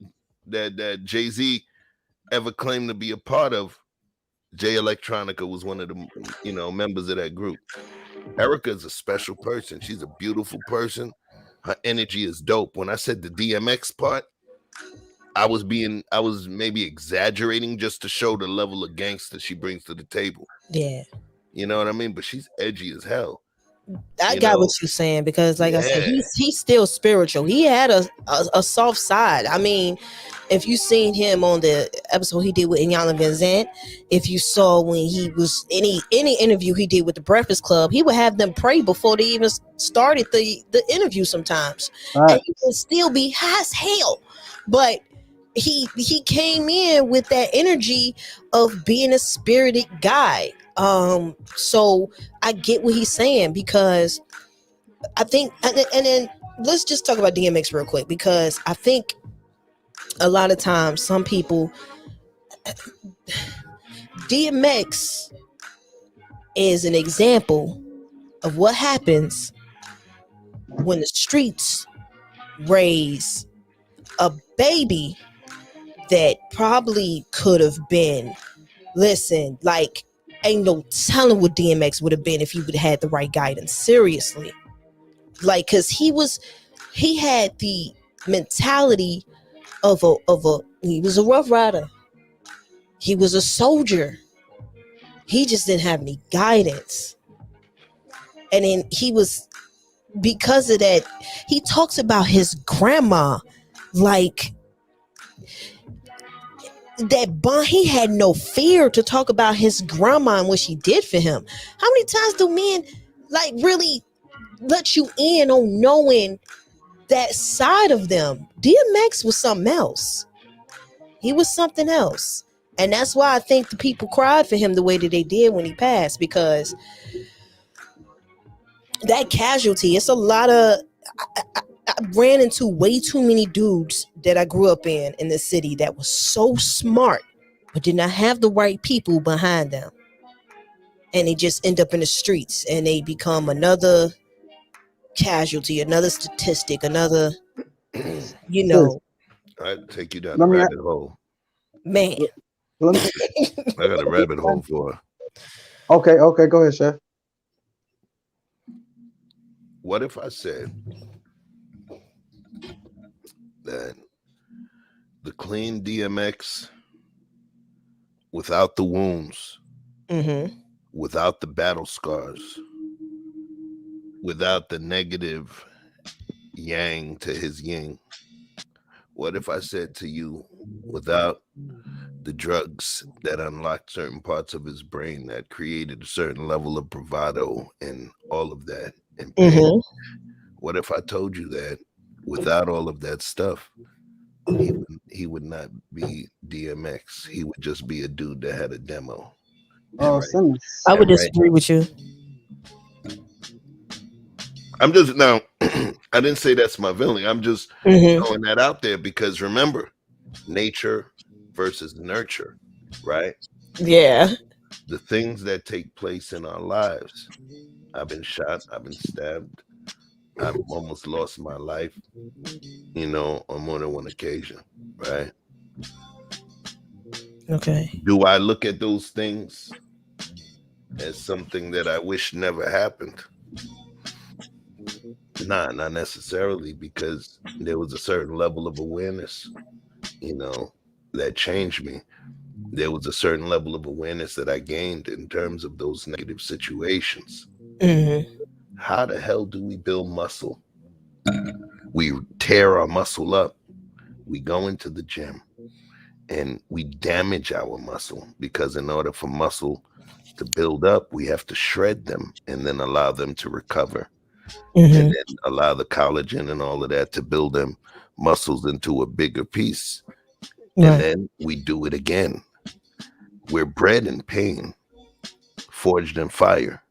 Jay-Z ever claimed to be a part of, J Electronica was one of the members of that group. Erica is a special person. She's a beautiful person. Her energy is dope. When I said the DMX part, I was maybe exaggerating just to show the level of gangster she brings to the table. Yeah. You know what I mean? But she's edgy as hell. I got what you're saying because, like I said, he's still spiritual. He had a soft side. I mean, if you seen him on the episode he did with Iyanla Vanzant, if you saw when he was any interview he did with the Breakfast Club, he would have them pray before they even started the interview sometimes, and he would still be high as hell. But he came in with that energy of being a spirited guy. So I get what he's saying because I think, and then let's just talk about DMX real quick because I think a lot of times some people, DMX is an example of what happens when the streets raise a baby that probably could have been, listen, like, ain't no telling what DMX would have been if he would have had the right guidance. Seriously. Like, cause he had the mentality of he was a rough rider. He was a soldier. He just didn't have any guidance. And then because of that, he talks about his grandma, like, that bond. He had no fear to talk about his grandma and what she did for him. How many times do men like really let you in on knowing that side of them? DMX was something else. He was something else. And that's why I think the people cried for him the way that they did when he passed, because that casualty, it's a lot of, I ran into way too many dudes that I grew up in the city that was so smart, but did not have the right people behind them. And they just end up in the streets and they become another casualty, another statistic, another, I'd take you down the rabbit hole. Man. I got a rabbit hole for her. Okay, go ahead, Chef. What if I said that the clean DMX, without the wounds, without the battle scars, without the negative yang to his yin, what if I said to you, without the drugs that unlocked certain parts of his brain that created a certain level of bravado and all of that and pain, what if I told you that without all of that stuff, he would not be DMX. He would just be a dude that had a demo. Oh, And right, Simmons. I would and right. disagree with you. I'm just now. I didn't say that's my feeling. I'm just Mm-hmm. throwing that out there because remember, nature versus nurture, right? Yeah. The things that take place in our lives. I've been shot. I've been stabbed. I've almost lost my life. On more than one occasion, right? Okay. Do I look at those things as something that I wish never happened? Nah, not necessarily, because there was a certain level of awareness, that changed me. There was a certain level of awareness that I gained in terms of those negative situations. Mm-hmm. How the hell do we build muscle? We tear our muscle up. We go into the gym and we damage our muscle because in order for muscle to build up, we have to shred them and then allow them to recover and Mm-hmm. then allow the collagen and all of that to build them muscles into a bigger piece. And Right. then we do it again. We're bred in pain, forged in fire.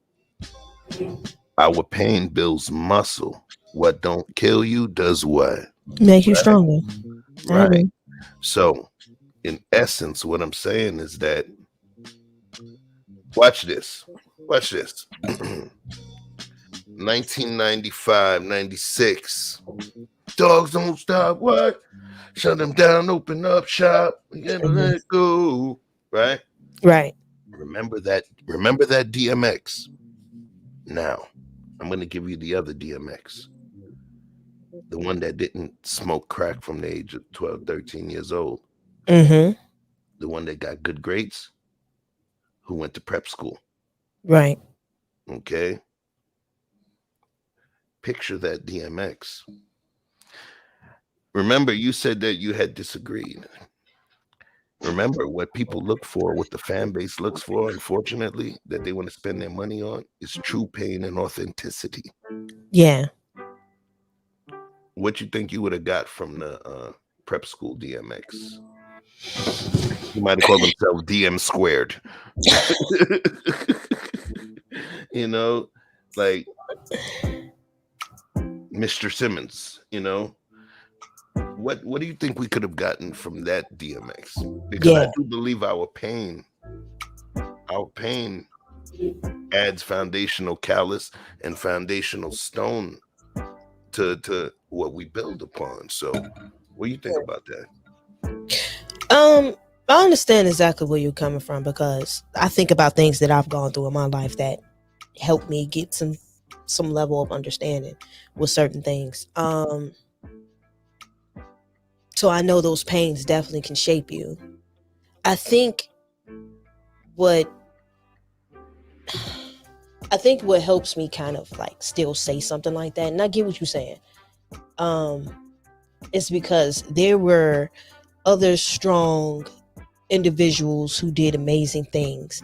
Our pain builds muscle. What don't kill you does what? Make you Right. stronger. I Right. agree. So, in essence, what I'm saying is that watch this. Watch this. 1995, 96. Dogs don't stop. What? Shut them down. Open up shop. We're gonna let it go. Right. Right. Remember that. Remember that DMX. Now, I'm gonna give you the other DMX. The one that didn't smoke crack from the age of 12, 13 years old. Mm-hmm. The one that got good grades, who went to prep school. Right. Okay. Picture that DMX. Remember, you said that you had disagreed. Remember, what people look for, what the fan base looks for, unfortunately, that they want to spend their money on is true pain and authenticity. Yeah. What you think you would have got from the prep school DMX? He might have called himself DM squared. Like Mr. Simmons, What do you think we could have gotten from that DMX? Because I Yeah. do believe our pain adds foundational callus and foundational stone to what we build upon. So what do you think about that? I understand exactly where you're coming from because I think about things that I've gone through in my life that helped me get some level of understanding with certain things. So I know those pains definitely can shape you. I think what helps me kind of like still say something like that, and I get what you're saying. It's because there were other strong individuals who did amazing things,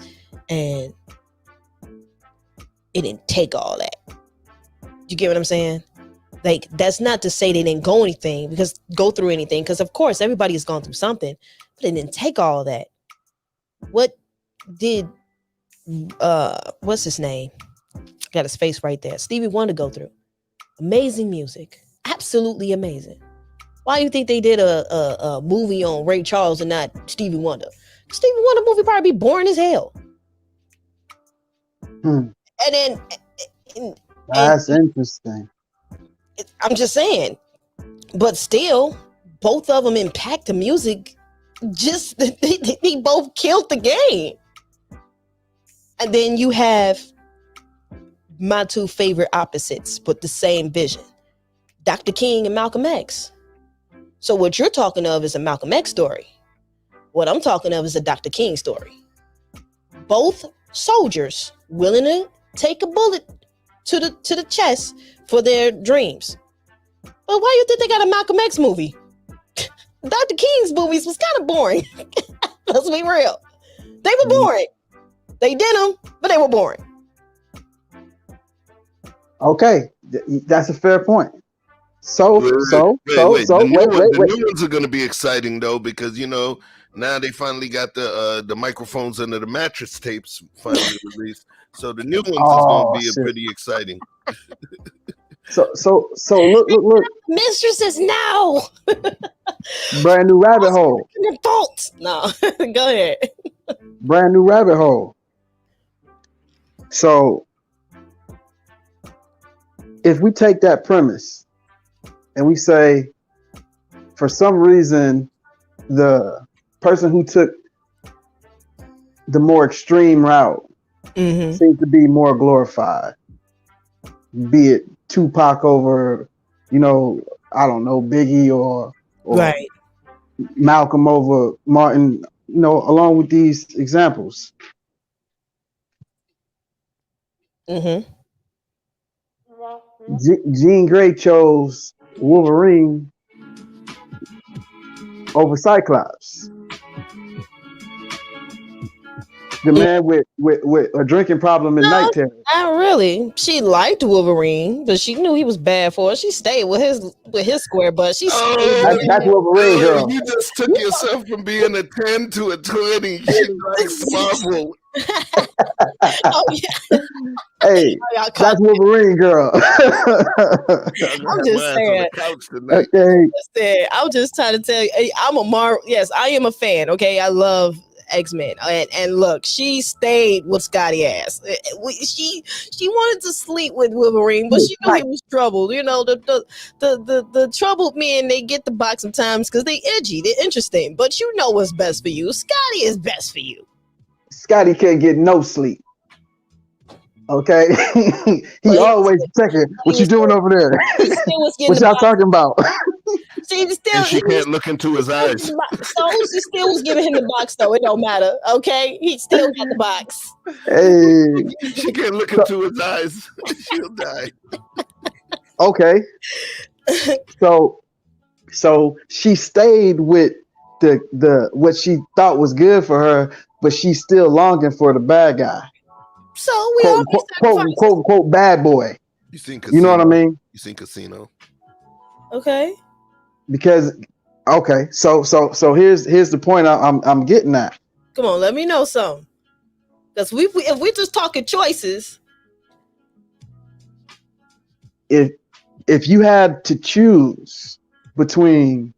and it didn't take all that. You get what I'm saying? Like, that's not to say they didn't go through anything, because of course everybody has gone through something, but it didn't take all that. What did what's his name? Got his face right there. Stevie Wonder go through? Amazing music. Absolutely amazing. Why do you think they did a movie on Ray Charles and not Stevie Wonder? Stevie Wonder movie probably be boring as hell. Hmm. And then That's interesting. I'm just saying, but still, both of them impact the music. Just they both killed the game. And then you have my two favorite opposites, but the same vision: Dr. King and Malcolm X. So what you're talking of is a Malcolm X story. What I'm talking of is a Dr. King story. Both soldiers willing to take a bullet to the chest for their dreams. But why you think they got a Malcolm X movie? Dr. King's movies was kind of boring. Let's be real. They were boring. They did them, but they were boring. Okay, that's a fair point. So, Wait, so, so, wait. so, wait, wait, The wait. new ones are going to be exciting though, because now they finally got the microphones under the mattress tapes finally released. So the new ones is going to Oh be shit. pretty exciting. So look, Mistresses, no. brand new rabbit hole. Fault. No, go ahead. Brand new rabbit hole. So if we take that premise and we say, for some reason, the person who took the more extreme route seems to be more glorified, be it Tupac over, I don't know, Biggie or Right. Malcolm over Martin, along with these examples. Jean Grey chose Wolverine over Cyclops. The man with a drinking problem and night terror. Not really. She liked Wolverine, but she knew he was bad for her. She stayed with his square butt. She stayed That's Wolverine, girl. You just took yourself from being a 10 to a 20. She likes Marvel. Oh, yeah. Hey, that's Wolverine, girl. I'm just saying. Okay. I'm just trying to tell you, yes, I am a fan. Okay, I love X-Men, and look, she stayed with Scotty ass. She wanted to sleep with Wolverine, but she knew he was troubled. The troubled men, they get the box sometimes because they edgy, they're interesting. But you know what's best for you. Scotty is best for you. Scotty can't get no sleep. Okay, he always checking what you doing over there. What y'all talking about? She can't look into his eyes. So she still was giving him the box, though. It don't matter. Okay, he still got the box. Hey, she can't look into his eyes. She'll die. Okay, so she stayed with the what she thought was good for her, but she's still longing for the bad guy. So we quote bad boy. You seen Casino? You know what I mean? You seen Casino? Okay. Because so here's the point I'm getting at. Come on, let me know something. Because if we're just talking choices, if you had to choose between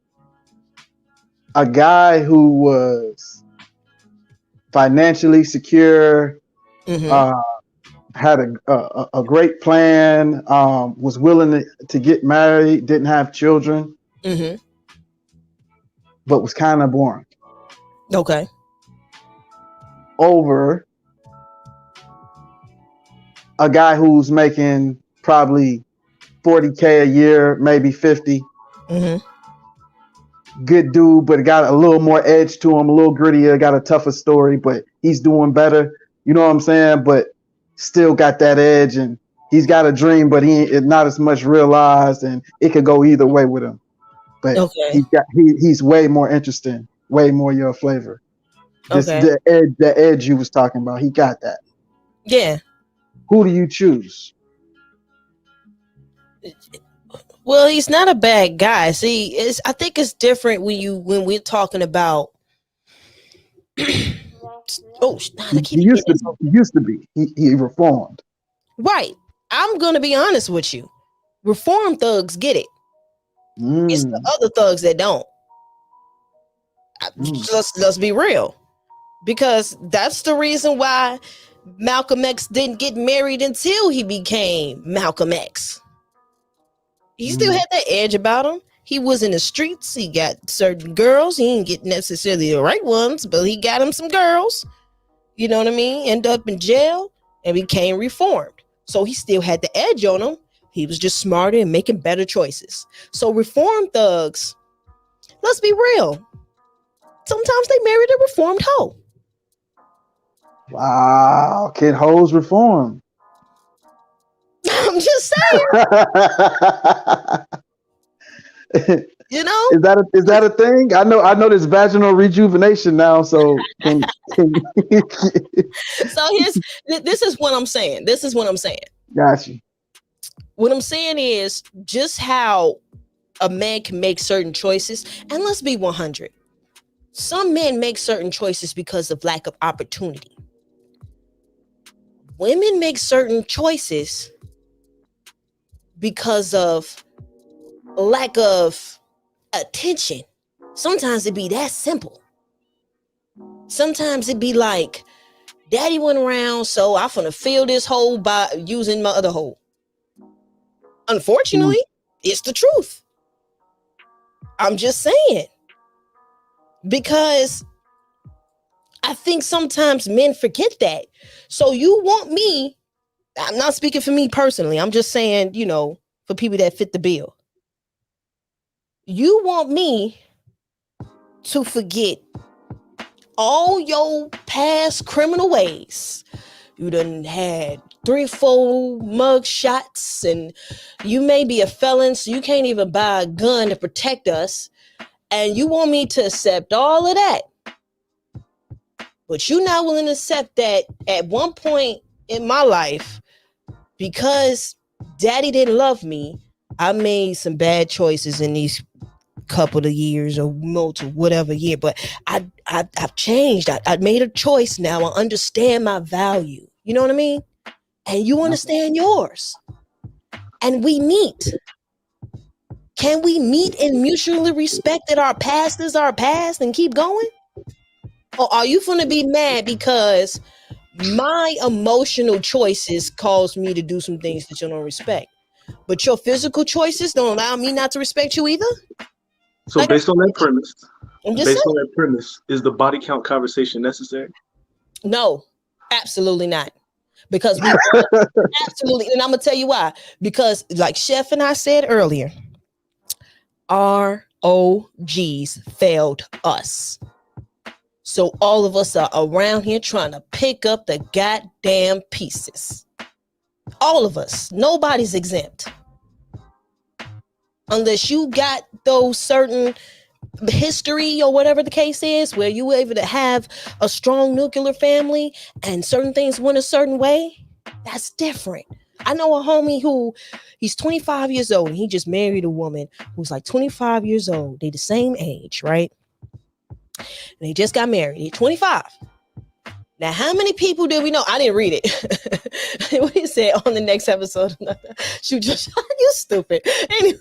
a guy who was financially secure, had a great plan, was willing to get married, didn't have children, but was kind of boring. Okay. Over a guy who's making probably $40K a year, maybe 50. Good dude, but got a little more edge to him, a little grittier, got a tougher story, but he's doing better. You know what I'm saying? But still got that edge, and he's got a dream, but he ain't not as much realized, and it could go either way with him. But he's way more interesting, way more your flavor. The edge you was talking about, he got that. Yeah. Who do you choose? Well, he's not a bad guy. See, I think it's different when we're talking about. He used to be. He reformed. Right. I'm gonna be honest with you. Reform thugs get it. It's the other thugs that don't. Let's be real, because that's the reason why Malcolm X didn't get married until he became Malcolm X. He still had that edge about him. He was in the streets. He got certain girls. He didn't get necessarily the right ones, but he got him some girls. You know what I mean? End up in jail and became reformed. So he still had the edge on him. He was just smarter and making better choices. So reformed thugs, let's be real. Sometimes they married a reformed hoe. Wow, can hoes reform? I'm just saying. You know, is that a thing? I know there's vaginal rejuvenation now. So so this is what I'm saying. Got you. What I'm saying is just how a man can make certain choices. And let's be 100. Some men make certain choices because of lack of opportunity. Women make certain choices because of lack of attention. Sometimes it be that simple. Sometimes it be like, daddy went around, so I'm finna fill this hole by using my other hole. Unfortunately, it's the truth. I'm just saying. Because I think sometimes men forget that. So you want me, I'm not speaking for me personally. I'm just saying, for people that fit the bill. You want me to forget all your past criminal ways. You done had 3 or 4 mug shots, and you may be a felon, so you can't even buy a gun to protect us. And you want me to accept all of that. But you're not willing to accept that at one point in my life, because daddy didn't love me, I made some bad choices in these couple of years or multiple whatever year. But I've changed. I made a choice now. I understand my value. You know what I mean? And you understand yours. And we meet. Can we meet and mutually respect that our past is our past and keep going? Or are you going to be mad because my emotional choices cause me to do some things that you don't respect, but your physical choices don't allow me not to respect you either? So Like, based on that premise, I'm just saying. is the body count conversation necessary? No, absolutely not. Because we absolutely, and I'm gonna tell you why. Because like Chef and I said earlier, our OGs failed us. So all of us are around here trying to pick up the goddamn pieces. All of us. Nobody's exempt. Unless you got those certain history or whatever the case is, where you were able to have a strong nuclear family and certain things went a certain way, that's different. I know a homie who, he's 25 years old and he just married a woman who's like 25 years old. They the same age, right? And they just got married. He's 25. Now, how many people did we know? I didn't read it. What he said on the next episode. Shoot, just you stupid. Anyway.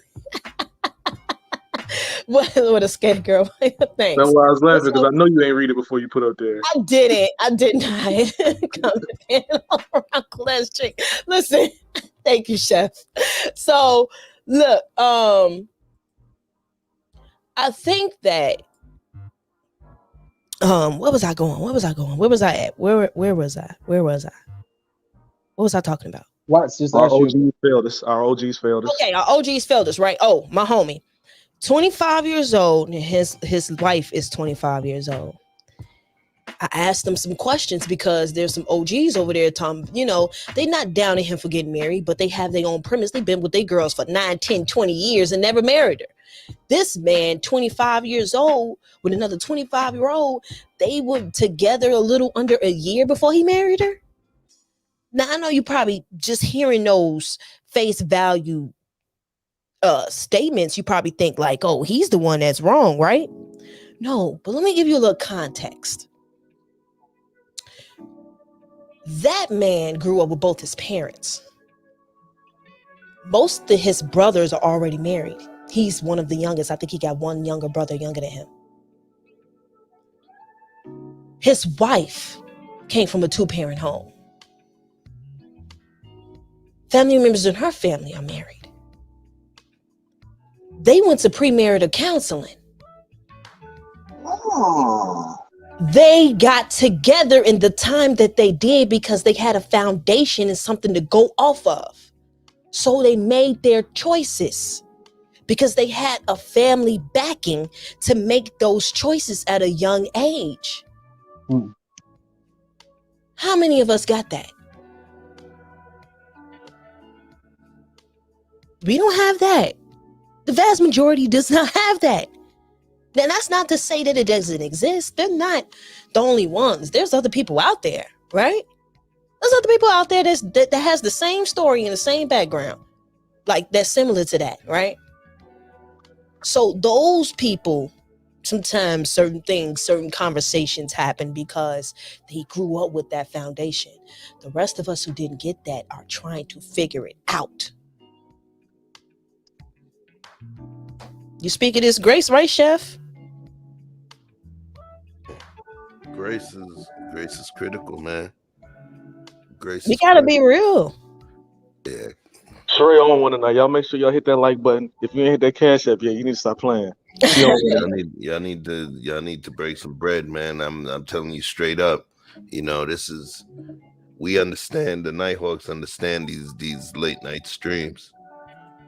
What a scared girl. Thanks. That's why I was laughing, because I know you ain't read it before you put up there. I didn't. I did not. Around class chick. Listen, thank you, Chef. So look, I think that where was I going? Where was I at? Where was I? What was I talking about? Watch this. Our OGs failed us. Okay, our OGs failed us, right? Oh, my homie. 25 years old, and his wife is 25 years old. I asked them some questions because there's some OGs over there, Tom, they not down at him for getting married, but they have their own premise. They've been with their girls for 9, 10, 20 years and never married her. This man, 25 years old, with another 25-year-old, they were together a little under a year before he married her. Now, I know you probably just hearing those face value statements, you probably think like, oh, he's the one that's wrong, right? No, but let me give you a little context. That man grew up with both his parents. Most of his brothers are already married. He's one of the youngest. I think he got one younger brother younger than him. His wife came from a 2-parent home. Family members in her family are married. They went to premarital counseling. Oh. They got together in the time that they did because they had a foundation and something to go off of. So they made their choices because they had a family backing to make those choices at a young age. How many of us got that? We don't have that. The vast majority does not have that. Now, that's not to say that it doesn't exist. They're not the only ones. There's other people out there, right? There's other people out there that has the same story and the same background, like that's similar to that, right? So those people, sometimes certain things, certain conversations happen because they grew up with that foundation. The rest of us who didn't get that are trying to figure it out. You speak of this grace, right, Chef? Grace is critical, man. Grace We is gotta critical. be real. Yeah. Sheree on one tonight. Y'all make sure y'all hit that like button. If you ain't hit that cash app yet, you need to stop playing. She on one tonight. Y'all need to break some bread, man. I'm telling you straight up. You know, we understand, the Nighthawks understand these late night streams.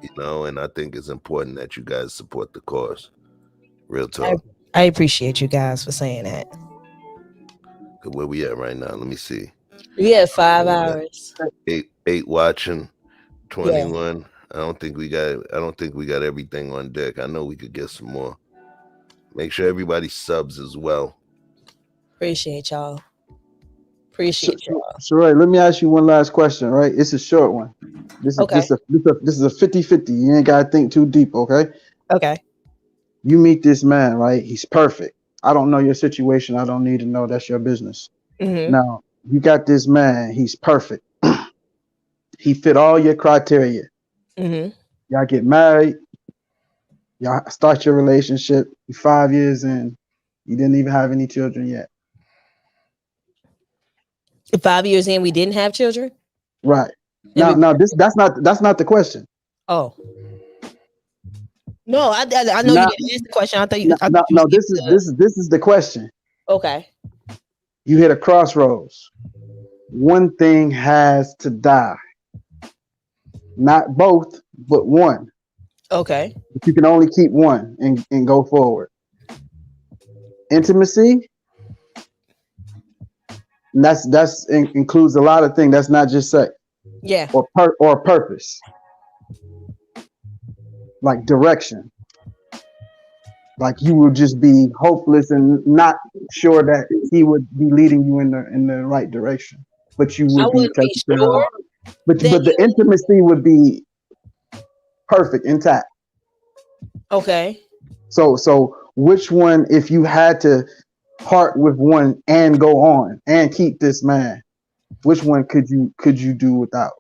You know, and I think it's important that you guys support the cause. Real I, talk. I appreciate you guys for saying that. Where we at right now? Let me see. We had 5 We got hours. eight watching, Yeah, 21. I don't think we got everything on deck. I know we could get some more. Make sure everybody subs as well. appreciate y'all. Appreciate y'all. Sheree, let me ask you one last question, right? It's a short one. This is Okay. this is a 50-50. You ain't gotta think too deep, okay? Okay. You meet this man, right? He's perfect. I don't know your situation. I don't need to know. That's your business. Mm-hmm. Now, you got this man, he's perfect. He fit all your criteria. Mm-hmm. Y'all get married, y'all start your relationship. You 5 years in, you didn't even have any children yet. 5 years in, we didn't have children. Right. And we, Now that's not the question. oh no, I know you Now, didn't answer the question. I thought you was no, getting to. this is the question. Okay. You hit a crossroads. One thing has to die. Not both, but one. Okay. But you can only keep one and go forward. Intimacy, and that's includes a lot of things. That's not just sex Yeah. or purpose, like direction. Like you would just be hopeless and not sure that he would be leading you in the right direction, but you I would be wouldn't be taken care of. sure that But the you. intimacy would be perfect, intact. Okay. So which one, if you had to part with one and go on and keep this man, which one could you do without?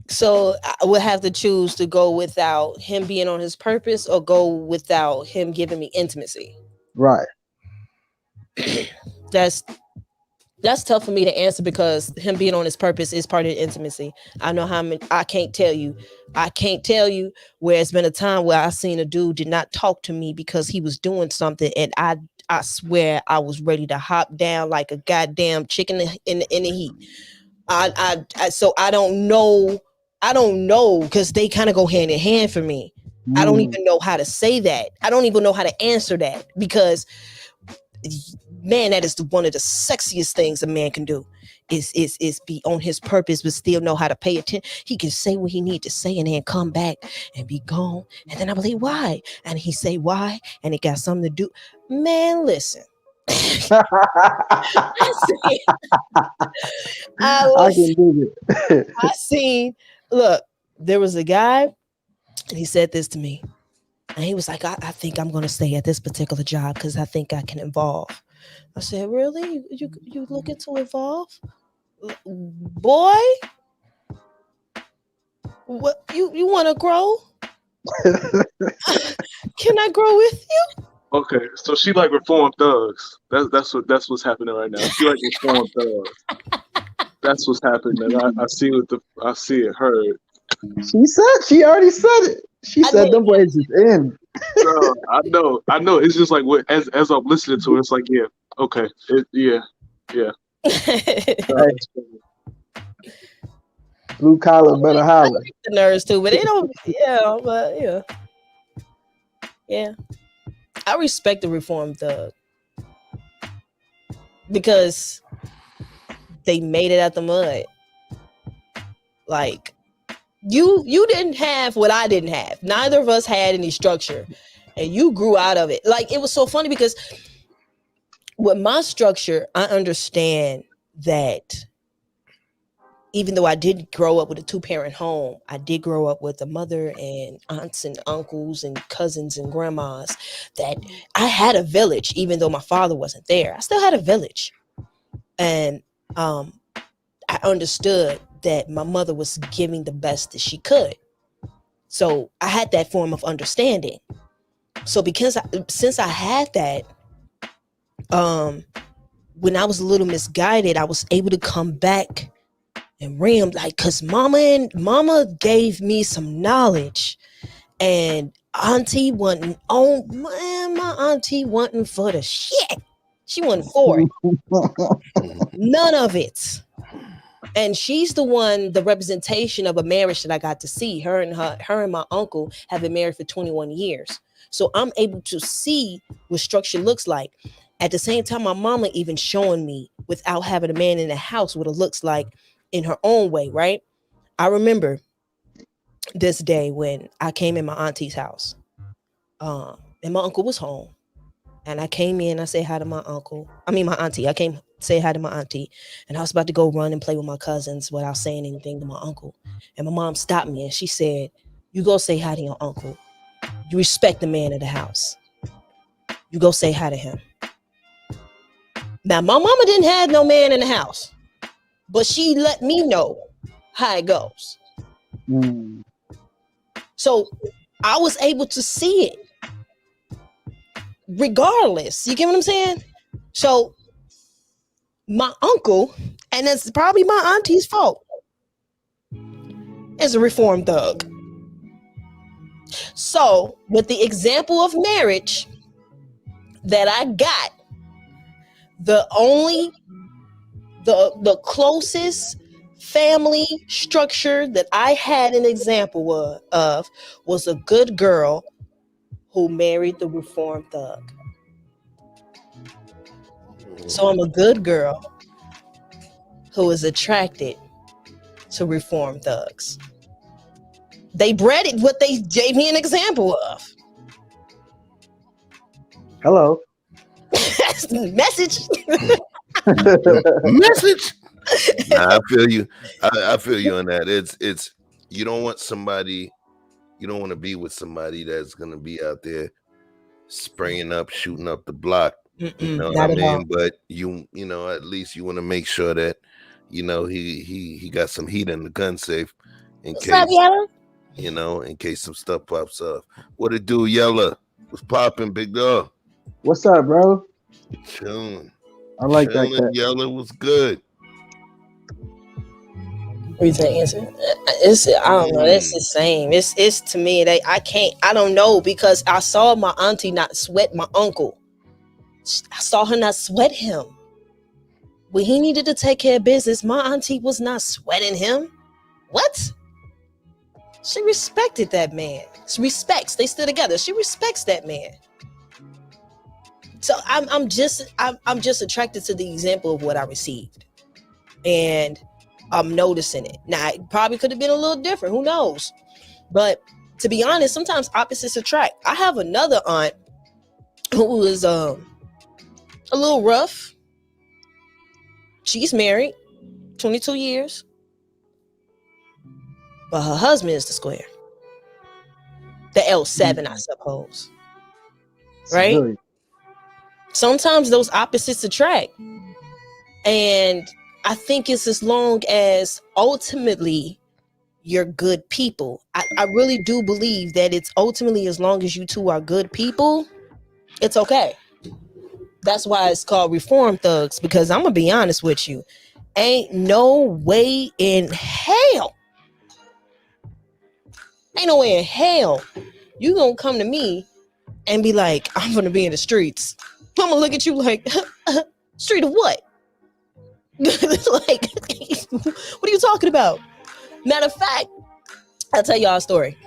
So I would have to choose to go without him being on his purpose, or go without him giving me intimacy. Right. That's that's tough for me to answer because him being on his purpose is part of the intimacy. I know how many. I can't tell you. I can't tell you where it's been a time where I seen a dude did not talk to me because he was doing something, and I swear I was ready to hop down like a goddamn chicken in the heat. So I don't know. I don't know because they kind of go hand in hand for me. I don't Mm. even know how to say that. I don't even know how to answer that because, man, that is one of the sexiest things a man can do. Is be on his purpose but still know how to pay attention. He can say what he need to say and then come back and be gone. And then I'm like, why? And he say why? And it got something to do. Man, listen. I seen, I I was can do it. I seen, look, there was a guy, and he said this to me. And he was like, I think I'm going to stay at this particular job because I think I can evolve. I said, really? You looking to evolve? Boy, what you want to grow? Can I grow with you? Okay, so she like reformed thugs. That's what's happening right now. She like reformed thugs. That's what's happening. I see what I see it. Heard. She already said it. She I said did. them boys is in. No, I know. It's just like as I'm listening to it, it's like okay, yeah. Hey, blue collar better holler. The nerves too, but they don't. Yeah, but yeah. I respect the reform thug because they made it out the mud. Like you didn't have what I didn't have. Neither of us had any structure, and you grew out of it. Like it was so funny because with my structure, I understand that even though I did grow up with a 2-parent home, I did grow up with a mother and aunts and uncles and cousins and grandmas. That I had a village, even though my father wasn't there. I still had a village, and I understood that my mother was giving the best that she could. So I had that form of understanding. So since I had that, when I was a little misguided, I was able to come back and ram, like, cause mama gave me some knowledge, and auntie wasn't on, man, my auntie wasn't for the shit. She wasn't for it. None of it. And she's the representation of a marriage that I got to see. Her and my uncle have been married for 21 years. So I'm able to see what structure looks like. At the same time, my mama even showing me, without having a man in the house, what it looks like in her own way, right? I remember this day when I came in my auntie's house, and my uncle was home. And I came in, I said hi to my auntie. I came say hi to my auntie, and I was about to go run and play with my cousins without saying anything to my uncle. And my mom stopped me and she said, "You go say hi to your uncle. You respect the man of the house. You go say hi to him." Now, my mama didn't have no man in the house, but she let me know how it goes. Mm. So I was able to see it regardless. You get what I'm saying? So my uncle, and it's probably my auntie's fault, is a reformed thug. So with the example of marriage that I got, the closest family structure that I had an example of was a good girl who married the reformed thug. So I'm a good girl who is attracted to reformed thugs. They bred it what they gave me an example of. Hello. Message. Message. Nah, I feel you. I feel you on that. It's you don't want somebody. You don't want to be with somebody that's gonna be out there spraying up, shooting up the block. You know what I Not at all. mean? But you know, at least you want to make sure that he got some heat in the gun safe in What's case up, Yellow? in case some stuff pops up. What it do, Yella? What's popping, big dog? What's up, bro? Chilling, I like that chilling. cat. Yella was good. Reason to answer. I don't know. It's the same. It's to me. I don't know, because I saw my auntie not sweat my uncle. I saw her not sweat him. When he needed to take care of business, my auntie was not sweating him. What? She respected that man. She respects. They stood together. She respects that man. So I'm just attracted to the example of what I received, and I'm noticing it. Now, it probably could have been a little different. Who knows? But to be honest, sometimes opposites attract. I have another aunt who is a little rough. She's married, 22 years, but her husband is the square, the L7, I suppose. Right? Civilian. Sometimes those opposites attract, and I think it's as long as ultimately you're good people. I really do believe that it's ultimately as long as you two are good people, it's okay. That's why it's called reform thugs, because I'm gonna be honest with you, ain't no way in hell you gonna come to me and be like, I'm gonna be in the streets. I'm gonna look at you like, street of what? Like, what are you talking about? Matter of fact, I'll tell y'all a story.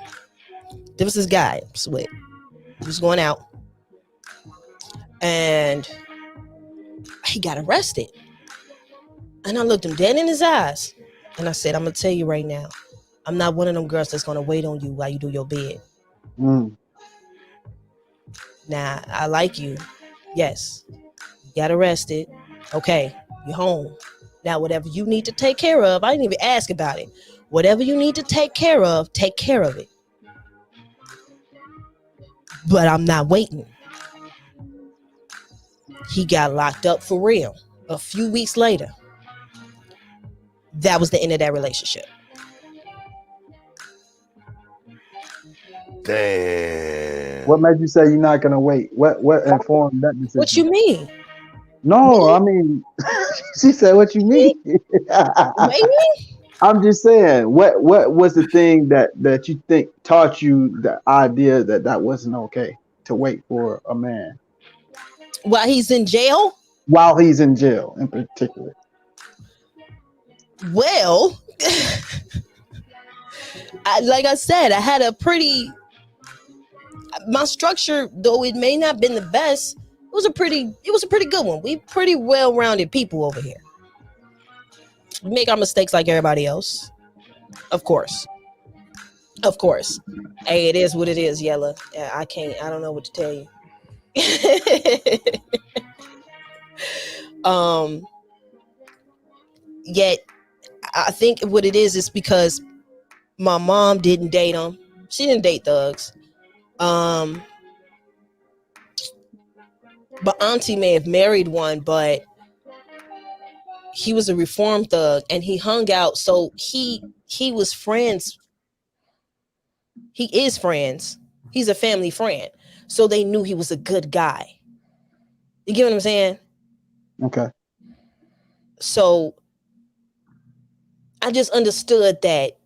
There was this guy, Sweat. He was going out and he got arrested. And I looked him dead in his eyes and I said, I'm gonna tell you right now, I'm not one of them girls that's gonna wait on you while you do your bid. Mm. Now, I like you. Yes. You got arrested. Okay, you're home. Now, whatever you need to take care of, I didn't even ask about it. Whatever you need to take care of it. But I'm not waiting. He got locked up for real. A few weeks later, that was the end of that relationship. Damn. What made you say you're not gonna wait? What informed that decision? What you mean? No, I mean, she said, "What you mean?" Maybe? I'm just saying, what was the thing that you think taught you the idea that wasn't okay to wait for a man While he's in jail? while he's in jail, in particular? Well, like I said, I had my structure, though it may not have been the best, it was a pretty good one. We pretty well-rounded people over here. We make our mistakes like everybody else. Of course. Hey, it is what it is, Yella. I don't know what to tell you. Yet I think what it is because my mom didn't date him. She didn't date thugs. But auntie may have married one, but he was a reformed thug and he hung out. So he was friends. He is friends. He's a family friend. So they knew he was a good guy. You get what I'm saying? Okay. So I just understood that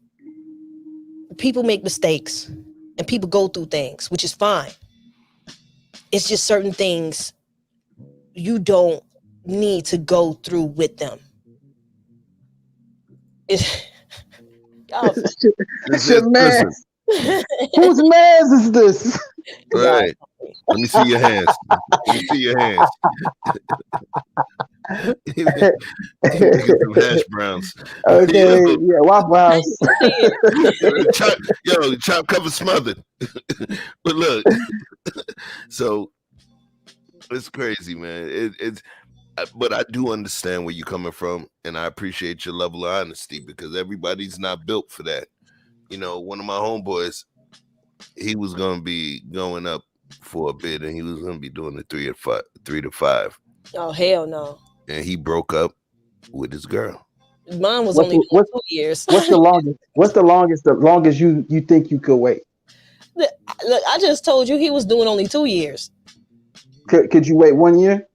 people make mistakes and people go through things, which is fine. It's just certain things you don't need to go through with them. It's your man. Whose man is this? Right. Let me see your hands. Some hash browns. Okay, yeah, Waffle House. Chop cover smothered. But look, so it's crazy, man. But I do understand where you're coming from, and I appreciate your level of honesty because everybody's not built for that. You know, one of my homeboys, he was going to be going up for a bid, and he was going to be doing the 3 to 5. Oh, hell no. And he broke up with his girl. Mine was only 2 years. What's the longest? What's the longest you think you could wait? Look, I just told you he was doing only 2 years. Could you wait 1 year?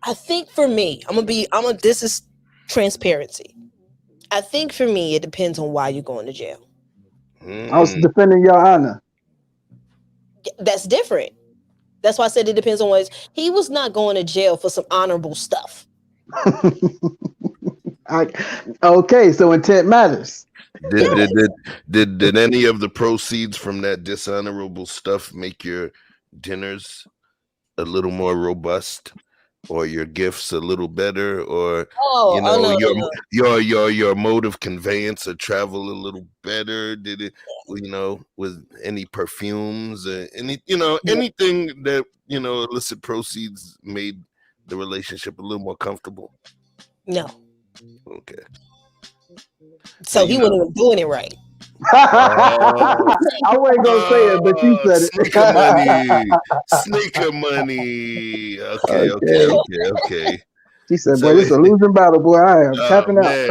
I think for me, this is transparency. I think for me, it depends on why you're going to jail. I was defending your honor. That's different. That's why I said it depends on he was not going to jail for some honorable stuff. Okay, so intent matters. Did any of the proceeds from that dishonorable stuff make your dinners a little more robust, or your gifts a little better, or your mode of conveyance or travel a little better? Did it, with any perfumes or anything that illicit proceeds made the relationship a little more comfortable? No. Okay. So he wasn't even doing it right. I wasn't gonna say it, but you said it. Sneaker money. Okay. She said, "Boy, this is a losing battle, boy. I am tapping out." Can't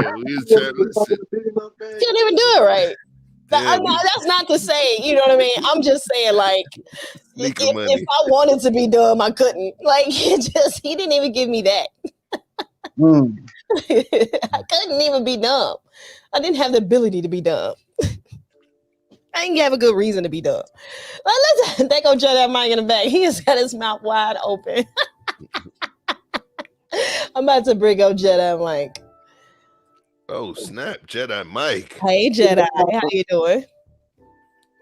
even do it right. That's not to say, you know what I mean? I'm just saying, like, if I wanted to be dumb, I couldn't. Like, he didn't even give me that. I couldn't even be dumb. I didn't have the ability to be dumb. I didn't have a good reason to be dumb. They go judge that mic in the back. He has got his mouth wide open. I'm about to bring up Jedi Mike. Oh, snap, Jedi Mike. Hey, Jedi. How you doing?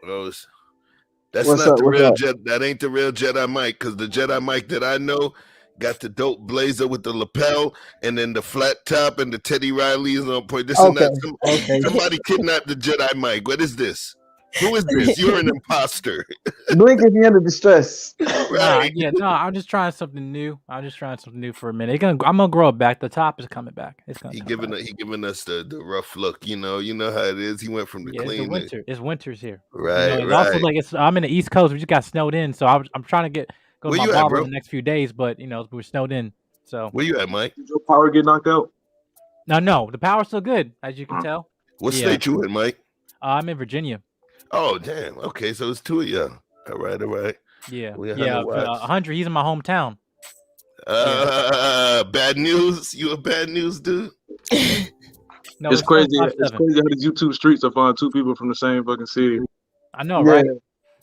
Oh, that's not the real Jedi. That ain't the real Jedi Mike, because the Jedi Mike that I know got the dope blazer with the lapel and then the flat top and the Teddy Riley is on point. This is not somebody kidnapped the Jedi Mike. What is this? Who is this? You're an imposter. Blink at the end of distress. Right. I'm just trying something new. I'm just trying something new for a minute. I'm gonna grow it back. The top is coming back. It's gonna He come giving back. he giving us the rough look. You know how it is. He went from the Yeah, it's the clean. winter. It's winter's here. Right, It's also right. like I'm in the East Coast. We just got snowed in, so I'm trying to go to Where my you at, barber bro? in the next few days. But we're snowed in. So Where you at, Mike? Did your power get knocked out? no, the power's still good, as you can tell. What Yeah. state you in, Mike? I'm in Virginia. Oh, damn. Okay, so it's two of y'all. All right. Yeah, We on yeah. the watch. 100. He's in my hometown. Bad news. You a bad news dude? No, It's crazy. It's 157. crazy how these YouTube streets will find two people from the same fucking city. I know, right?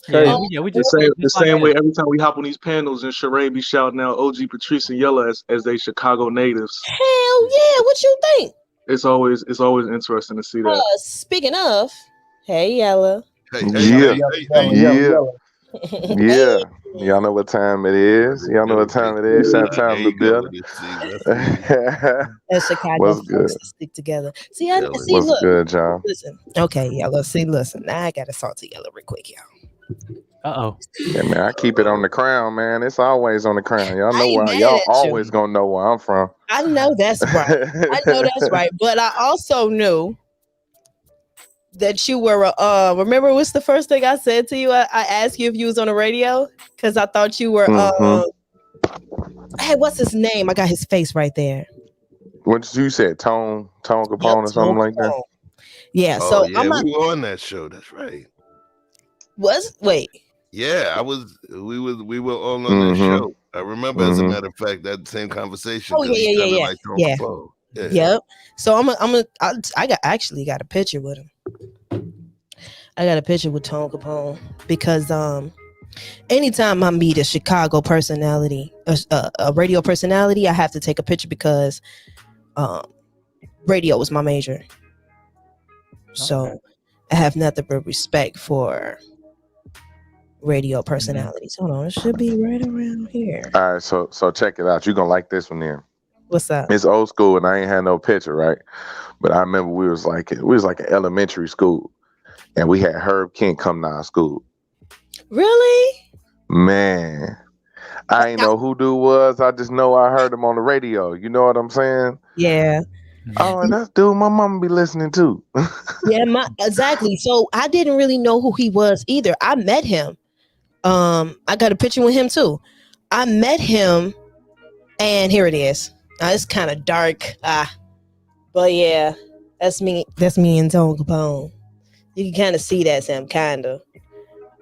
Crazy. We The just same way every time we hop on these panels and Charae be shouting out OG Patrice and Yella as they Chicago natives. Hell yeah! What you think? It's always interesting to see that. Speaking of, hey Yella. Yeah. Y'all know what time it is. Shot time to build. As Chicago What's folks good? to stick together. See, What's look. good, John? Listen, okay, Yella. See, listen. Now I gotta talk to Yella real quick, y'all. Yeah, man, I keep it on the crown, man. It's always on the crown. Y'all know where y'all always gonna know where I'm from. I know that's right. But I also knew that you were remember what's the first thing I said to you? I asked you if you was on the radio because I thought you were hey, what's his name? I got his face right there. What did you say? Tone Capone or something like that? Yeah, Oh, so yeah, we were on that show. That's right. Wait. Yeah, we were all on that show. I remember, as a matter of fact, that same conversation. Oh yeah. Like Capone. Yep. So I actually got a picture with him. I got a picture with Tone Capone because anytime I meet a Chicago personality, a radio personality, I have to take a picture because radio was my major. So I have nothing but respect for radio personalities. Hold on, it should be right around here. All right, so check it out. You're gonna like this one here. What's up? It's old school and I ain't had no picture, right? But I remember we was like in elementary school and we had Herb Kent come to our school. Really? Man, I ain't know who dude was. I just know I heard him on the radio. You know what I'm saying? Yeah. Oh, and that's dude my mama be listening to. Yeah, exactly. So I didn't really know who he was either. I met him. I got a picture with him too. I met him, and here it is. It's kind of dark. But yeah, that's me. That's me and Tone Capone. You can kind of see that, Sam, kind of.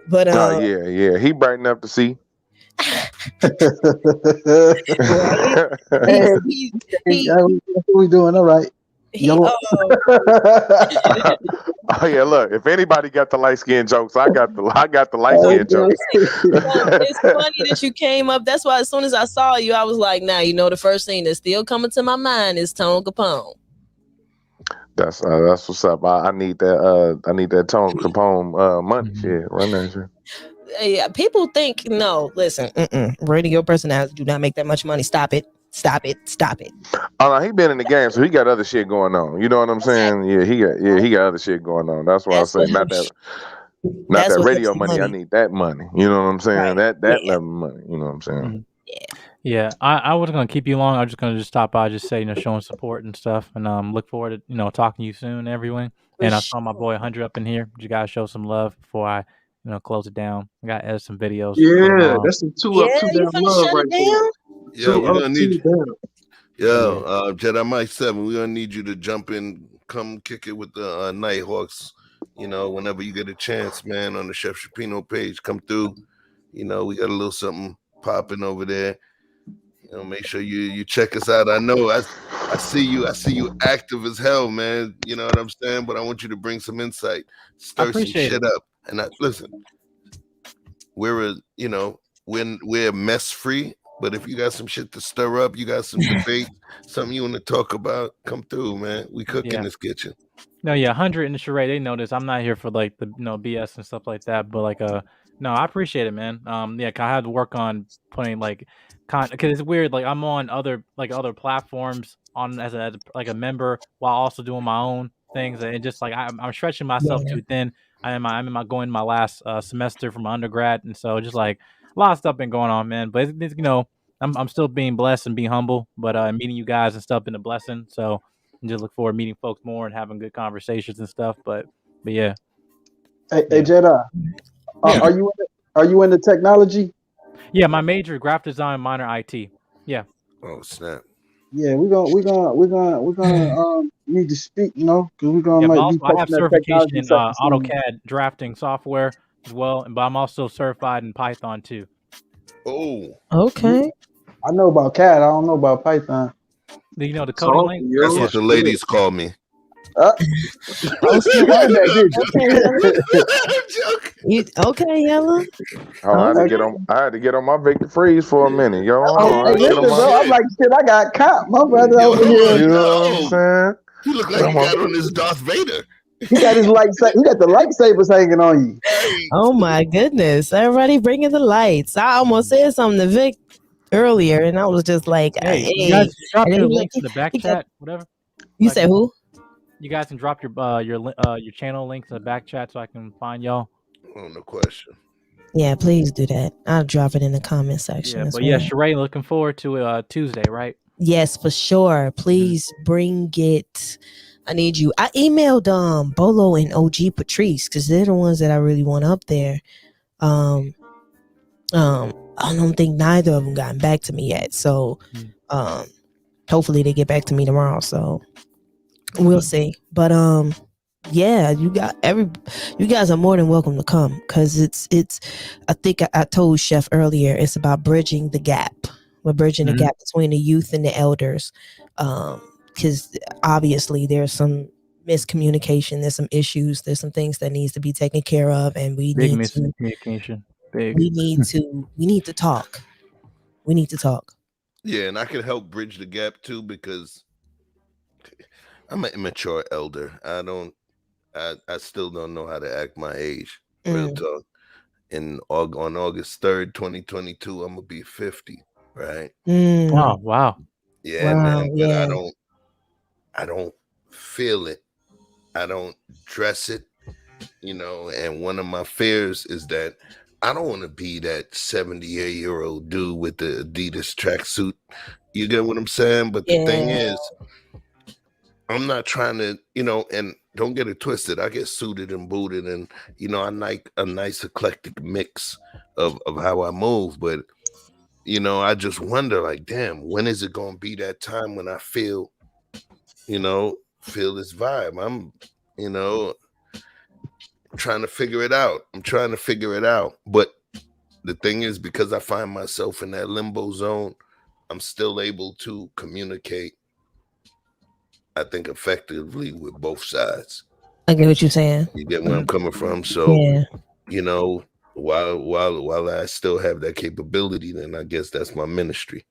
But yeah, he brightened up to see. We doing all right. Oh yeah, look. If anybody got the light skin jokes, I got the light skin jokes. It's funny that you came up. That's why as soon as I saw you, I was like, "Nah, the first thing that's still coming to my mind is Tone Capone." That's what's up. I need that Tone Capone money. Shit, run that shit. Yeah, people think listen, radio personalities do not make that much money. Stop it. Oh no, he been in the game, so he got other shit going on. You know what I'm saying? Yeah, he got other shit going on. That's why I say not that radio money. I need that money. You know what I'm saying? Right. That level of money. You know what I'm saying? Yeah. I wasn't gonna keep you long. I was just gonna stop by, just say showing support and stuff, and look forward to talking to you soon, everyone. And I saw my boy 100 up in here. You guys show some love before I close it down. I got to edit some videos. Yeah, that's some two up, two down love right there. Yeah, we're gonna need you. Jedi Mike 7, we're gonna need you to jump in, come kick it with the Nighthawks. Whenever you get a chance, man, on the Chef Shapino page, come through. We got a little something popping over there. Make sure you check us out. I know I see you active as hell, man. You know what I'm saying? But I want you to bring some insight, stir some shit up. And listen, we're mess free. But if you got some shit to stir up, you got some debate, something you want to talk about, come through, man. We cook in this kitchen. No, 100 and Sheree, they know this. I'm not here for like the BS and stuff like that. But no, I appreciate it, man. I had to work on putting because it's weird. Like I'm on other platforms as a member while also doing my own things, and just I'm stretching myself too thin. I'm in my going my last semester from undergrad, and so just like a lot of stuff been going on, man. But it's, you know, I'm still being blessed and being humble, but meeting you guys and stuff been a blessing. So I just look forward to meeting folks more and having good conversations and stuff. But yeah, Hey, yeah, Jedi, yeah, are you into technology? yeah. My major graphic design, minor IT. Yeah. Oh snap! Yeah, we're gonna need to speak, because we're Yeah, gonna but might also be I have touching that certification technology in sector soon. AutoCAD drafting software as well, but I'm also certified in Python too. Oh, Okay. I know about CAD. I don't know about Python. You know the coding Talk link? that's Yeah. what your the shit. ladies call me. Uh, Oh you snap. heard that, did Okay, Yella. I'm joking. Okay, Yella. Oh, I had to Okay. get on. I had to get on my Victor Freeze for a minute, yo. Hold Hey, on, I hey, had to get on listen, my. bro. I'm Shit. like, shit. I got caught. My brother Yo, over I'm here. like, You know what I'm yo, saying? you look like Come you on. got on this Darth Vader. He got his He got the lightsabers hanging on you. Hey, Oh my goodness. Everybody bringing the lights. I almost said something to Vic earlier, and I was just like, Hey, you hey. guys drop And then your links in the back he kept, chat, whatever. you So I said can, who? you guys can drop your channel links in the back chat so I can find y'all. oh, no question. Yeah, please do that. I'll drop it in the comment section Yeah, as but yeah, well. Sheree, looking forward to Tuesday, right? Yes, for sure. Please bring it. I need you. I emailed Bolo and OG Patrice because they're the ones that I really want up there. Um, I don't think neither of them gotten back to me yet. So, um, hopefully they get back to me tomorrow. So we'll see. But yeah, you guys are more than welcome to come because it's. I think I told Chef earlier. It's about bridging the gap. We're bridging the gap between the youth and the elders, because obviously there's some miscommunication. There's some issues. There's some things that needs to be taken care of, and we Big need to miscommunication. Big. we need to talk. We need to talk. Yeah, and I can help bridge the gap too because I'm an immature elder. I still don't know how to act my age. Real talk. On August 3rd, 2022, I'm gonna be 50, right? Oh wow. Yeah, Wow. man. But Yeah. I don't feel it. I don't dress it, and one of my fears is that I don't want to be that 78-year-old dude with the Adidas tracksuit. You get what I'm saying? But the thing Yeah. is, I'm not trying to, and don't get it twisted. I get suited and booted, and I like a nice eclectic mix of how I move. But I just wonder, like, damn, when is it gonna be that time when I feel this vibe? I'm, trying to figure it out. I'm trying to figure it out. But the thing is, because I find myself in that limbo zone, I'm still able to communicate, I think, effectively with both sides. I get what you're saying. You get where I'm coming from? So, Yeah. while I still have that capability, then I guess that's my ministry.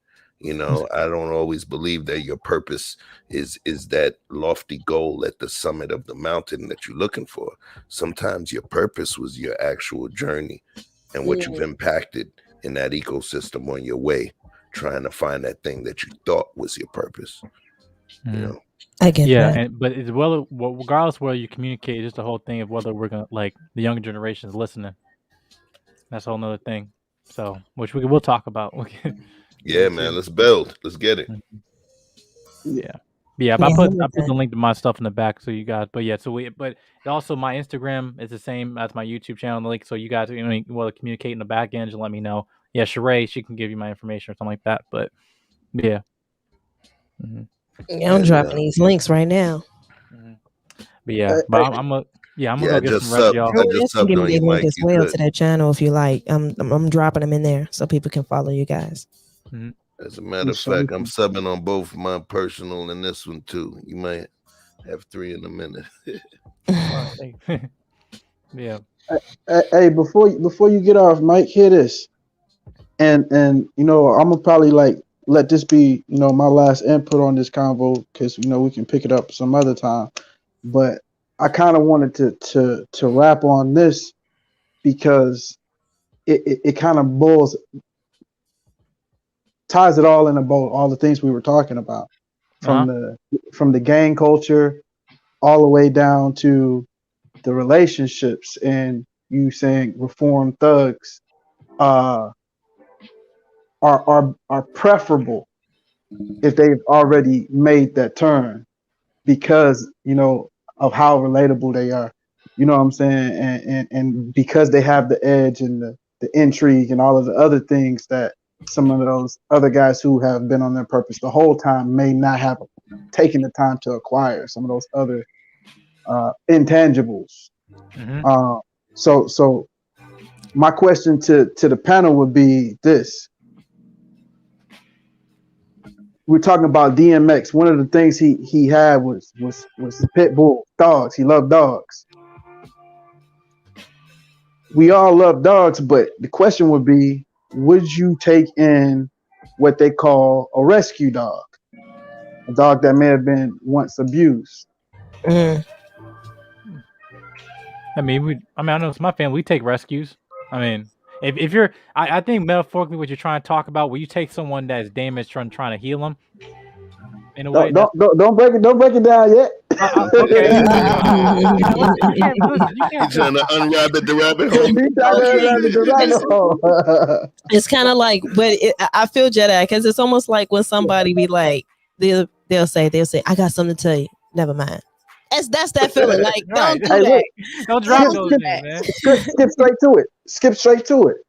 I don't always believe that your purpose is that lofty goal at the summit of the mountain that you're looking for. Sometimes your purpose was your actual journey and what you've impacted in that ecosystem on your way, trying to find that thing that you thought was your purpose. I get Yeah, that. but it's regardless whether you communicate, it's just the whole thing of whether we're gonna like the younger generation is listening. That's a whole nother thing. So, which we'll talk about. Yeah, man, let's build. Let's get it. Yeah. Yeah, but Yeah, I put the link to my stuff in the back so you guys. But yeah, but also my Instagram is the same as my YouTube channel link, so you guys want to communicate in the back end, just let me know. Yeah, Sheree, she can give you my information or something like that. But yeah. Yeah, I'm dropping these links right now. But yeah, Hey, but I'm gonna I go get some rest, y'all. I You just can give subbed me on their you, link Mike. as You well good? to that channel if you like. I'm dropping them in there so people can follow you guys. As a matter of fact, I'm subbing on both my personal and this one too. You might have 3 in a minute. Yeah. Hey, before you get off, Mike, hear this, and I'm gonna probably like let this be my last input on this convo because we can pick it up some other time. But I kind of wanted to wrap on this because it kind of ties it all in a bow, all the things we were talking about from the gang culture all the way down to the relationships, and you saying reform thugs uh, are preferable if they've already made that turn, because of how relatable they are. You know what I'm saying? And because they have the edge and the intrigue and all of the other things that some of those other guys who have been on their purpose the whole time may not have taken the time to acquire some of those other intangibles. So my question to the panel would be this: we're talking about DMX. One of the things he had was pit bull dogs. He loved dogs. We all love dogs, but the question would be, would you take in what they call a rescue dog, a dog that may have been once abused? I mean, I know it's my family. We take rescues. I mean, if you're, I think metaphorically, what you're trying to talk about, where you take someone that's damaged, trying to heal them. In a way, don't break it down yet. Okay. You can't listen. You can't. He's trying to unrabbit the rabbit hole. It's kind of like, but I feel Jedi, because it's almost like when somebody be like, they'll say, I got something to tell you. Never mind. That's that feeling. Like, don't do that. Look, don't drop those things, man. Skip straight to it.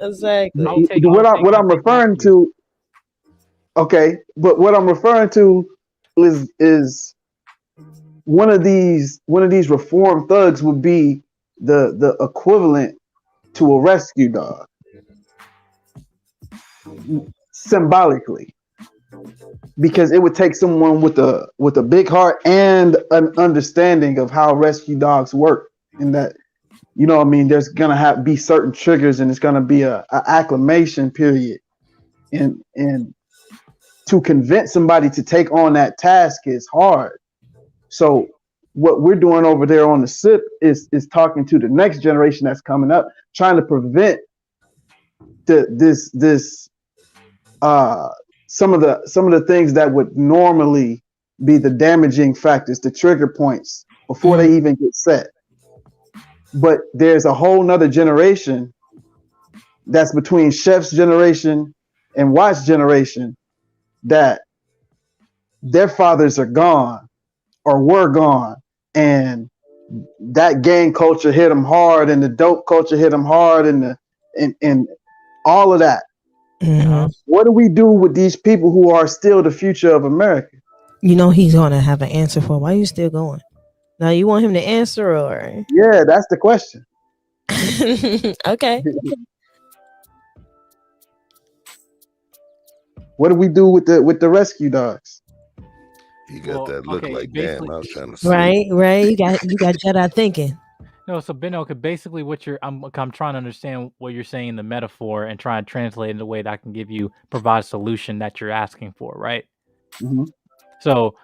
Exactly. What I'm referring to. Okay, but what I'm referring to is one of these reform thugs would be the equivalent to a rescue dog, symbolically, because it would take someone with a big heart and an understanding of how rescue dogs work, and that, you know what I mean, there's gonna be certain triggers, and it's gonna be a acclimation period, and to convince somebody to take on that task is hard. So what we're doing over there on the SIP is talking to the next generation that's coming up, trying to prevent some of the things that would normally be the damaging factors, the trigger points, before they even get set. But there's a whole nother generation that's between Chef's generation and Watt's generation, that their fathers are gone or were gone, and that gang culture hit them hard, and the dope culture hit them hard, and all of that. What do we do with these people who are still the future of America? You know he's gonna have an answer for why you still going. Now you want him to answer, or? Yeah, that's the question. Okay. What do we do with the rescue dogs? You got that look like, damn, I was trying to see. Right. You got Jedi thinking. No, so Benno, basically what I'm trying to understand what you're saying in the metaphor and try and translate it in a way that I can provide a solution that you're asking for, right? Mm-hmm. So,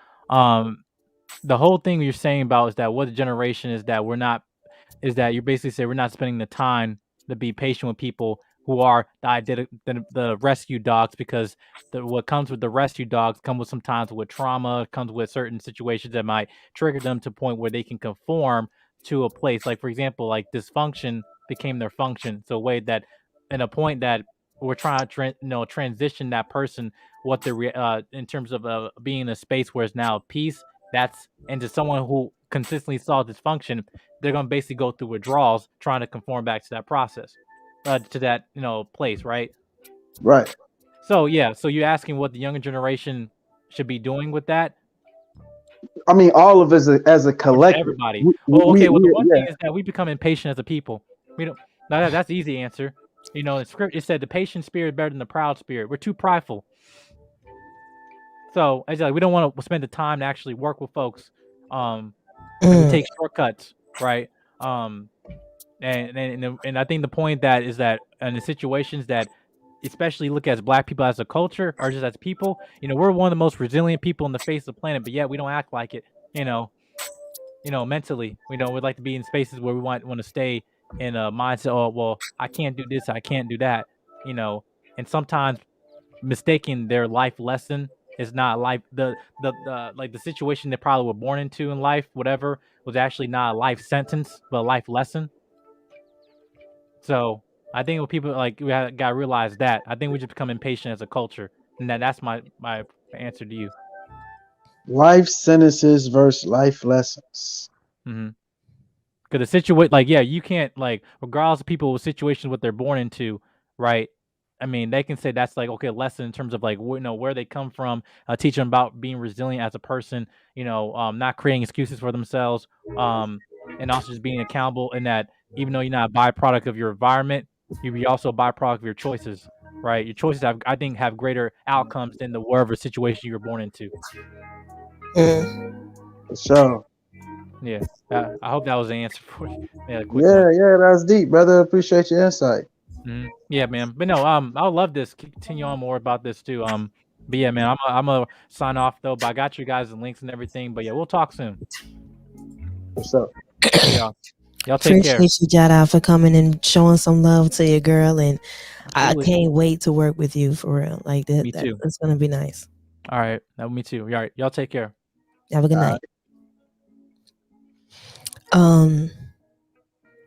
the whole thing you're saying about is that what the generation is that you basically say we're not spending the time to be patient with people who are the rescue dogs, because what comes with the rescue dogs comes with sometimes with trauma, comes with certain situations that might trigger them to a point where they can conform to a place. Like, for example, like dysfunction became their function. So a way that, in a point that we're trying to transition that person, what they're in terms of being in a space where it's now peace. That's into someone who consistently saw dysfunction. They're going to basically go through withdrawals, trying to conform back to that process, to that place, right? Right. So so you're asking what the younger generation should be doing with that? I mean, all of us as a collective. Everybody. The one thing is that we become impatient as a people. We don't. That's the easy answer. In script it said the patient spirit is better than the proud spirit. We're too prideful. So as we don't want to spend the time to actually work with folks. We take shortcuts, right? And I think the point that is that in the situations that, especially look as Black people as a culture or just as people, we're one of the most resilient people on the face of the planet, but yet we don't act like it. Mentally, we'd like to be in spaces where we want to stay in a mindset. Oh, well, I can't do this, I can't do that. And sometimes mistaking their life lesson It's not life. The like the situation they probably were born into in life, whatever, was actually not a life sentence, but a life lesson. So I think when people like got to realize that. I think we just become impatient as a culture, and that's my answer to you. Life sentences versus life lessons. Mm-hmm. Because the situation, like, yeah, you can't, like, regardless of people with situations what they're born into, right? I mean, they can say that's like okay, a lesson in terms of like where they come from, teach them about being resilient as a person, not creating excuses for themselves, and also just being accountable. In that, even though you're not a byproduct of your environment, you be also a byproduct of your choices, right? Your choices I think have greater outcomes than the wherever situation you were born into. For sure. Yeah, I hope that was the answer for you. Yeah, a quick one. Yeah, that's deep, brother. Appreciate your insight. Yeah, man. But no, I would love this. Continue on more about this too. But yeah, man, I'm gonna sign off though. But I got you guys the links and everything. But yeah, we'll talk soon. What's up? All right, y'all. Y'all take care. Appreciate you, Jada, for coming and showing some love to your girl, and Absolutely. I can't wait to work with you for real. Like that, Me too. that's gonna be nice. All right, me too. All right, y'all take care. Have a good night.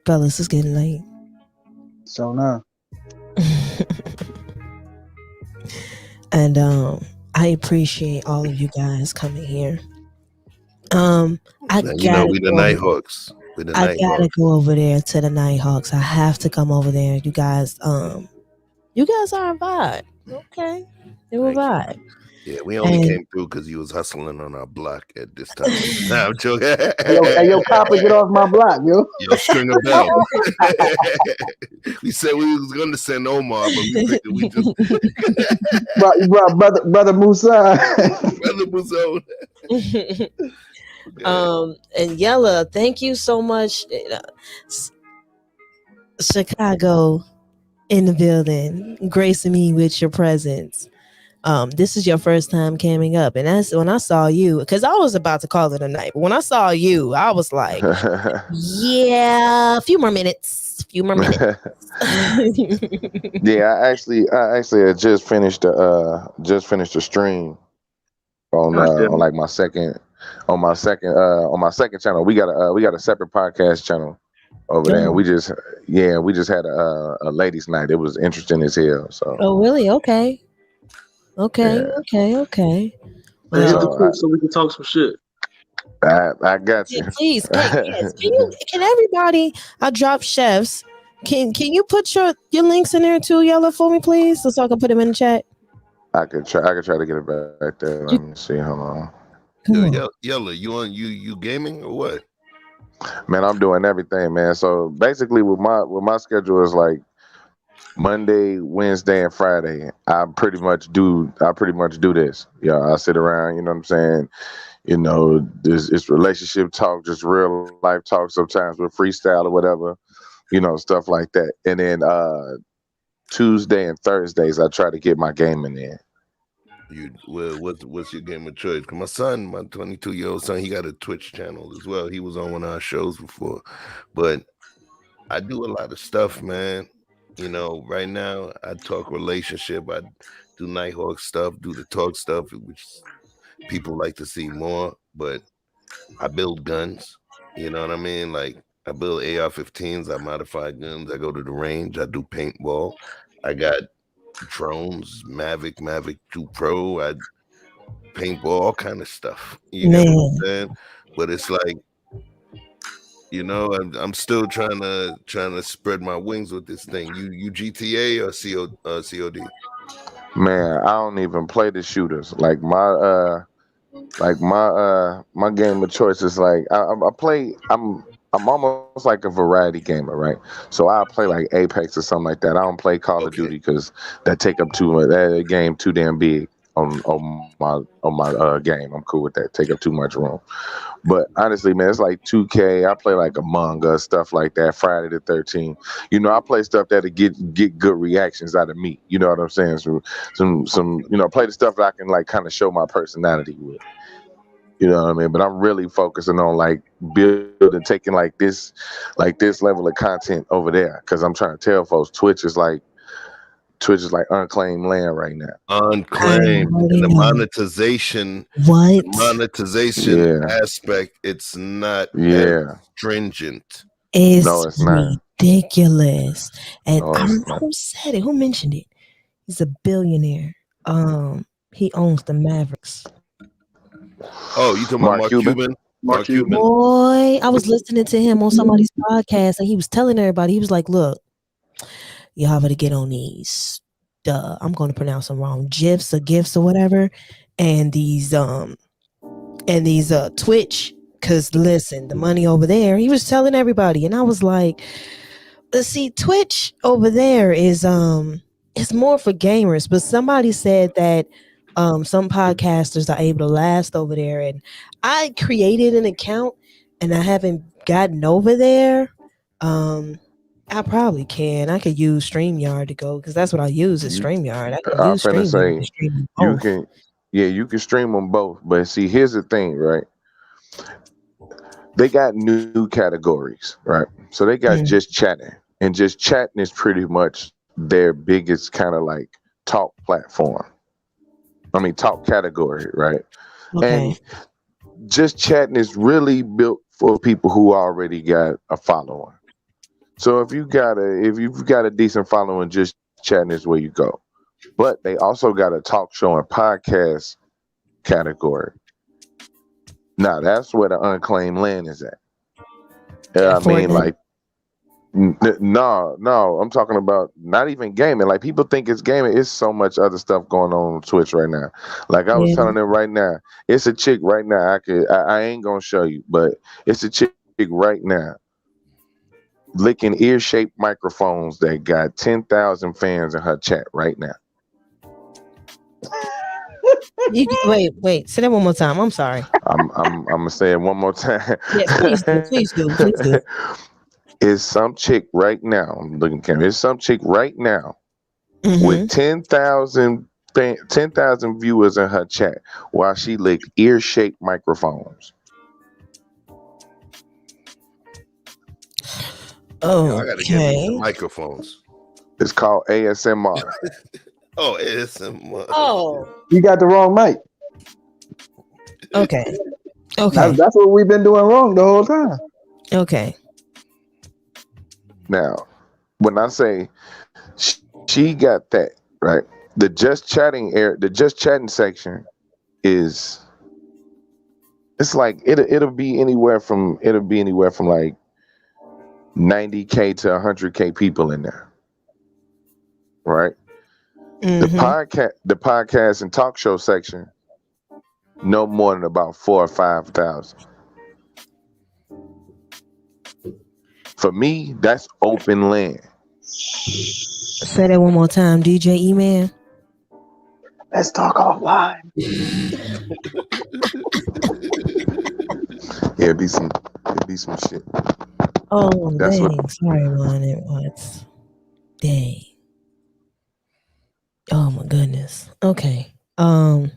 Fellas, it's getting late. So now. And I appreciate all of you guys coming here. I gotta we the Nighthawks. I gotta go over there to the Nighthawks. I have to come over there. You guys are a vibe. Okay. They were a vibe. Yeah, we only came through because he was hustling on our block at this time. Nah, I'm joking. Yo, copper, get off my block, yo. Yo, string a bell. We said we was going to send Omar, but we figured we just... brother Musa. Brother Musa. And Yella, thank you so much. Chicago in the building, gracing me with your presence. This is your first time coming up, and that's when I saw you, because I was about to call it a night, but when I saw you, I was like, yeah, a few more minutes. Yeah, I actually had just finished the stream on like my second channel. We got a separate podcast channel over there. We just had a ladies' night. It was interesting as hell. So. Oh really? Okay. Okay. Well, so we can talk some shit. I got you. Yeah, please, yes. Can everybody? I drop chefs. Can you put your links in there too, Yella, for me, please, so I can put them in the chat? I could try to get it back there. Let me see. Hold on. Yella, you gaming or what? Man, I'm doing everything, man. So basically, with my schedule is like Monday, Wednesday, and Friday. I pretty much do this. Yeah, I sit around. You know what I'm saying? It's relationship talk, just real life talk. Sometimes with freestyle or whatever. Stuff like that. And then Tuesday and Thursdays, I try to get my gaming in. What's your game of choice? Cause my son, my 22-year-old son, he got a Twitch channel as well. He was on one of our shows before, but I do a lot of stuff, man. Right now I talk relationship. I do Nighthawk stuff, do the talk stuff, which people like to see more. But I build guns. You know what I mean? Like I build AR-15s. I modify guns. I go to the range. I do paintball. I got drones, Mavic 2 Pro. I paintball, all kind of stuff. You know what I'm saying? But it's like, I'm still trying to spread my wings with this thing. You GTA or COD? Man, I don't even play the shooters. Like my game of choice is like I play. I'm almost like a variety gamer, right? So I play like Apex or something like that. I don't play Call of Duty because that take up too much. That game too damn big on my game. I'm cool with that. Take up too much room. But honestly, man, it's like 2K. I play like Among Us, stuff like that. Friday the 13th. I play stuff that'll get good reactions out of me. You know what I'm saying? So some play the stuff that I can like kind of show my personality with. You know what I mean? But I'm really focusing on like building, taking like this level of content over there, because I'm trying to tell folks Twitch is like Twitch is like unclaimed land right now. Unclaimed. And the monetization aspect, it's not as stringent. It's ridiculous. And I don't know who said it. Who mentioned it? He's a billionaire. He owns the Mavericks. Oh, you talking about Mark Cuban? Mark Cuban. Boy, I was listening to him on somebody's podcast, and he was telling everybody, he was like, "Look, y'all better get on these. I'm going to pronounce them wrong. GIFs or whatever, and these Twitch. Cause listen, the money over there." He was telling everybody, and I was like, "See, Twitch over there is it's more for gamers." But somebody said that some podcasters are able to last over there, and I created an account, and I haven't gotten over there. I probably can. I could use StreamYard to go because that's what I use is StreamYard. I can use StreamYard to stream both. You can stream them both. But see, here's the thing, right? They got new categories, right? So they got just chatting, and just chatting is pretty much their biggest kind of like talk platform. I mean, talk category, right? Okay. And just chatting is really built for people who already got a following. So if you've got a decent following, just chatting is where you go. But they also got a talk show and podcast category. Now that's where the unclaimed land is at. I mean, like, no, I'm talking about not even gaming. Like people think it's gaming. It's so much other stuff going on Twitch right now. Like I was telling them right now, it's a chick right now. I ain't gonna show you, but it's a chick right now licking ear-shaped microphones that got 10,000 fans in her chat right now. Wait. Say that one more time. I'm sorry. I'm gonna say it one more time. Yes, please do. It's some chick right now. I'm looking at the camera. It's some chick right now with 10,000 viewers in her chat while she licked ear-shaped microphones. Oh, I gotta get me some microphones. It's called ASMR. Oh, ASMR. Oh, you got the wrong mic. Okay. That's what we've been doing wrong the whole time. Okay. Now, when I say she got that right, the just chatting section is, it's like it'll be anywhere from like 90K to 100K people in there, right? The podcast and talk show section, no more than about 4,000 or 5,000. For me, that's open land. Say that one more time, DJ E-Man. Let's talk offline. Yeah, it'd be some shit. Oh, dang. Sorry, man. It was. Dang. Oh my goodness. Okay. I'm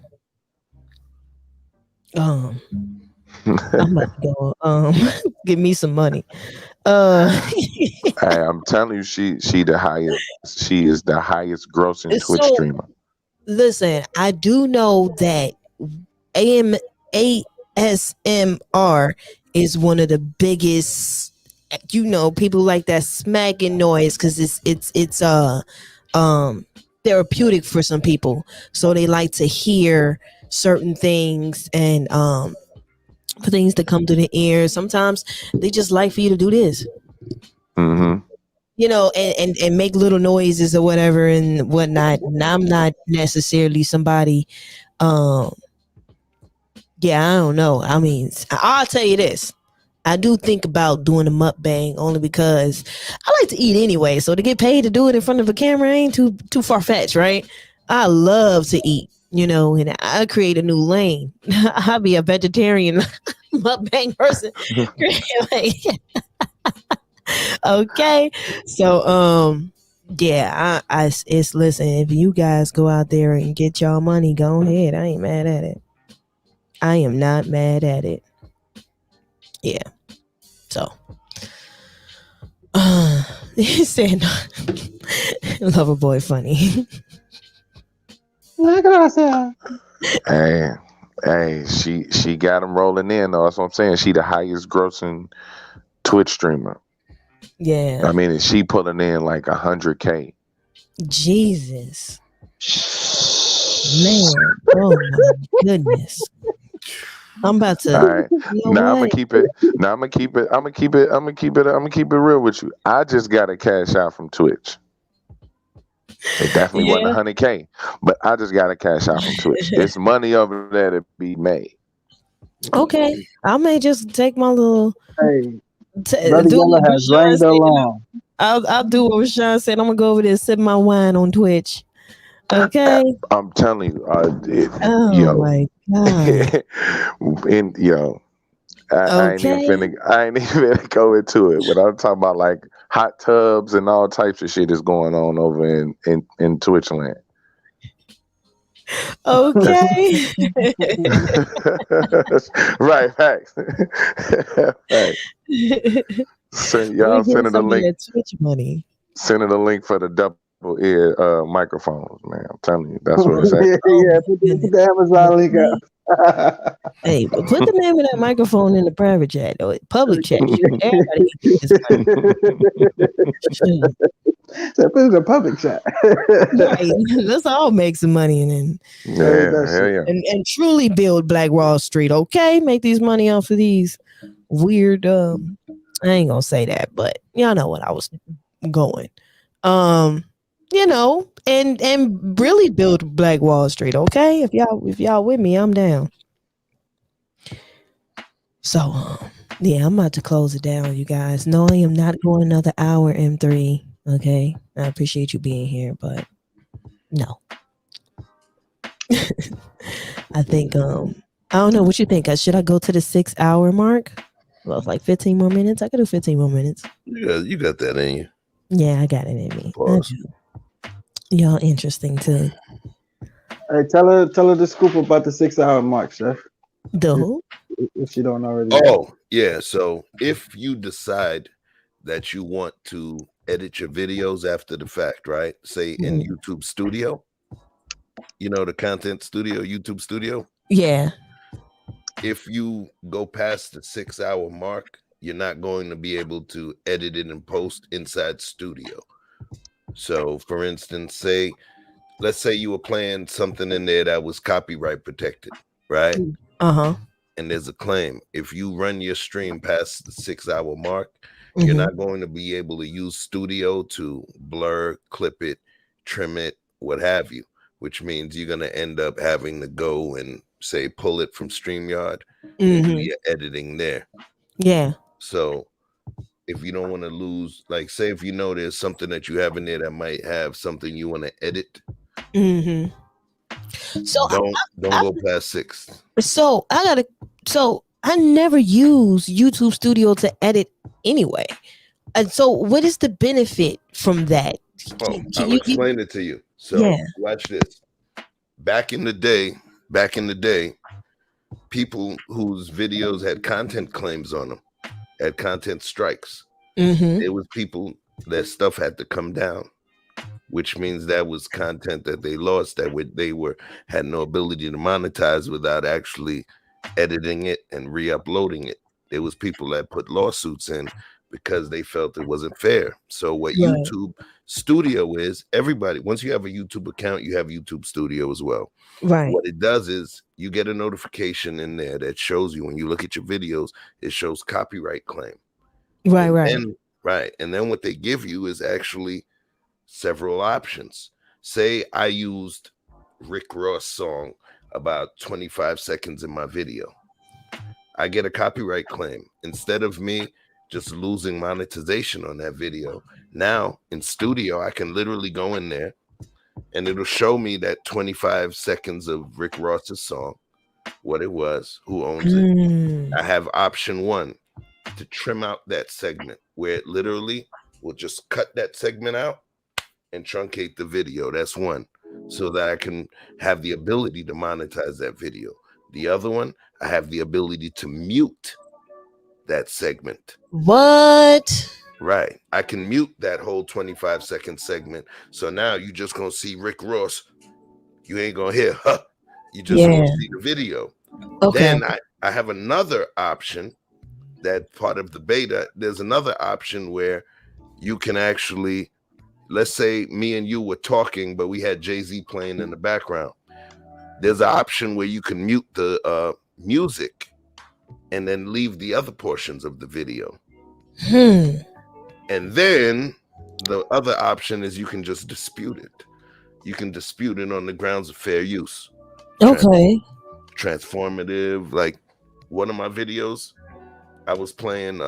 about to go. Give me some money. Hey, I'm telling you, she is the highest grossing Twitch streamer. Listen, I do know that ASMR is one of the biggest. People like that smacking noise because it's therapeutic for some people, so they like to hear certain things and for things to come to the ear. Sometimes they just like for you to do this, and make little noises or whatever and whatnot. And I'm not necessarily somebody. I don't know. I mean, I'll tell you this. I do think about doing a mukbang only because I like to eat anyway. So to get paid to do it in front of a camera ain't too far-fetched, right? I love to eat, and I create a new lane. I'll be a vegetarian mukbang person. Okay. So listen, if you guys go out there and get y'all money, go ahead. I ain't mad at it. I am not mad at it. Yeah. So he said Lover boy funny. Look at us. Hey, she got him rolling in though. That's what I'm saying. She the highest grossing Twitch streamer. Yeah. I mean, she pulling in like 100K. Jesus. Man. Oh my goodness. I'm about to. All right. You know Now I'm gonna what? keep it. Now I'm gonna keep it. I'm gonna keep it. I'm gonna keep it. I'm gonna keep it real with you. I just got a cash out from Twitch. It definitely wasn't Yeah. 100K, but I just got a cash out from Twitch. It's money over there to be made. Okay. I may just take my little Hey, Brother do Yellow what has Rashawn rained said. along. I'll do what Rashawn said. I'm gonna go over there, sip my wine on Twitch. Okay. I'm telling you, Oh my god. and I ain't even Okay. finna. I ain't even finna go into it. But I'm talking about like hot tubs and all types of shit is going on over in Twitch land. Okay. Right, facts. Right. We're Y'all getting sending the some of link. that Twitch money. Sending the link for the double ear microphones, man. I'm telling you, that's what it's at. Yeah, put the Amazon link up. Hey, put the name of that microphone in the private chat or public chat. Everybody can get this money. So put it in the public chat. Right. Let's all make some money and Hell yeah. and truly build Black Wall Street. Okay, make these money off of these weird. I ain't gonna say that, but y'all know what I was going. And really build Black Wall Street. Okay, if y'all with me, I'm down. So yeah, I'm about to close it down, you guys. No, I am not going another hour, M3. Okay, I appreciate you being here, but no. I think I don't know what you think. Should I go to the 6 hour mark? Well, it's like 15 more minutes. I could do 15 more minutes. Yeah, you got that in you. Yeah, I got it in me. Pause. Y'all interesting too. Hey, tell her the scoop about the 6 hour mark, Chef. Who? If she don't already. Oh, yeah. So if you decide that you want to edit your videos after the fact, right? Say in YouTube Studio, the content studio, YouTube Studio. Yeah. If you go past the 6 hour mark, you're not going to be able to edit it and post inside Studio. So, for instance, let's say you were playing something in there that was copyright protected, right? Uh-huh. And there's a claim. If you run your stream past the 6 hour mark, you're not going to be able to use Studio to blur, clip it, trim it, what have you, which means you're going to end up having to go and say pull it from StreamYard and do your editing there. Yeah. So if you don't want to lose, like say if you know there's something that you have in there that might have something you want to edit, so don't go past 6. So I never use YouTube Studio to edit anyway. And so what is the benefit from that? I'll explain it to you. So watch this. Back in the day, people whose videos had content claims on them, had content strikes. It was people that stuff had to come down, which means that was content that they lost, that they had no ability to monetize without actually editing it and re-uploading it. There was people that put lawsuits in because they felt it wasn't fair. So what YouTube Studio is, everybody, once you have a YouTube account, you have YouTube Studio as well. Right. What it does is you get a notification in there that shows you when you look at your videos, it shows copyright claim. And then what they give you is actually several options. Say I used Rick Ross song about 25 seconds in my video. I get a copyright claim. Instead of me just losing monetization on that video, now in Studio, I can literally go in there and it'll show me that 25 seconds of Rick Ross's song, what it was, who owns it. I have option 1 to trim out that segment where it literally will just cut that segment out and truncate the video. That's one, so that I can have the ability to monetize that video. The other one, I have the ability to mute that segment. What? Right. I can mute that whole 25-second segment. So now you just gonna see Rick Ross. You ain't gonna hear huh. You just gonna see the video. Okay. Then I have another option that part of the beta. There's another option where you can actually, let's say me and you were talking, but we had Jay-Z playing in the background. There's an option where you can mute the music and then leave the other portions of the video. And then the other option is you can just dispute it. You can dispute it on the grounds of fair use. Okay. Transformative. Like one of my videos, I was playing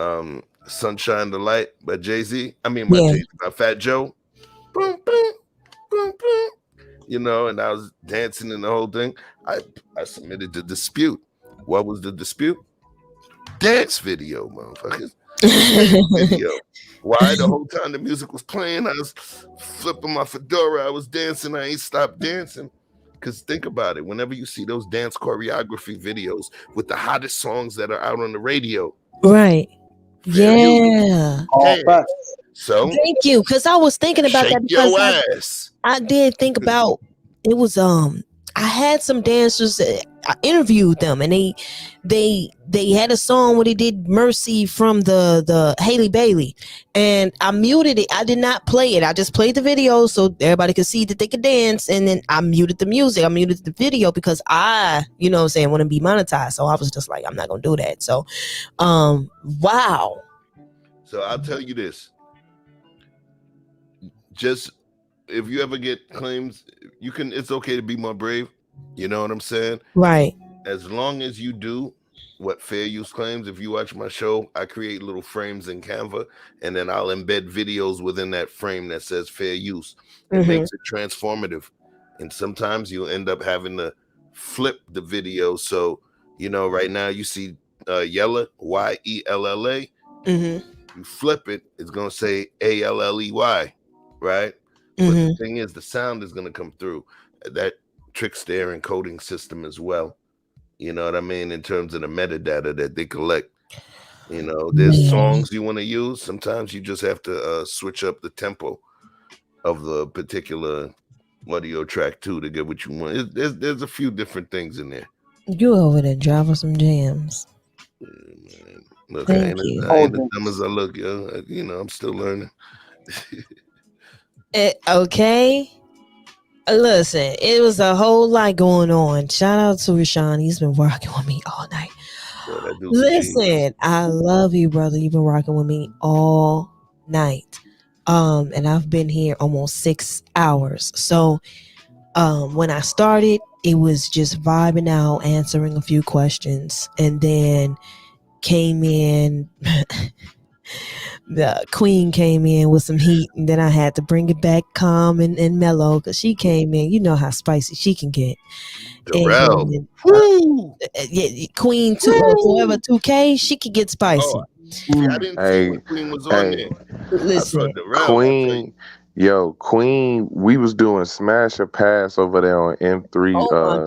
Sunshine the Light by Jay-Z. I mean, by Fat Joe. Boom, boom, boom, boom. You know, and I was dancing in the whole thing. I submitted the dispute. What was the dispute? Dance video, motherfuckers. Video. Why? The whole time the music was playing, I was flipping my fedora. I was dancing. I ain't stopped dancing. Because think about it. Whenever you see those dance choreography videos with the hottest songs that are out on the radio. Right. Yeah. So thank you. Because I was thinking about shake that. Because your ass. I did think about it was I had some dancers. I interviewed them, and they had a song where they did "Mercy" from the Haley Bailey, and I muted it. I did not play it. I just played the video so everybody could see that they could dance, and then I muted the music. I muted the video because I, you know what I'm saying, want to be monetized. So I was just like, I'm not gonna do that. So, wow. So I'll tell you this. Just if you ever get claims, you can. It's okay to be more brave. You know what I'm saying? Right. As long as you do what fair use claims. If you watch my show, I create little frames in Canva, and then I'll embed videos within that frame that says fair use. It makes it transformative, and sometimes you'll end up having to flip the video. So you know, right now you see Yella, Yella. You flip it, it's gonna say Alley, right? But the thing is, the sound is gonna come through. That tricks their encoding system as well. You know what I mean? In terms of the metadata that they collect. You know, there's songs you want to use. Sometimes you just have to switch up the tempo of the particular audio track too to get what you want. There's a few different things in there. You over there driving some jams. Look, I ain't as dumb as I look, yo. You know, I'm still learning. Okay. Listen, it was a whole lot going on. Shout out to Rashawn. He's been rocking with me all night. Listen, I love you, brother. You've been rocking with me all night. And I've been here almost 6 hours. So when I started, it was just vibing out, answering a few questions, and then came in. The queen came in with some heat, and then I had to bring it back calm and mellow because she came in. You know how spicy she can get. And, Queen Forever 2K, she could get spicy. I didn't see when Queen was on there. Listen, Queen, Queen, we was doing Smash or Pass over there on M3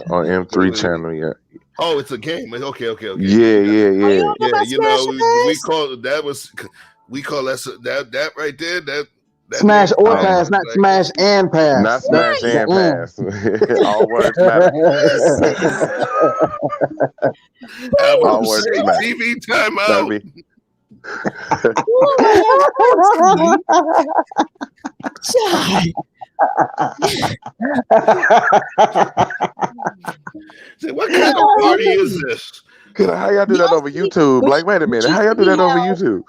on M3 channel. Yeah. Oh, it's a game. Okay. Yeah. You know, we call that was. We call that right there. That Smash or pass, not smash and pass. Not smash and pass. All words matter. All words matter. TV timeout. What kind of party is this? How y'all do that over YouTube? Like, wait a minute. How y'all do that over YouTube?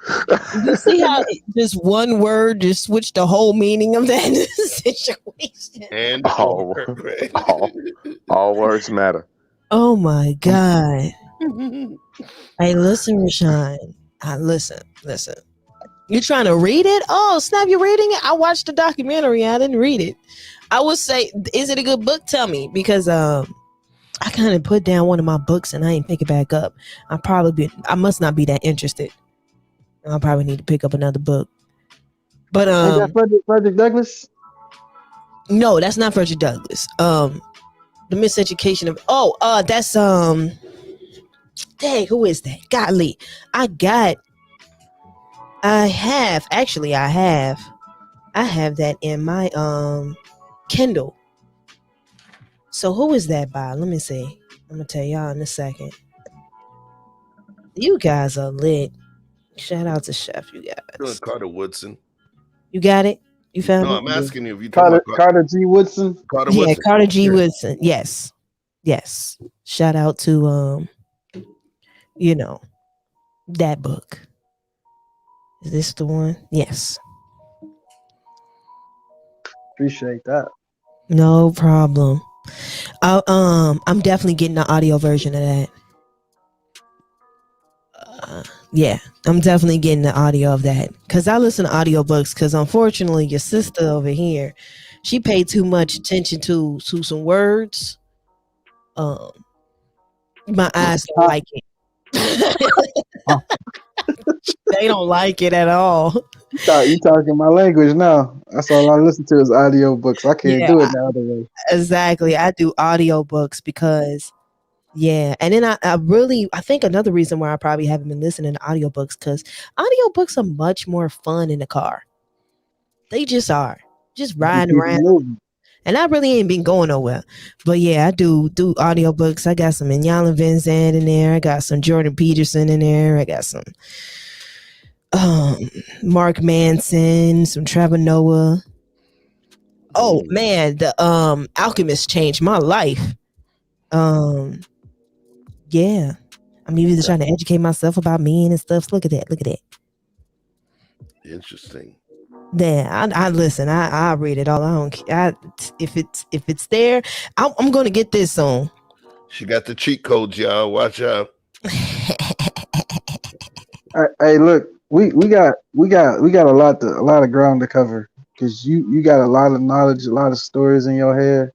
You see how just one word just switched the whole meaning of that situation? And all words matter. Oh my God. Hey, listen, Rashawn. Listen. You trying to read it? Oh, snap, you're reading it? I watched the documentary. I didn't read it. I would say, is it a good book? Tell me, because I kind of put down one of my books and I ain't pick it back up. I must not be that interested. I'll probably need to pick up another book. But Frederick Douglass? No, that's not Frederick Douglass. The Miseducation of that's dang, who is that? Golly. I got I have. Actually, I have. I have that in my Kindle. So who is that by? Let me see. I'm gonna tell y'all in a second. You guys are lit. Shout out to Chef, you Doing guys. Carter Woodson. You got it? You found No, it? I'm asking you if you're talking Carter about Carter G. Woodson. Carter Yeah, Woodson. Carter G. Yeah. Woodson. Yes. Yes. Shout out to you know, that book. Is this the one? Yes. Appreciate that. No problem. I'm definitely getting the audio version of that. Yeah, I'm definitely getting the audio of that because I listen to audiobooks because unfortunately your sister over here, she paid too much attention to some words. Um, my eyes don't Huh? like it. They don't like it at all. You talking my language now. That's all I listen to is audiobooks. I can't Yeah, do it the other way. exactly. I do audiobooks because yeah, and then I think another reason why I probably haven't been listening to audiobooks because audiobooks are much more fun in the car. They just are. Just You riding keep it around. moving. And I really ain't been going nowhere. But yeah, I do audiobooks. I got some Inyana Vincent in there. I got some Jordan Peterson in there. I got some um Mark Manson, some Trevor Noah. Oh man, the Alchemist changed my life. Um yeah. I'm even trying to educate myself about men and stuff. Look at that. Look at that. Interesting. Yeah, I listen. I read it all. I don't care. If it's there, I'm gonna get this soon. She got the cheat codes, y'all. Watch out. Hey, look, we got a lot of ground to cover because you got a lot of knowledge, a lot of stories in your head,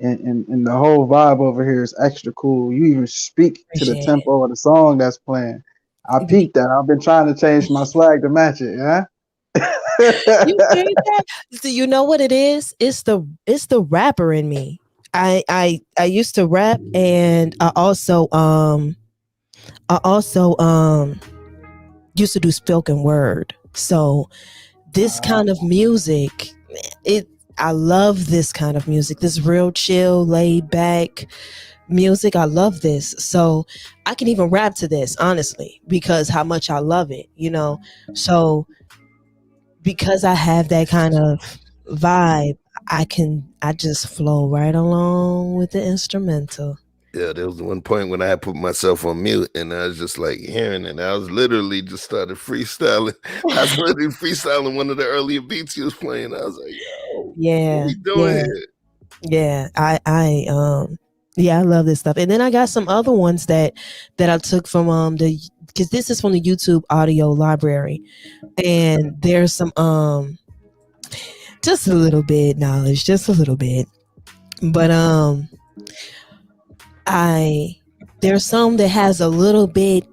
and the whole vibe over here is extra cool. You even speak to the Appreciate tempo of the song that's playing. I it. peeped that. I've been trying to change my swag to match it. Yeah. You heard that? So you know what it is? It's the rapper in me. I used to rap and I also used to do spoken word. So this kind of music, it I love this kind of music. This real chill, laid back music. I love this. So I can even rap to this, honestly, because how much I love it, you know. So because I have that kind of vibe, I just flow right along with the instrumental. Yeah, there was one point when I had put myself on mute and I was just like hearing it. I was literally just started freestyling. I was literally freestyling one of the earlier beats he was playing. I was like, yo, what Yeah, we doing yeah, here? yeah. I love this stuff. And then I got some other ones that I took from the because this is from the YouTube audio library, and there's some just a little bit knowledge, just a little bit, but I there's some that has a little bit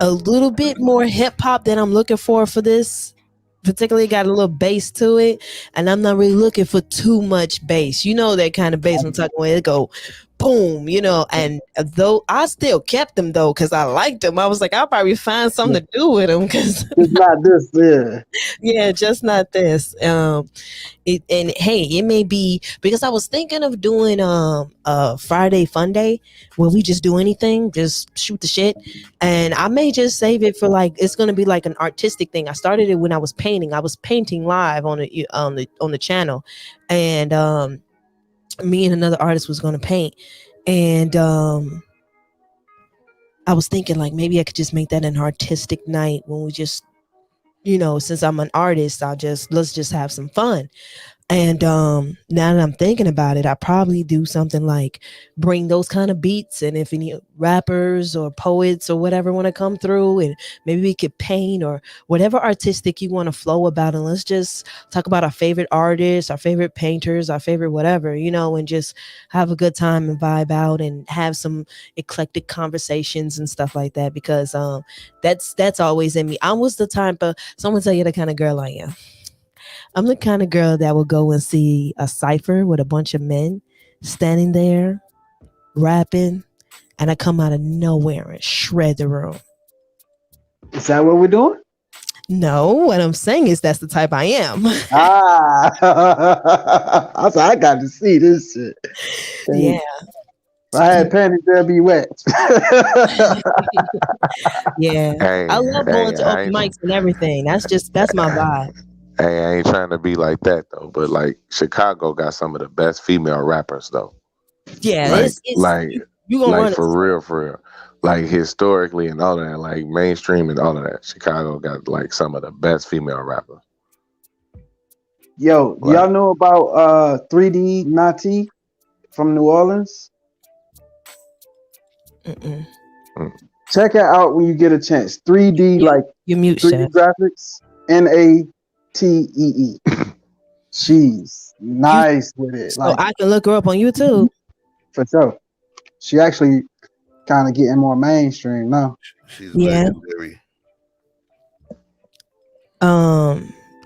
more hip hop than I'm looking for this. Particularly got a little bass to it, and I'm not really looking for too much bass. You know that kind of bass I'm talking about. It go boom, and though I still kept them though because I liked them. I was like, I'll probably find something to do with them because It's not this, yeah. yeah, just not this. And hey, it may be because I was thinking of doing a Friday fun day where we just do anything, just shoot the shit, and I may just save it for like it's gonna be like an artistic thing. I started it when I was painting. I was painting live on the channel, and me and another artist was gonna paint, and I was thinking like maybe I could just make that an artistic night when we just since I'm an artist, let's just have some fun. And now that I'm thinking about it, I probably do something like bring those kind of beats, and if any rappers or poets or whatever want to come through, and maybe we could paint or whatever artistic you want to flow about, and let's just talk about our favorite artists, our favorite painters, our favorite whatever, and just have a good time and vibe out and have some eclectic conversations and stuff like that. Because that's always in me. I was the type of someone tell you the kind of girl I am. I'm the kind of girl that will go and see a cipher with a bunch of men standing there rapping, and I come out of nowhere and shred the room. Is that what we're doing? No, what I'm saying is that's the type I am. Ah, I said I got to see this shit. Yeah. If I had panties, they'll be wet. Yeah. I Hey, love going hey, to open mics and everything. That's my vibe. hey, I ain't trying to be like that though. But like Chicago got some of the best female rappers though. Yeah, Like, it's like, you gonna like run it. for real, for real. Like historically and all of that, like mainstream and all of that. Chicago got like some of the best female rappers. Yo, Like, y'all know about 3D Nati from New Orleans? Mm-mm. Check it out when you get a chance. 3D, You, like you mute 3D chef. graphics. Natee. She's nice with it. So Like, I can look her up on YouTube. for sure. She actually kind of getting more mainstream now. She's Yeah. legendary.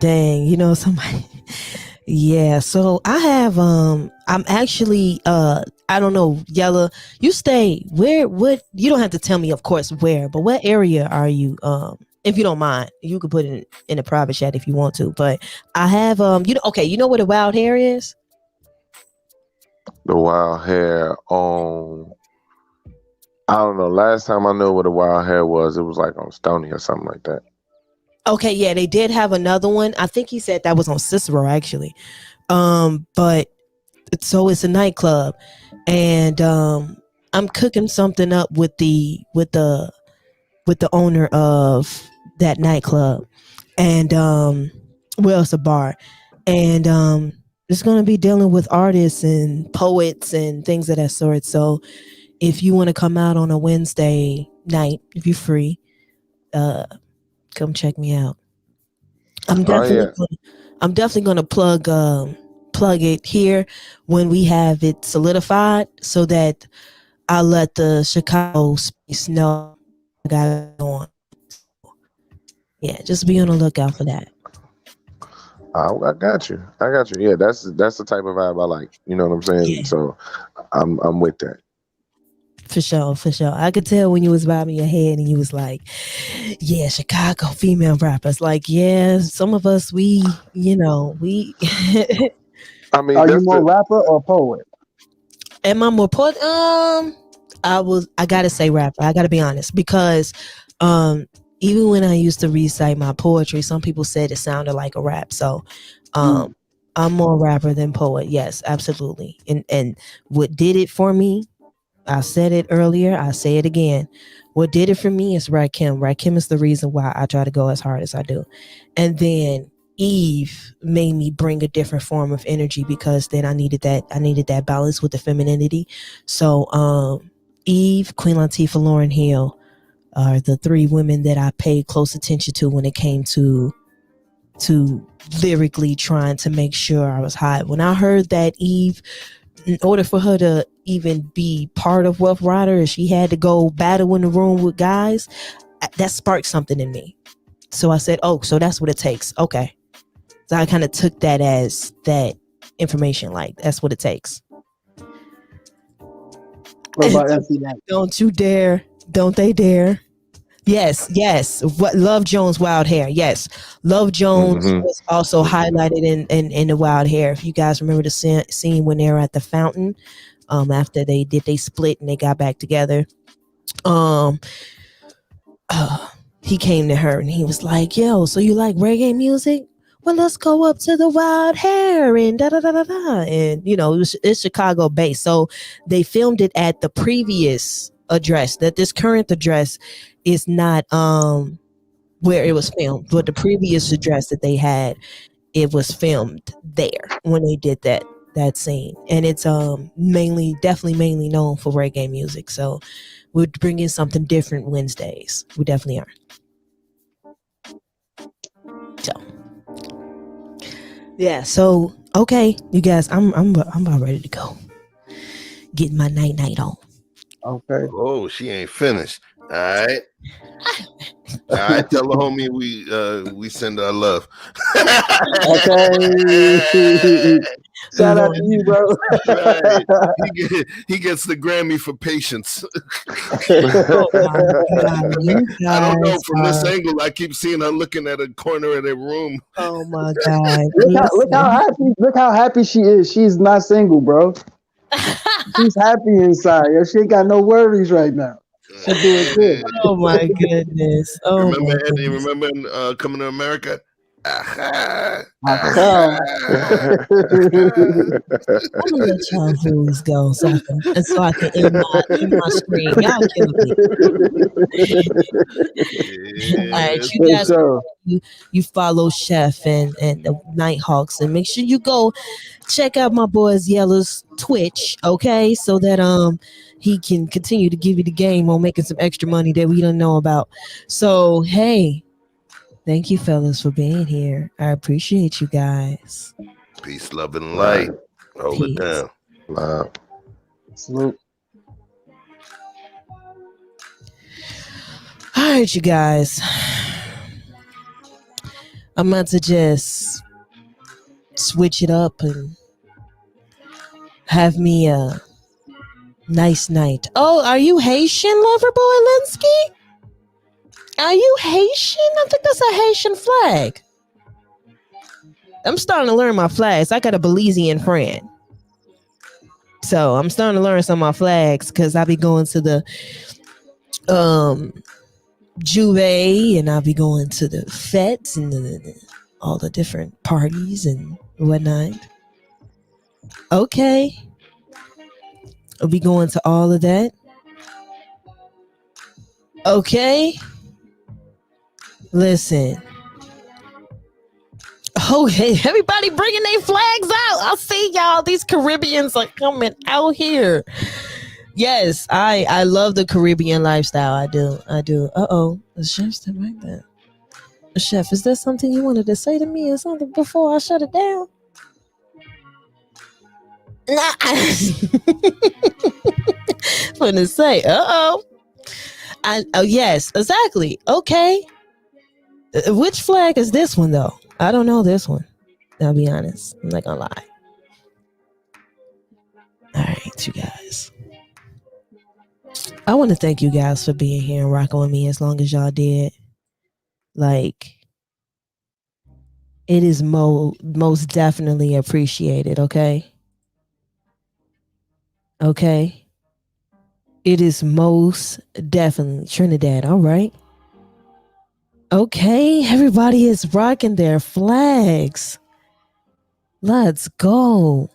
Dang, you know somebody. Yeah, so I have I'm actually I don't know, Yella, you stay what you don't have to tell me of course where, but what area are you if you don't mind, you could put it in a private chat if you want to, but I have you know, okay, you know what a wild hair is? the wild hair on. I don't know. Last time I knew what a wild hair was, it was like on Stony or something like that. Okay, yeah, they did have another one. I think he said that was on Cicero actually. But so it's a nightclub, and I'm cooking something up with the owner of that nightclub, and well, it's a bar, and it's gonna be dealing with artists and poets and things of that sort. So if you want to come out on a Wednesday night, if you're free, come check me out. I'm Oh definitely yeah. I'm definitely gonna plug it here when we have it solidified so that I'll let the Chicago space know I got it on. Yeah, just be on the lookout for that. I got you. I got you. Yeah, that's the type of vibe I like. You know what I'm saying? Yeah, So I'm with that. for sure, for sure. I could tell when you was bobbing your head and you was like, yeah, Chicago female rappers. Like, yeah, some of us we I mean, Are you that's more the. rapper or poet? am I more poet? I gotta say rapper. I gotta be honest because um even when I used to recite my poetry, some people said it sounded like a rap. So um Mm. I'm more rapper than poet. Yes, absolutely. And what did it for me? I said it earlier. I say it again. What did it for me is Rakim. Rakim is the reason why I try to go as hard as I do. And then Eve made me bring a different form of energy because then I needed that balance with the femininity. So Eve, Queen Latifah, Lauryn Hill are the three women that I paid close attention to when it came to lyrically trying to make sure I was high. When I heard that Eve, in order for her to even be part of Wealth Rider, she had to go battle in the room with guys. That sparked something in me. So I said, "Oh, so that's what it takes." Okay. So I kind of took that as that information, like that's what it takes. What about MC Light? Don't you dare! Don't they dare! Yes, yes. What Love Jones Wild Hair? Yes, Love Jones Hmm. was also highlighted in the Wild Hair. If you guys remember the scene when they were at the fountain, after they split and they got back together, um, he came to her and he was like, "Yo, so you like reggae music? Well, let's go up to the Wild Hair and da da da da da." And it's Chicago based, so they filmed it at the previous address. That this current address is not where it was filmed, but the previous address that they had, it was filmed there when they did that scene, and it's definitely mainly known for reggae music. So we're bringing something different Wednesdays. We definitely are. So yeah. So okay, you guys, I'm about ready to go. Getting my night on. Okay. Oh, she ain't finished. All right. All right. Tell the homie we send our love. Okay. Shout out to you, bro. Right. He gets the Grammy for patience. Oh my God, you I don't know. guys From this are. angle, I keep seeing her looking at a corner of the room. Oh my God. Look how happy she is. She's not single, bro. She's happy inside. Yo, she ain't got no worries right now. She's doing good. Oh my goodness. Oh Remember, my Eddie? goodness. Remember Coming to America? Aha, Aha. I'm gonna let y'all fools go so I can end my screen. Y'all killed me. All right, yes, you For guys, sure. you follow Chef and the Nighthawks, and make sure you go check out my boy's Yellow's Twitch, okay, so that he can continue to give you the game on making some extra money that we don't know about. So hey, thank you fellas for being here. I appreciate you guys. peace, love, and light. Hold it Peace. down. Wow. Salute. All right, you guys. I'm about to just switch it up and have me a nice night. Oh, are you Haitian, Loverboy Linsky? Are you Haitian? I think that's a Haitian flag. I'm starting to learn my flags. I got a Belizean friend. So I'm starting to learn some of my flags because I'll be going to the Juve and I'll be going to the fetes and all the different parties and whatnot. Okay. I'll be going to all of that. Okay. Listen. Okay, everybody bringing their flags out. I see y'all. These Caribbeans are coming out here. Yes, I love the Caribbean lifestyle. I do. Uh-oh. The chef said like that. Chef, is there something you wanted to say to me or something before I shut it down? Nah. I'm gonna say, oh yes, exactly. Okay. Which flag is this one though? I don't know this one. I'll be honest. I'm not gonna lie. All right, you guys. I want to thank you guys for being here and rocking with me as long as y'all did. Like, it is most definitely appreciated, okay? Okay? It is most definitely Trinidad, all right? Okay, everybody is rocking their flags. Let's go.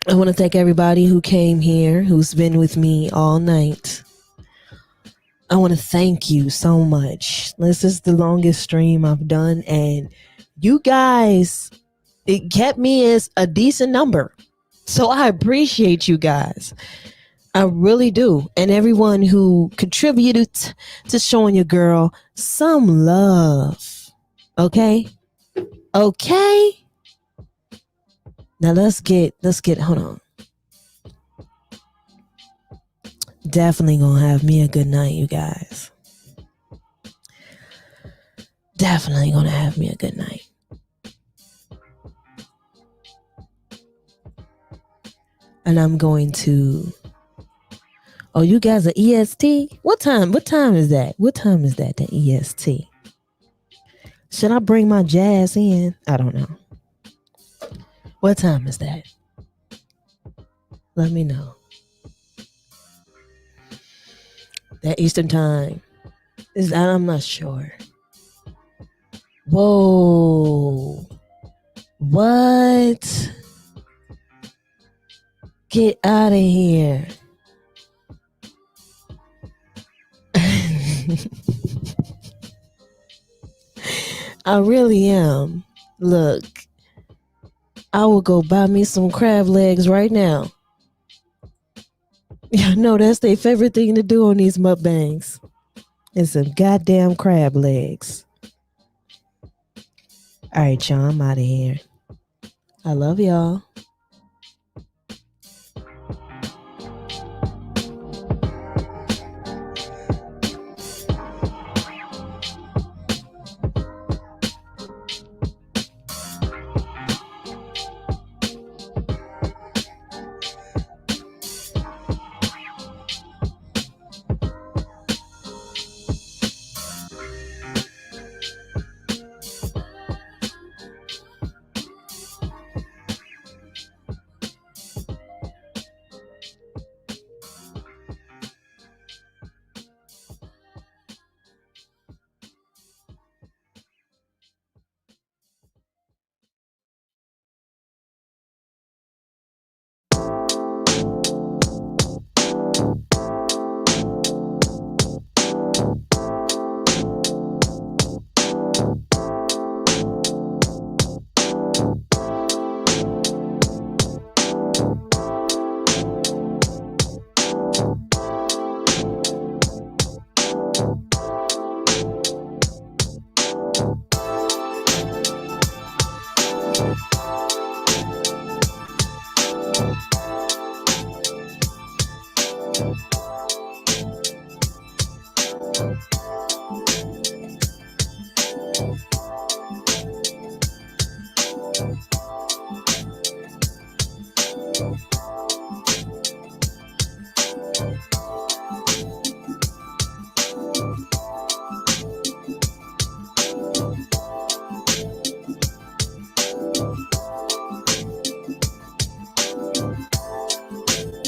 I want to thank everybody who came here, who's been with me all night. I want to thank you so much. This is the longest stream I've done, and you guys, it kept me as a decent number. So I appreciate you guys. I really do. And everyone who contributed to showing your girl some love. Okay? Okay? Now let's get, hold on. Definitely gonna have me a good night, you guys. Definitely gonna have me a good night. And I'm going to... Oh, you guys are EST? What time is that? What time is that, the EST? Should I bring my jazz in? I don't know. What time is that? Let me know. That Eastern time. I'm not sure. Whoa. What? Get out of here. I really am. Look, I will go buy me some crab legs right now. You know, that's their favorite thing to do on these mukbangs. It's some goddamn crab legs. All right, y'all, I'm out of here. I love y'all.